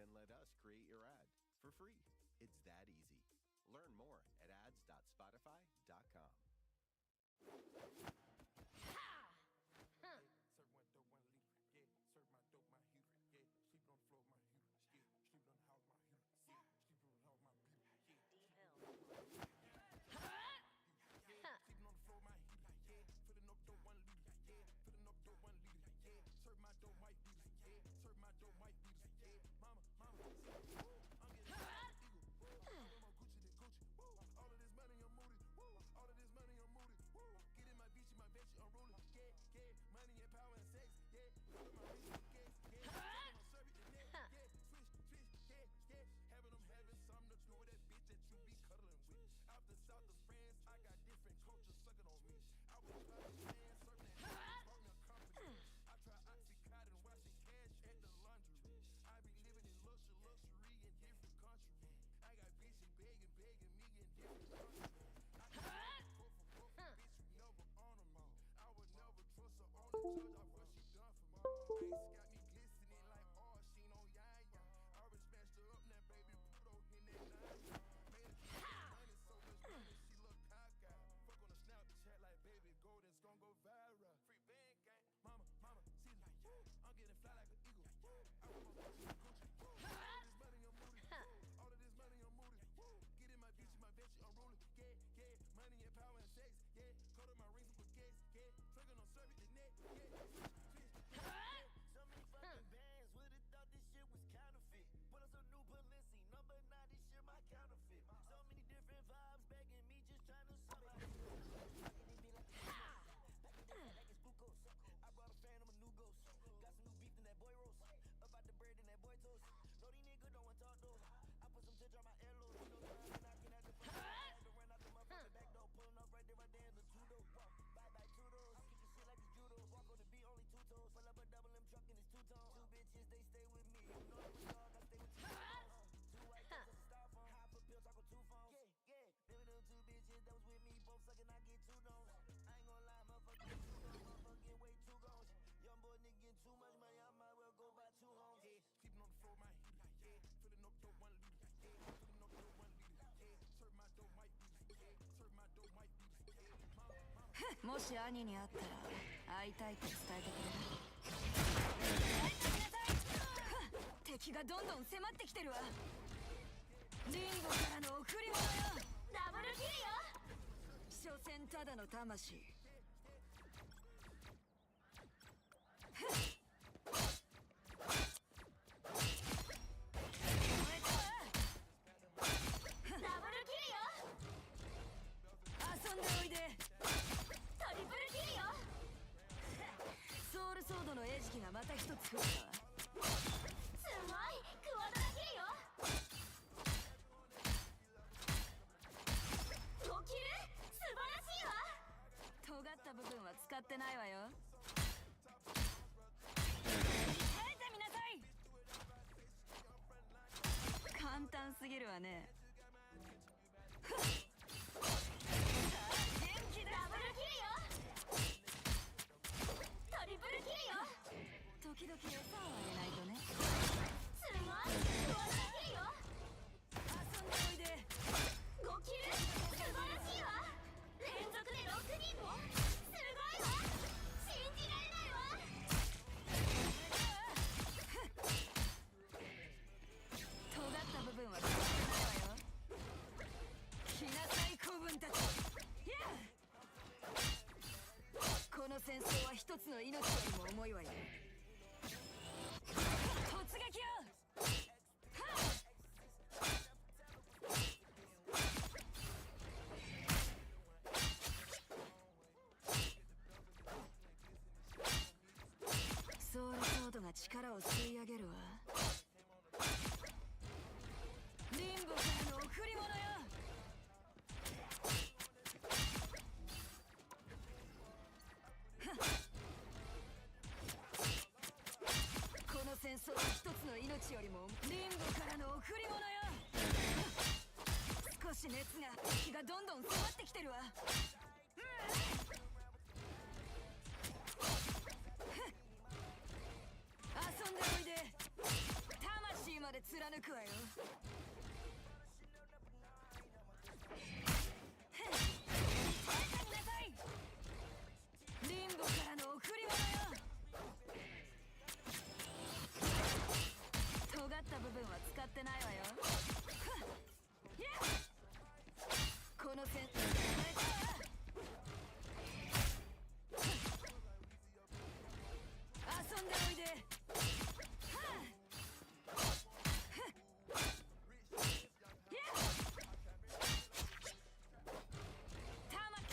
then let us create your ad for free. It's that easy. Learn more at ads.spotify.com. Serve one dope, 1 liter. Yeah, serve my dope, my hero. Yeah, sleep on the floor, my hero. Yeah, sleep on the house, my hero. Yeah, sleep on the house, my beauty. Yeah, sleeping on the floor, my hero. Yeah, filling up dope, 1 liter. Yeah, filling up dope, 1 liter. Yeah, serve my dope, white beaters. Yeah, serve my dope, white beaters. Yeah, mama, I'm getting eagle. I'm with my Gucci to Gucci. All of this money, I'm moody. All of this money, I'm moody. Get in my Vichy, my Vichy, I'm rolling. Yeah, yeah, money and power and sex. Yeah, all of my rings and gas. Yeah, I'm serving the neck. Yeah, switch, yeah, yeah. Having something to do with that bitch that you be cuddling with. Out the south of France, I got different cultures sucking on me. I was trying to stand certain that partner company. I try Oxycontin, washing cash at the laundry. I be living in luxury in different countries. I got bitches begging me in different countries. I got for bitch, you never honor me. I would never trust her on the judge off what she done for me. Ice got me glistening like oh, she no yaya. I already smashed her up now, baby. Pluto in that nine. Made her keep money, so much money, she look cocky. Fuck on the Snapchat like baby, gold is gon' go viral. Free band gang, mama, see like yeah. I'm getting fly like an eagle. I want my Gucci, all of this money, I'm moody. Get in my Vichy, my Vichy, I'm rolling. Yeah, yeah, money and power and sex. Yeah, go to my rings and baguettes. Yeah, trigger on serving the net. Yeah, yeah. So many fucking bands, would've thought this shit was counterfeit. Put on some new Balenci, number 9, this shit my counterfeit. So many different vibes begging me, just trying to survive. Like it's glucose. I brought a phantom, a new ghost. Got some new beef in that boy roast. About the bread and that boy toast. No, these niggas don't want talk though. I put some touch on my airload. You know, I'm knocking at the front. I had to run out the motherfucking back door. Pulling up right there in the two-door. Bye two doors. I'm kicking shit like it's judo. Walk on the beat, only 2 toes. Fill up a double M truck and it's 2 tones. 2 bitches, they stay with me. You know I'm a dog, I stay with 2 phones. 2 white girls, that's a styrofoam. High for pills, I go 2 phones. Yeah, them 2 bitches that was with me. Both sucking, I get 2 no's. I ain't gon' lie, motherfucker, motherfucking way too goes. Young boy nigga getting too much money, I might well go buy 2 homes. Yeah, sleeping on the floor, my heater. Yeah, filling up dope, 1 liter. Yeah, filling up dope, 1 liter. Yeah, serve my dope, white beaters. Yeah, serve my dope, white beaters. Yeah, もし兄に会ったら会いたいと伝えてくれる。敵がどんどん迫ってきてるわ。リンゴからの贈り物よ。ダブルキルよ。所詮ただの魂。遊んでおいで。トリプルキルよ。ソウルソードの餌食がまた一つ増えたわ。すごい、クワドラキルよ。5キル、素晴らしいわ。尖った部分は使ってないわよ。耐えてみなさい。簡単すぎるわね。ダブルキルよ。トリプルキルよ。時々餌をあげないとね。すごい、クワドラキルよ。遊んでおいで。5キル、素晴らしいわ。連続で6人も。すごいわ。信じられないわ。尖った部分は使ってないわよ。来なさい子分たち。この戦争は一つの命よりも重いわよ。突撃よ。ソウルソードが力を吸い上げるわ。リンボからの贈り物よ。この戦争は一つの命よりもリンボからの贈り物よ。少し熱が敵がどんどん迫ってきてるわ。遊んでおいで。魂ままで貫くわよ。リンボからの贈り物よ。尖った部分は使ってないわよ。この線遊んでおいで。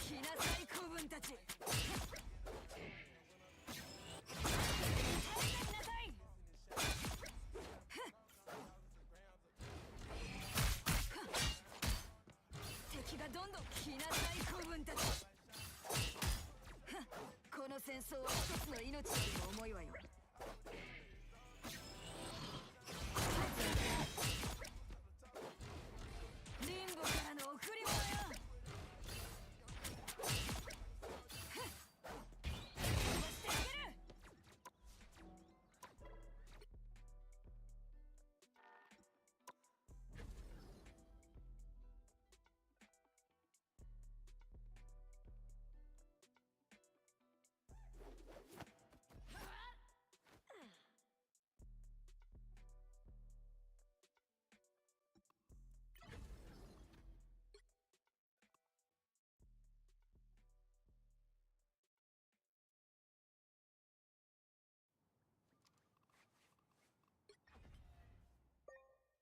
来なさい子分たち。敵がどんどん来なさい子分たち。この戦争は一つの命よりも重いわよ。リンボからの贈り物よ。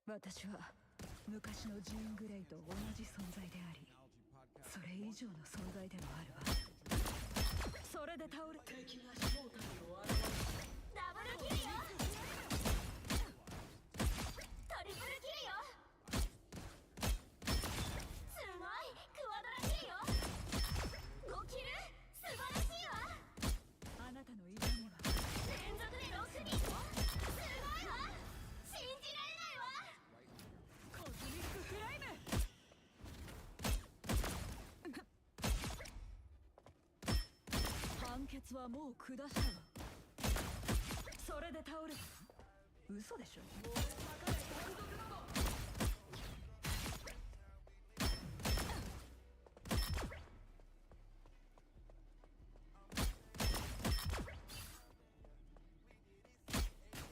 私は昔のジーン・グレイと同じ存在であり、それ以上の存在でもあるわ。それで倒れ敵が正体を現す。ダブルキルよ。トリプルキルよ。すごいクワドラキルよ。5キル素晴らしいわ。あなたの痛みは連続で6人もすごいわ。信じられないわ。コズミックフライム。判決はもう下したわ。それで倒れたの？嘘でしょ。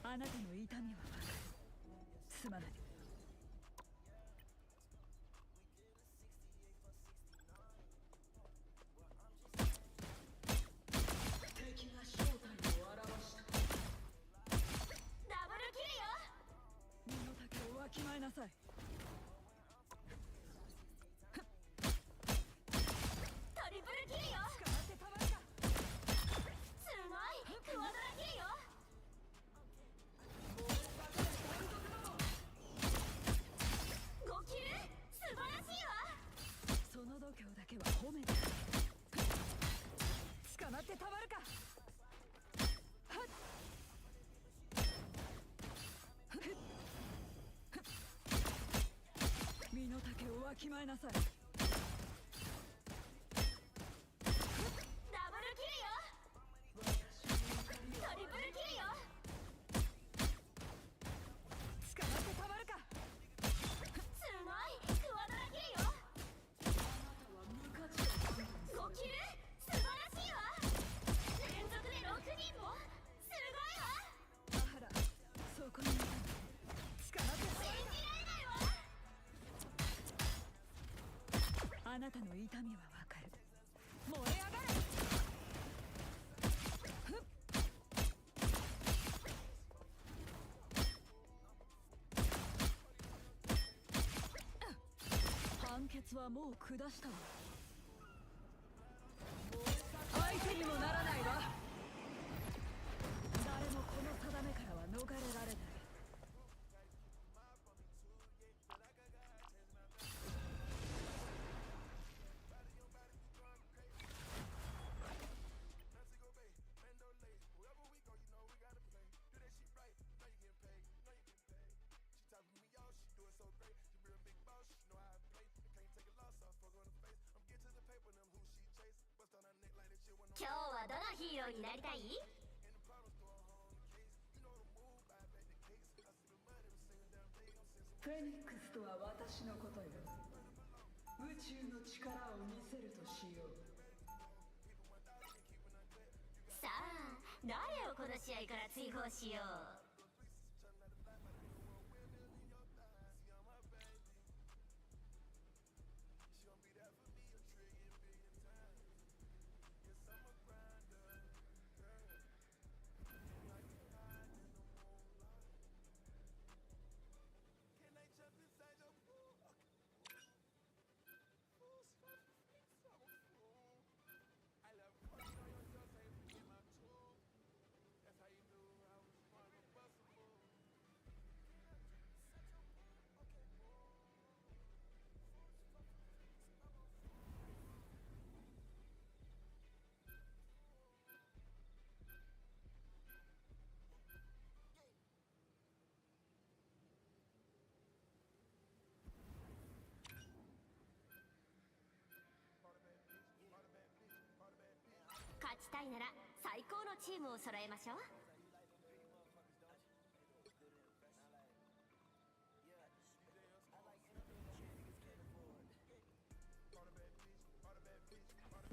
あなたの痛みはわかる。すまない。敵が正体を現した。ダブルキルよ。身の丈をわきまえなさい。トリプルキルよ。捕まってたまるか。すごいクワドラキルよ。5キル素晴らしいわ。その度胸だけは褒めて。捕まってたまるか。はっ身の丈をわきまえなさい。ダブルキルよ。トリプルキルよ。捕まってたまるか。すごいクワドラキルよ。5キル素晴らしいわ。連続で6人もすごいわ。あら、そこにいたの。捕まってたまる信じられないわ。か。あなたの痛みはわかる。燃え上がれ。ふっ判決はもう下したわ。相手にもならないわ。誰もこの定めからは逃れられない。今日はどのヒーローになりたい？フェニックスとは私のことよ。宇宙の力を見せるとしよう。さあ誰をこの試合から追放しよう。勝ちたいなら最高のチームを揃えましょう。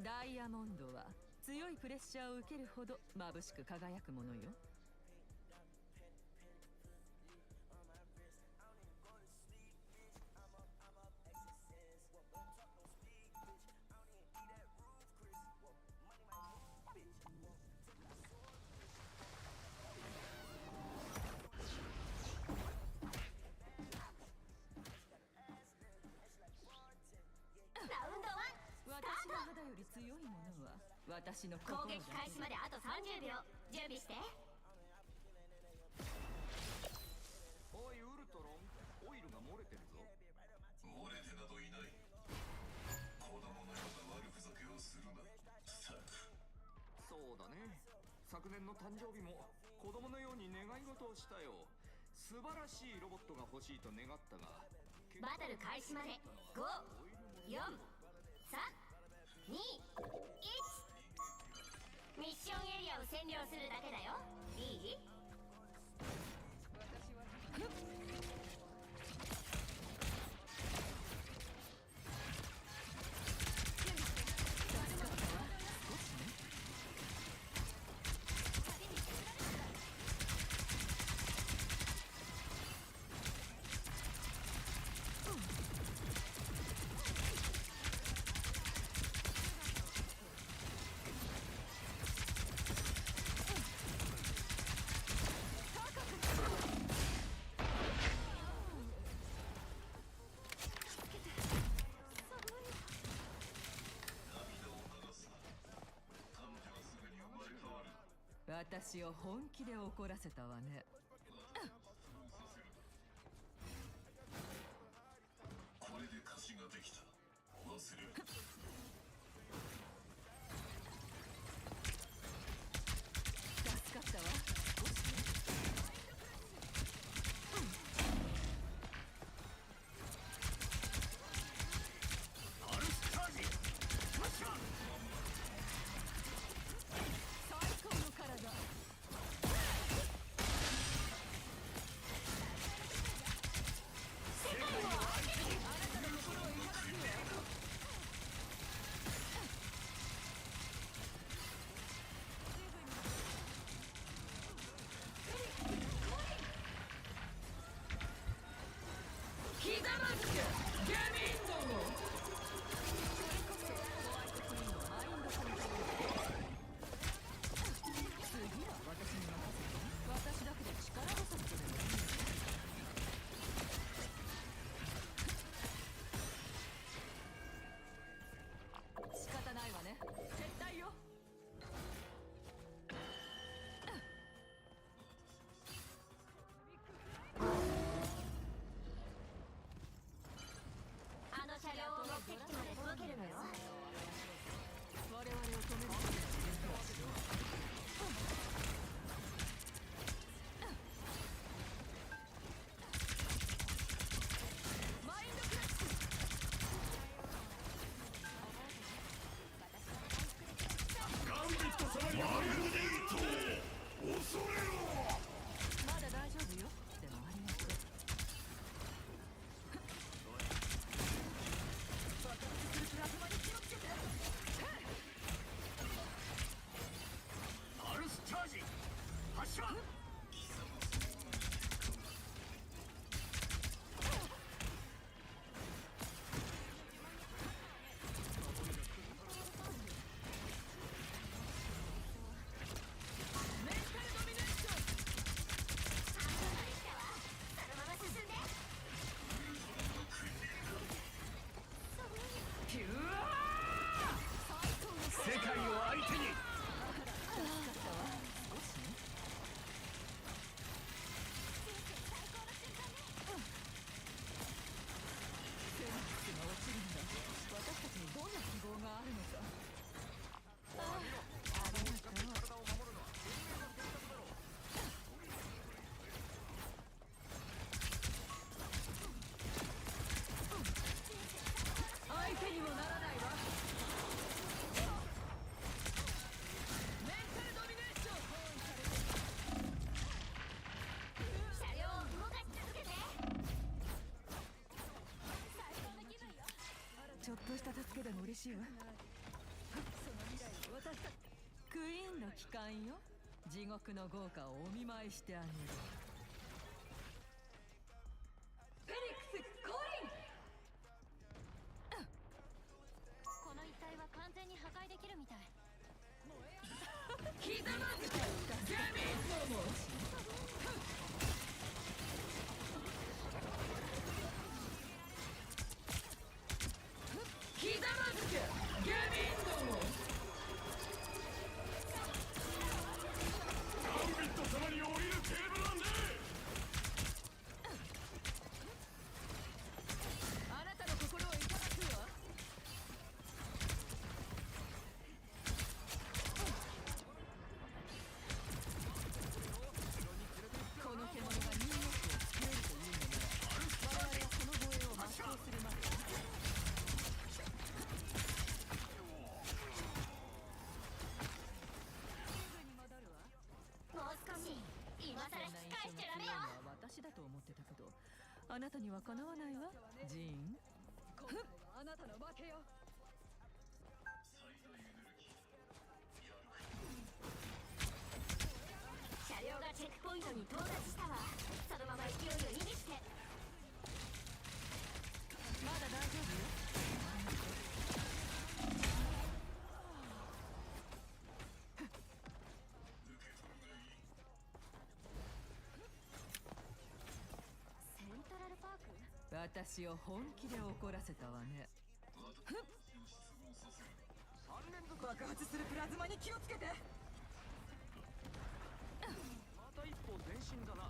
ダイヤモンドは強いプレッシャーを受けるほど眩しく輝くものよ。私の肌より強いものは私の心だけ。攻撃開始まであと30秒。準備して。おいウルトロン、オイルが漏れてるぞ。漏れてなどいない。子供のような悪ふざけをするな。そうだね。昨年の誕生日も子供のように願い事をしたよ。素晴らしいロボットが欲しいと願ったが。バトル開始まで5、4、3、2、1。ミッションエリアを占領するだけだよ。いい？私を本気で怒らせたわね。これで貸しができた。忘れる。助かったわ。少しね。アルスチャージ。最高の体。世界をあなたの心をいただくよ。ちょっとした助けでも嬉しいわ。その未来を私たちクイーンの帰還よ。地獄の豪華をお見舞いしてあげる。フェリックス降臨。この一帯は完全に破壊できるみたい。ひざまずけゲミンども。ひざまずけゲミンども。ガンビット様に降りるテーブルなんで。あなたの心をいただくわ。この獣がニューヨークを救えるというのなら、我々はその護衛を全うするまで。もう少し今さら引き返しちゃダメよ。私だと思ってたけど、あなたにはかなわないわ、ジーン。今度はあなたの負けよ。車両がチェックポイントに到達したわ。そのまま勢いを維持して。まだ大丈夫よ。セントラルパーク？私を本気で怒らせたわね。爆発するプラズマに気をつけて。また一歩前進だな。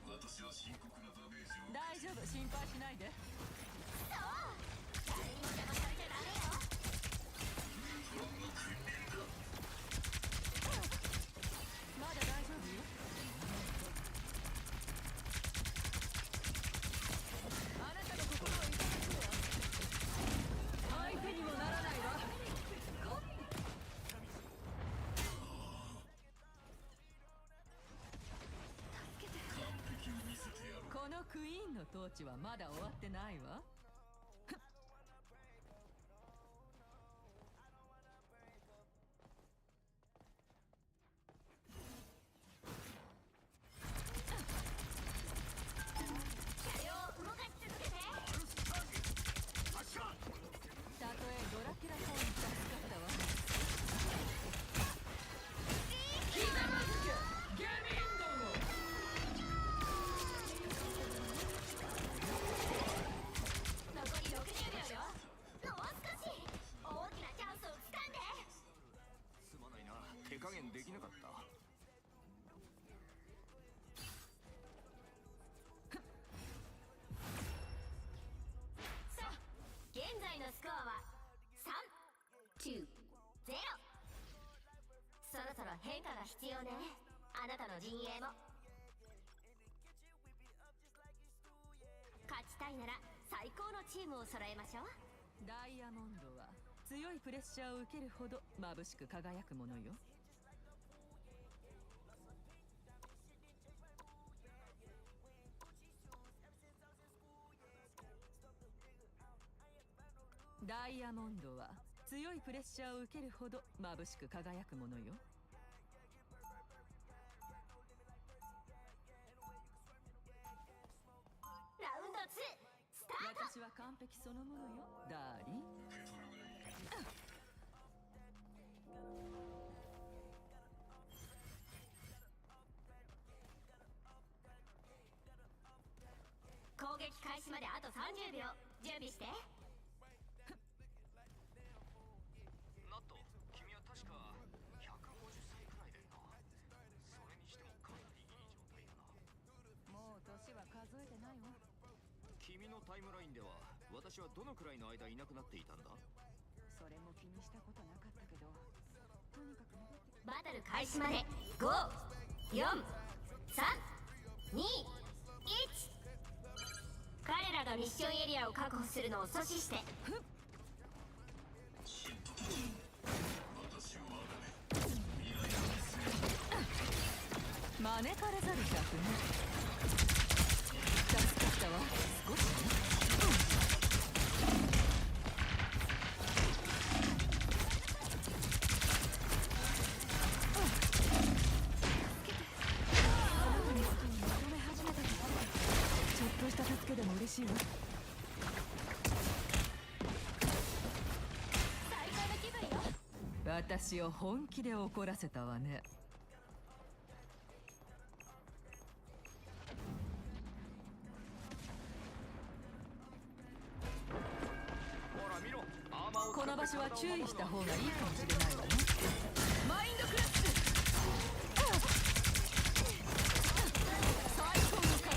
私は深刻なダメージを。大丈夫、心配しないで。そう誰にも邪魔されちゃダメよ。まだ大丈夫よ。あなたの心をいただくわ。相手にもならないわ。このクイーンの統治はまだ終わってないわ。車両を動かし続けて。たとえドラキュラフォーに助かったわ。ひざまずけゲミンども。残り60秒よ。もう少し大きなチャンスをつかんで。すまないな、手加減できなかった。さあ現在のスコアは3-2-0。そろそろ変化が必要ね。あなたの陣営も。勝ちたいなら最高のチームを揃えましょう。ダイヤモンドは強いプレッシャーを受けるほど眩しく輝くものよ。ダイヤモンドは強いプレッシャーを受けるほど眩しく輝くものよ。ラウンド2スタート。私は完璧そのものよ、ダーリン。攻撃開始まであと30秒。準備して。ナット、君は確か150歳くらいだよな。それにしてもかなりいい状態だな。もう年は数えてないわ。君のタイムラインでは私はどのくらいの間いなくなっていたんだ？それも気にしたことなかったけど、とにかく戻ってきて。バトル開始まで5、4、3、2、1。彼らがミッションエリアを確保するのを阻止して。ま招かれざる客ね。助かったわ。少しね。ちょっとした助けでも嬉しいわ。最高の気分よ。私を本気で怒らせたわね。この場所は注意した方がいいかもしれないわね。マインドクラッシュ。最高の体。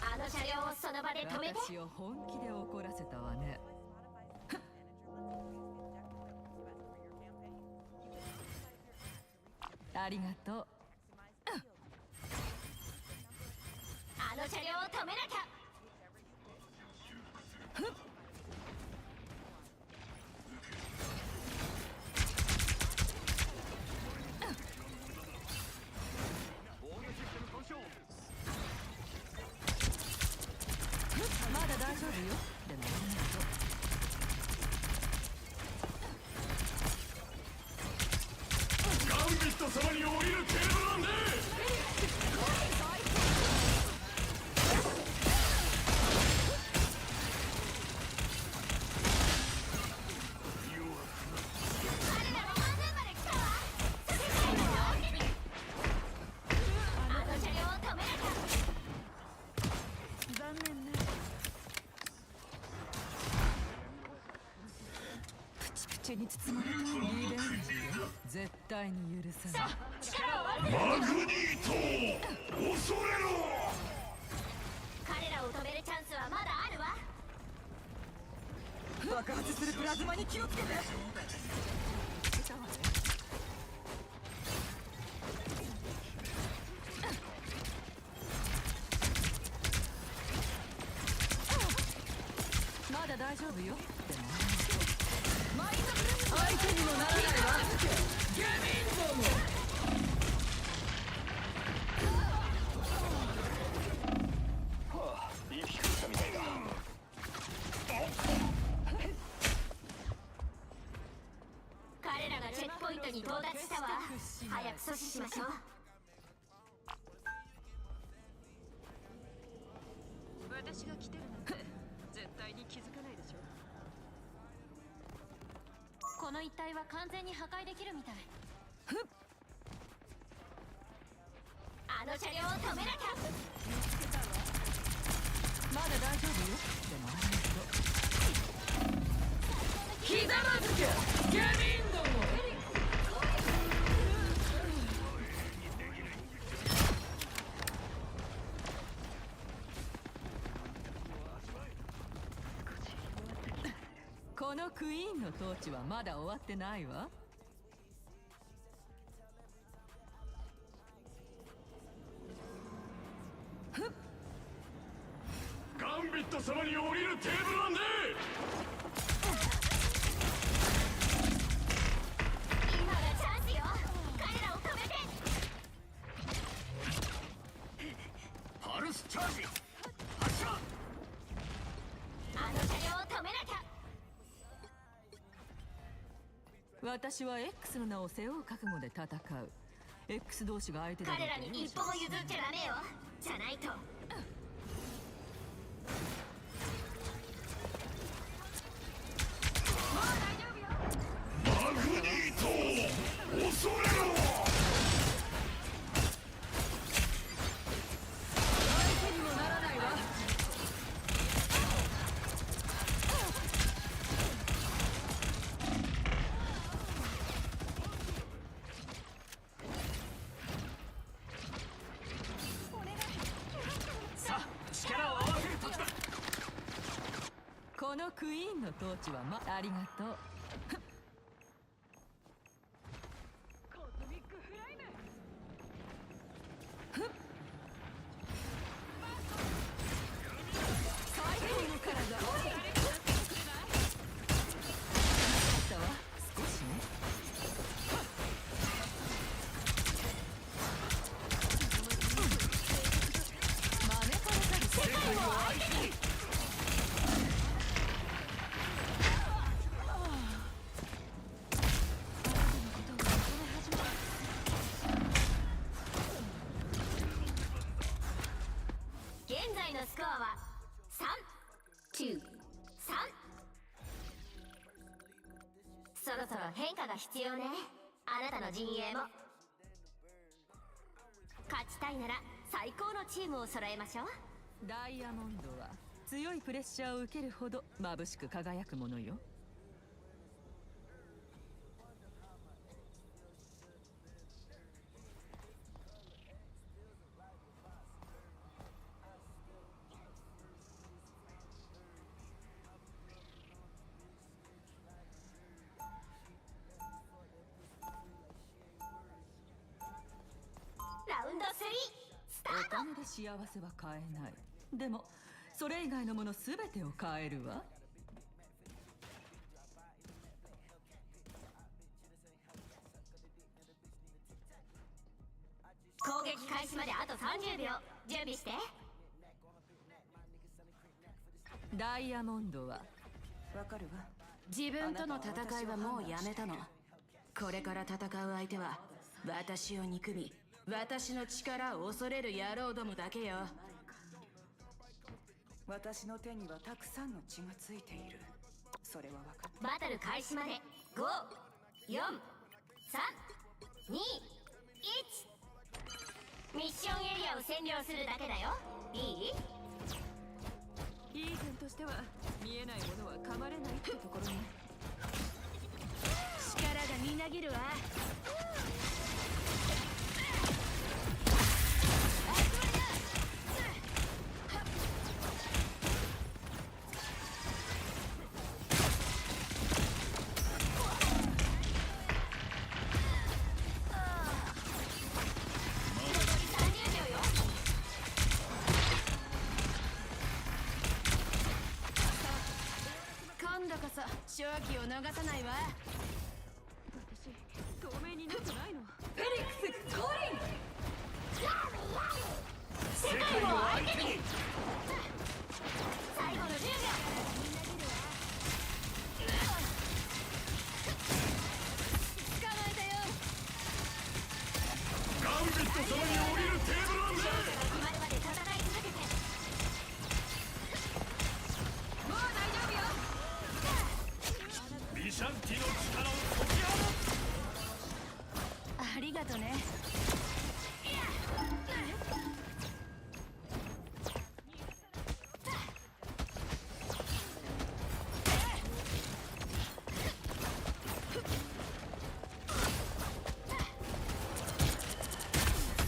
あの車両をその場で止めて。私を本気で怒らせたわね。ありがとう。あの車両を止めなきゃ。まだ大丈夫よ。でもありがとう。ガンビット様に降りるテーブルなんで。あの車両を止めなきゃ。残念ね。プチプチに包まれたリベンジよ。絶対に許さない。力を合わせる。マグニート恐れろ。彼らを止めるチャンスはまだあるわ。爆発するプラズマに気をつけて。まだ大丈夫よ。でもマインドブレス相手にもならないわ。ゲミンドも。生き返ったみたいだ。彼らがチェックポイントに到達したわ。早く阻止しましょう。私が来てるなんて絶対に気づかないでしょ。この一帯は完全に破壊できるみたい。あの車両を止めなきゃ。まだ大丈夫よ。でもありがとう。ひざまずけゲミンドも。このクイーンの統治はまだ終わってないわ。ガンビット様に降りるテーブルなんで。今がチャンスよ。彼らを止めて。パルスチャージ発射。あの車両を止めなきゃ。私は X の名を背負う覚悟で戦う。 X 同士が相手だろう彼らに一歩も譲っちゃダメよ。じゃないと。マグニート恐れろ。相手にもならないわ。さあ力を合わせる時だ。このクイーンの統治はありがとう。最高の体。そろそろ変化が必要ね。あなたの陣営も。勝ちたいなら最高のチームを揃えましょう。ダイヤモンドは強いプレッシャーを受けるほど眩しく輝くものよ。ラウンド3スタート。お金で幸せは買えない。でもそれ以外のもの全てを買えるわ。攻撃開始まであと30秒。準備して。ダイヤモンドはわかるわ。自分との戦いはもうやめたの。これから戦う相手は私を憎み、私の力を恐れる野郎どもだけよ。私の手にはたくさんの血がついている。それは分かった。バトル開始まで5、4、3、2、1。ミッションエリアを占領するだけだよ。いい？いい点としては見えないものは噛まれないってところね。力がみなぎるわ。今度こそ勝機を逃さないわ。私透明になってないの。フェリックス降臨。世界を相手に。最後の10秒。捕まえたよ。ガンビット様に降りるテーブルなんだ。決まるまで戦い続けて。もう大丈夫よ。ビシャンティの力を解き放つ。ありがとね。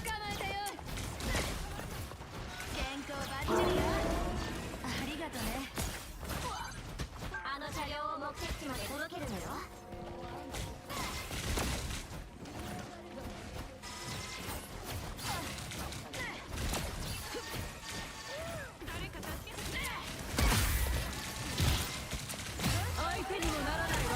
捕まえたよ。健康バッチリよ。ありがとね。あの車両を目的地まで届けるのよ。誰か助けてくれ。相手にもならないわ。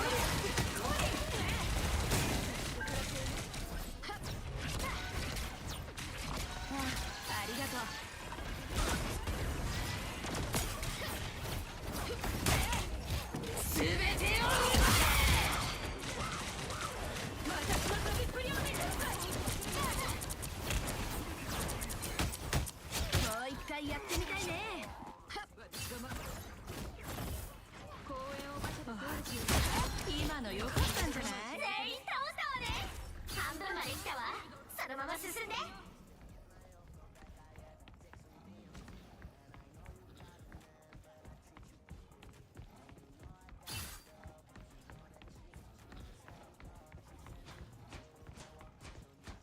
ありがとう。全てを私の飛びっぷりを見て。もう一回やってみたいね。私が公園をまた今の良かったんじゃない？全員倒したわね。半分まで来たわ。そのまま進んで。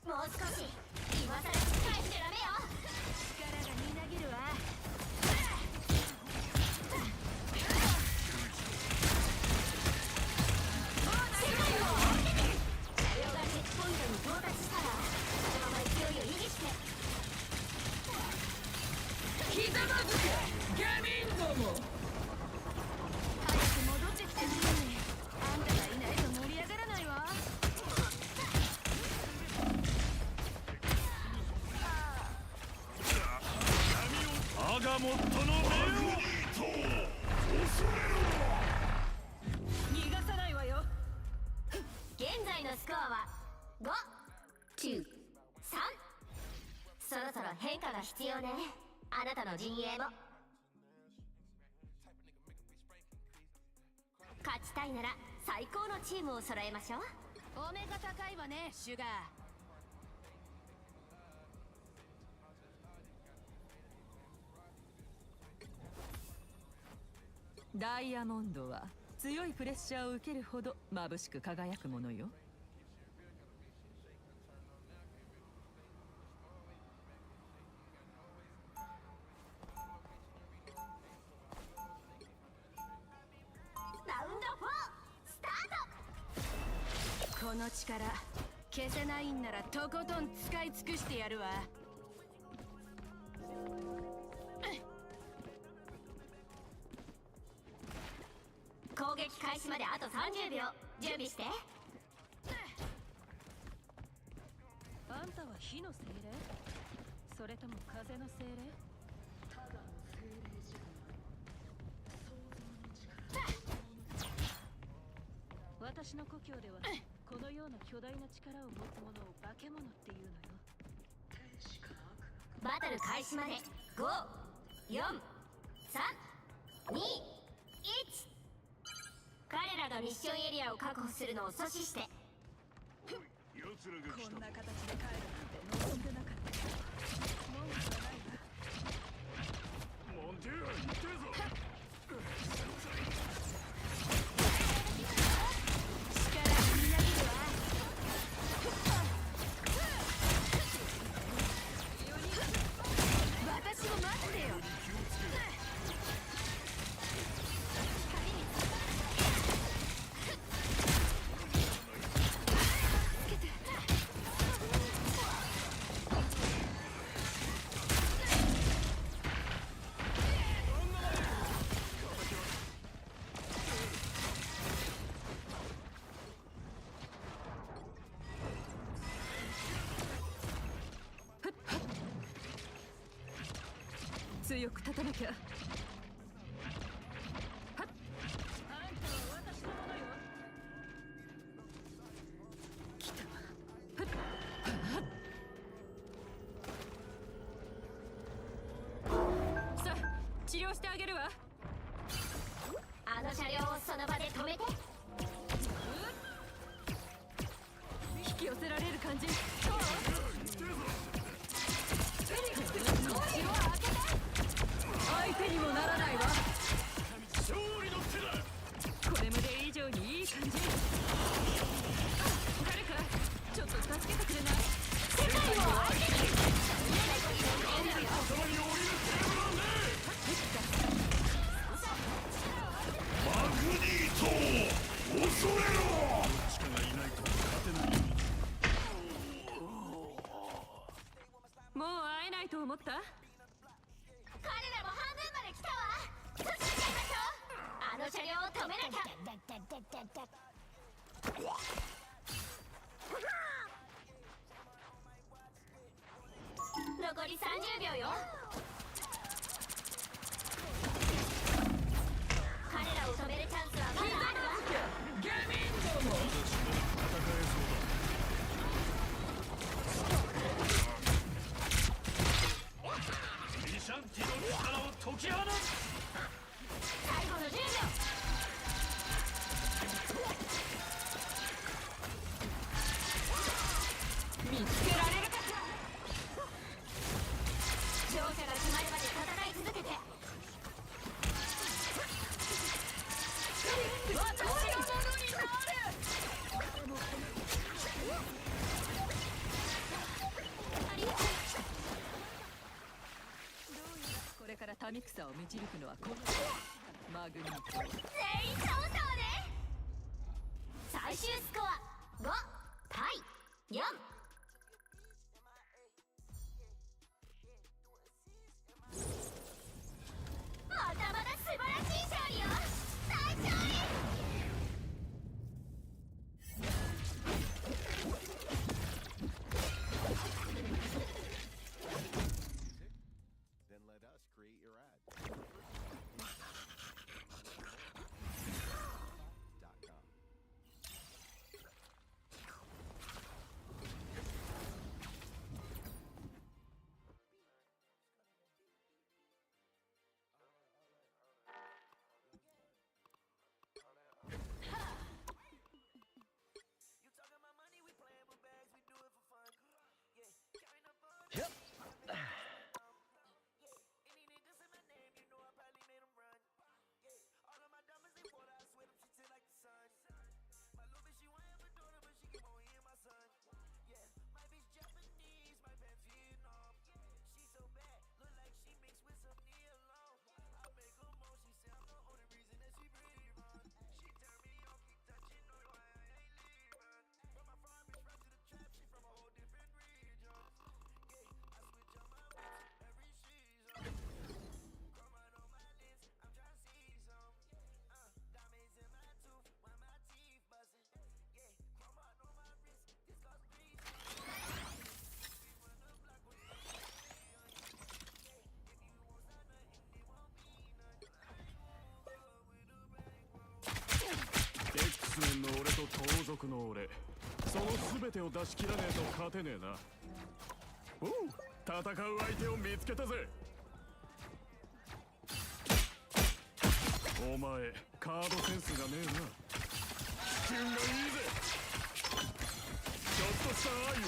もう少し。今さら引き返してダメよ。力がみなぎるわ。世界を相手に。車両がチェックポイントに到達したらそのまま勢いを維持して。ひざまずけゲミンども。早く戻ってきてほしい。あんたがいないと盛り上がらないわ。アガモットの目を逃がさないわよ。現在のスコアは5、9、3。そろそろ変化が必要ね。あなたの陣営も。勝勝ちたいなら最高のチームを揃えましょう。お目が高いわねシュガー。ダイヤモンドは強いプレッシャーを受けるほど眩しく輝くものよ。ラウンド4スタート。この力消せないんならとことん使い尽くしてやるわ。攻撃開始まであと30秒。準備して。あんたは火の精霊？それとも風の精霊？ただの精霊じゃない。想像の力。私の故郷ではこのような巨大な力を持つ者を化け物っていうのよ。天使か悪魔か。バトル開始まで5、4、3、2、1。彼らがミッションエリアを確保するのを阻止して。こんな形で帰るなんて望んでなかった。文句はないわ。モンテューラ行ってるぞ。力振り上げるわ。私も待ってよ。強く立たなきゃ。はっ。あんたは私のものよ。来たわ。はっ。はっ。さあ治療してあげるわ。あの車両をその場で止めて。引き寄せられる感じ。相手にもならないわ。勝利の手だ。これまで以上にいい感じ。誰かちょっと助けてくれない？世界を相手に。マグニート恐れろ。地下がいないと勝てない。もう会えないと思った？彼らも半分まで来たわ。突っしちゃいましょう。あの車両を止めなきゃ。残り30秒よ。彼らを止めるチャンスはまだあるわ。ゲミンドもミシャンティの力を解き放つ。最後の10秒。見つけられるか。勝者が決まるまで戦い続けて。私のものになる。これから民草を導くのはこのマグニート。全員倒したわね。最終スコア5対4。まだまだ素晴らしい勝利よ。大勝利。Then let us create your ad. .com. 盗賊の俺、その全てを出し切らねえと勝てねえな。おう、戦う相手を見つけたぜ。お前カードセンスがねえな。キュンがいいぜ。ちょっとした愛を。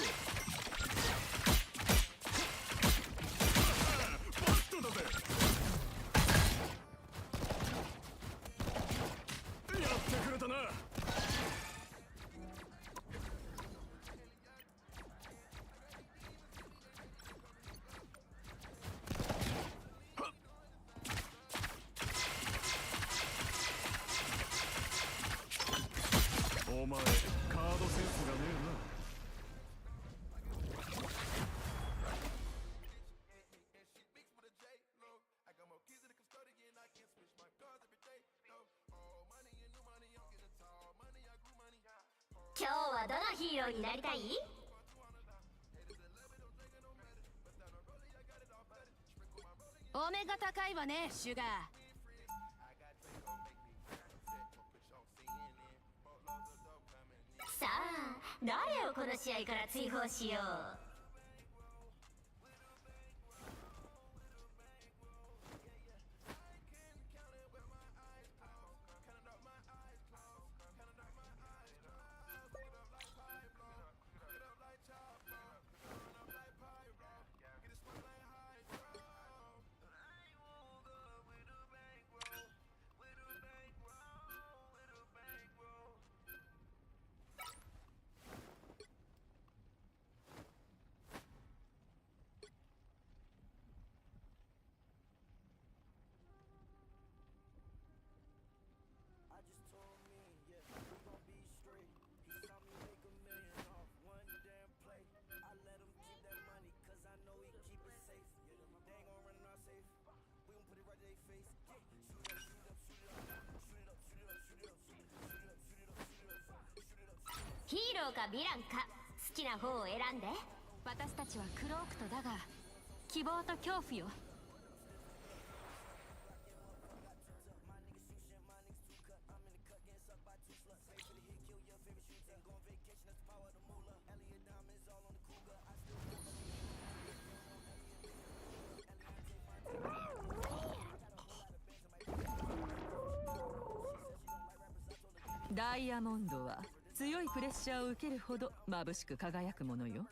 バットだぜ。やってくれたな。お前カードセンスがねえな。今日はどのヒーローになりたい？お目が高いわね、シュガー。さあ、誰をこの試合から追放しよう。ヒーローかヴィランか好きな方を選んで。私たちはクロークとだが希望と恐怖よ。ダイヤモンドは強いプレッシャーを受けるほど眩しく輝くものよ。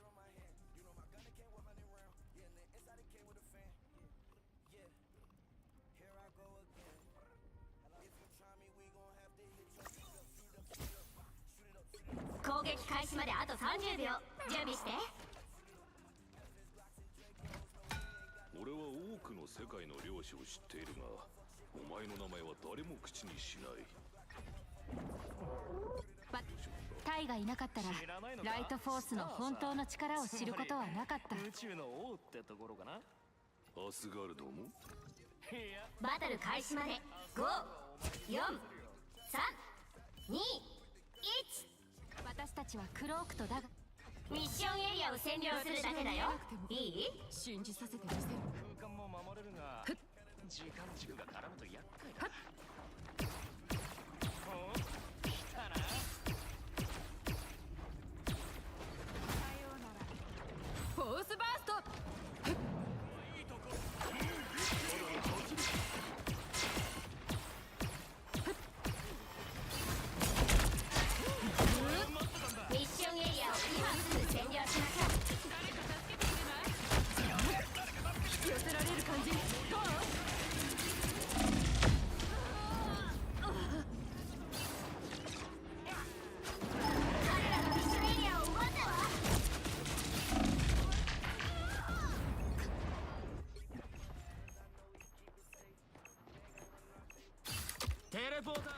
攻撃開始まであと30秒。準備して。俺は多くの世界の領主を知っているが、お前の名前は誰も口にしない。タイがいなかったらライトフォースの本当の力を知ることはなかった。宇宙の王ってところかな。アスガルドもバトル開始まで5、4、3、2、1。私たちはクロークとだがミッションエリアを占領するだけだよ。いい？信じさせてみせる。空間も守れるが時間軸が絡むと厄介だ。来たな。フォースバースト。ミッションエリアを今すぐ占領しなきゃ。寄せられる感じ。どう？彼らのミッションエリアを奪ったわ。テレポーター。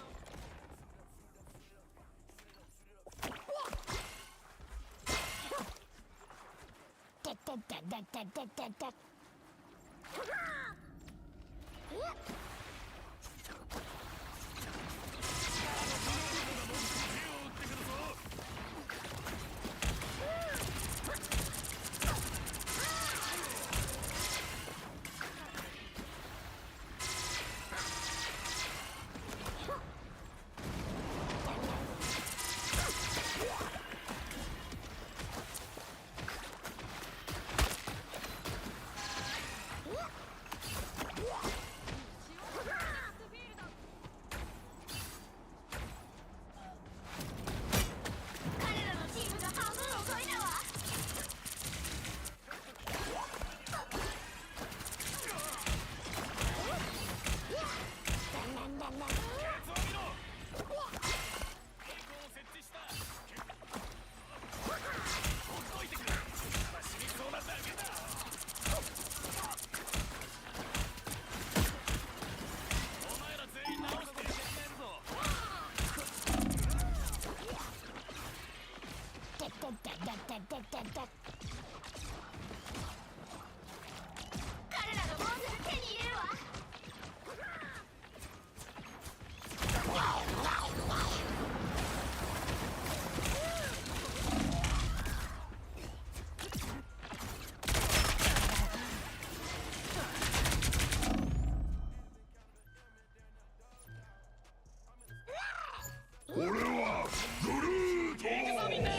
俺はグルート行くぞみんな。こ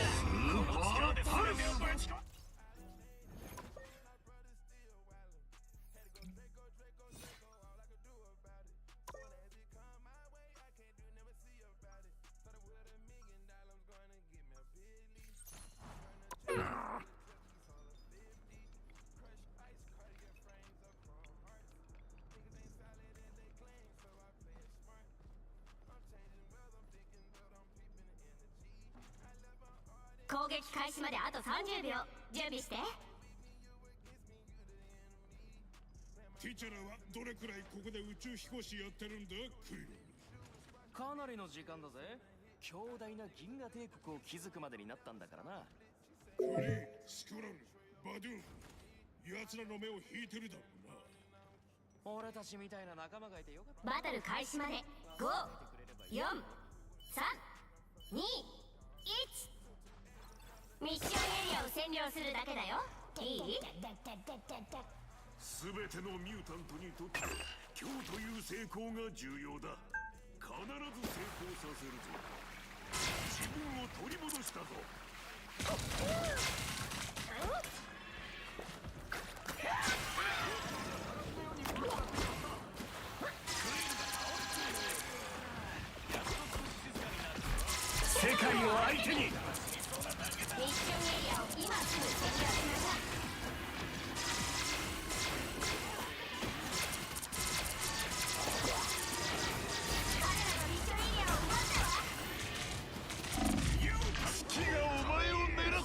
の力で全てをぶち壊攻撃開始まであと30秒。準備して。ティチャラはどれくらいここで宇宙飛行士やってるんだクイロ。かなりの時間だぜ。強大な銀河帝国を築くまでになったんだからな。クリー、スクラル、バドゥン、奴らの目を引いてるだろうな。俺たちみたいな仲間がいてよかった。バトル開始まで5、4、3、2、1。ミッションエリアを占領するだけだよ。いい？すべてのミュータントにとって今日という成功が重要だ。必ず成功させるぞ。自分を取り戻したぞ。世界を相手に。ミッションエリアを今すぐ占領しなさい。月がお前を狙う。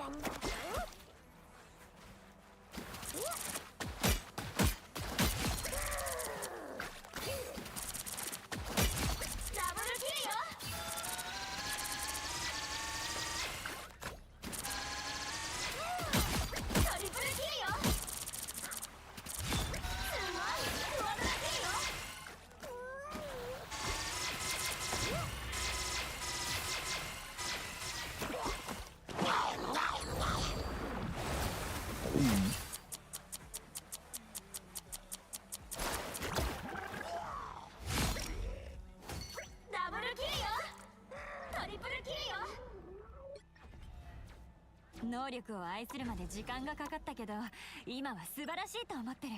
ダブルキルよ。トリプルキルよ。能力を愛するまで時間がかかったけど、今は素晴らしいと思ってる。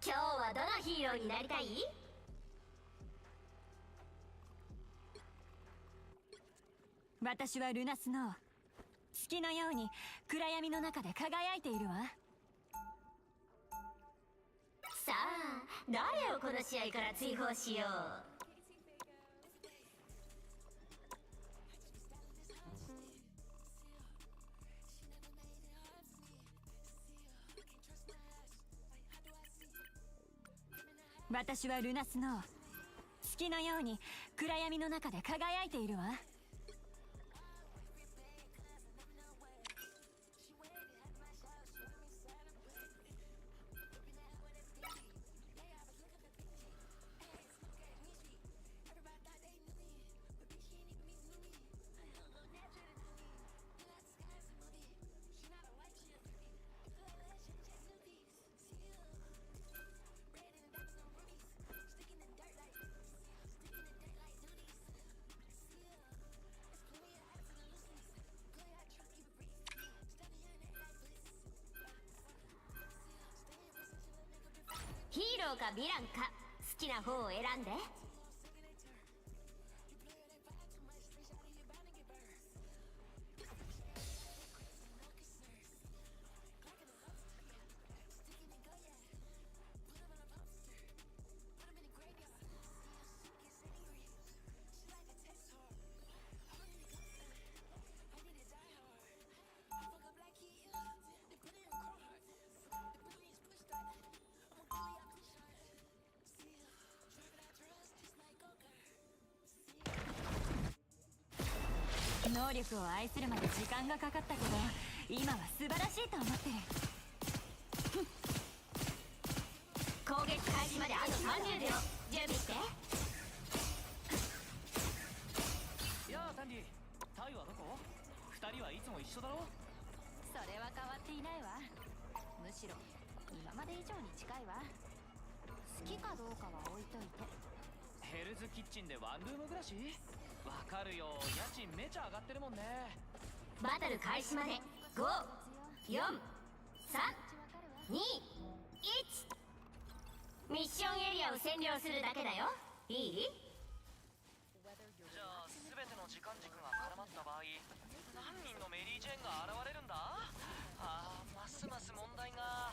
今日はどのヒーローになりたい？私はルナスノー。月のように暗闇の中で輝いているわ。さあ、誰をこの試合から追放しよう。私はルナスノー。月のように暗闇の中で輝いているわ。ヒーローかヴィランか、好きな方を選んで。能力を愛するまで時間がかかったけど、今は素晴らしいと思ってる。攻撃開始まであと30秒。準備して。やあタンディ、タイはどこ？二人はいつも一緒だろ？それは変わっていないわ。むしろ今まで以上に近いわ。好きかどうかは置いといて。ヘルズキッチンでワンルーム暮らし？わかるよ、家賃めちゃ上がってるもんね。バトル開始まで5、4、3、2、1。ミッションエリアを占領するだけだよ。いい？じゃあ全ての時間軸が絡まった場合、何人のメリー・ジェーンが現れるんだ？ますます問題が。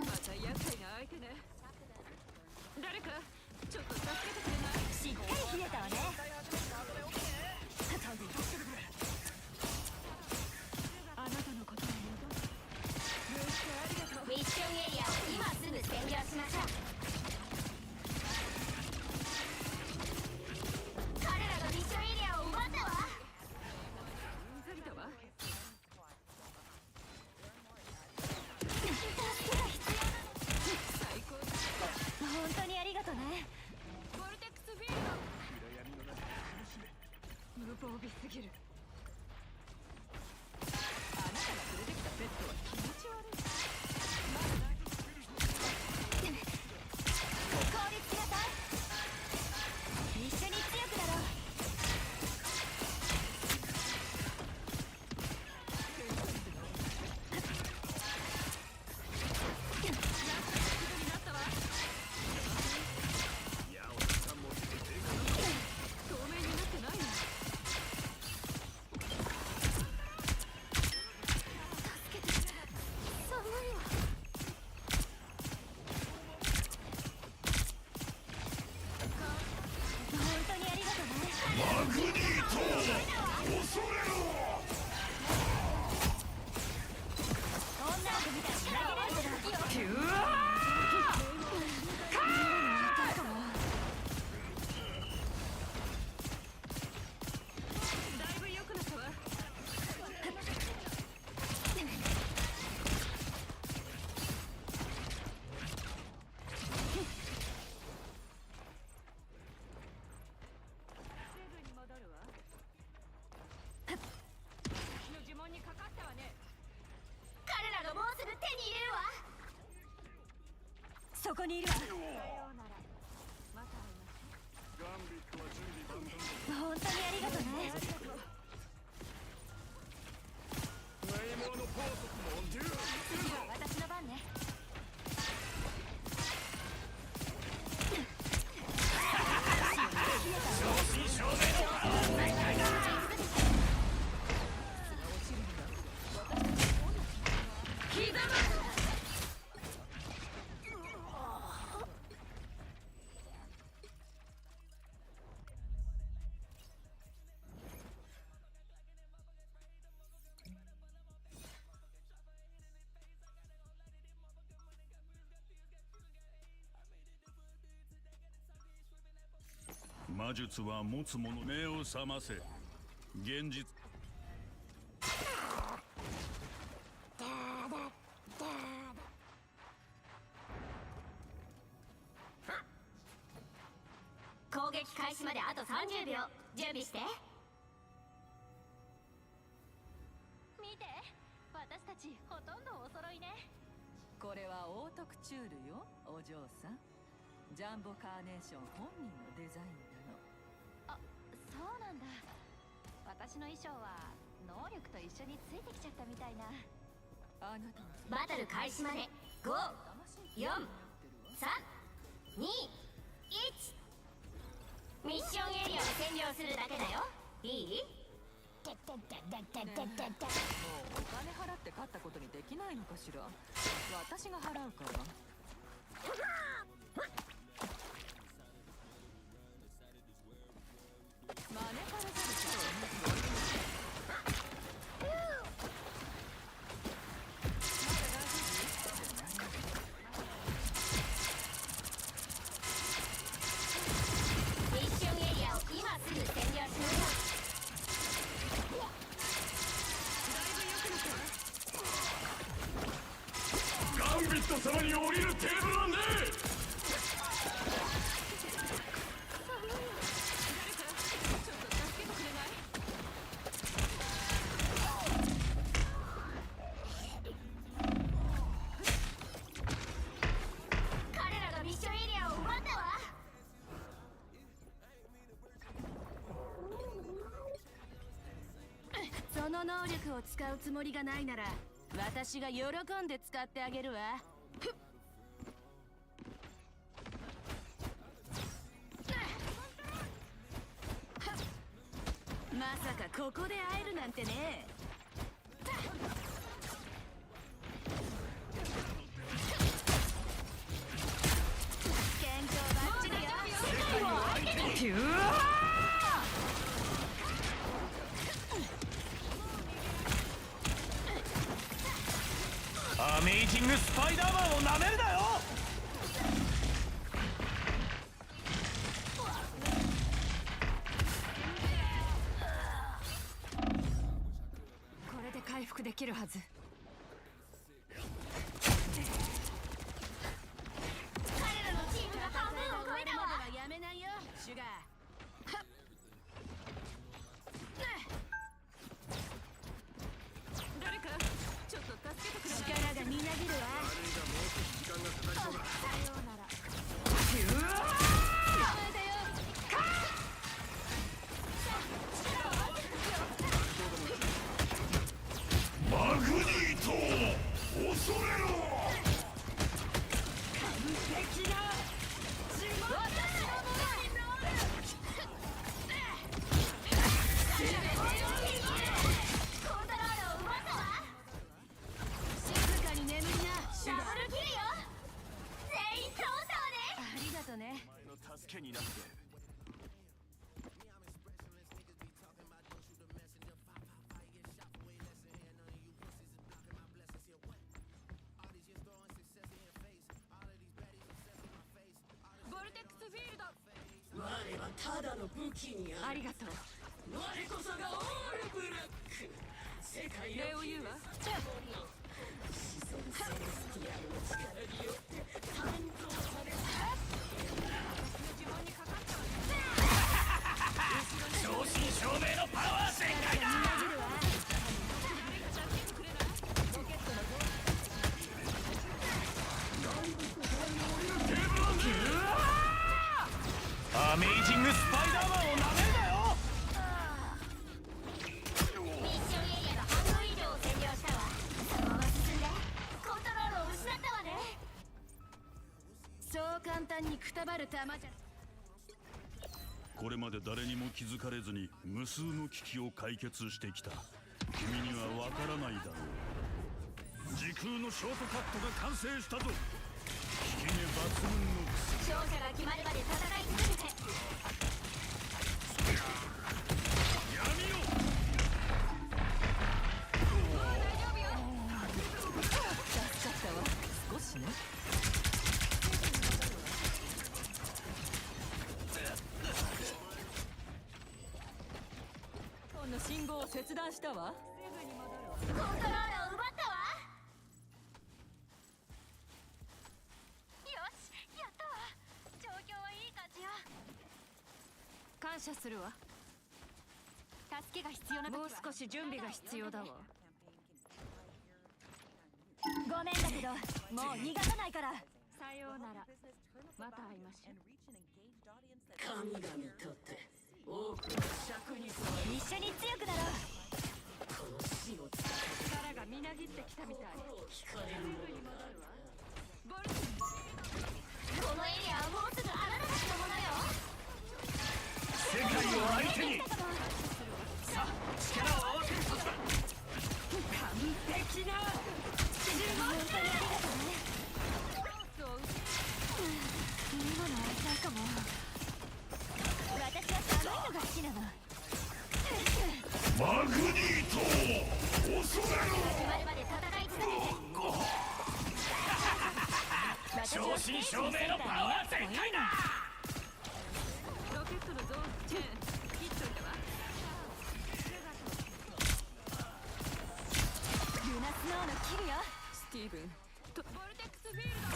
また厄介な相手ね。誰かちょっと助けてくれない？しっかり冷えたわね。あなたのことを戻す。よろしくありがとう。ミッションエリアを今すぐ占領しましょう。彼らがミッションエリアを奪ったわ。うんざりだわ。最高だ。本当にありがとね。ボルテックスフィールド。無防備すぎる。そこにいるわ。ガンビットは準備万端だ。本当にありがとうね。ネイモアのパーソンモンデュー。次は私の番ね。魔術は持つ者目を覚ませ。現実攻撃開始まであと30秒。準備して。見て、私たちほとんどお揃いね。これはオートクチュールよ、お嬢さん。ジャンボカーネーション本人のデザインなの。あ、そうなんだ。私の衣装は能力と一緒についてきちゃったみたいな。あなたのバトル開始まで5、4、3、2、1。ミッションエリアを占領するだけだよ。いい？もうお金払って勝ったことにできないのかしら。私が払うから。マネから出る人をミッションエリアを今すぐ占領しなさい。ガンビット様に降りるテーブルなんで。彼らがミッションエリアを奪ったわ。その能力を使うつもりがないなら私が喜んで使ってあげるわ。まさかここで会えるなんてね。健康バッチリよ。世界を相手にピュー。アメイジングスパイダーマンをなめるなよ。これで回復できるはず。彼らのチームが半分を超えたわ。まではやめないよ、シュガー。誰かちょっと助けてくれない？力がみなぎるわ。時間がかかりそうだ。マグニート恐れろ。完璧な自慢だ。コントロールを奪ったわ。静かに眠りな、シュガー。ダブルキルよ。全員倒したわね。ありがとね。お前の助けになってやる。ボルテックスフィールド。我はただの武器にある。ありがとう。我こそがオールブラック。世界礼を言うわ。子孫セレスティアルの力によって誕生された。正真正銘のパワー全開だ。ガンビット様に降りるアメイジングスパイダーマンをなめるなよ。ミッションエリアの半分以上を占領したわ。そのまま進んでコントロールを失ったわね。そう簡単にくたばる玉じゃ。これまで誰にも気づかれずに無数の危機を解決してきた君にはわからないだろう。時空のショートカットが完成したぞ。効き目抜群の薬。勝者が決まるまで戦い続けて。やめよ。助かったわ。少しね。本の信号を切断したわ。コントロールを奪ったわ。よし、やったわ。状況はいい感じよ。感謝するわ。助けが必要な時はもう少し準備が必要だわ。ごめんだけどもう逃がさないから。さようなら。また会いましょう。神々とって多くの尺に触り、一緒に強くなろう。この死を力がみなぎってきたみたい。聞かれるものだ。このエリアはもうすぐあなたたちのものよ。世界を相手にさあ力を合わせる時だ。完璧な本当にありがとうね。今のは痛いかも。私は寒いのが好きなの。マグニートを恐れろ。決まるまで戦い続けて。正真正銘のパワー全開だ。ロケットのゾーンチェーン切っといたわ。ルナスノーのキルよ。スティーブンとボルテックスフィールド。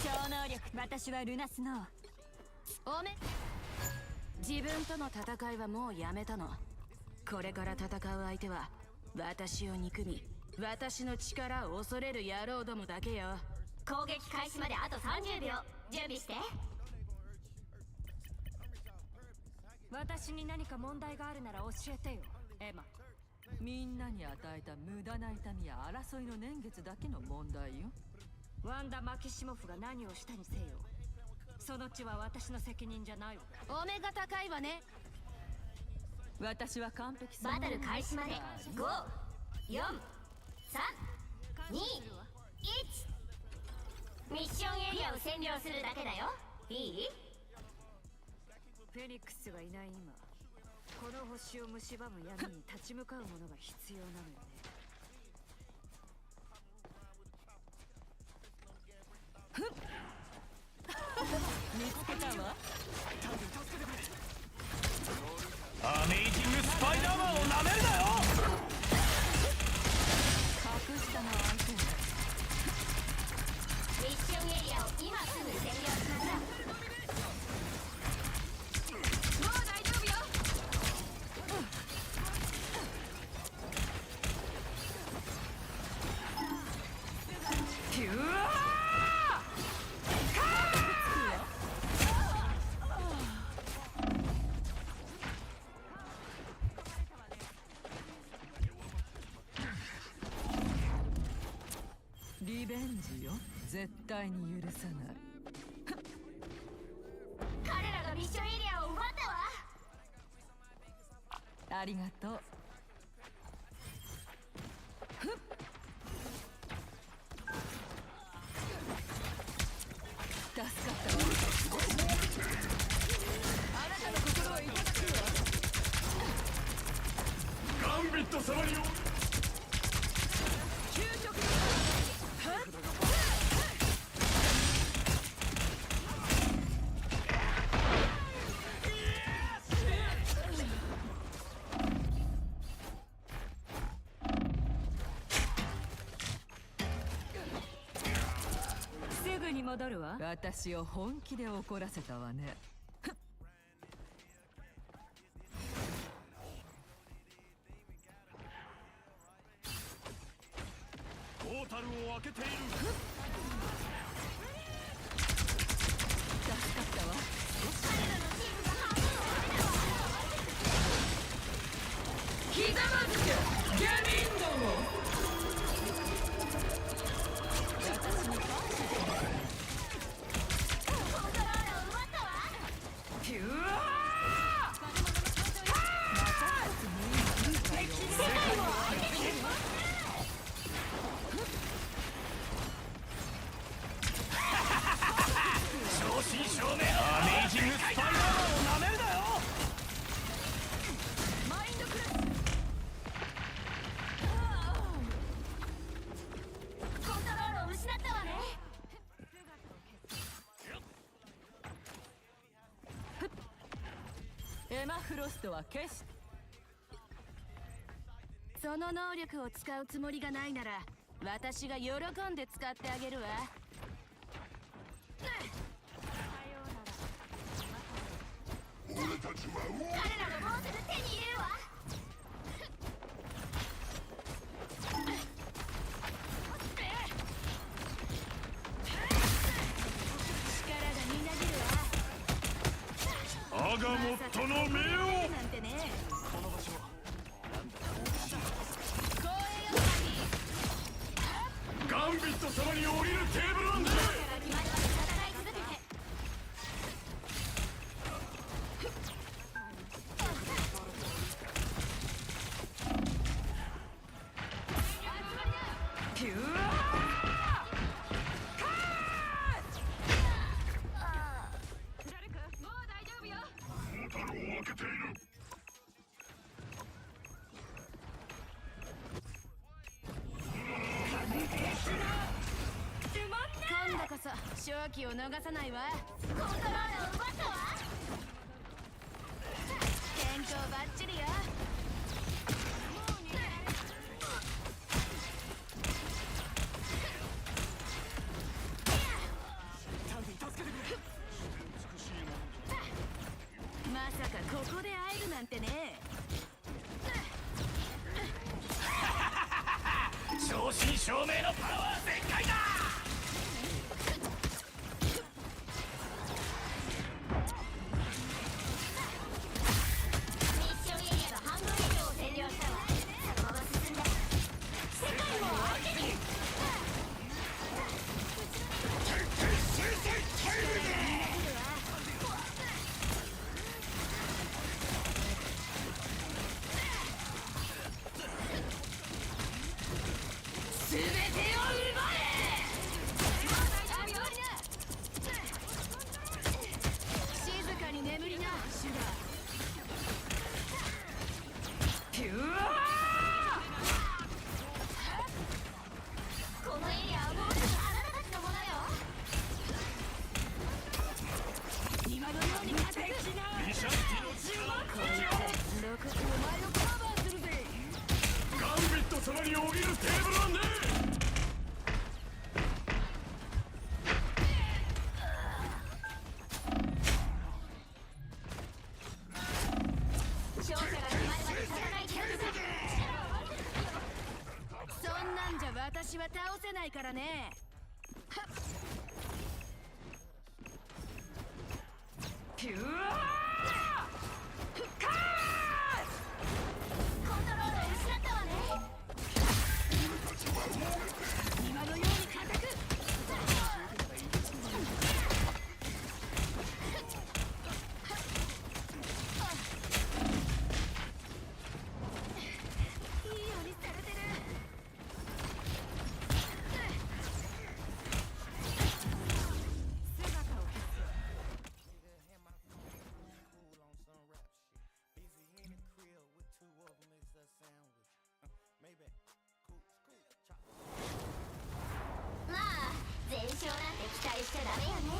超能力。私はルナスノー。おめ。自分との戦いはもうやめたの。これから戦う相手は私を憎み私の力を恐れる野郎どもだけよ。攻撃開始まであと30秒。準備して。私に何か問題があるなら教えてよエマ。みんなに与えた無駄な痛みや争いの年月だけの問題よ。ワンダ・マキシモフが何をしたにせよその血は私の責任じゃないわ。お目が高いわね。私は完璧バトル開始まで5、4、3、2、1。ミッションエリアを占領するだけだよ。いい？フェニックスがいない今この星を蝕む闇に立ち向かうものが必要なのよね。見つけたわ。アメイジングスパイダーマンをなめるなよ。隠したのは相手。ミッションエリアを今すぐ占領しなさい。もう大丈夫よ。キュアリベンジよ。絶対に許さない。彼らがミッションエリアを奪ったわ。ありがとう。助かったわ。あなたの心をいただくわ。ガンビット様によ。究極のすぐに戻るわ。私を本気で怒らせたわね。エマフロストは決しその能力を使うつもりがないなら私が喜んで使ってあげるわ。彼らのモーセル手に入れるわ。アガモットの目をなんてね。この場所はガンビット様に降りるテーブルなんだ。今度こそ勝機を逃さないわ。コントロールを奪ったわ。健康バッチリよ。まさかここで会えるなんてね。正真正銘のパワー全開だ。ミッションエリアの半分以上を占領したわ。そこを進んで世界を相手に。全てを奪え。静かに眠りなシュガー。ピュアこのエリアはもうすぐあなたたちのものよ。今のように勝てる。ミシャンティの力どこお前をカバーするぜ。ガンビット様に降りるテーブルなんだ。勝者が決まるまで戦い続ける。そんなんじゃ私は倒せないからね。はっピュアコントロールを失ったわね。今のように固く。いいようにされてる。まあ全勝なんて期待しちゃダメよね。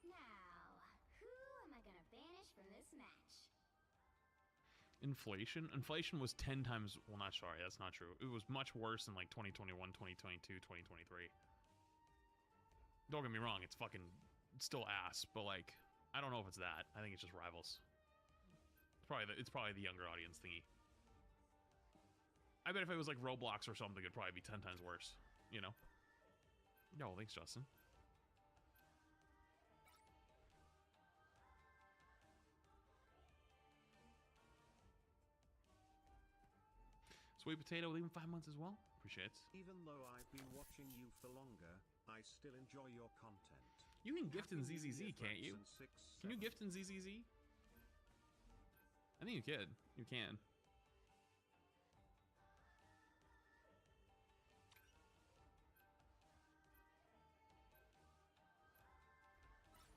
Now, who am I gonna banish from this match? Inflation? Inflation was 10 times... Well, not sorry, that's not true. It was much worse in, like, 2021, 2022, 2023. Don't get me wrong, it's fucking... It's still ass, but, like... I don't know if it's that. I think it's just Rivals. It's probably the younger audience thingy. I bet if it was, like, Roblox or something, it'd probably be 10 times worse. You know? Yo, thanks, Justin. Sweet potato with even 5 months as well. Appreciate it. Even though I've been watching you for longer, I still enjoy your content. You can gift in Happy New ZZZ, Year, can't you? Branson 6, Can you gift in ZZZ? I think you could. You can.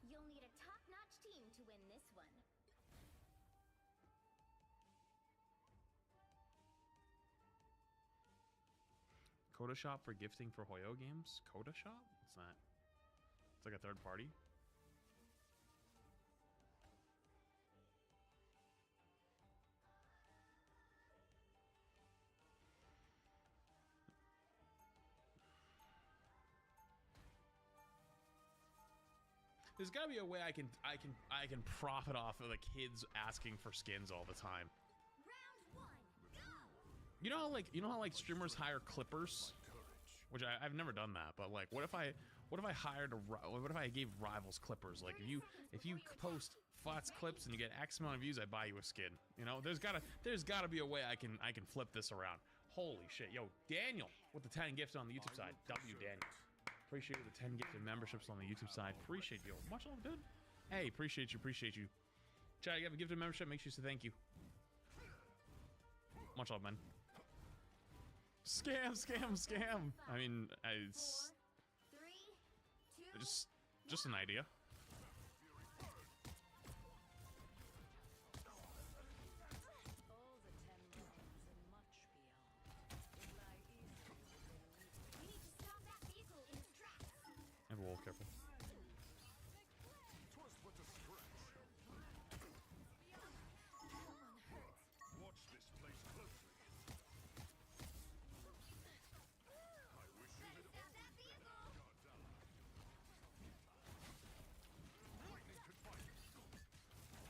You'll need a top-notch team to win this one. Coda Shop for gifting for Hoyo games? Coda Shop? What's that? It's like a third party? There's gotta be a way I can profit off of the kids asking for skins all the time. You know how like streamers hire clippers, which I've never done that, but like what if I gave Rivals clippers? Like if you post Flats clips and you get X amount of views, I buy you a skin. You know, there's gotta be a way I can flip this around. Holy shit, yo, Daniel with the 10 gifts on the YouTube side. W Daniel. Appreciate the 10 gifted memberships on the YouTube side. Appreciate you. Much love, dude. Hey, appreciate you. Chad, you have a gifted membership, make sure to say thank you. Much love, man. Scam. I mean, it's just an idea. Have a wolf, careful. Watch this place closely. I wish you had lightning could fight.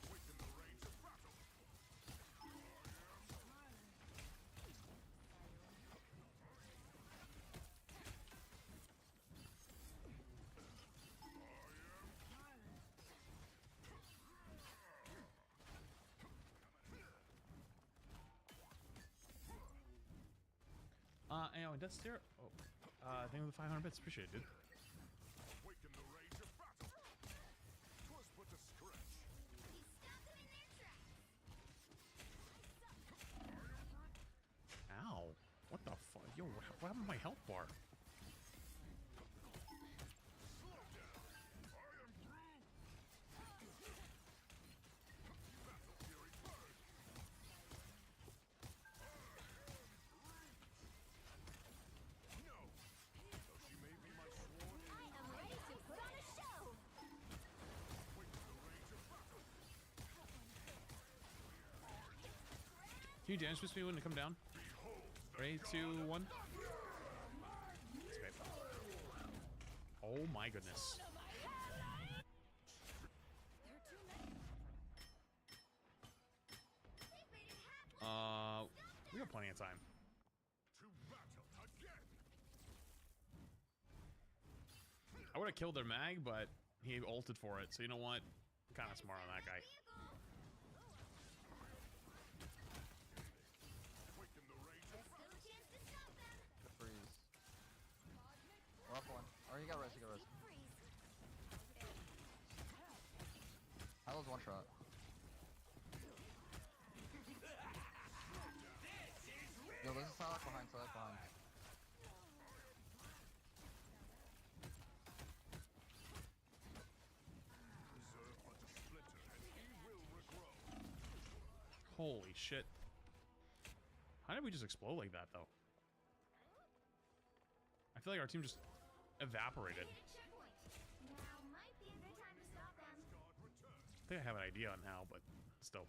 Awaken the rage of battle. And Death Stare. Oh, thank you for the 500 bits. Appreciate it, dude. Awaken the rage of battle. 'Twas but a scratch. Ow! What the fuck? Yo, what happened to my health bar? Can you damage me when to come down? 3, 2, 1. Okay. Oh my goodness. We got plenty of time. I would have killed their mag, but he ulted for it. So you know what? Kind of smart on that guy. Rough one. Oh, he got res, Hallow's one shot. Yo, this is Salak behind. Holy shit. How did we just explode like that, though? I feel like our team just evaporated. I think I have an idea on how, but still.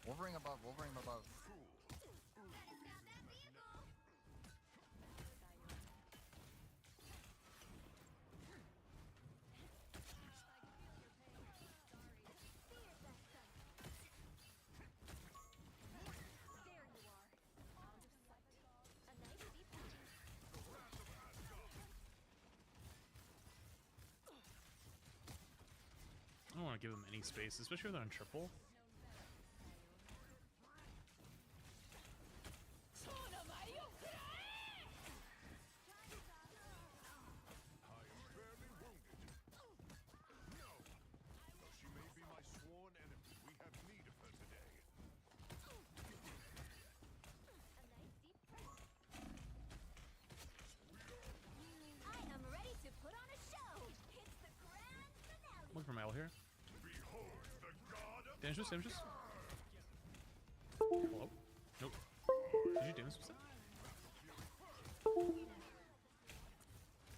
Wolverine above. want to give them any space, especially when they're on triple. I am ready to put on a show. It's the grand finale. Looking for my L here. Damage boost, damage boost. Hello? Nope. Did you damage boost that?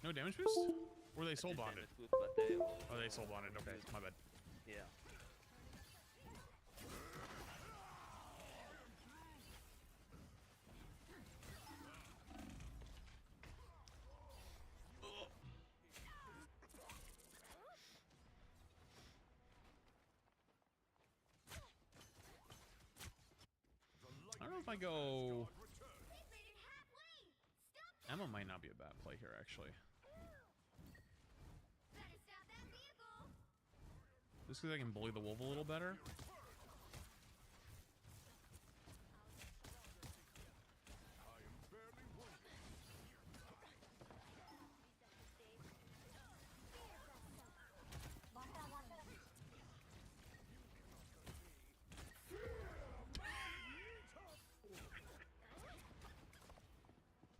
No damage boost? Or were they soul bonded? Oh, they soul bonded. Okay, my bad. Yeah. I don't know if I go. Emma might not be a bad play here, actually. Just because I can bully the wolf a little better.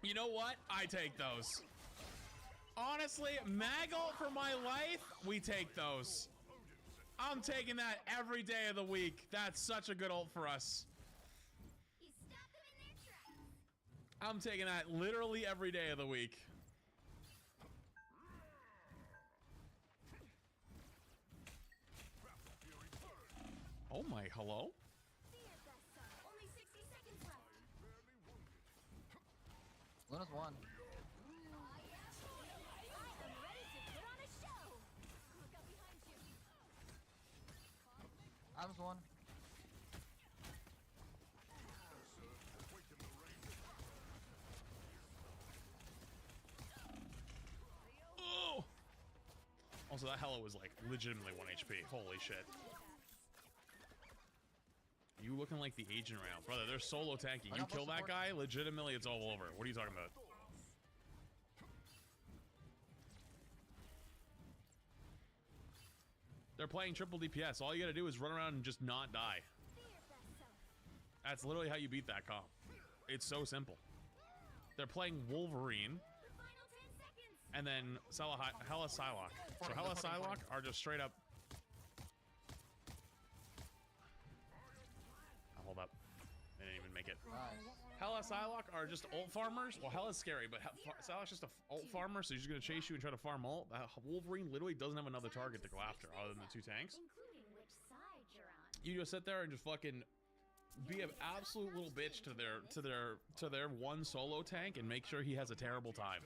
You know what? I take those. Honestly, Maggle for my life, we take those. I'm taking that every day of the week. That's such a good ult for us. I'm taking that literally every day of the week. Oh my, hello? Only 60 seconds left. Luna's one. I am ready to put on a show. Look up behind you. Adam's one. Oh! Also, that Hella was like legitimately 1 HP. Holy shit. You looking like the agent right now. Brother, they're solo tanking. You kill that guy, legitimately it's all over. What are you talking about? They're playing triple DPS. All you gotta do is run around and just not die. That's literally how you beat that comp. It's so simple. They're playing Wolverine. And then Hella Psylocke. So Hella Psylocke are just straight up. Hold up. They didn't even make it. Hella Psylocke are just ult farmers. Well, Hella's scary, but Psylocke's just a ult farmer, so he's just gonna chase you and try to farm ult. Wolverine literally doesn't have another target to go after other than the 2 tanks. Including which side you're on. You just sit there and just fucking be an absolute little bitch to their one solo tank and make sure he has a terrible time.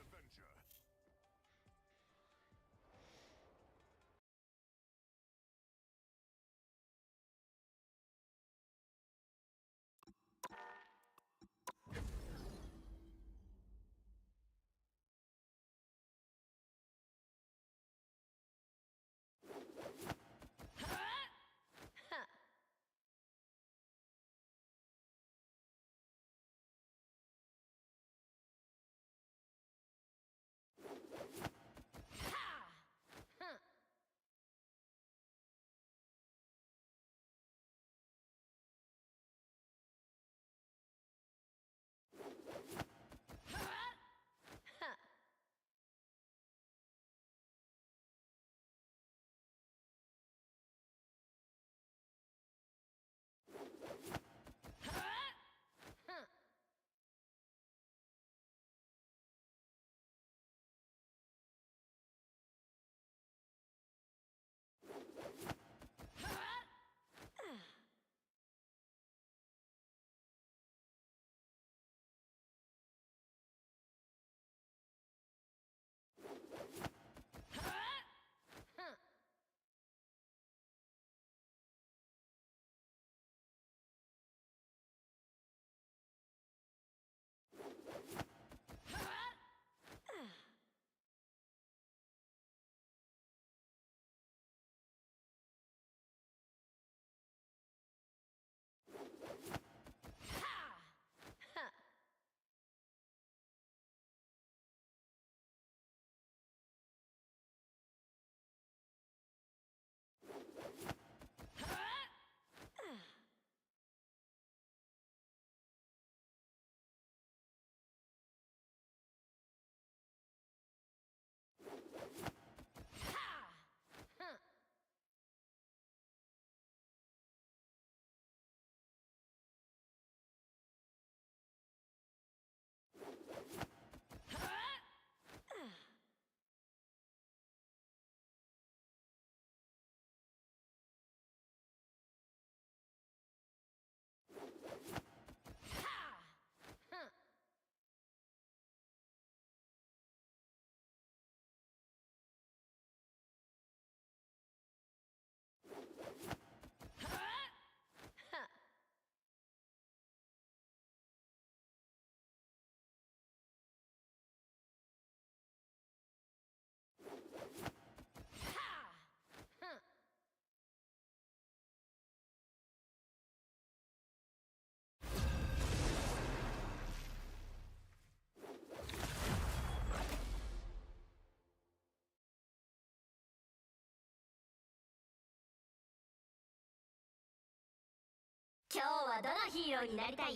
今日はどのヒーローになりたい？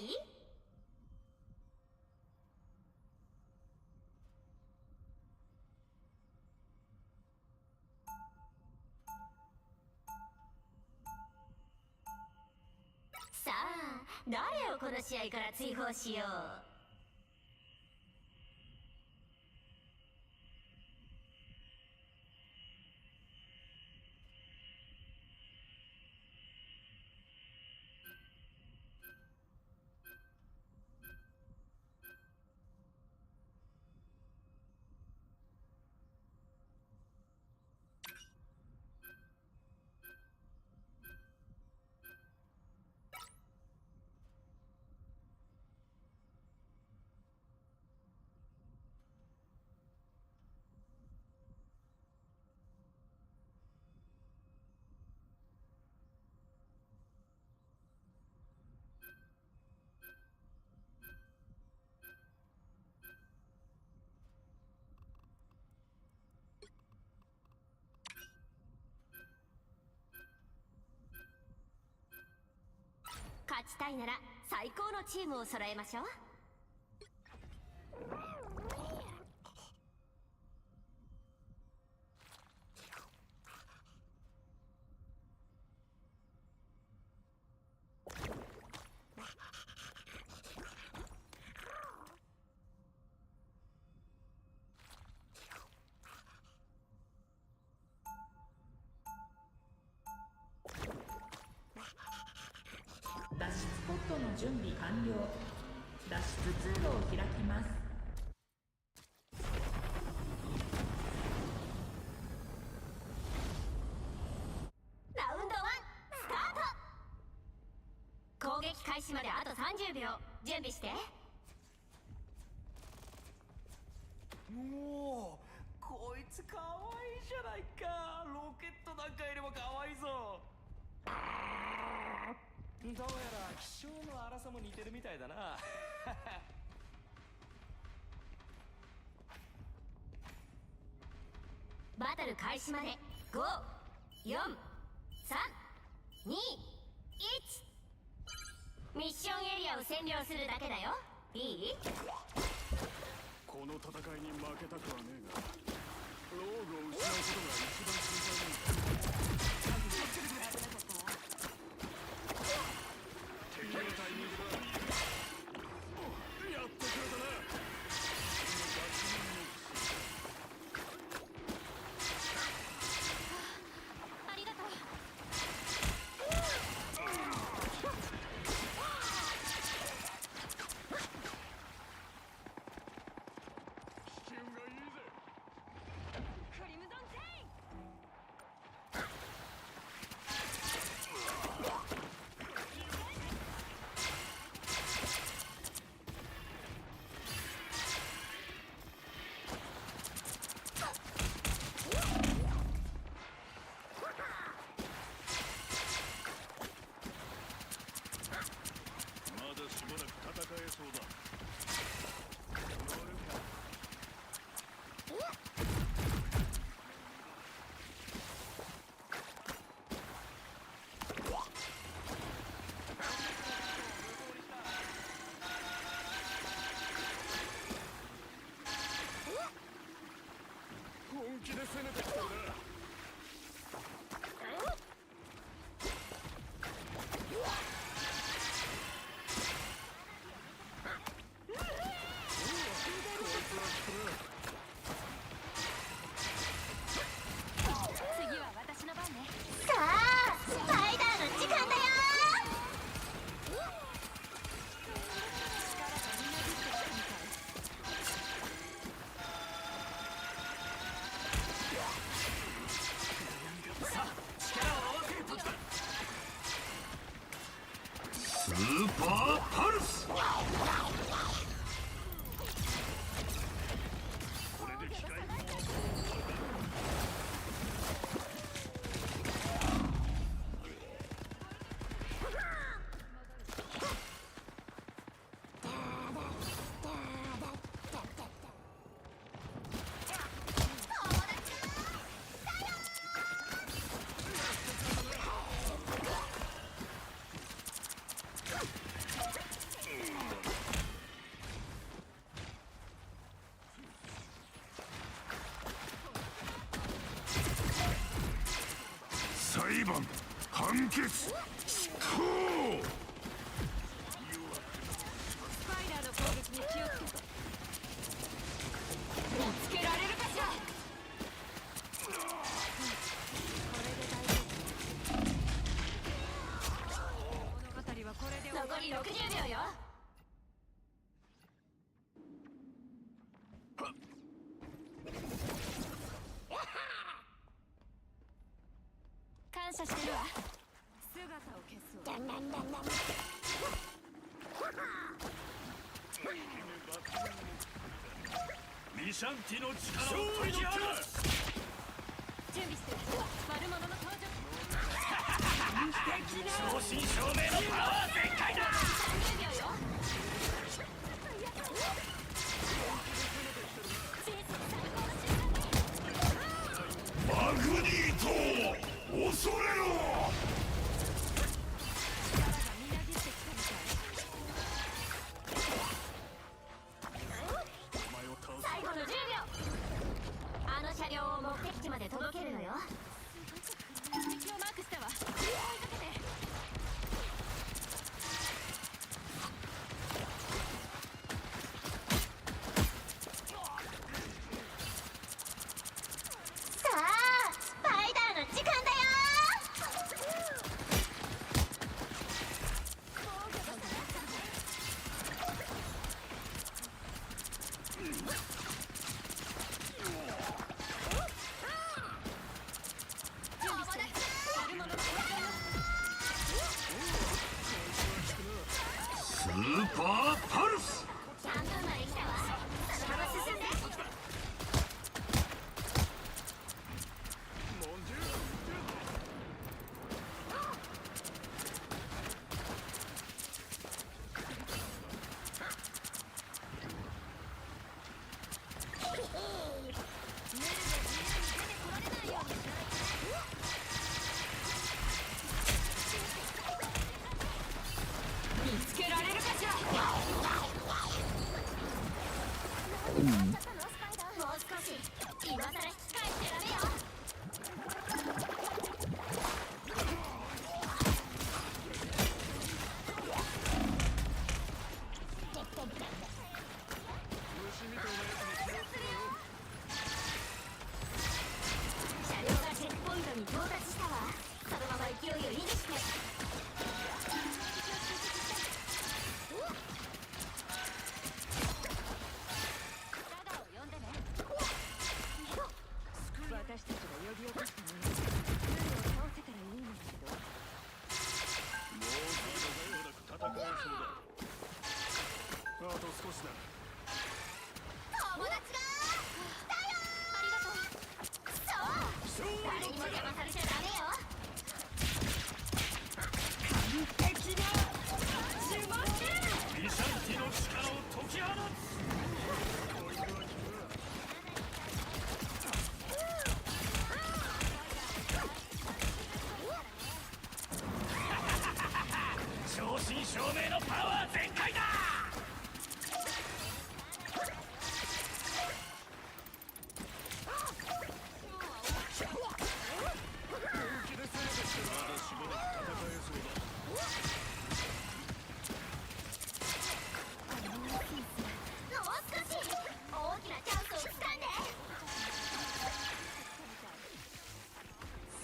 さあ、誰をこの試合から追放しよう。勝ちたいなら最高のチームを揃えましょう。脱出ポットの準備完了。脱出通路を開きます。ラウンド1スタート。攻撃開始まであと30秒。準備して。もうこいつかわいいじゃないか。ロケットなんかよりもかわいいぞ。どうやら気性の荒さも似てるみたいだな。バトル開始まで5、4、3、2、1。ミッションエリアを占領するだけだよ。いい？この戦いに負けたくはねえが、ローグを失うことが一番心配なんだ。敵のタイミングだ。やってくれたな。ありがとう。機運がいいぜ。クリムゾンチェイン。まだしばらく戦えそうだ。本気で攻めてきたんだ。次は私の番ね。さあ、スパイダーの時間だよ。判判決執行。スパイダーの攻撃に気をつけて。見つけられるかしら。物語はこれで残り60秒よ。感謝してるわ。姿を消すだんだんだんだん。ミシャンティの力を解き放つ。準備してる。悪者の登場。正真正銘のパワー全開だ。30秒よ。マグニート恐れろ。最後の10秒。あの車両を目的地まで届けるのよ。敵をマークしたわ。追いかけて。さあ、スパイダーの時間だよ。スーパーパルス。半分まで来たわ。そのまま進んで。見つけられるかしら。もう少し。今さら引き返してダメよ。車両がチェックポイントに到達したわ。そのまま勢いを維持して。私たちが呼び起こしたもの。誰を倒せたらいいんだけど。もうすぐだぜ。戦えそうだ。あと少しだ。友達が来たよ。ありがとう。そう誰にも邪魔されちゃダメよ。完璧な呪文だ。ミシャンティの力を解き放つ。正真正銘のパワー全開だ。もう少し。大きなチャンスをつかんで。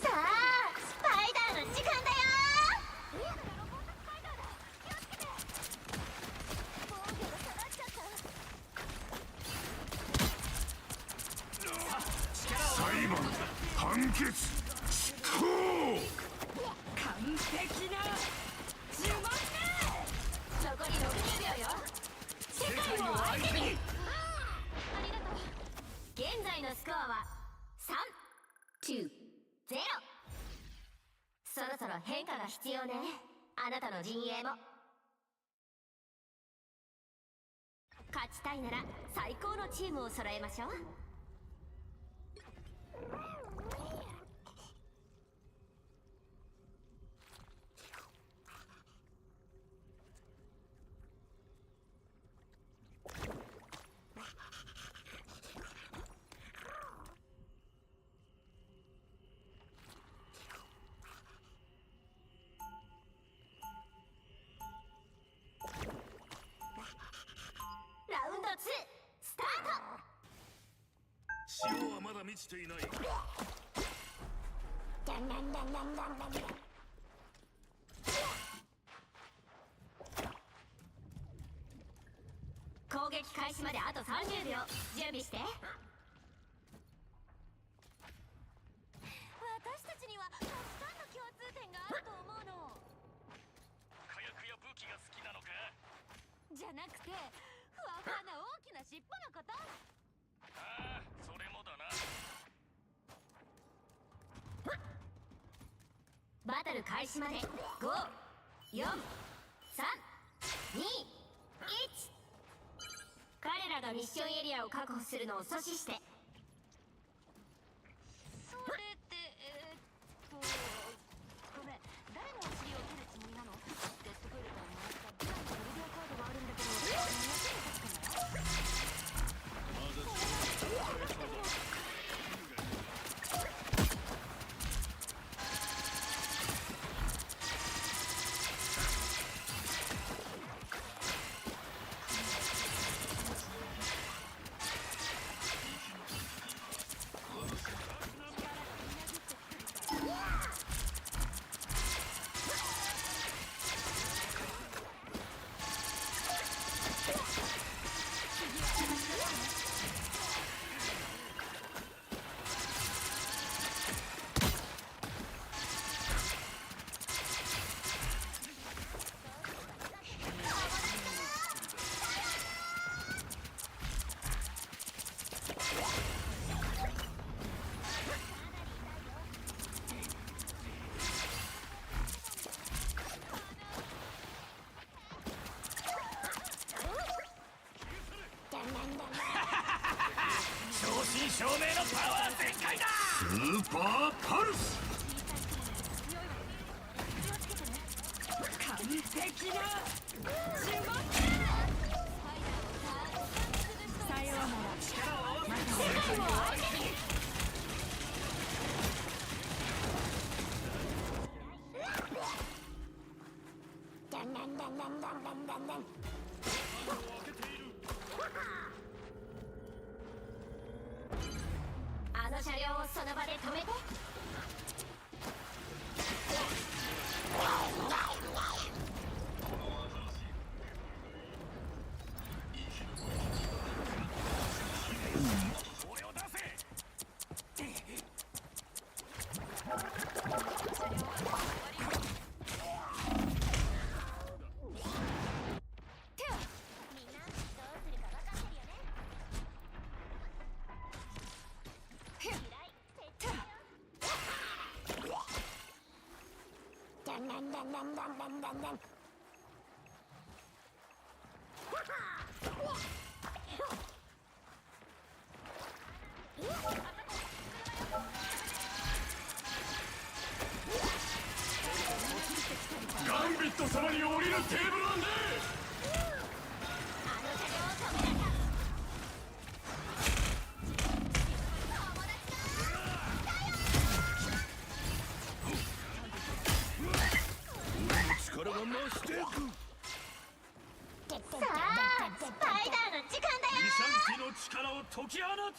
さあ、スパイダーの時間だよ。裁判判決執行。完璧な呪文だ。残り60秒よ。世界を相手に。ありがとう。現在のスコアは3、2、0。そろそろ変化が必要ね。あなたの陣営も。勝ちたいなら最高のチームを揃えましょう。2スタート。潮はまだ満ちていない。攻撃開始まであと30秒。準備して。私たちにはたくさんの共通点があると思うの。火薬や武器が好きなのか？じゃなくてふわふわな大きな尻尾のこと。ああ、それもだな。バトル開始まで5、4、3、2、1。彼らがミッションエリアを確保するのを阻止して。それってごめん、誰のお尻を取るつもりなの？デッドプールともらったブランドビデオカードがあるんだけど、正真正銘のパワー全開だ。スーパーパルス。完璧なさようなら。あの車両をその場で止めて。ガンビット様に降りるテーブルなんで。力が増していく。さあ、スパイダーの時間だよ。イシャンティの力を解き放つ。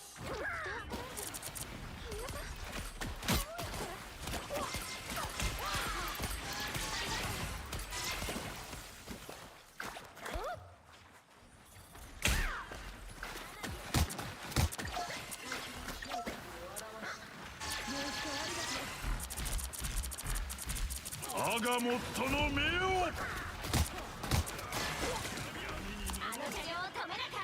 アガモットの目を。あの車両を止めなきゃ。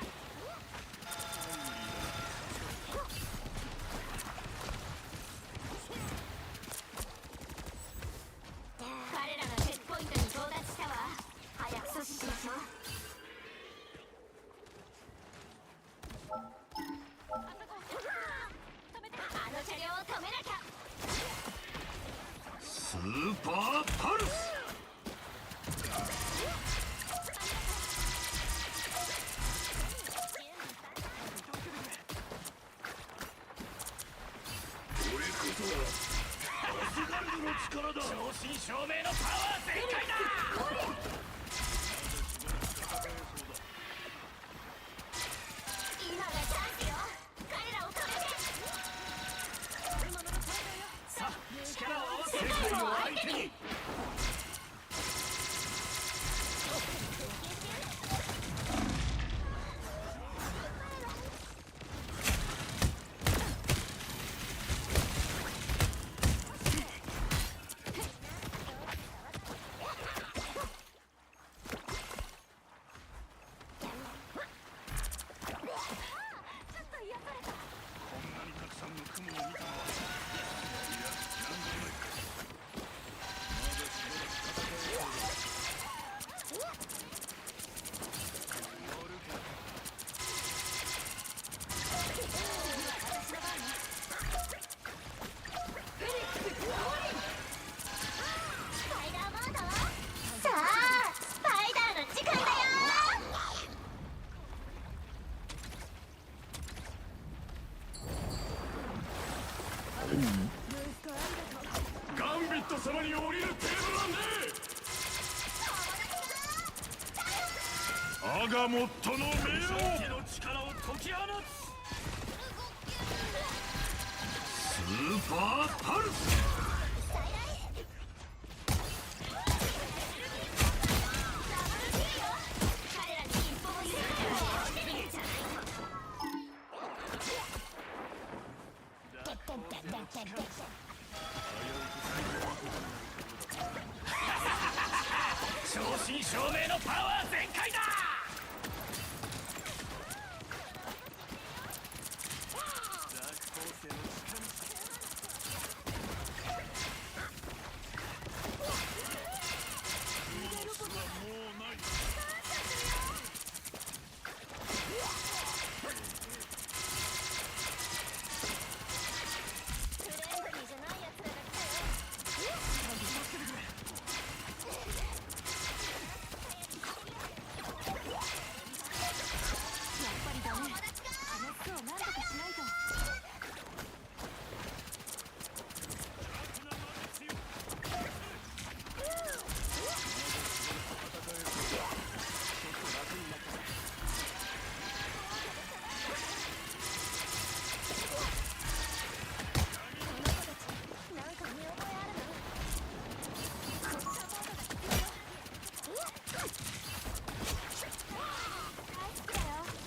彼らがチェックポイントに到達したわ。早く阻止しましょう。あの車両を止めなきゃ。スーパーパルス。これこそはアスガルドの力だ。正真正銘のパワー全開だ。我がモットの目を敵の力を解き放つスーパーパルス正真正銘のパワー全開だ。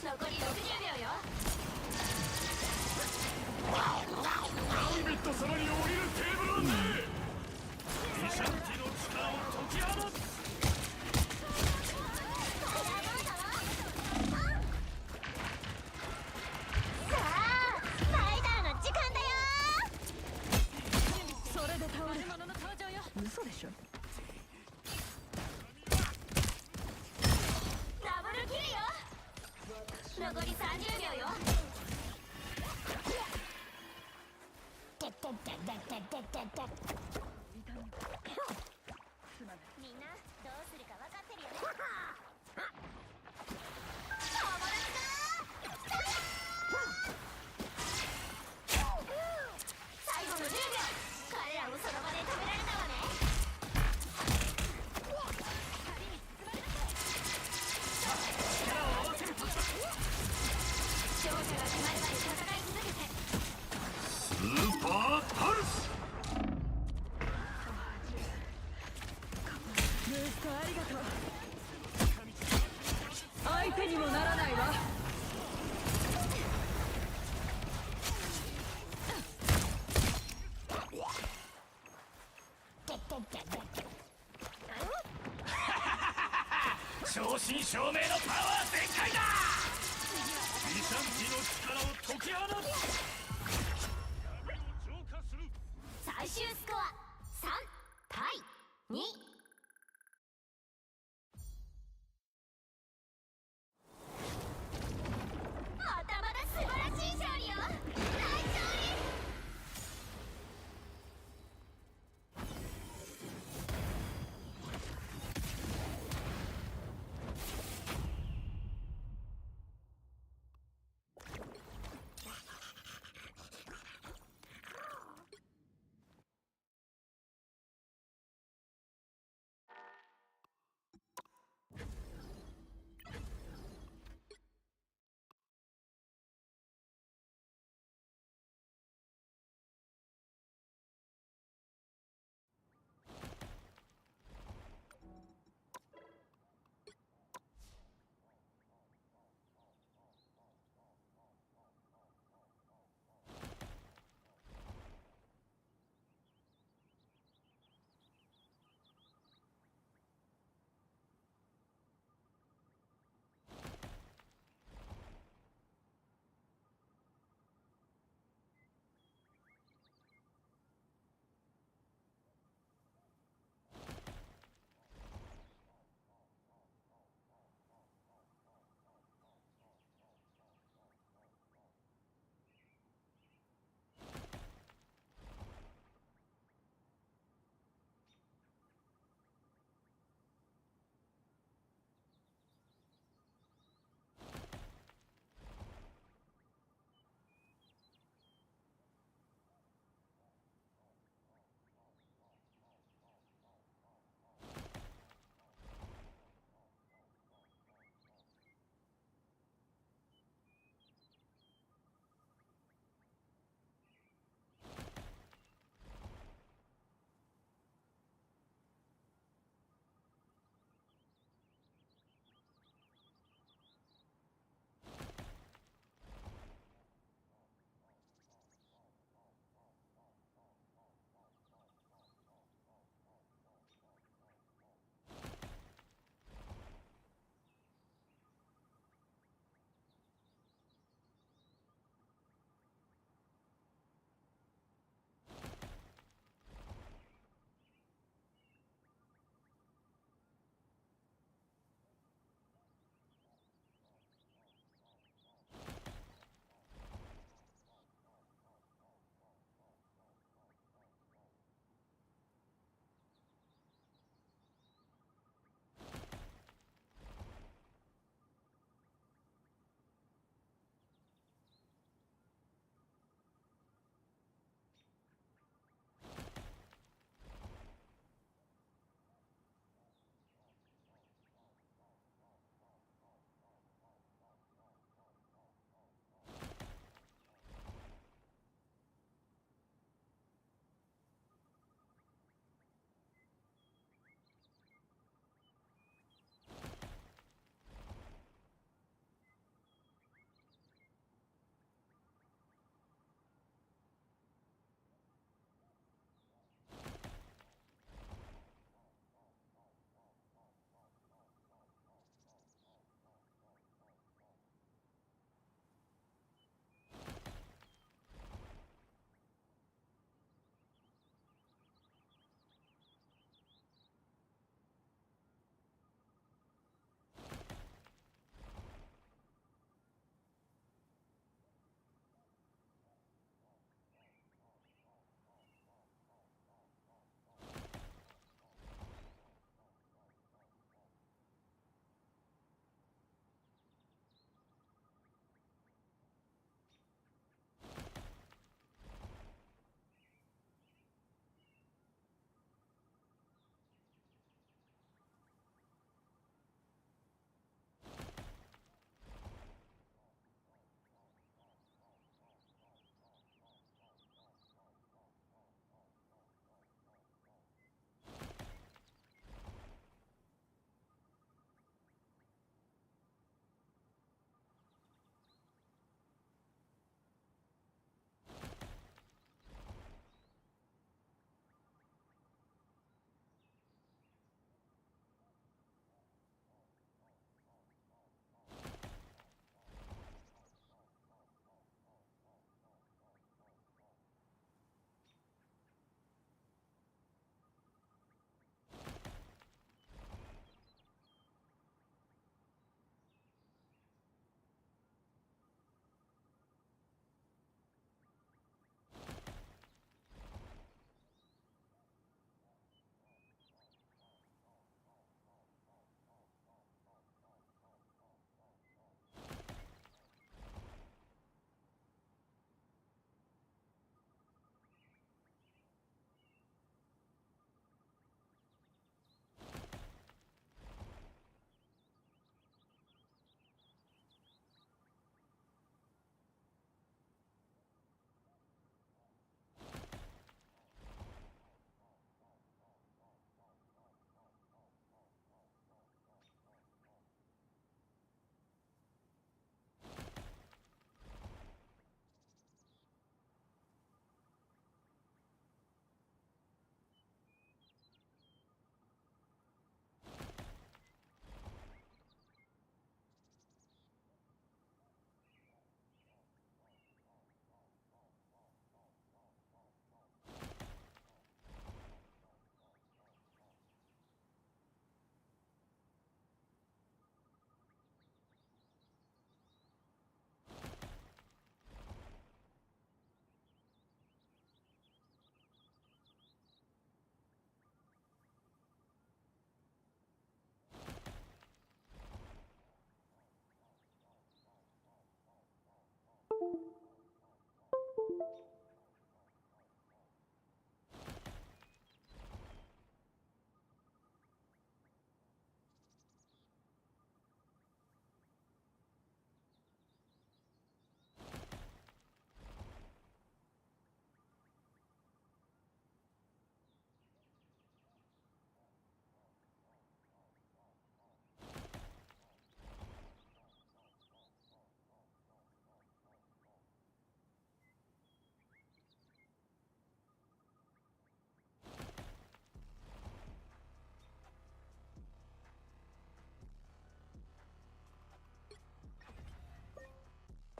残り60秒よ。ガンビット様に降りるテーブルはねイシャンティの力を解き放つさあスパイダーの時間だよ。それで倒れる魔物の登場よ。嘘でしょ。ダブルキルよ。残り30秒よ。みんなどうするか分かってるよね。友達だ。最後の10秒。彼らもその場で止められたわね。勝者が決まるまで戦い続けて。スーパーパルスブーストありがとう。相手にもならないわ。正真正銘のパワー全開だ。イシャンティの力を解き放つ最終スコア3対2。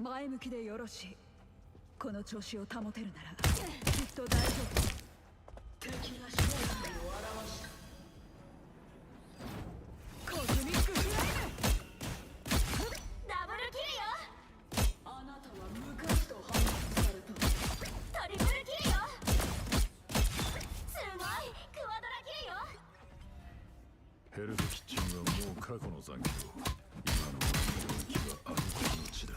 前向きでよろしい。この調子を保てるならきっと大丈夫。敵が正体を表したコズミックフレーム。ダブルキルよ。あなたは昔と判断された。トリプルキルよ。すごいクワドラキルよ。ヘルドキッチンはもう過去の残響。今の俺の領域は暗黒の地だ。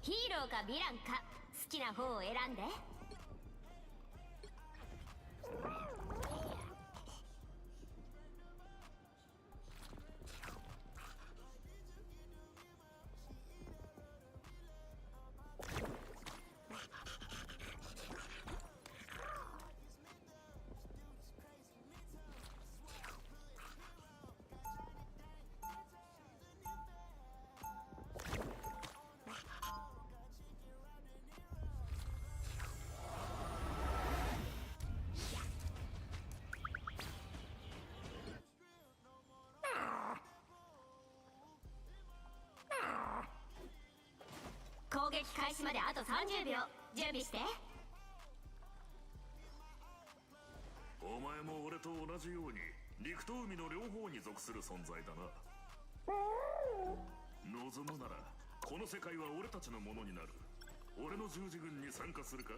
ヒーローかヴィランか好きな方を選んで。撃開始まであと30秒準備して。お前も俺と同じように陸と海の両方に属する存在だな。望むならこの世界は俺たちのものになる。俺の十字軍に参加するか？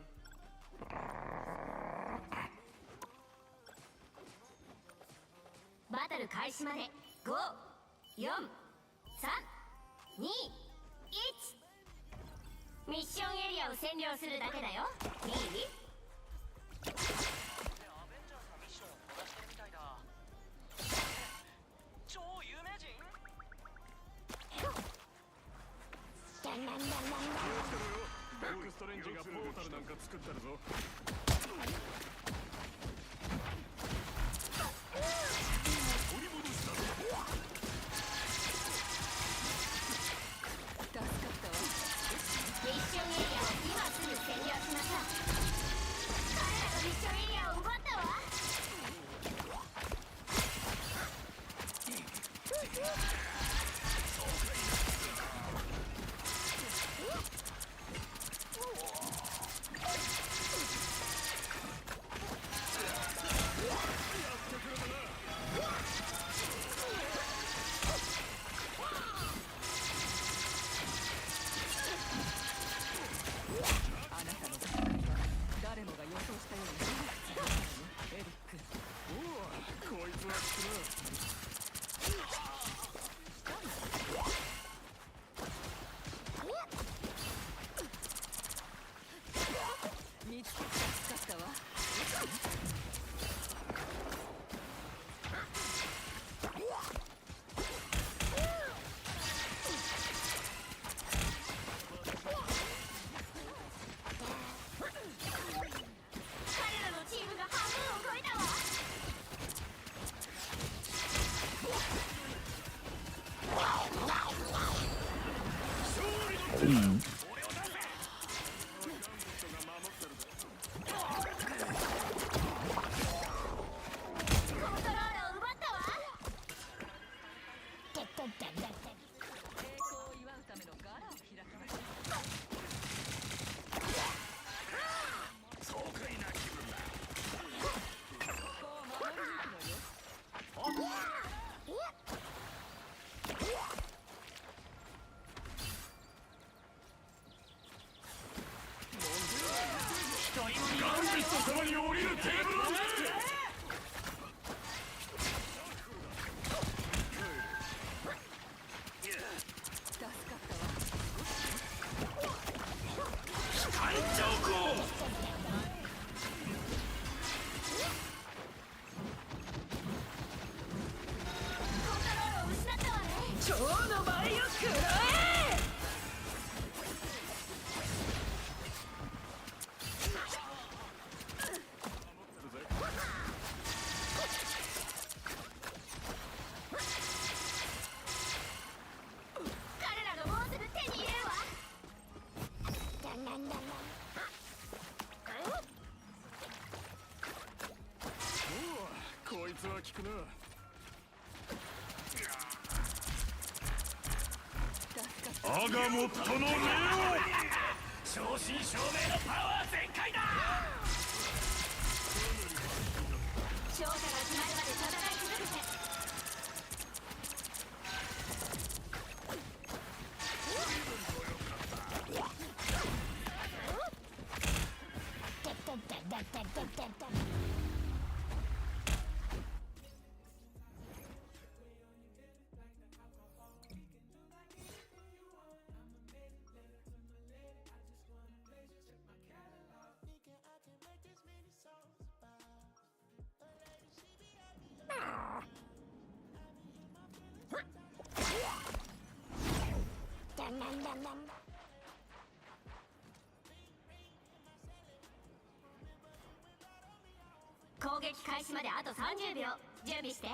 バトル開始まで5、4、3、2、1。ミッションエリアを占領するだけだよ。いい？超有名人？ドクストレンジがポータルなんか作ってるぞ。取り戻したぞ。助かったわ。ミッションエリアを今すぐ占領しなさい。彼らがミッションエリアを奪ったわ。あなたの戦いは誰もが予想したようにエリック。おお、こいつは見つけて助かったわ。彼らのチームが半分を超えたわ。コントロールを奪ったわ。成功を祝うためのガラを開きました。爽快な気分だ。ここを守り抜くのよ。ガンビット様に降りるテーブルだぜ。助かったわ。隊長公。コントロールを失ったわね。蝶の舞を食らえ。彼らがもうすぐ手に入れるわ。おお、こいつは効くな。アガモットのネ正真正銘のパワー全開だ。勝者が決まるまで戦い続けて。攻撃開始まであと30秒準備して。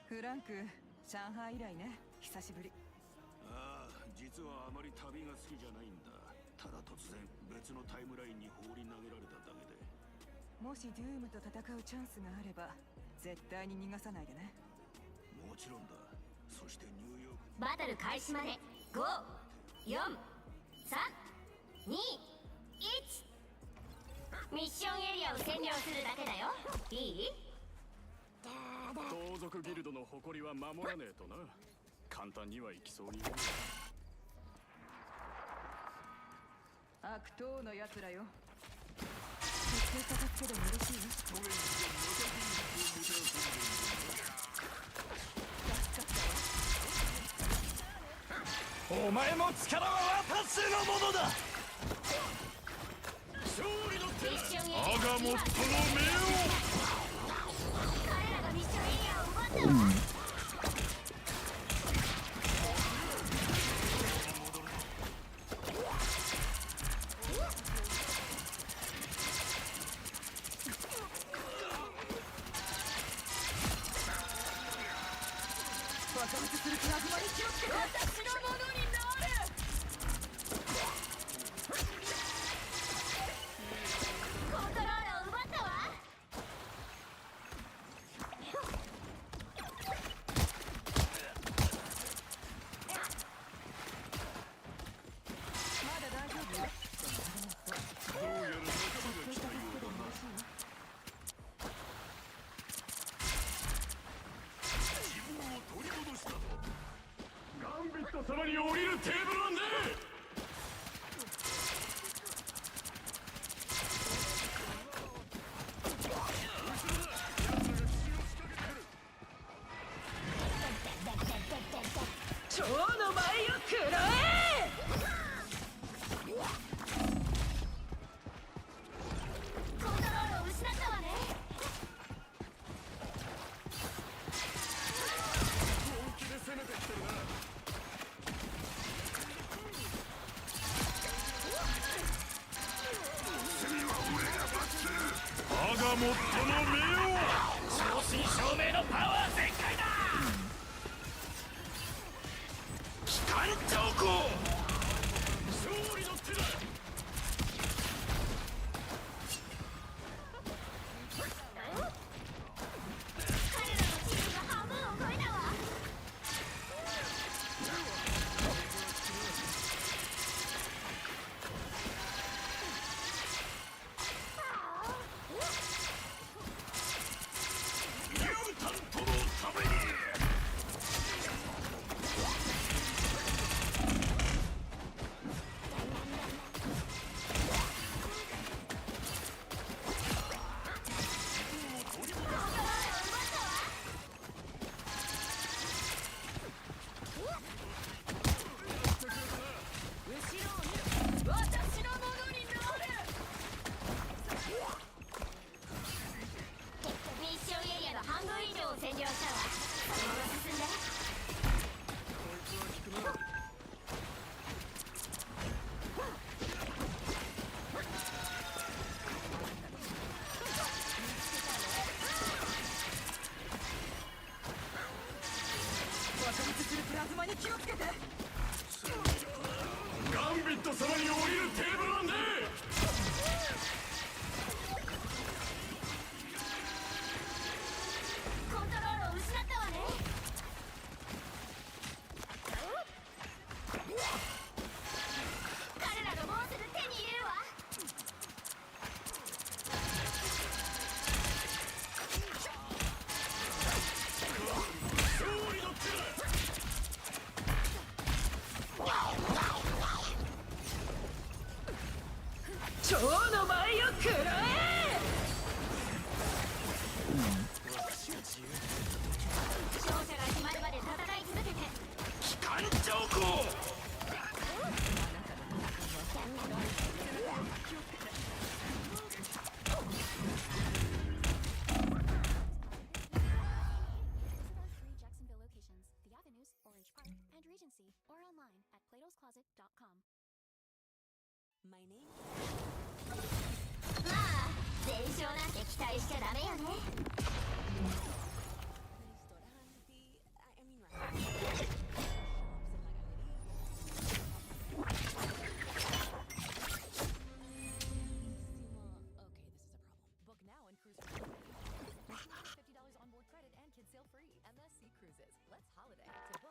フランク、上海以来ね。久しぶり。ああ、実はあまり旅が好きじゃないんだ。ただ突然別のタイムラインに放り投げられただけで。もしデュームと戦うチャンスがあれば絶対に逃がさないでね。もちろんだ。バトル開始まで5、4、3、2、1。ミッションエリアを占領するだけだよ。いい？盗賊ギルドの誇りは守らねえとな。簡単にはいきそうに。悪党の奴らよ。徹底叩くけども嬉しいよ。お前の力は私のものだ。勝利の手だ。アガモットの目を。彼らがミッションエリアを奪ったわ。爆発するプラズマに気をつけて。私のものになる。コントロールを奪ったわ。まだ大丈夫？どうやら仲間が来たようだな。自分を取り戻したぞ。ガンビット様に降りるテーブルはねえ。蝶の舞を食らえ。コントロールを失ったわね。本気で攻めてきてるな。アガモットの目を。正真正銘のパワー全開だ。機関長公。勝利の手だ。彼らのチームが半分を超えたわ。ミュータントのために。私のものになる。ミッションエリアの半分以上を占領したわ。そのまま進んで。爆発するプラズマに気をつけて。ガンビット様に降りるテーブルはねえ。コントロールを失ったわね。彼らがもうすぐ手に入れるわ。勝利の手だ。蝶の舞を食らえ。勝者が決まるまで戦い続けて。機関長公。Jacksonville locations, The Avenues, Orange Park, and Regency, or online at platoscloset.com. My name? まあ、全勝なんて期待しちゃダメよね。Book now and cruise for $50 onboard credit and kids sail free. MSC Cruises. Let's holiday. To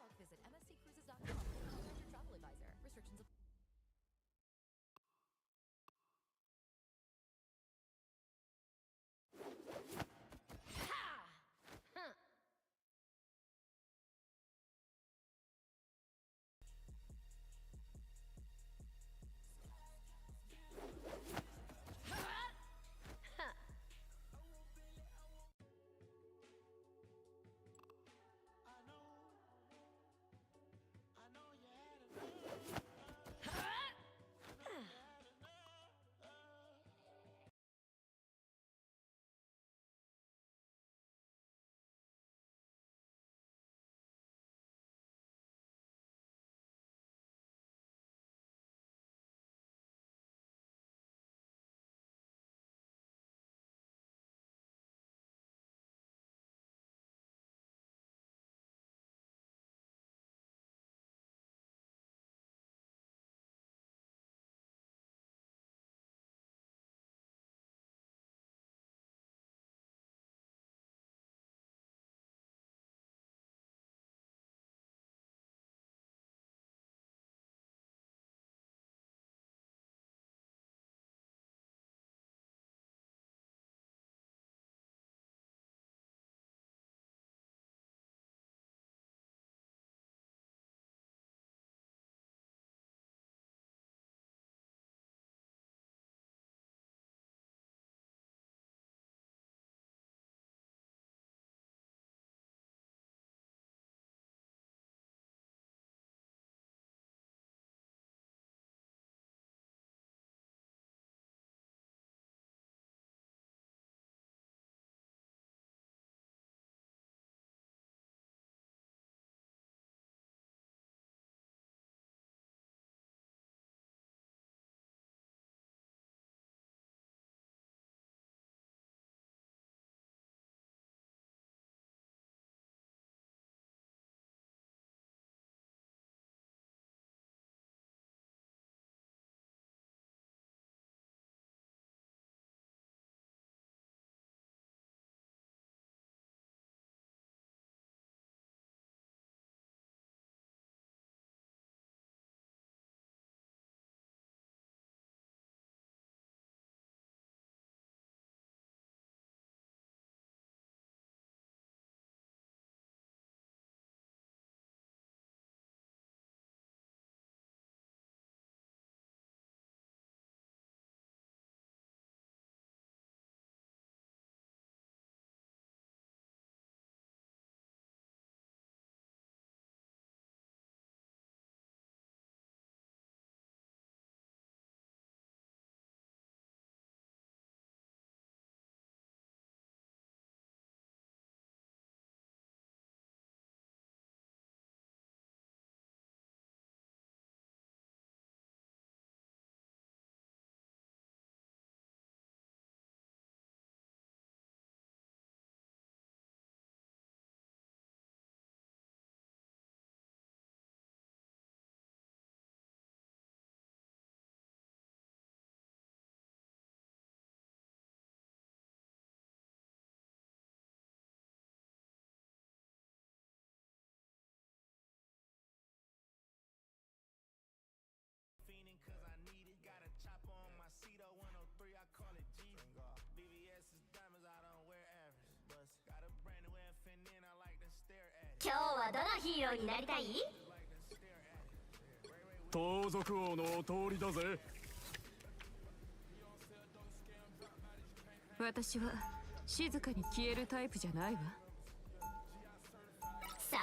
はどのヒーローになりたい？盗賊王のお通りだぜ。私は静かに消えるタイプじゃないわ。さあ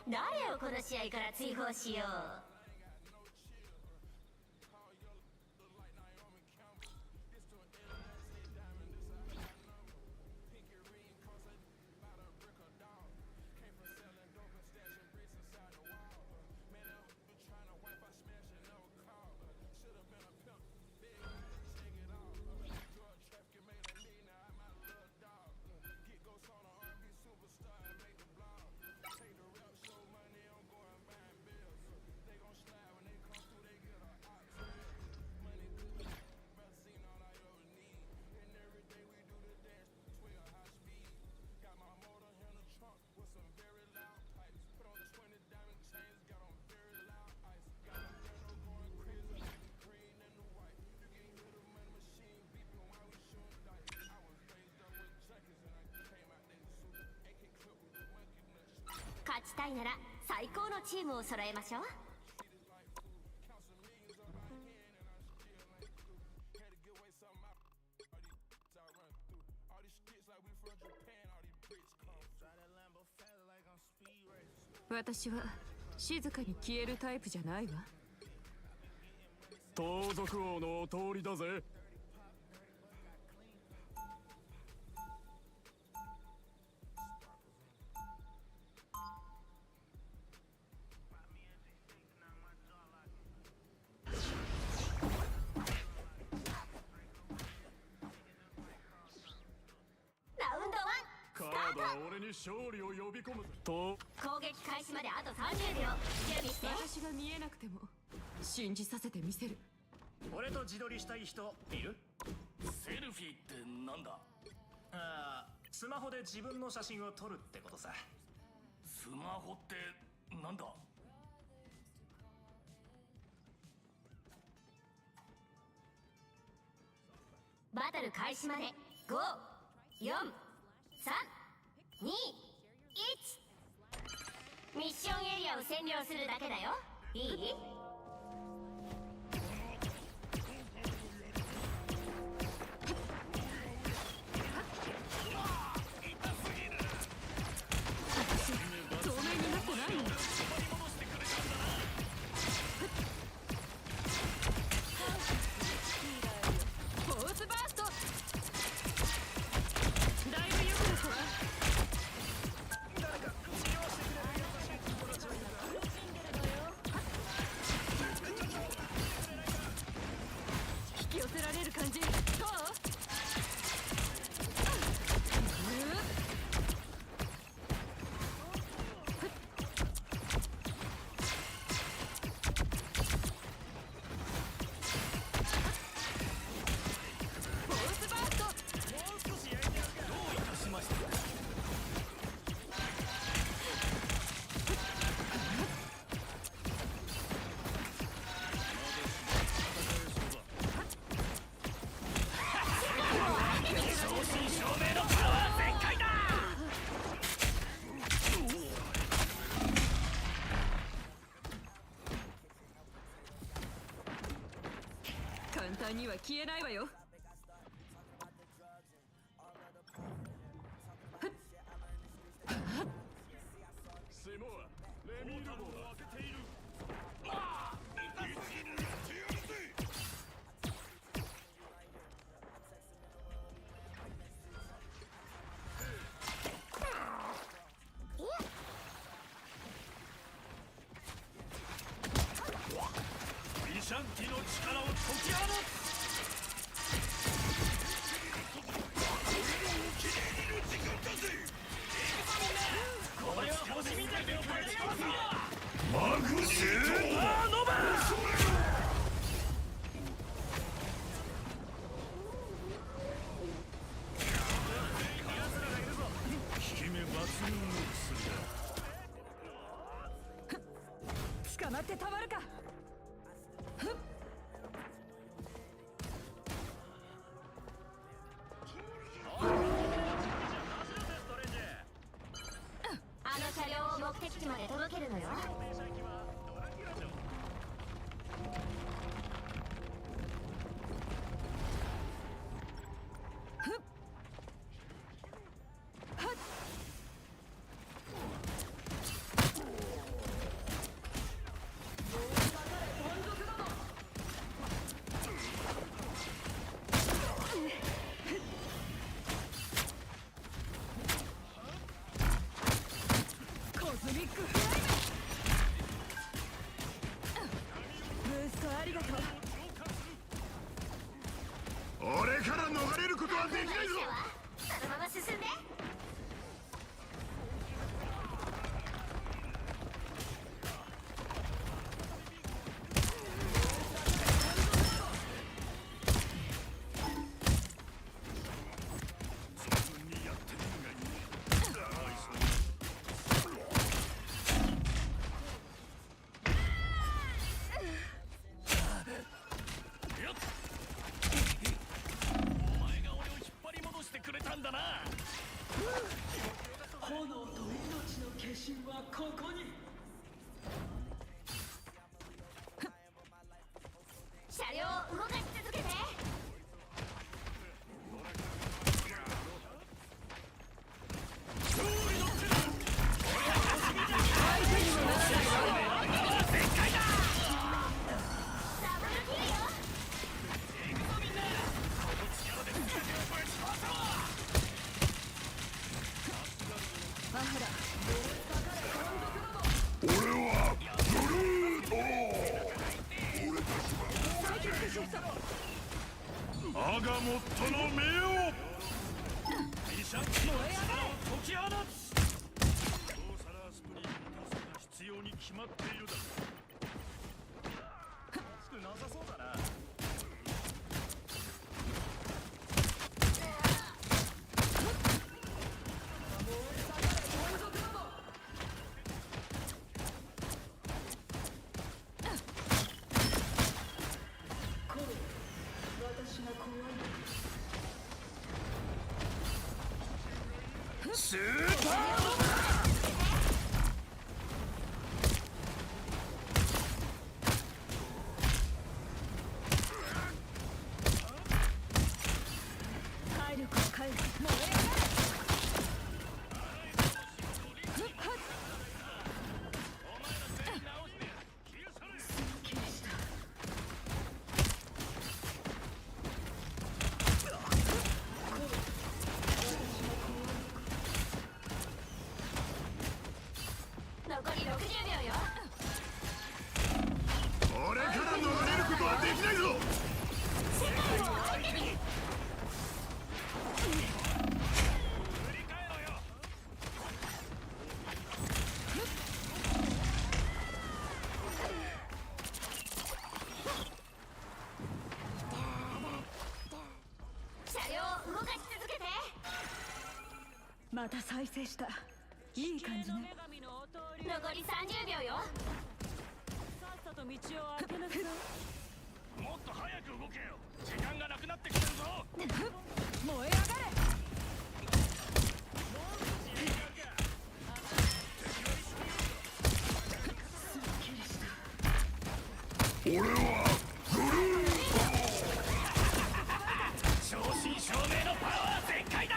誰をこの試合から追放しよう。勝ちたいなら最高のチームを揃えましょう。私は静かに消えるタイプじゃないわ。盗賊王のお通りだぜ。俺に勝利を呼び込むと。攻撃開始まであと30秒。準備して。私が見えなくても信じさせてみせる。俺と自撮りしたい人いる？セルフィーってなんだ？ああ、スマホで自分の写真を撮るってことさ。スマホってなんだ？バトル開始まで5、4、3、2、1。ミッションエリアを占領するだけだよ。いい？透明になってないの？フォースバースト。だいぶ良くなったわ。引き寄せられる感じ。どう？簡単には消えないわよ。シモア、レミール号を開けている。ビシャンティの力を解き放つ。これは星みたいな感じだ。マグシートノバ効き目抜群の薬だ。捕まってたまるか。あの車両を目的地まで届けるのよ。コズミックフライム。ブーストありがとう。俺から逃れることはできないぞ。そのまま進んで。炎と命の化身はここに。車両を動かし続けて。俺はグルート。アガモットの目をイシャックの力を解き放つ。ソーサラースプリングが必要に決まっているだろう。少なさそうだな。私が怖い。スーパーノバ体力を回復。燃え上がれ。残り60秒よ。俺から逃れることはできないぞ。世界を相手に。車両を動かし続けて。また再生した。いい感じね。残り30秒よ。さっさと道を開けなさい。もっと早く動けよ。時間がなくなってきてるぞ。燃え上がれ。俺はグルー正真正銘のパワー全開だ。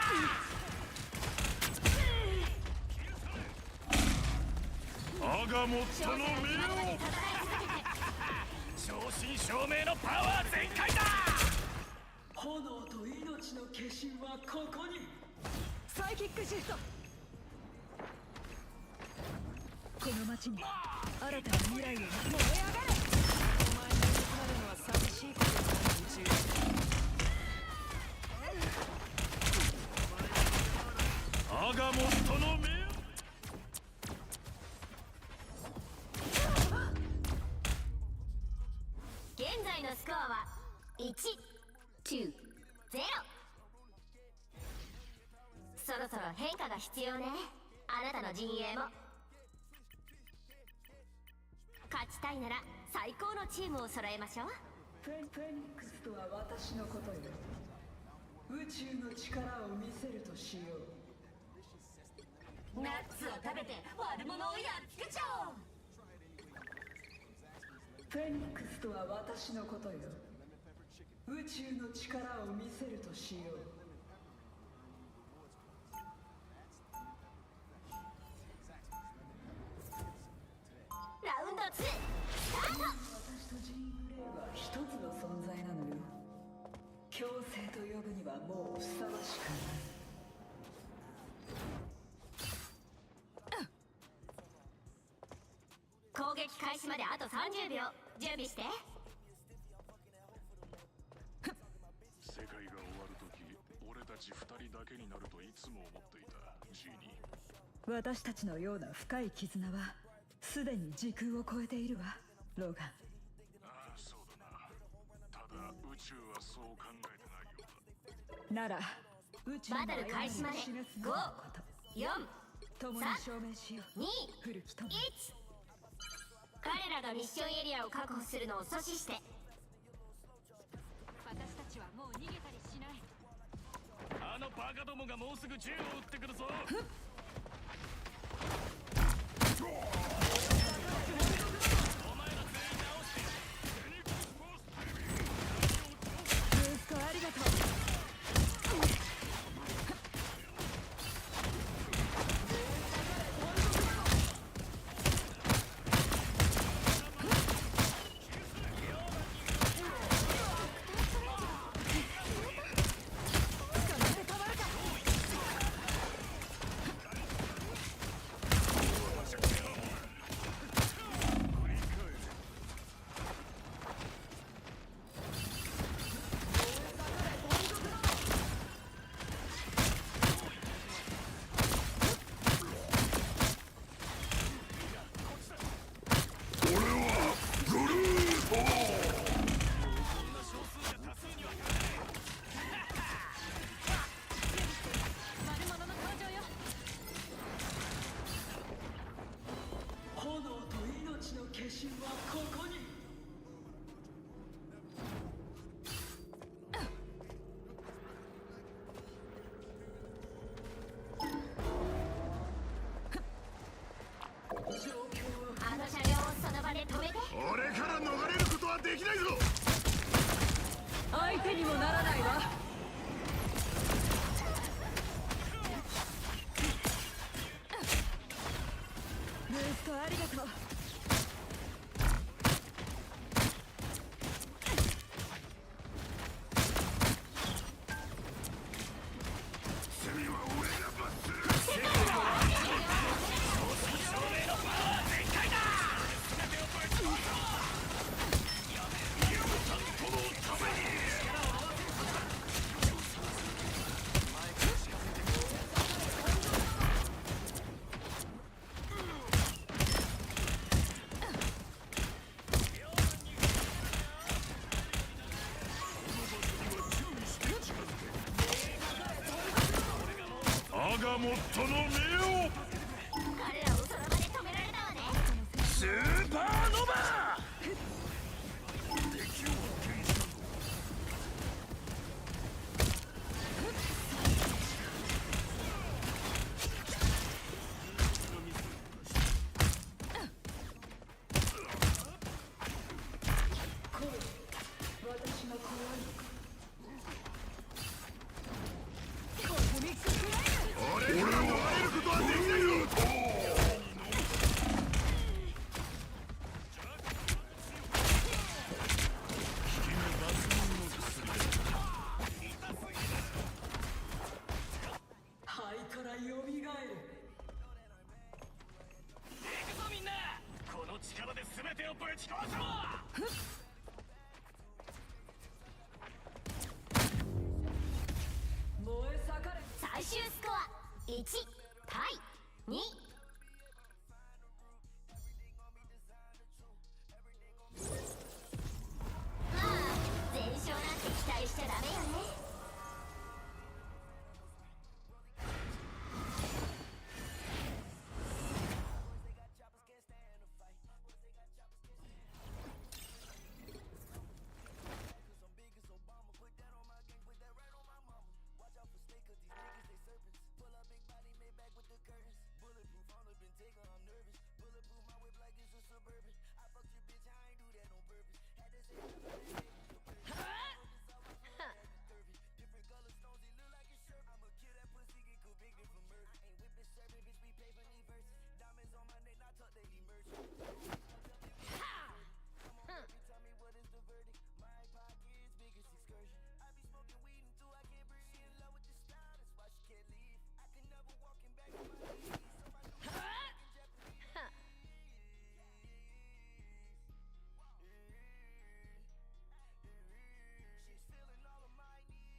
アガモットの目を正真正銘のパワー全開だ。炎と命の化身はここに。サイキックシフト。この街に新たな未来を。燃え上がれ。お前のいなくなるのは寂しいことだ。アガモットの目を現在のスコアは1、9、0。そろそろ変化が必要ね。あなたの陣営も。勝ちたいなら最高のチームを揃えましょう。フェニックスとは私のことよ。宇宙の力を見せるとしよう。夏を食べて悪者をやっつけちゃおう。フェニックスとは私のことよ。宇宙の力を見せるとしよう。ラウンド2スタート。私とジーン・グレイは一つの存在なのよ。強制と呼ぶにはもうふさわしくない。攻撃開始まであと30秒。準備して。世界が終わるとき、俺たち2人だけになるといつも思っていた。ジーニー。私たちのような深い絆はすでに時空を超えているわ、ローガン。ああ、そうだな。ただ宇宙はそう考えてないようだ。なら宇宙のバトル開始まで示す5、4、共に証明しよう。 2、古き友。1。彼らがミッションエリアを確保するのを阻止して。私たちはもう逃げたりしない。あのバカどもがもうすぐ銃を撃ってくるぞ。ブーストありがとう。炎と命の化身はここに。あの車両をその場で止めて。俺から逃れることはできないぞ。相手にもならないわ。ブーストありがとう。罪は俺が罰する。我がモットの目を。彼らをその場で止められたわね。スーパーノバ敵を発見したぞ。私の怖い。俺は逃れることはできないぞ。肺からよみがえる。行くぞみんな。この力で全てをぶち壊そう。燃え盛れ。最終スコア1対2。まあ全勝なんて期待しちゃダメよね。Suburban. I fucked your bitch, I ain't do that on purpose. Had to say different color stones, it look like a shirt. I'ma kill that pussy, get convicted for murder. I ain't whipping serving, bitch, we pay for these verses. Diamonds on my neck, not tuck daily merch. Come on, baby, tell me what is the verdict. My pocket is big as excursion. I be smoking weed until I can't breathe. She in love with the style, that's why she can't leave. I can never walk in back on my knees. So my new She's feeling all of my needs.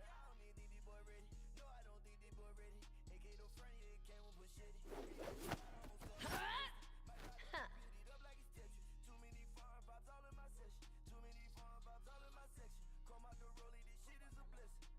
I don't think this boy ready. No, I don't think this boy ready. AK no front, yeah, it came with machete. Up like it's Tetris. Too many foreign pops all in my session. Too many foreign pops all in my section. Come out the rollie, this shit is a blessing.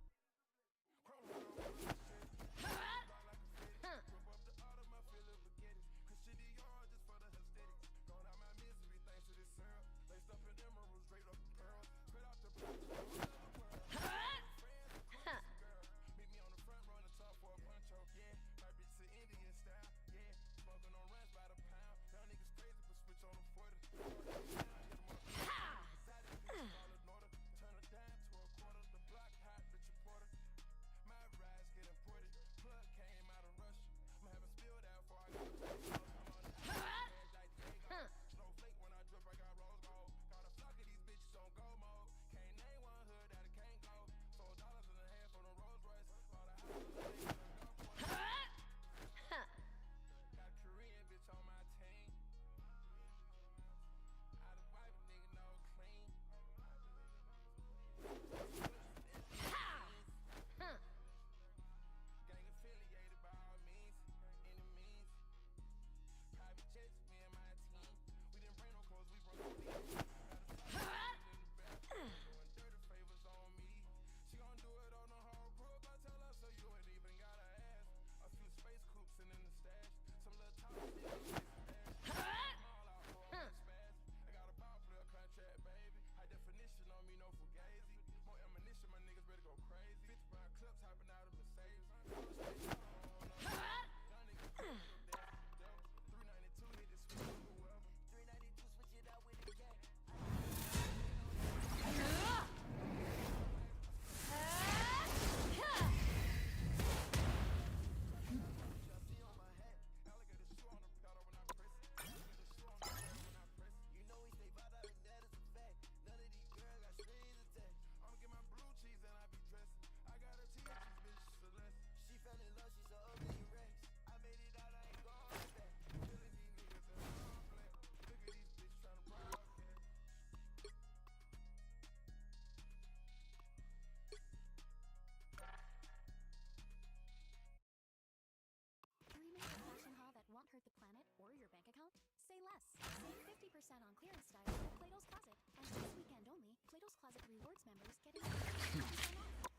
Hurt the planet or your bank account? Say less. Save 50% on clearance style at Plato's Closet. And this weekend only, Plato's Closet Rewards members get a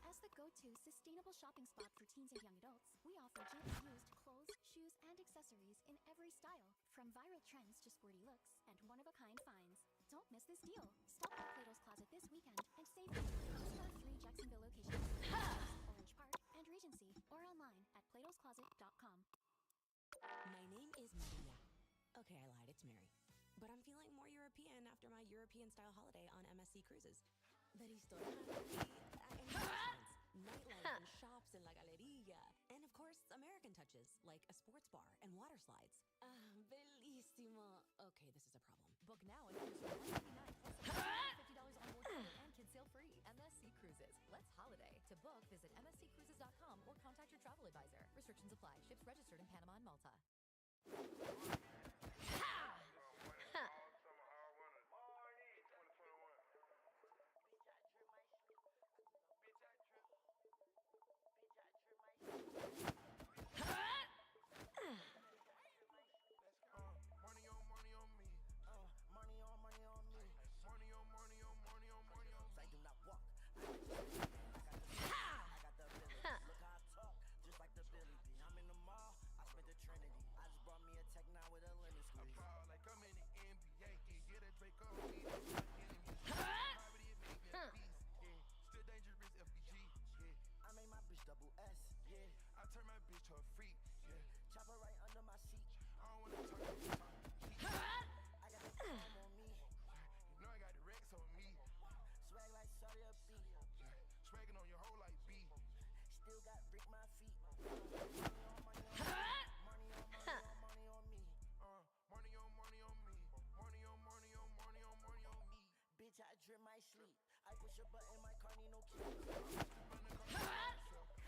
As the go-to sustainable shopping spot for teens and young adults, we offer gently used clothes, shoes, and accessories in every style, from viral trends to sporty looks and one-of-a-kind finds. Don't miss this deal. Stop by Plato's Closet this weekend and save 50% at 3 Jacksonville locations, Orange Park, and Regency, or online at platoscloset.com. My name is Maria. Okay, I lied, it's Mary. But I'm feeling more European after my European-style holiday on MSC Cruises. The historia nightlife and shops in La Galeria. And of course, American touches, like a sports bar and water slides. Bellissimo. Okay, this is a problem. Book now and use $199 plus $50 on board and kids sail free. MSC Cruises. Let's holiday. To book, visit msccruises.com or contact your travel advisor. Restrictions apply. Ships registered in Panama and Malta. Look how I talk, just like the Billy B. I'm in the mall, I spent the Trinity. I just brought me a tech now with to a freak. Yeah, chopper right under my seat. I don't wanna talk to you. I got the chrome on me. You know I got the Rex on me. Swag like Saudi up beat. Swagging on your hoe like B. Still got brick my feet. Money on me. Bitch, I drip my sleep. I push a button, my car need no keys.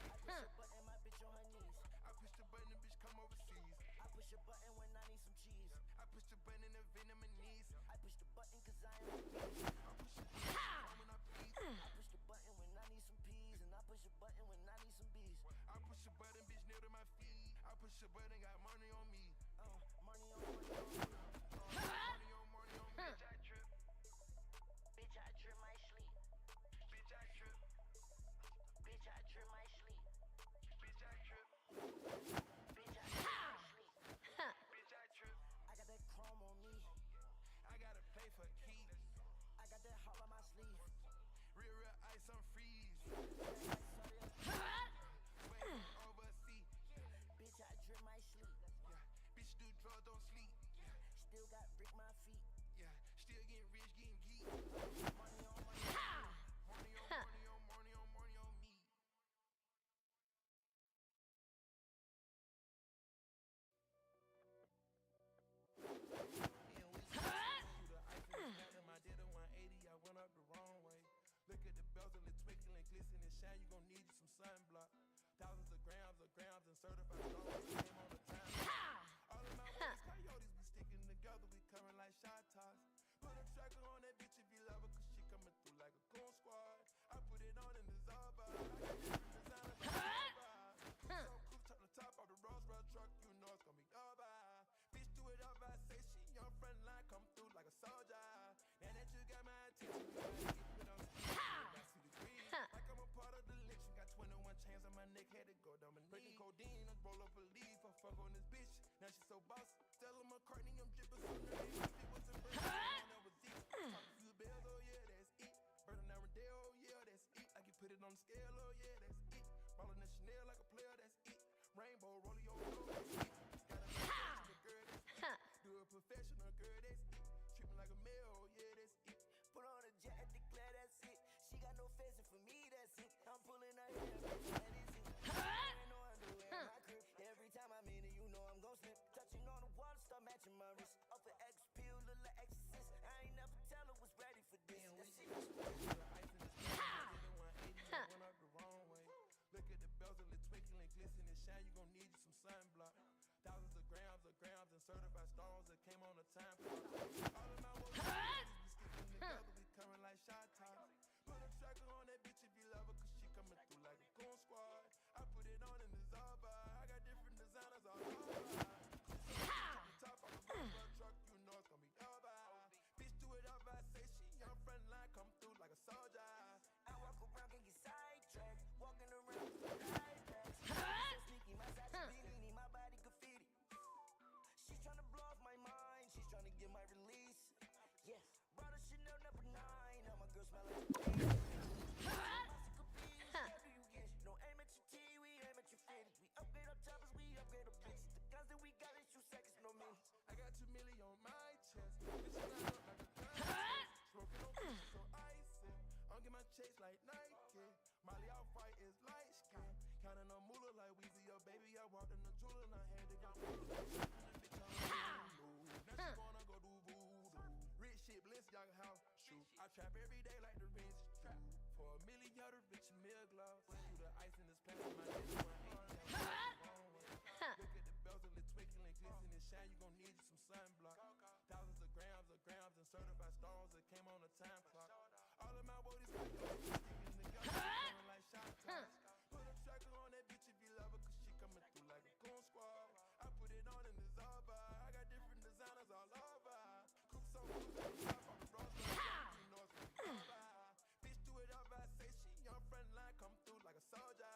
I push a button, my bitch on her knees. I push the button, bitch come overseas. I push a button when I need some cheese. I push the button and venom in knees. I push the button cause I am a beast. I push the button when I bleed. I push the button when I need some peas. And I push a button when I need some bees. I push a button, bitch, nailed to my feet. I push a button, got money on me. Money on me. Money on me. Bitch, I trip. Bitch, I trip my sleep. Bitch, I trip. Bitch, I trip my sleep. Bitch, I trip. Bitch, I trip my sleep. Bitch, I trip. I got that chrome on me. I gotta play for keeps. I got that heart on my sleeve. Real ice on freeze. Sway overseas. Bitch, I drip my sleep. Bitch, do drugs, don't sleep. Still got brick my feet. Yeah, still getting rich, getting geek. Money on money. Money on money on money on money on me. I did a 180, I went up the wrong way. Look at the bezel, it twinkle and glisten and shine. You gon' need you some sunblock. Thousands of grams and certified stones came on the time. All of my ways, coyotes be sticking together, we coming like shot toss. Put a tracker on that bitch if you love her, cause she coming through like a goon squad. I put it on in the Zaba. I got different designers like Zaba. So cool, chop the top off the Rolls Royce truck, you know it's gon' be over. Bitch, do it up, I say she on front line, come through like a soldier. Now that you got my attention, you gotta keep it on speed. I see the green, like I'm a part of the election. Got 21 chains on my neck, had to go down my knee. Breaking codeine, I roll up a leaf, I fuck on this bitch. Now she so bossy. Stella McCartney, I'm drippin' so nerdy. It was a bird, that was deep. Talk a few bells, oh yeah, that's it. Bird and Arendelle, oh yeah, that's it. Like you put it on the scale, oh yeah, that's it. Rollin' the Chanel like a player, that's it. Rainbow, rolling your roll, that's it. Got a professional girl, that's it. Do a professional girl, that's it. Treat me like a male, oh yeah, that's it. Put on a jet, declare that's it. She got no fancy for me, that's it. I'm pulling her hair, bitch, that is it. Ain't no underwear in my crib. Every time I'm in it, you know I'm gon' slip. Touching on the water, start matching my wrist. Off an X pill, look like exorcist. I ain't never tell her was ready for this. That's it. Ice in this I went up the wrong way. Look at the bezel, it twinkle and glisten and shine. You gon' need you some sunblock. Thousands of grams and certified stones that came on the time clock. All of my woes, we sticking together, we coming like shot tops. Put a tracker on that bitch if you love her, cause she coming through like a goon squad. I put it on in the Zaba. I got different designers all over. The top of the Rolls Royce truck, you know it's gon' be over. Bitch, do it up, I say she on front line, come through like a soldier. I walk around, can get sidetracked. Walking around with some high packs. So sneaky, my side Bellini, my body graffiti. She's tryna blow off my mind, she's tryna get my release. Yes, brought a Chanel number 9. Now my girl smell like a bee. How do you get? No aim at your T, we aim at your fitties. We upgrade our choppers, we upgrade our bitches. The guns that we got is 2 seconds, no minutes. I got 2 million on my chest. Bitch, I look like a contest. Smoking on bitches, so icy. I'm get my chase like Nike. Molly out fight is light skin. Counting on moolah like Weezy, your baby. I walked in the jewel and I had to go. Now she wanna go do voodoo. Rich shit, Balenciaga house, shoot. I trap every day like the rich trap. For $1 million, the rich meal gloves. Through the ice in this plastic, my nigga Look at the bezel, it twinkle and glisten and shine. You gon' need you some sunblock. Thousands of grams and certified stones that came on the time clock. All of my woodies got sticking together, coming like shot toss. Put a tracker on that bitch if you love her, cause she coming through like a goon squad. I put it on in the Zaba. I got different designers all over. Cook so cool, on the top of the Rolls Royce, you know it's gonna be over. Bitch, do it up, I say she on front line, come through like a soldier.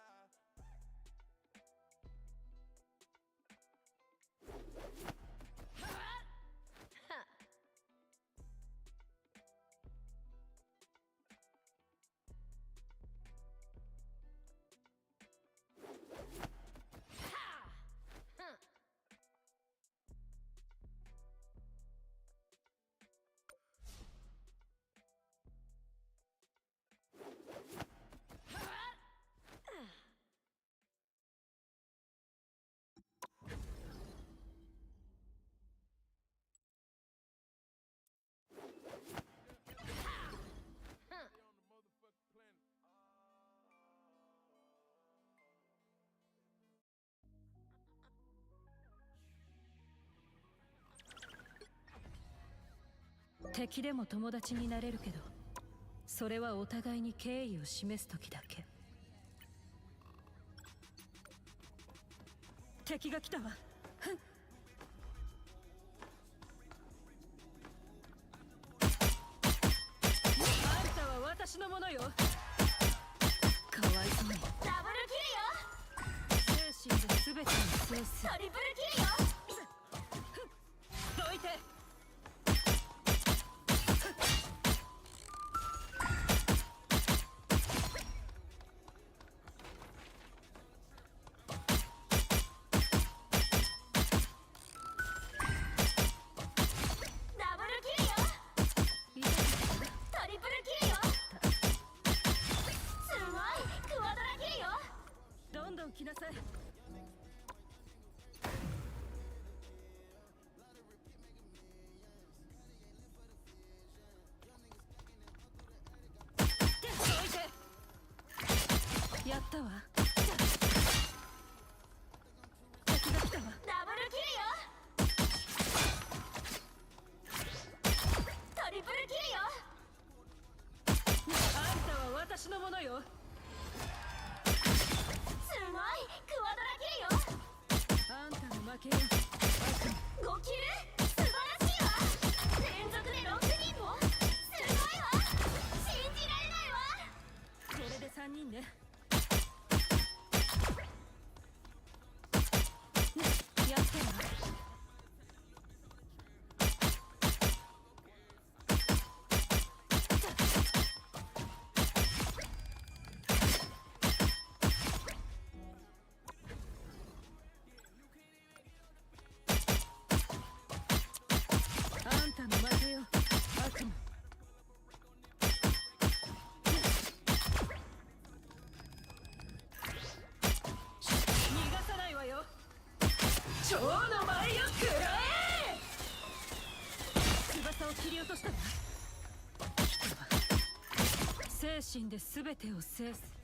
敵でも友達になれるけど、それはお互いに敬意を示す時だけ。敵が来たわ。ふん。あんたは私のものよ。かわいそうに。ダブルキ精神で全てを制す。ルよ。トリプルキルよ。どいて。ダブルキルよ。トリプルキルよ。すごいクワドラキルよ。どんどん来なさい。やったわ。敵が来たわ。ダブルキルよ。トリプルキルよ。あんたは私のものよ。すごいクワドラキルよ。あんたの負けよ。5キル素晴らしいわ。連続で6人もすごいわ。信じられないわ。これで3人ね。やったわ。あんたの負けよ、悪魔。逃がさないわよ。蝶の舞よ、くらえ。翼を切り落としたわ。人は精神で全てを制す。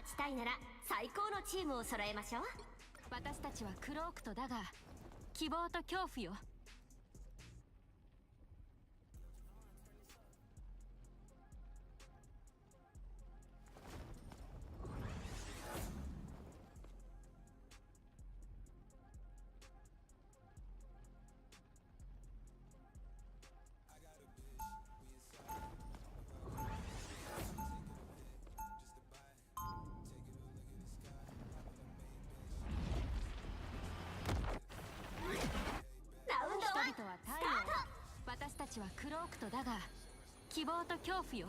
ちたいなら最高のチームを揃えましょう。私たちはクロークとだが希望と恐怖よ。ラウンド1人々は太陽、私たちはクロークとだが希望と恐怖よ。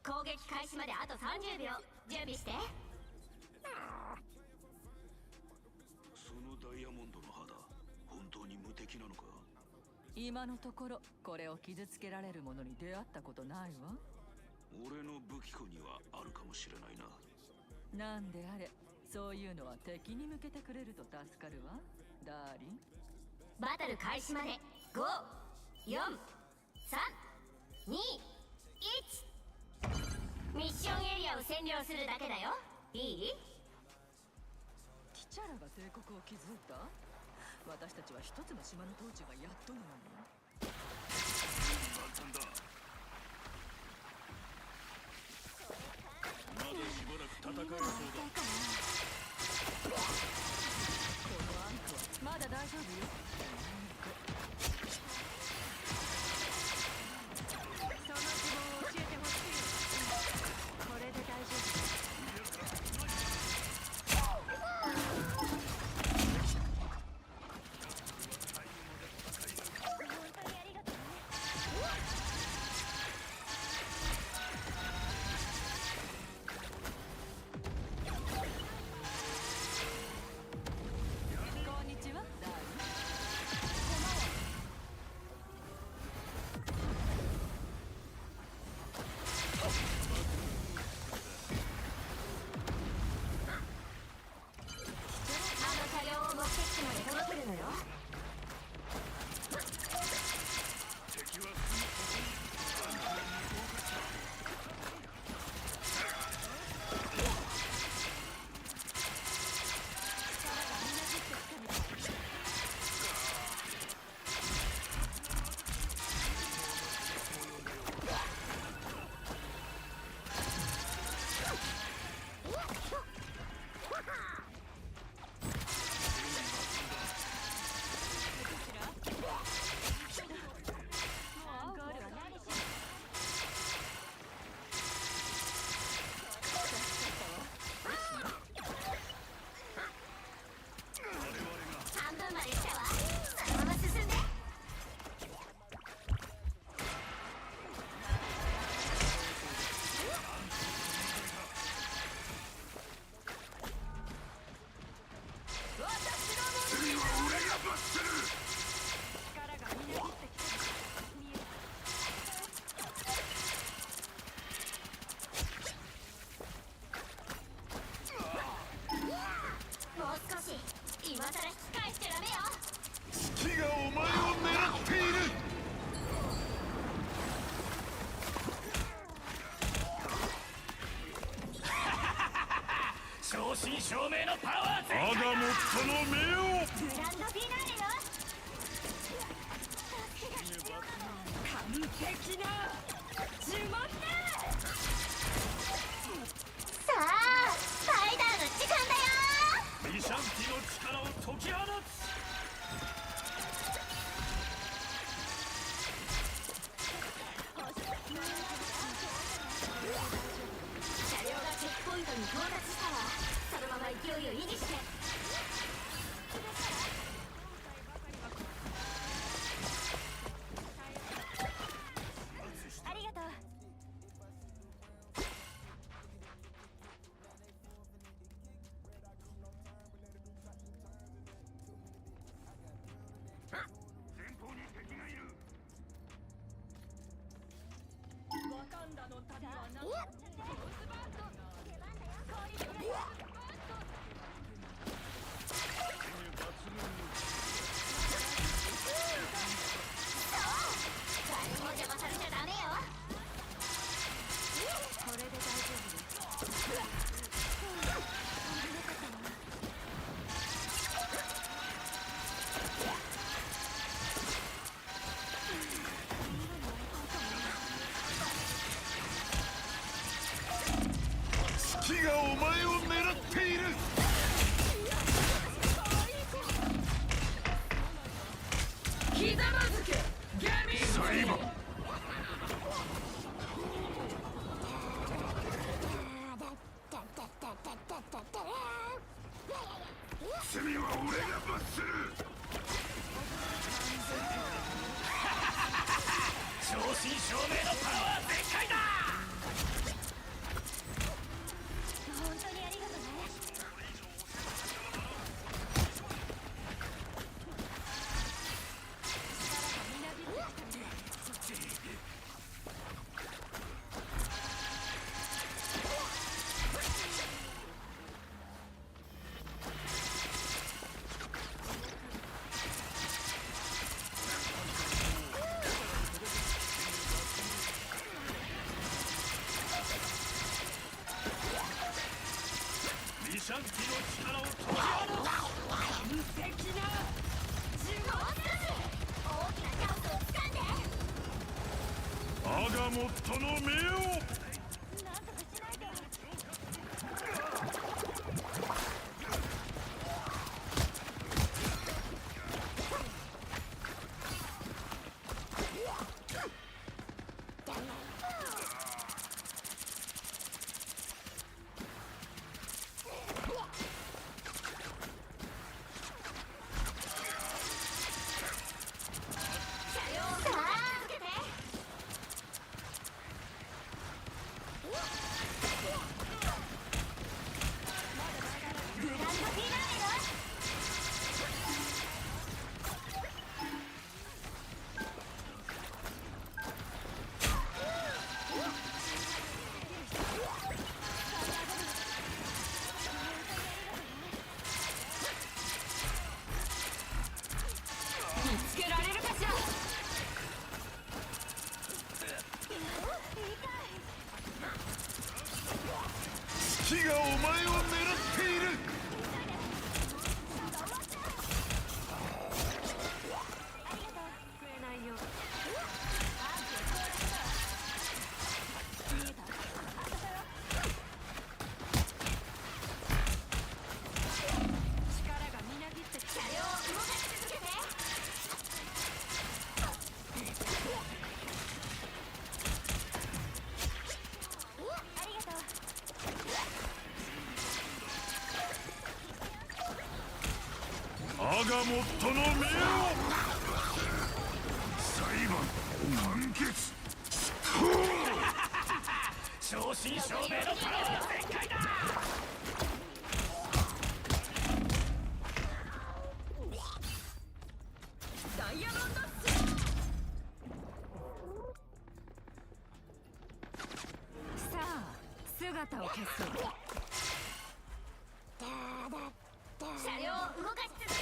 攻撃開始まであと30秒準備して。そのダイヤモンドの肌本当に無敵なのか？今のところこれを傷つけられるものに出会ったことないわ。俺の武器庫にはあるかもしれないな。なんであれそういうのは敵に向けてくれると助かるわダーリン。バトル開始まで5、4、3、2、1。ミッションエリアを占領するだけだよ。いい？ティチャラが帝国を築いた？私たちは一つの島の統治がやっとなのに。なんだ。まだしばらく戦えそうだ。このアンクはまだ大丈夫よ。その希望を教えてほしい。これで大丈夫。こんにちはダーリン。あの車両を目的地まで届けるのよ。敵は半分まで来たわ。そのまま進んで。次は俺が罰する。力がみなぎってきた。見えた。もう少し。今さら引き返しちゃダメよ。月がお前を狙っている。正真正銘のパワー全アダモットの目を。グランドフィナーレよ。完璧な呪文だ。さあスパイダーの時間だよ。ミシャンティの力を解き放つ。車両がチェックポイントに到達したわ。そのまま勢いを維持して。ありがとう。前方に敵がいる。ワカンダの旅は何だ。誰にも邪魔されちゃダメよ。これでお前を狙っている。ひざまずけゲミンサイバー。罪は俺が罰する。正真正銘のパワー全開だ。本当にありがとうね。シャンキの力を解き放つ。完璧な大きなチャンスを掴んで。アガモットの目を。月がお前を狙っている。アガモットの目を。裁判完結。正真正銘のパワー全開だ。ダイヤモンドさあ姿を消す。車両を動かし続けて。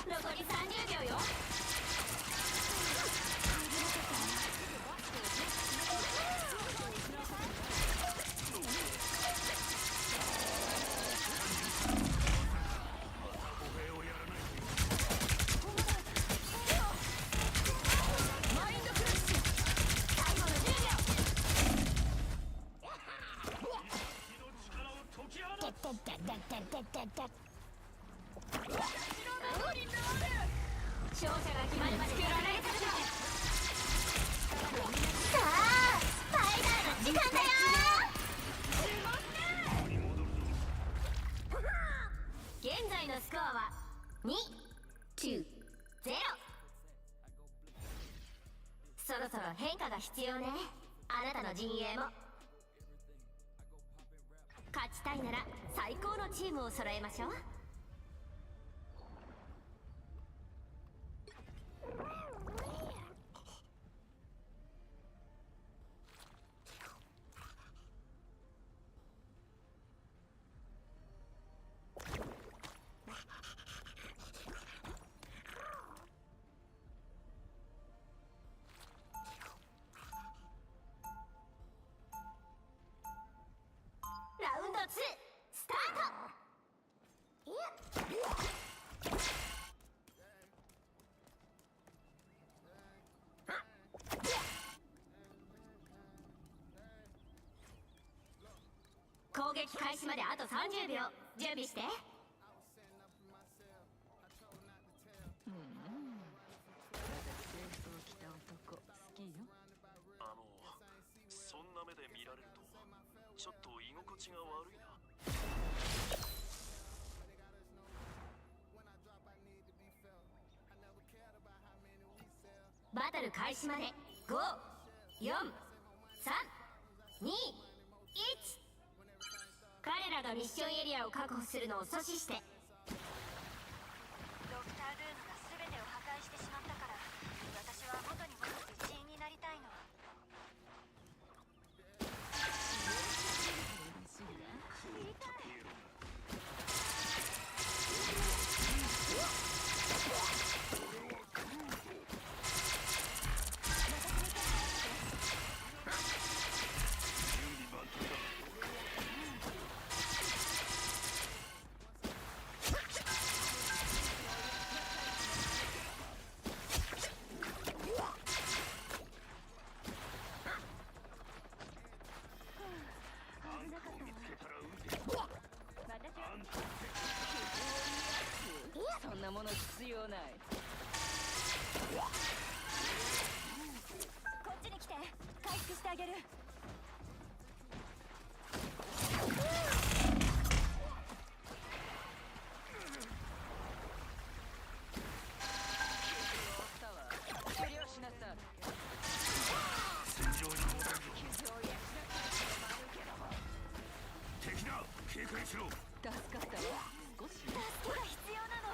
残り30秒よ。勝者が決まるまでやられ続けて。さあスパイダーの時間だよ。現在のスコアは2-0。そろそろ変化が必要ね。あなたの陣営も。勝ちたいなら最高のチームを揃えましょう。ラウンド2スタート。開始まであと30秒準備して。そんな目で見られるとちょっと居心地が悪いな。バトル開始まで5、4、3、2、1。彼らがミッションエリアを確保するのを阻止して。ドクター・ドゥームが全てを破壊してしまったから、私は元に戻って一員になりたいの。そんなもの必要ない。こっちに来て回復してあげる。敵だ、警戒しろ。助かったわ。少し助けが必要なの。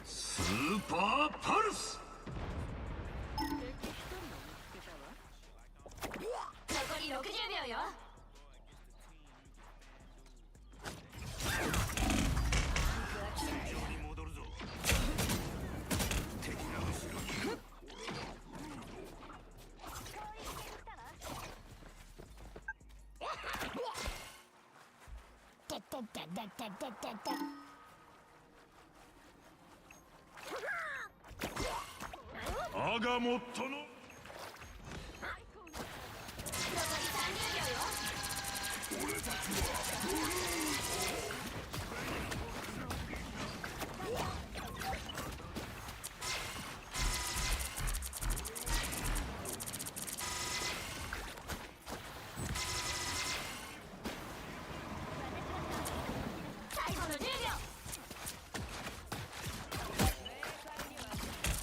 スーパーパルス。残り60秒よ。戦場に戻るぞ。敵が後ろにいる。アガモットの俺たちはブルー。最後の10秒。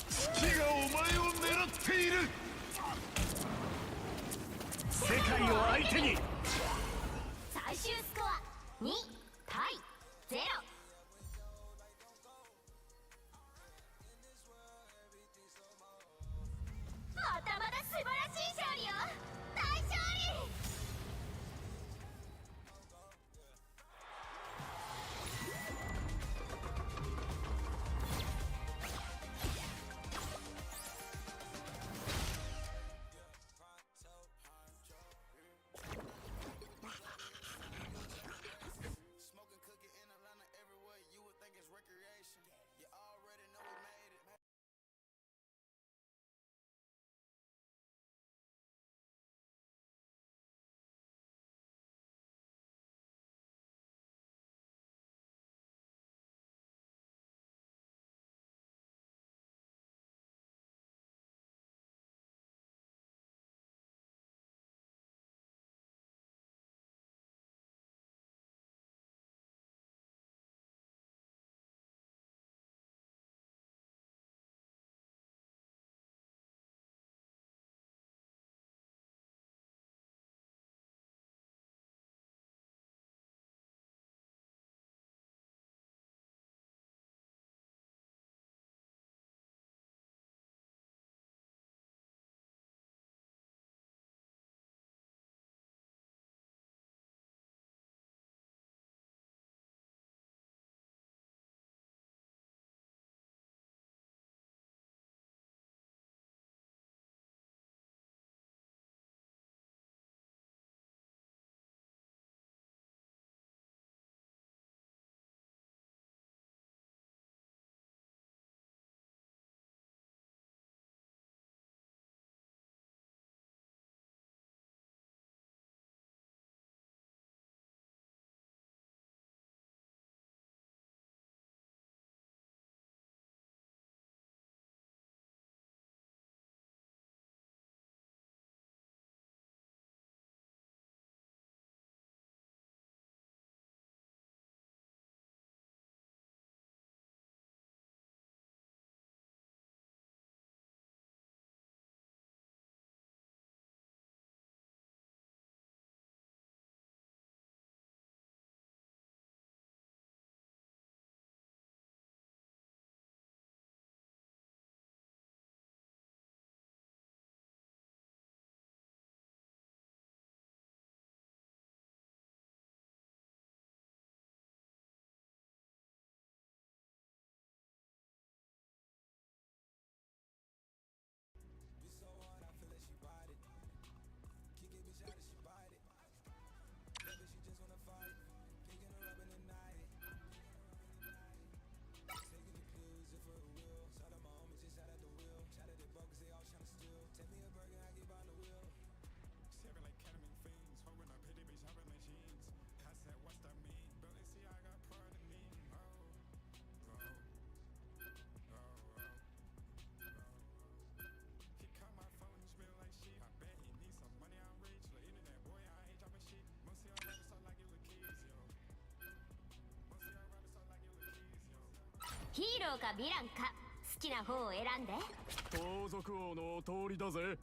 月がお前を狙っている。世界を相手に。最終スコア2対0。またまだ素晴らしい勝利よ。大勝利。ローかヴィランか好きな方を選んで。盗賊王のお通りだぜ。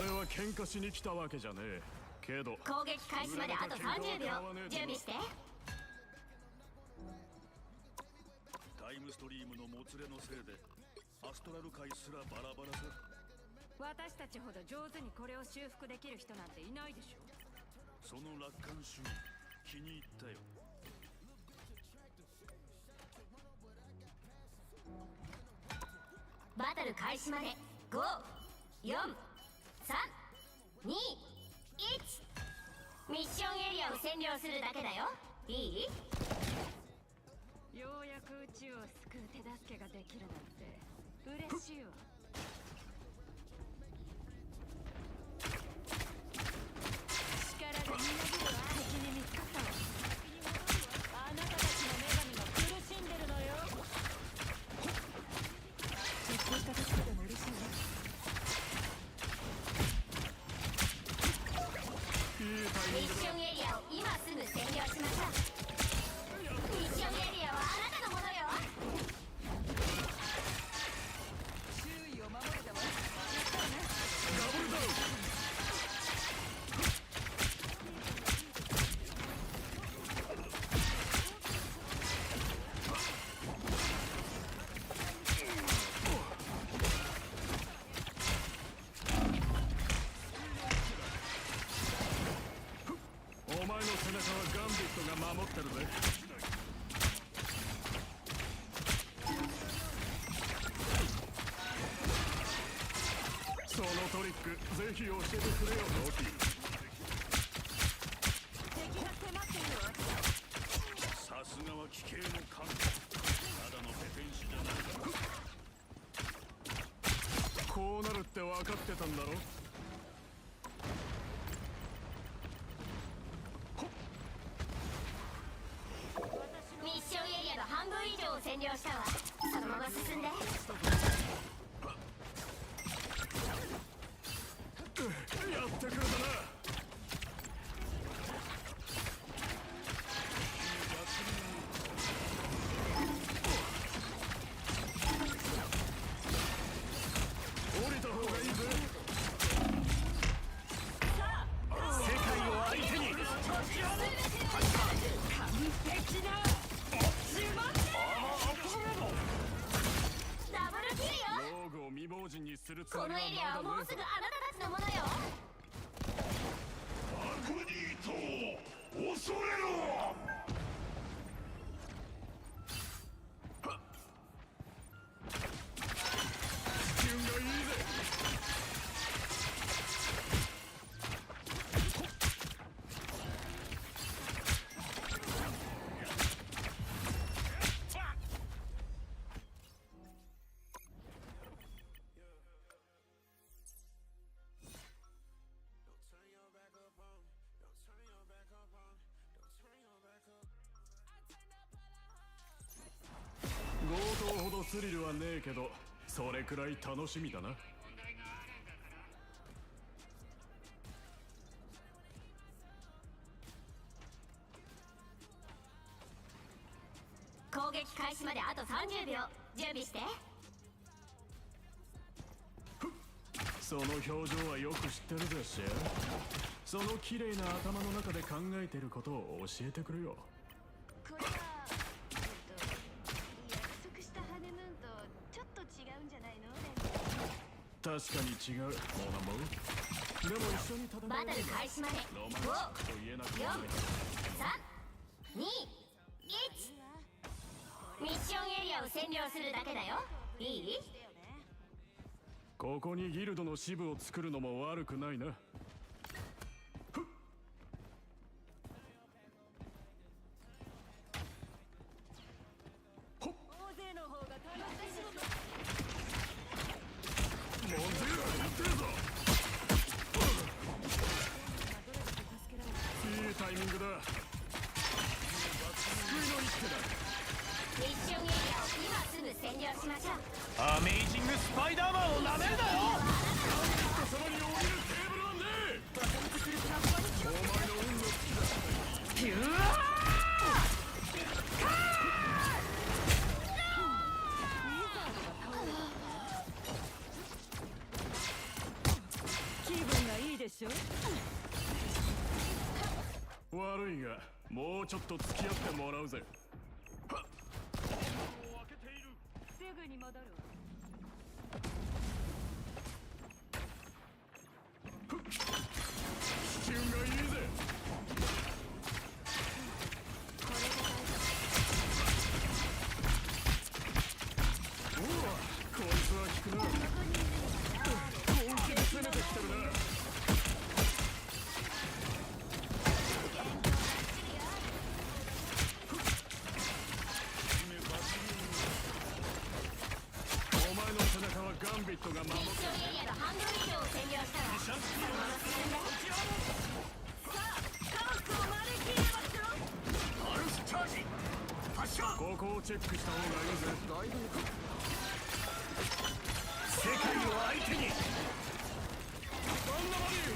俺は喧嘩しに来たわけじゃねえけど。攻撃開始まであと30秒。準備して。タイムストリームのもつれのせいでアストラル界すらバラバラさ。私たちほど上手にこれを修復できる人なんていないでしょ。その楽観主義気に入ったよ。バトル開始まで5、4、3、2、1。ミッションエリアを占領するだけだよ。いい？ようやく宇宙を救う手助けができるなんて嬉しいわ。力がみなぎるわ。敵に見つかったわ。あなたたちの女神が苦しんでるのよ。ちょっとした助けでも嬉しいわ。ミッションエリアを今すぐ占領しました。ミッションエリアはあなたのものよ。周囲を守るだわ。ダブルダウン。お前の背中はガンビットが守ってるぜ。そのトリックぜひ教えてくれよロキ。敵が迫っているわ。さすがは奇形の神。ただのペテン師じゃない。こうなるって分かってたんだろ。ミッションエリアの半分以上を占領したわ。そのまま進んで。やってくれたな。降りた方がいいぜ。世界を相手に完璧なダブルキルよ。ローグを未亡人にするつもこのりはエリアはもうすぐあなたたちのものよ。アクニートを恐れろ。キュンがいいぜ。強盗ほどスリルはねえけどそれくらい楽しみだな。攻撃開始まであと30秒。準備して。その表情はよく知ってるでしょ。その綺麗な頭の中で考えてることを教えてくれよ。これは約束したハネムーンとちょっと違うんじゃないの？確かに違うモナモ。でも一緒に戦えるバトル開始までロマンチックと言えなくてもね。 5、4、3、2、1。ミッションエリアを占領するだけだよ。いい？ここにギルドの支部を作るのも悪くないな。るぞ。いいタイミングだ。救いの一手だ。ミッションエリアを今すぐ占領しましょう。アメイジングスパイダーマンをなめるなよ。様に降りるテーブルはねえ。お前の運の尽きだ。ピュー気分がいいでしょ。悪いが、もうちょっと付き合ってもらうぜ。すぐに戻るわ。支柱がいいぜ。おう、こいつは効くな。本気で攻めてきてるな。お前の背中はガンビットが守ミッションエリアの半分以上を占領したわ。さあ、カオスを招き入れましょう。パルスチャージ発射。ここをチェックした方がいいぜ。世界を相手にバンナマリー、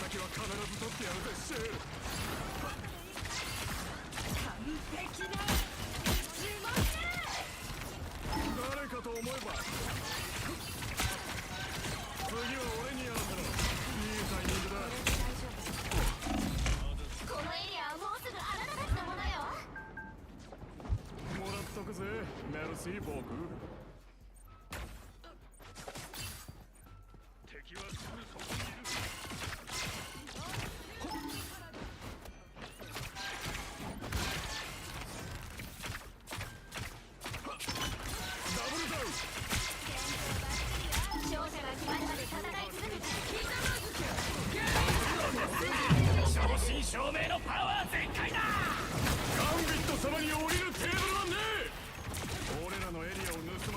敵は必ず取ってやるぜ。シェル完璧な誰かと思えば次は俺にやらせろ。いいタイミングだ。このエリアはもうすぐあなたたちのものよ。もらっとくぜ。メルシーボーク。敵はすぐそこにいる。ダブルダウン。勝者が決まるまで戦い続けて正真正銘のパワー全開だ。ガンビット様に降りるテーブルはねえ。俺らのエリアを盗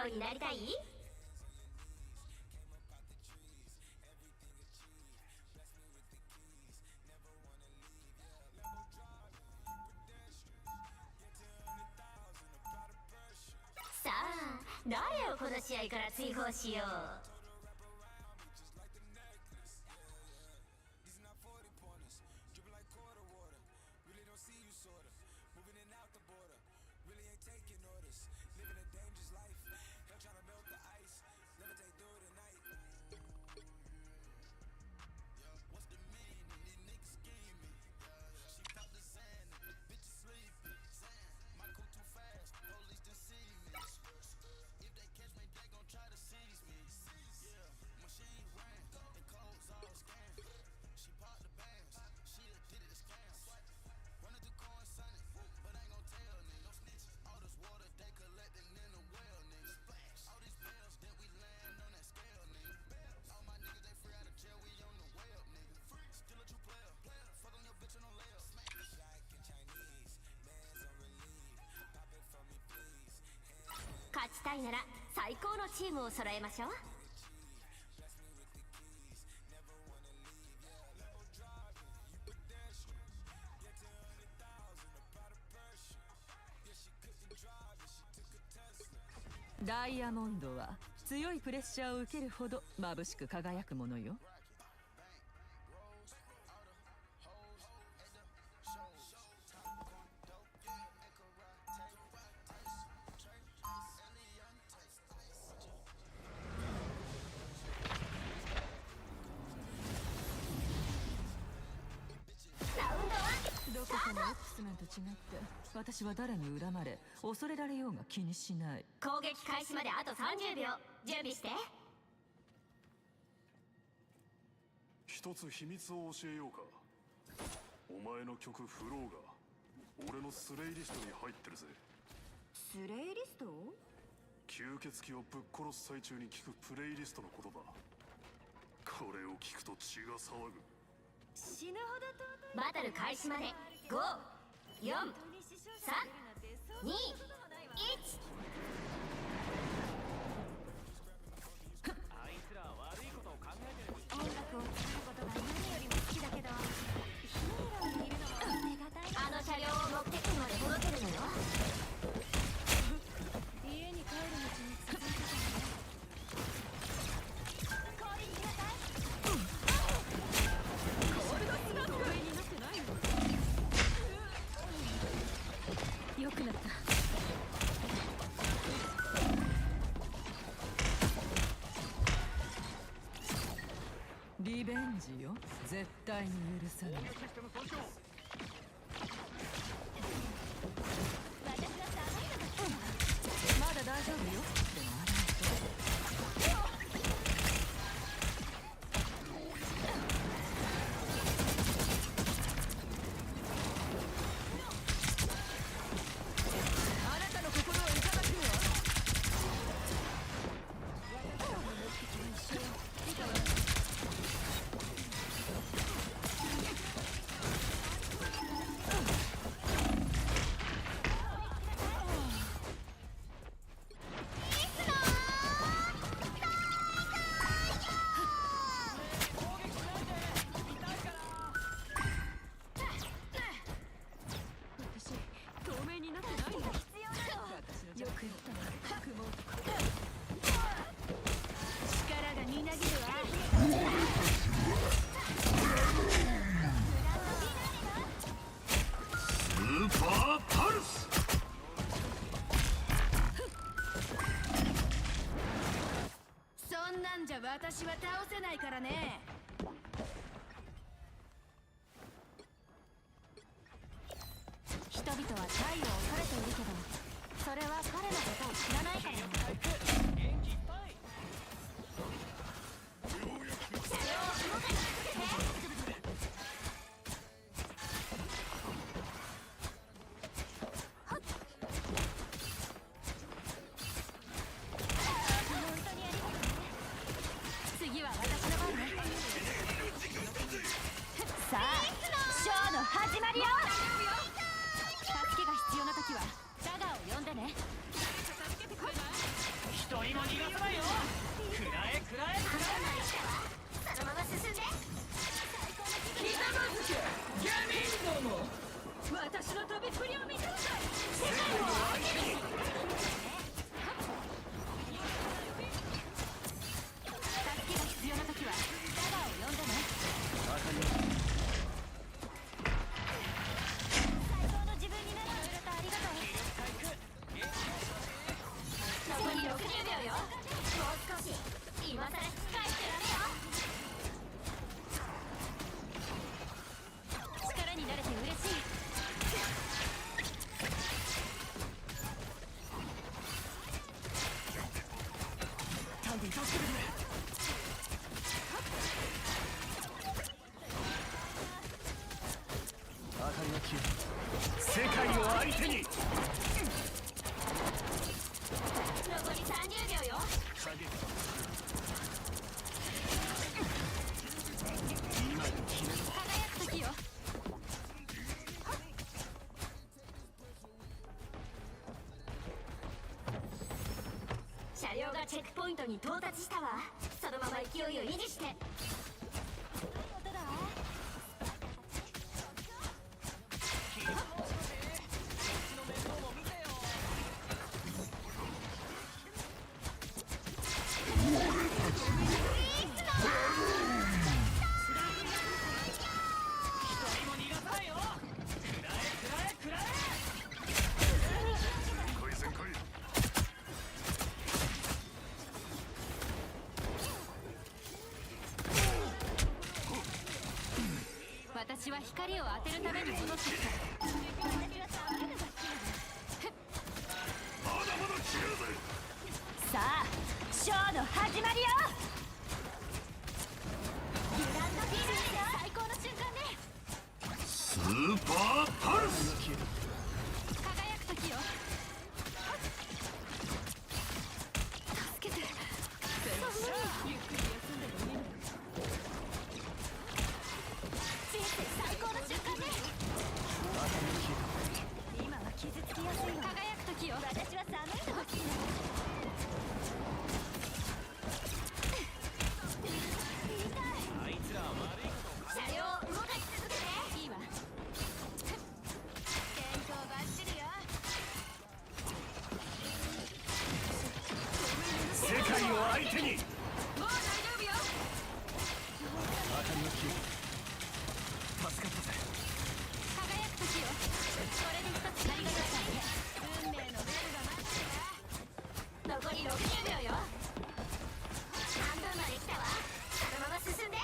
ようになりたい？さあ、誰をこの試合から追放しよう。勝ちたいなら最高のチームを揃えましょう。ダイヤモンドは強いプレッシャーを受けるほど眩しく輝くものよ。どこかの X メンと違って私は誰に恨まれ恐れられようが気にしない。攻撃開始まであと30秒。準備して。一つ秘密を教えようか。お前の曲フローが俺のスレイリストに入ってるぜ。スレイリスト？吸血鬼をぶっ殺す最中に聴くプレイリストのことだ。これを聞くと血が騒ぐ。死ぬほどバトル開始まで5、4、3、2、1。あいつらは悪いことを考えてる。音楽を作ることが何よりも好きだけど、ヒーローにいるのは手堅い。あの車両を目的地まで届けるのよ。家に帰る道に続いてたね。氷になさい。良くなった。リベンジよ。絶対に許さない。まだ大丈夫よ。でもあれじゃ私は倒せないからね。人々は太陽を恐れているけど、それは彼のことを知らないからね。次は私の番ね。さあ、ショーの始まりよ。助けが必要な時はダガーを呼んでね。人明かりが消え世界を相手に残り30秒よ。今が決める輝く時よ。車両がチェックポイントに到達したわ。そのまま勢いを維持して。私は光を当てるために戻ってきた。さあショーの始まりよ。グランドフィナーレの最高の瞬間ね。スーパーパルス。輝く時よ。助けて。ゆっくり休んでもいいの。人生最高の瞬間ね。今は傷つきやすいわ。輝く時よ。私は寒いのが好きなの。車両を動かし続けて。いいわ。健康バッチリよ。世界を相手にもう大丈夫よ。明かりが消え助かったぜ。輝く時よ。これで一つ借りが出したね。運命のベルが待ってるわ。残り60秒よ。半分まで来たわ。そのまま進んで。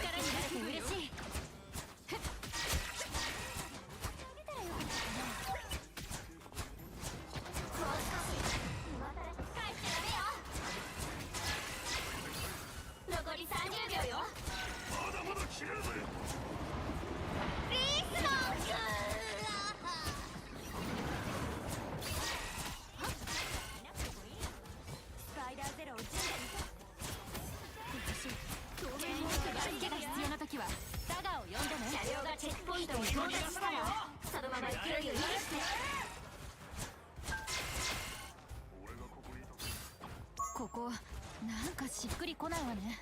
力になれて嬉しい。残り30秒よ。まだまだ切れるぜ。リースモーク。スパイダーゼロを準備透明に助けが必要な時はダガーを呼んでね。車両がチェックポイントに到達したらそのまま勢いを維持して。ここなんかしっくりこないわね。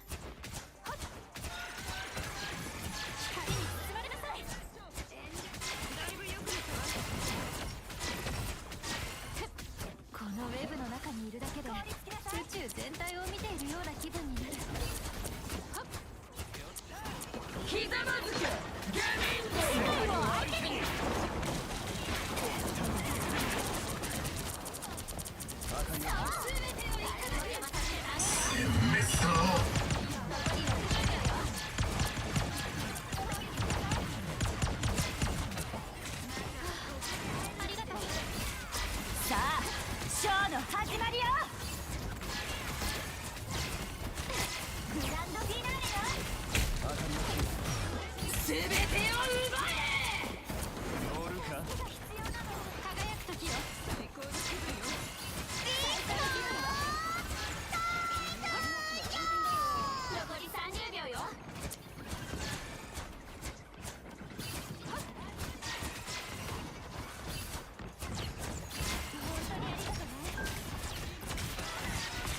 光に包まれなさい。だいぶよくなったわ。このウェブの中にいるだけで宇宙全体を見ているような気分になる。ひざまずけゲミン世界を相手に。さあショーの始まりよ。グランドフィナーレよ。全てを奪え。乗るか。輝く時よ。最高の気分よ。残り30秒よ。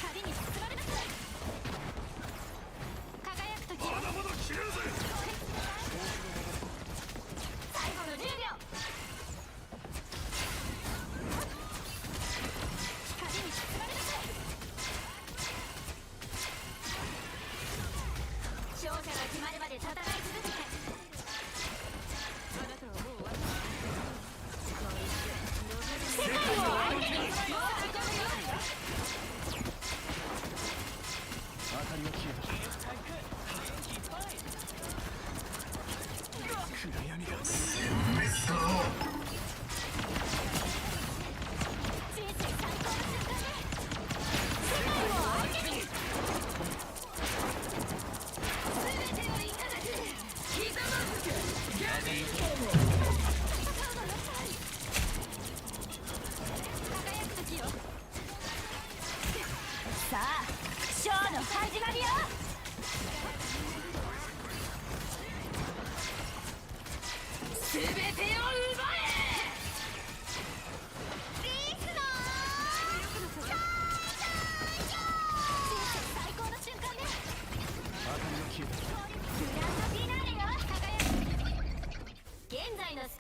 光に包まれなさい。輝く時よ。まだまだ切れるぜ。最後の10秒。光に包まれなさい。勝者が決まるまで戦い続けて。あなたはもう終わった。世界を相手に。もう大丈夫よ。明かりが消えた。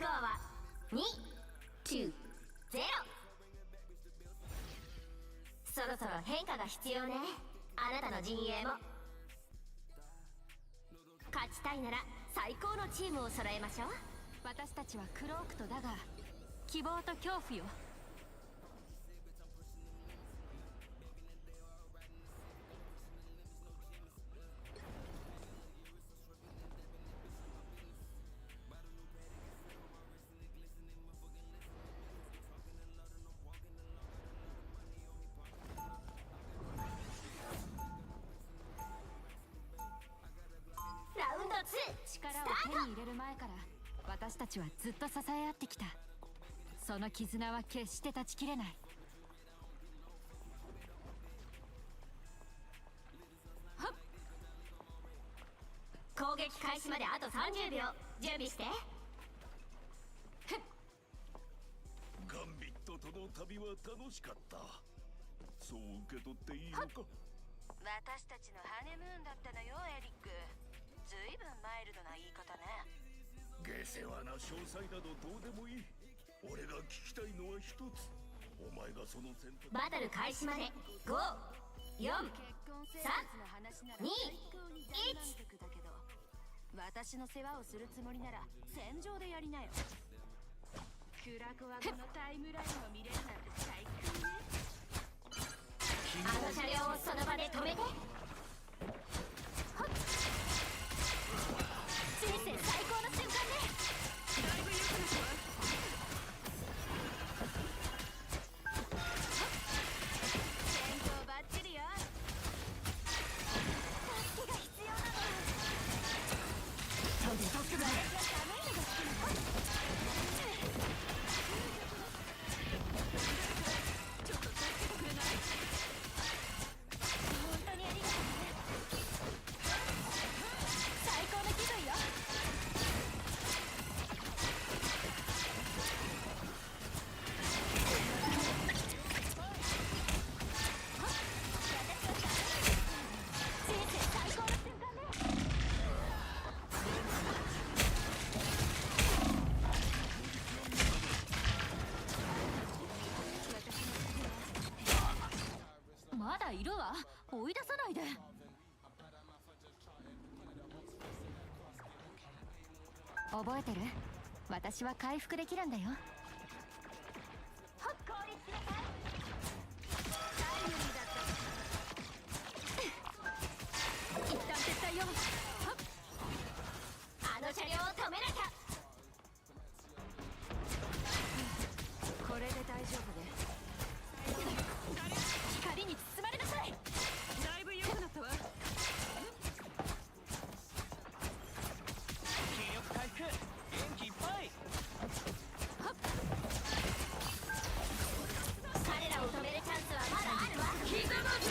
アは290。そろそろ変化が必要ね、あなたの陣営も。勝ちたいなら最高のチームを揃えましょう。私たちはクロークとダガー、希望と恐怖よ。ラウンド2力を手に入れる前から私たちはずっと支え合ってきた。その絆は決して断ち切れない。攻撃開始まであと30秒、準備して。ガンビットとの旅は楽しかった。そう受け取っていいのか。私たちのハネムーンだったのよ、エリック。ずいぶんマイルドな言い方ね。下世話な詳細などどうでもいい。俺が聞きたいのは一つ。お前がその選択。バトル開始まで5、4、3、2、1。私の世話をするつもりなら戦場でやりなよ。クラコはこのタイムラインを見れるなんて最高ね。あの車両をその場で止めて。人生最高の瞬間ね。だいぶ良くなったわ。天候バッチリよ。助けが必要なの。そんで僕が寒いのが好きなの。ちょっと助けてくれない？本当にありがとうね。最高の気分よ。人生最高の瞬間ね。まだいるわ。追い出さないで。覚えてる？私は回復できるんだよ。効率的なタイムリーだった。一旦撤退よ。あの車両を止めなきゃ。これで大丈夫で。光に包まれなさい。だいぶ良くなったわ。気力回復、元気いっぱい。彼らを止めるチャンスはまだあるわ。ひざまず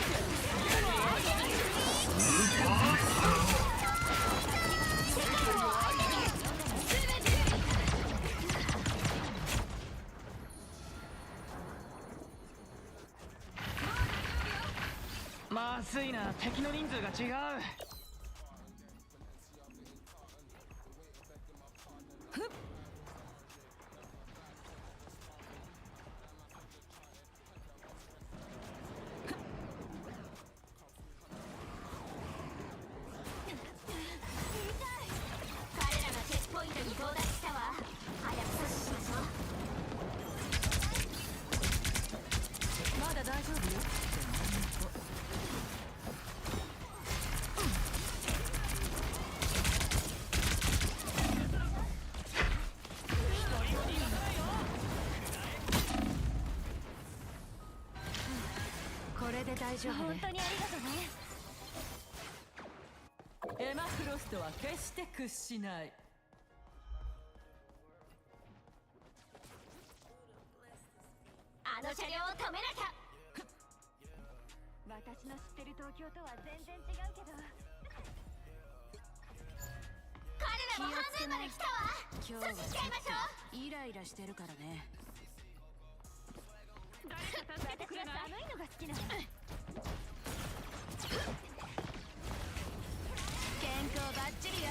まずいな、敵の人数が違う。彼らがチェックポイントに到達したわ。早く阻止しましょう。まだ大丈夫よ。これで大丈夫ね。本当にありがとうね。エマ・フロストは決して屈しない。あの車両を止めなきゃ。私の知ってる東京とは全然違うけど。彼らも半分まで来たわ。今日は阻止しちゃいましょう。イライラしてるからね。誰か助けてくれない？寒いのが好きなの。健康バッチリよ。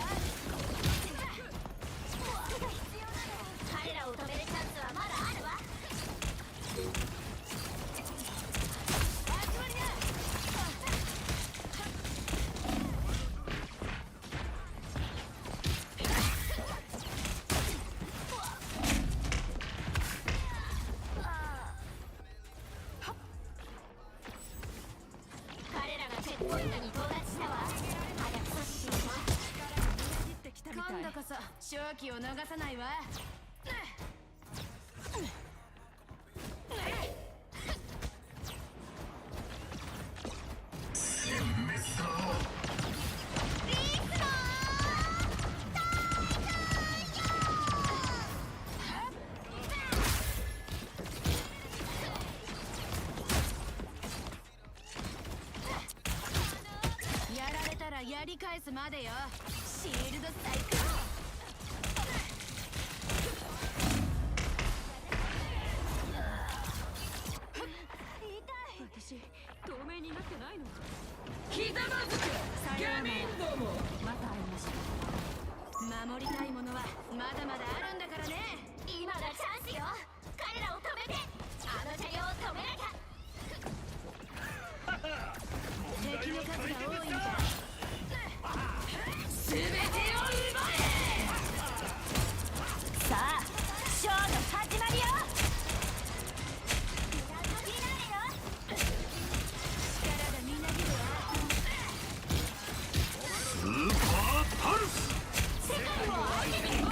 彼今度こそ勝機を逃さないわ。やられたらやり返すまでよ。シールド最高。私透明になってないの？ひざまずくさようなら。ども。また会いましょう。守りたいものはまだまだあるんだからね。今がチャンスよ。彼らを止めて、あの車両を止めなきゃ。敵の数が多いんじゃ。全てを奪え。さあショーの始まりよ。力がみなぎるわ。スーパーパルス。世界を相手に。集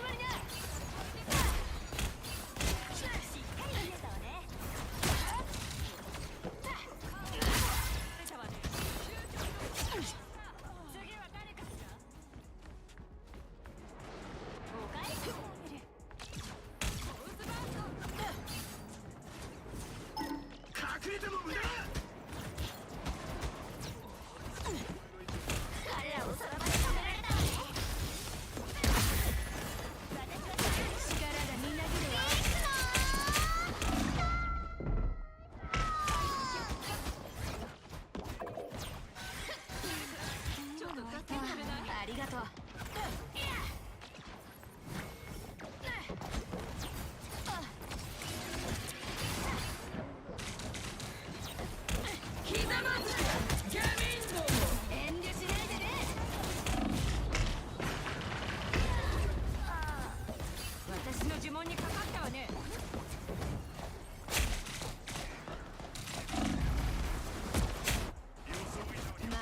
まりな。しっかり見えたわね。出たわね。次は誰かしら。おかえりしてあげる。隠れても無駄。彼らをその場で止められたわね。力がみなぎるわ。ちょっと助けてくれない？ありがとう。ひざまずくガミンドも。遠慮しないでね。私の呪文にかかったわね。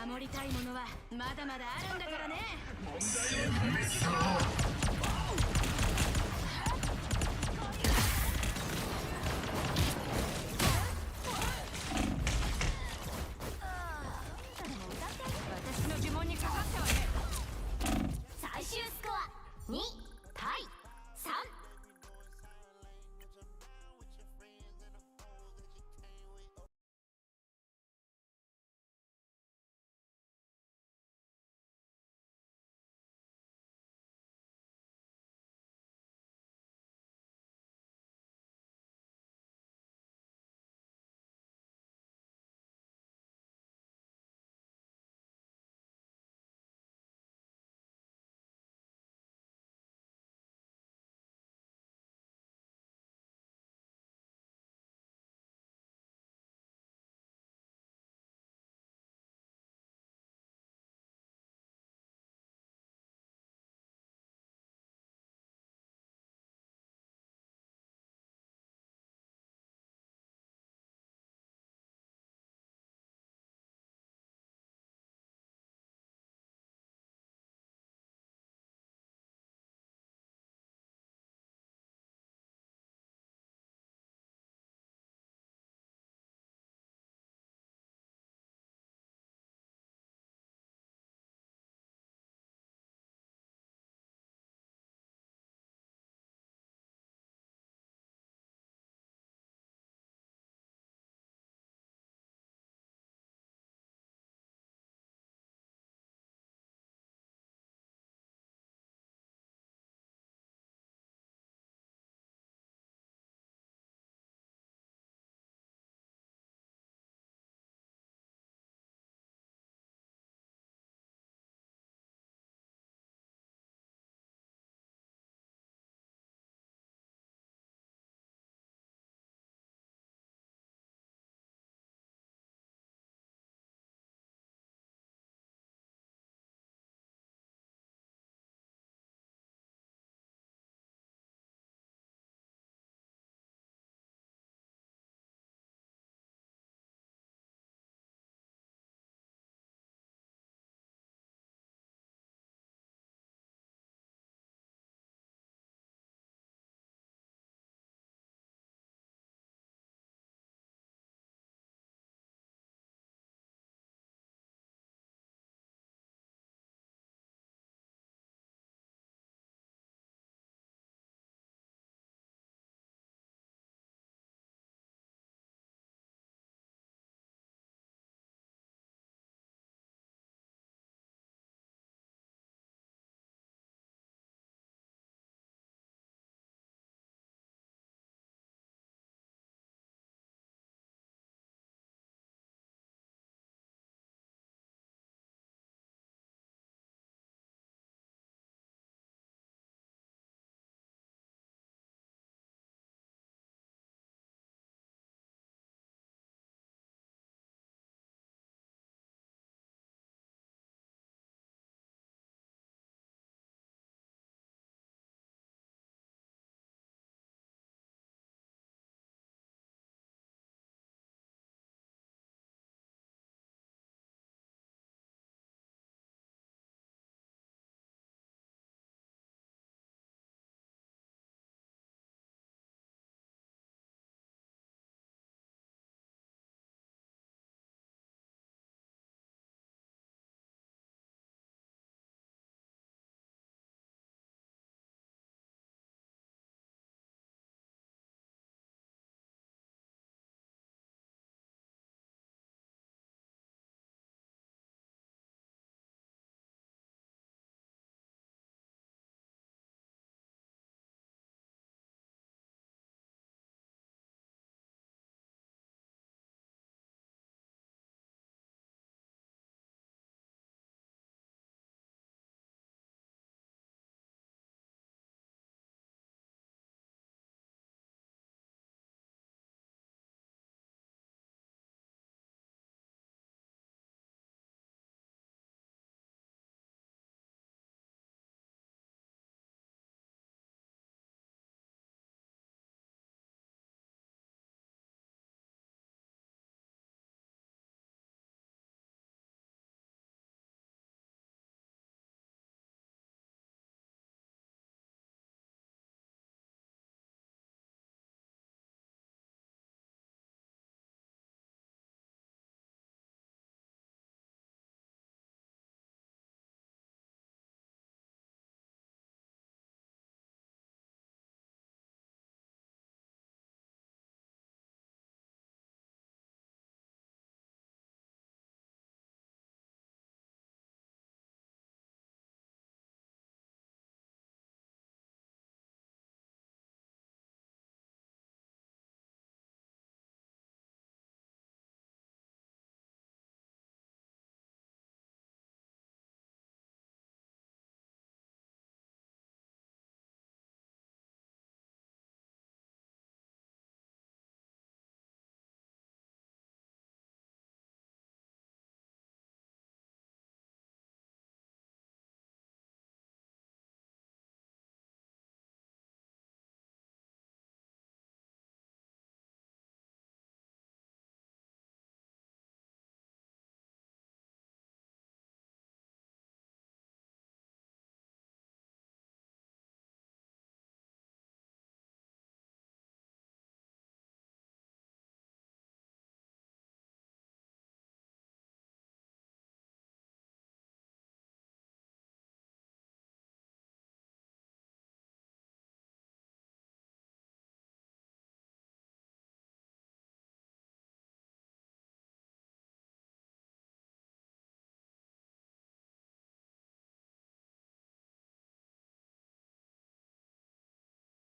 守りたいものはまだまだあるんだからね。問題を解決しろ。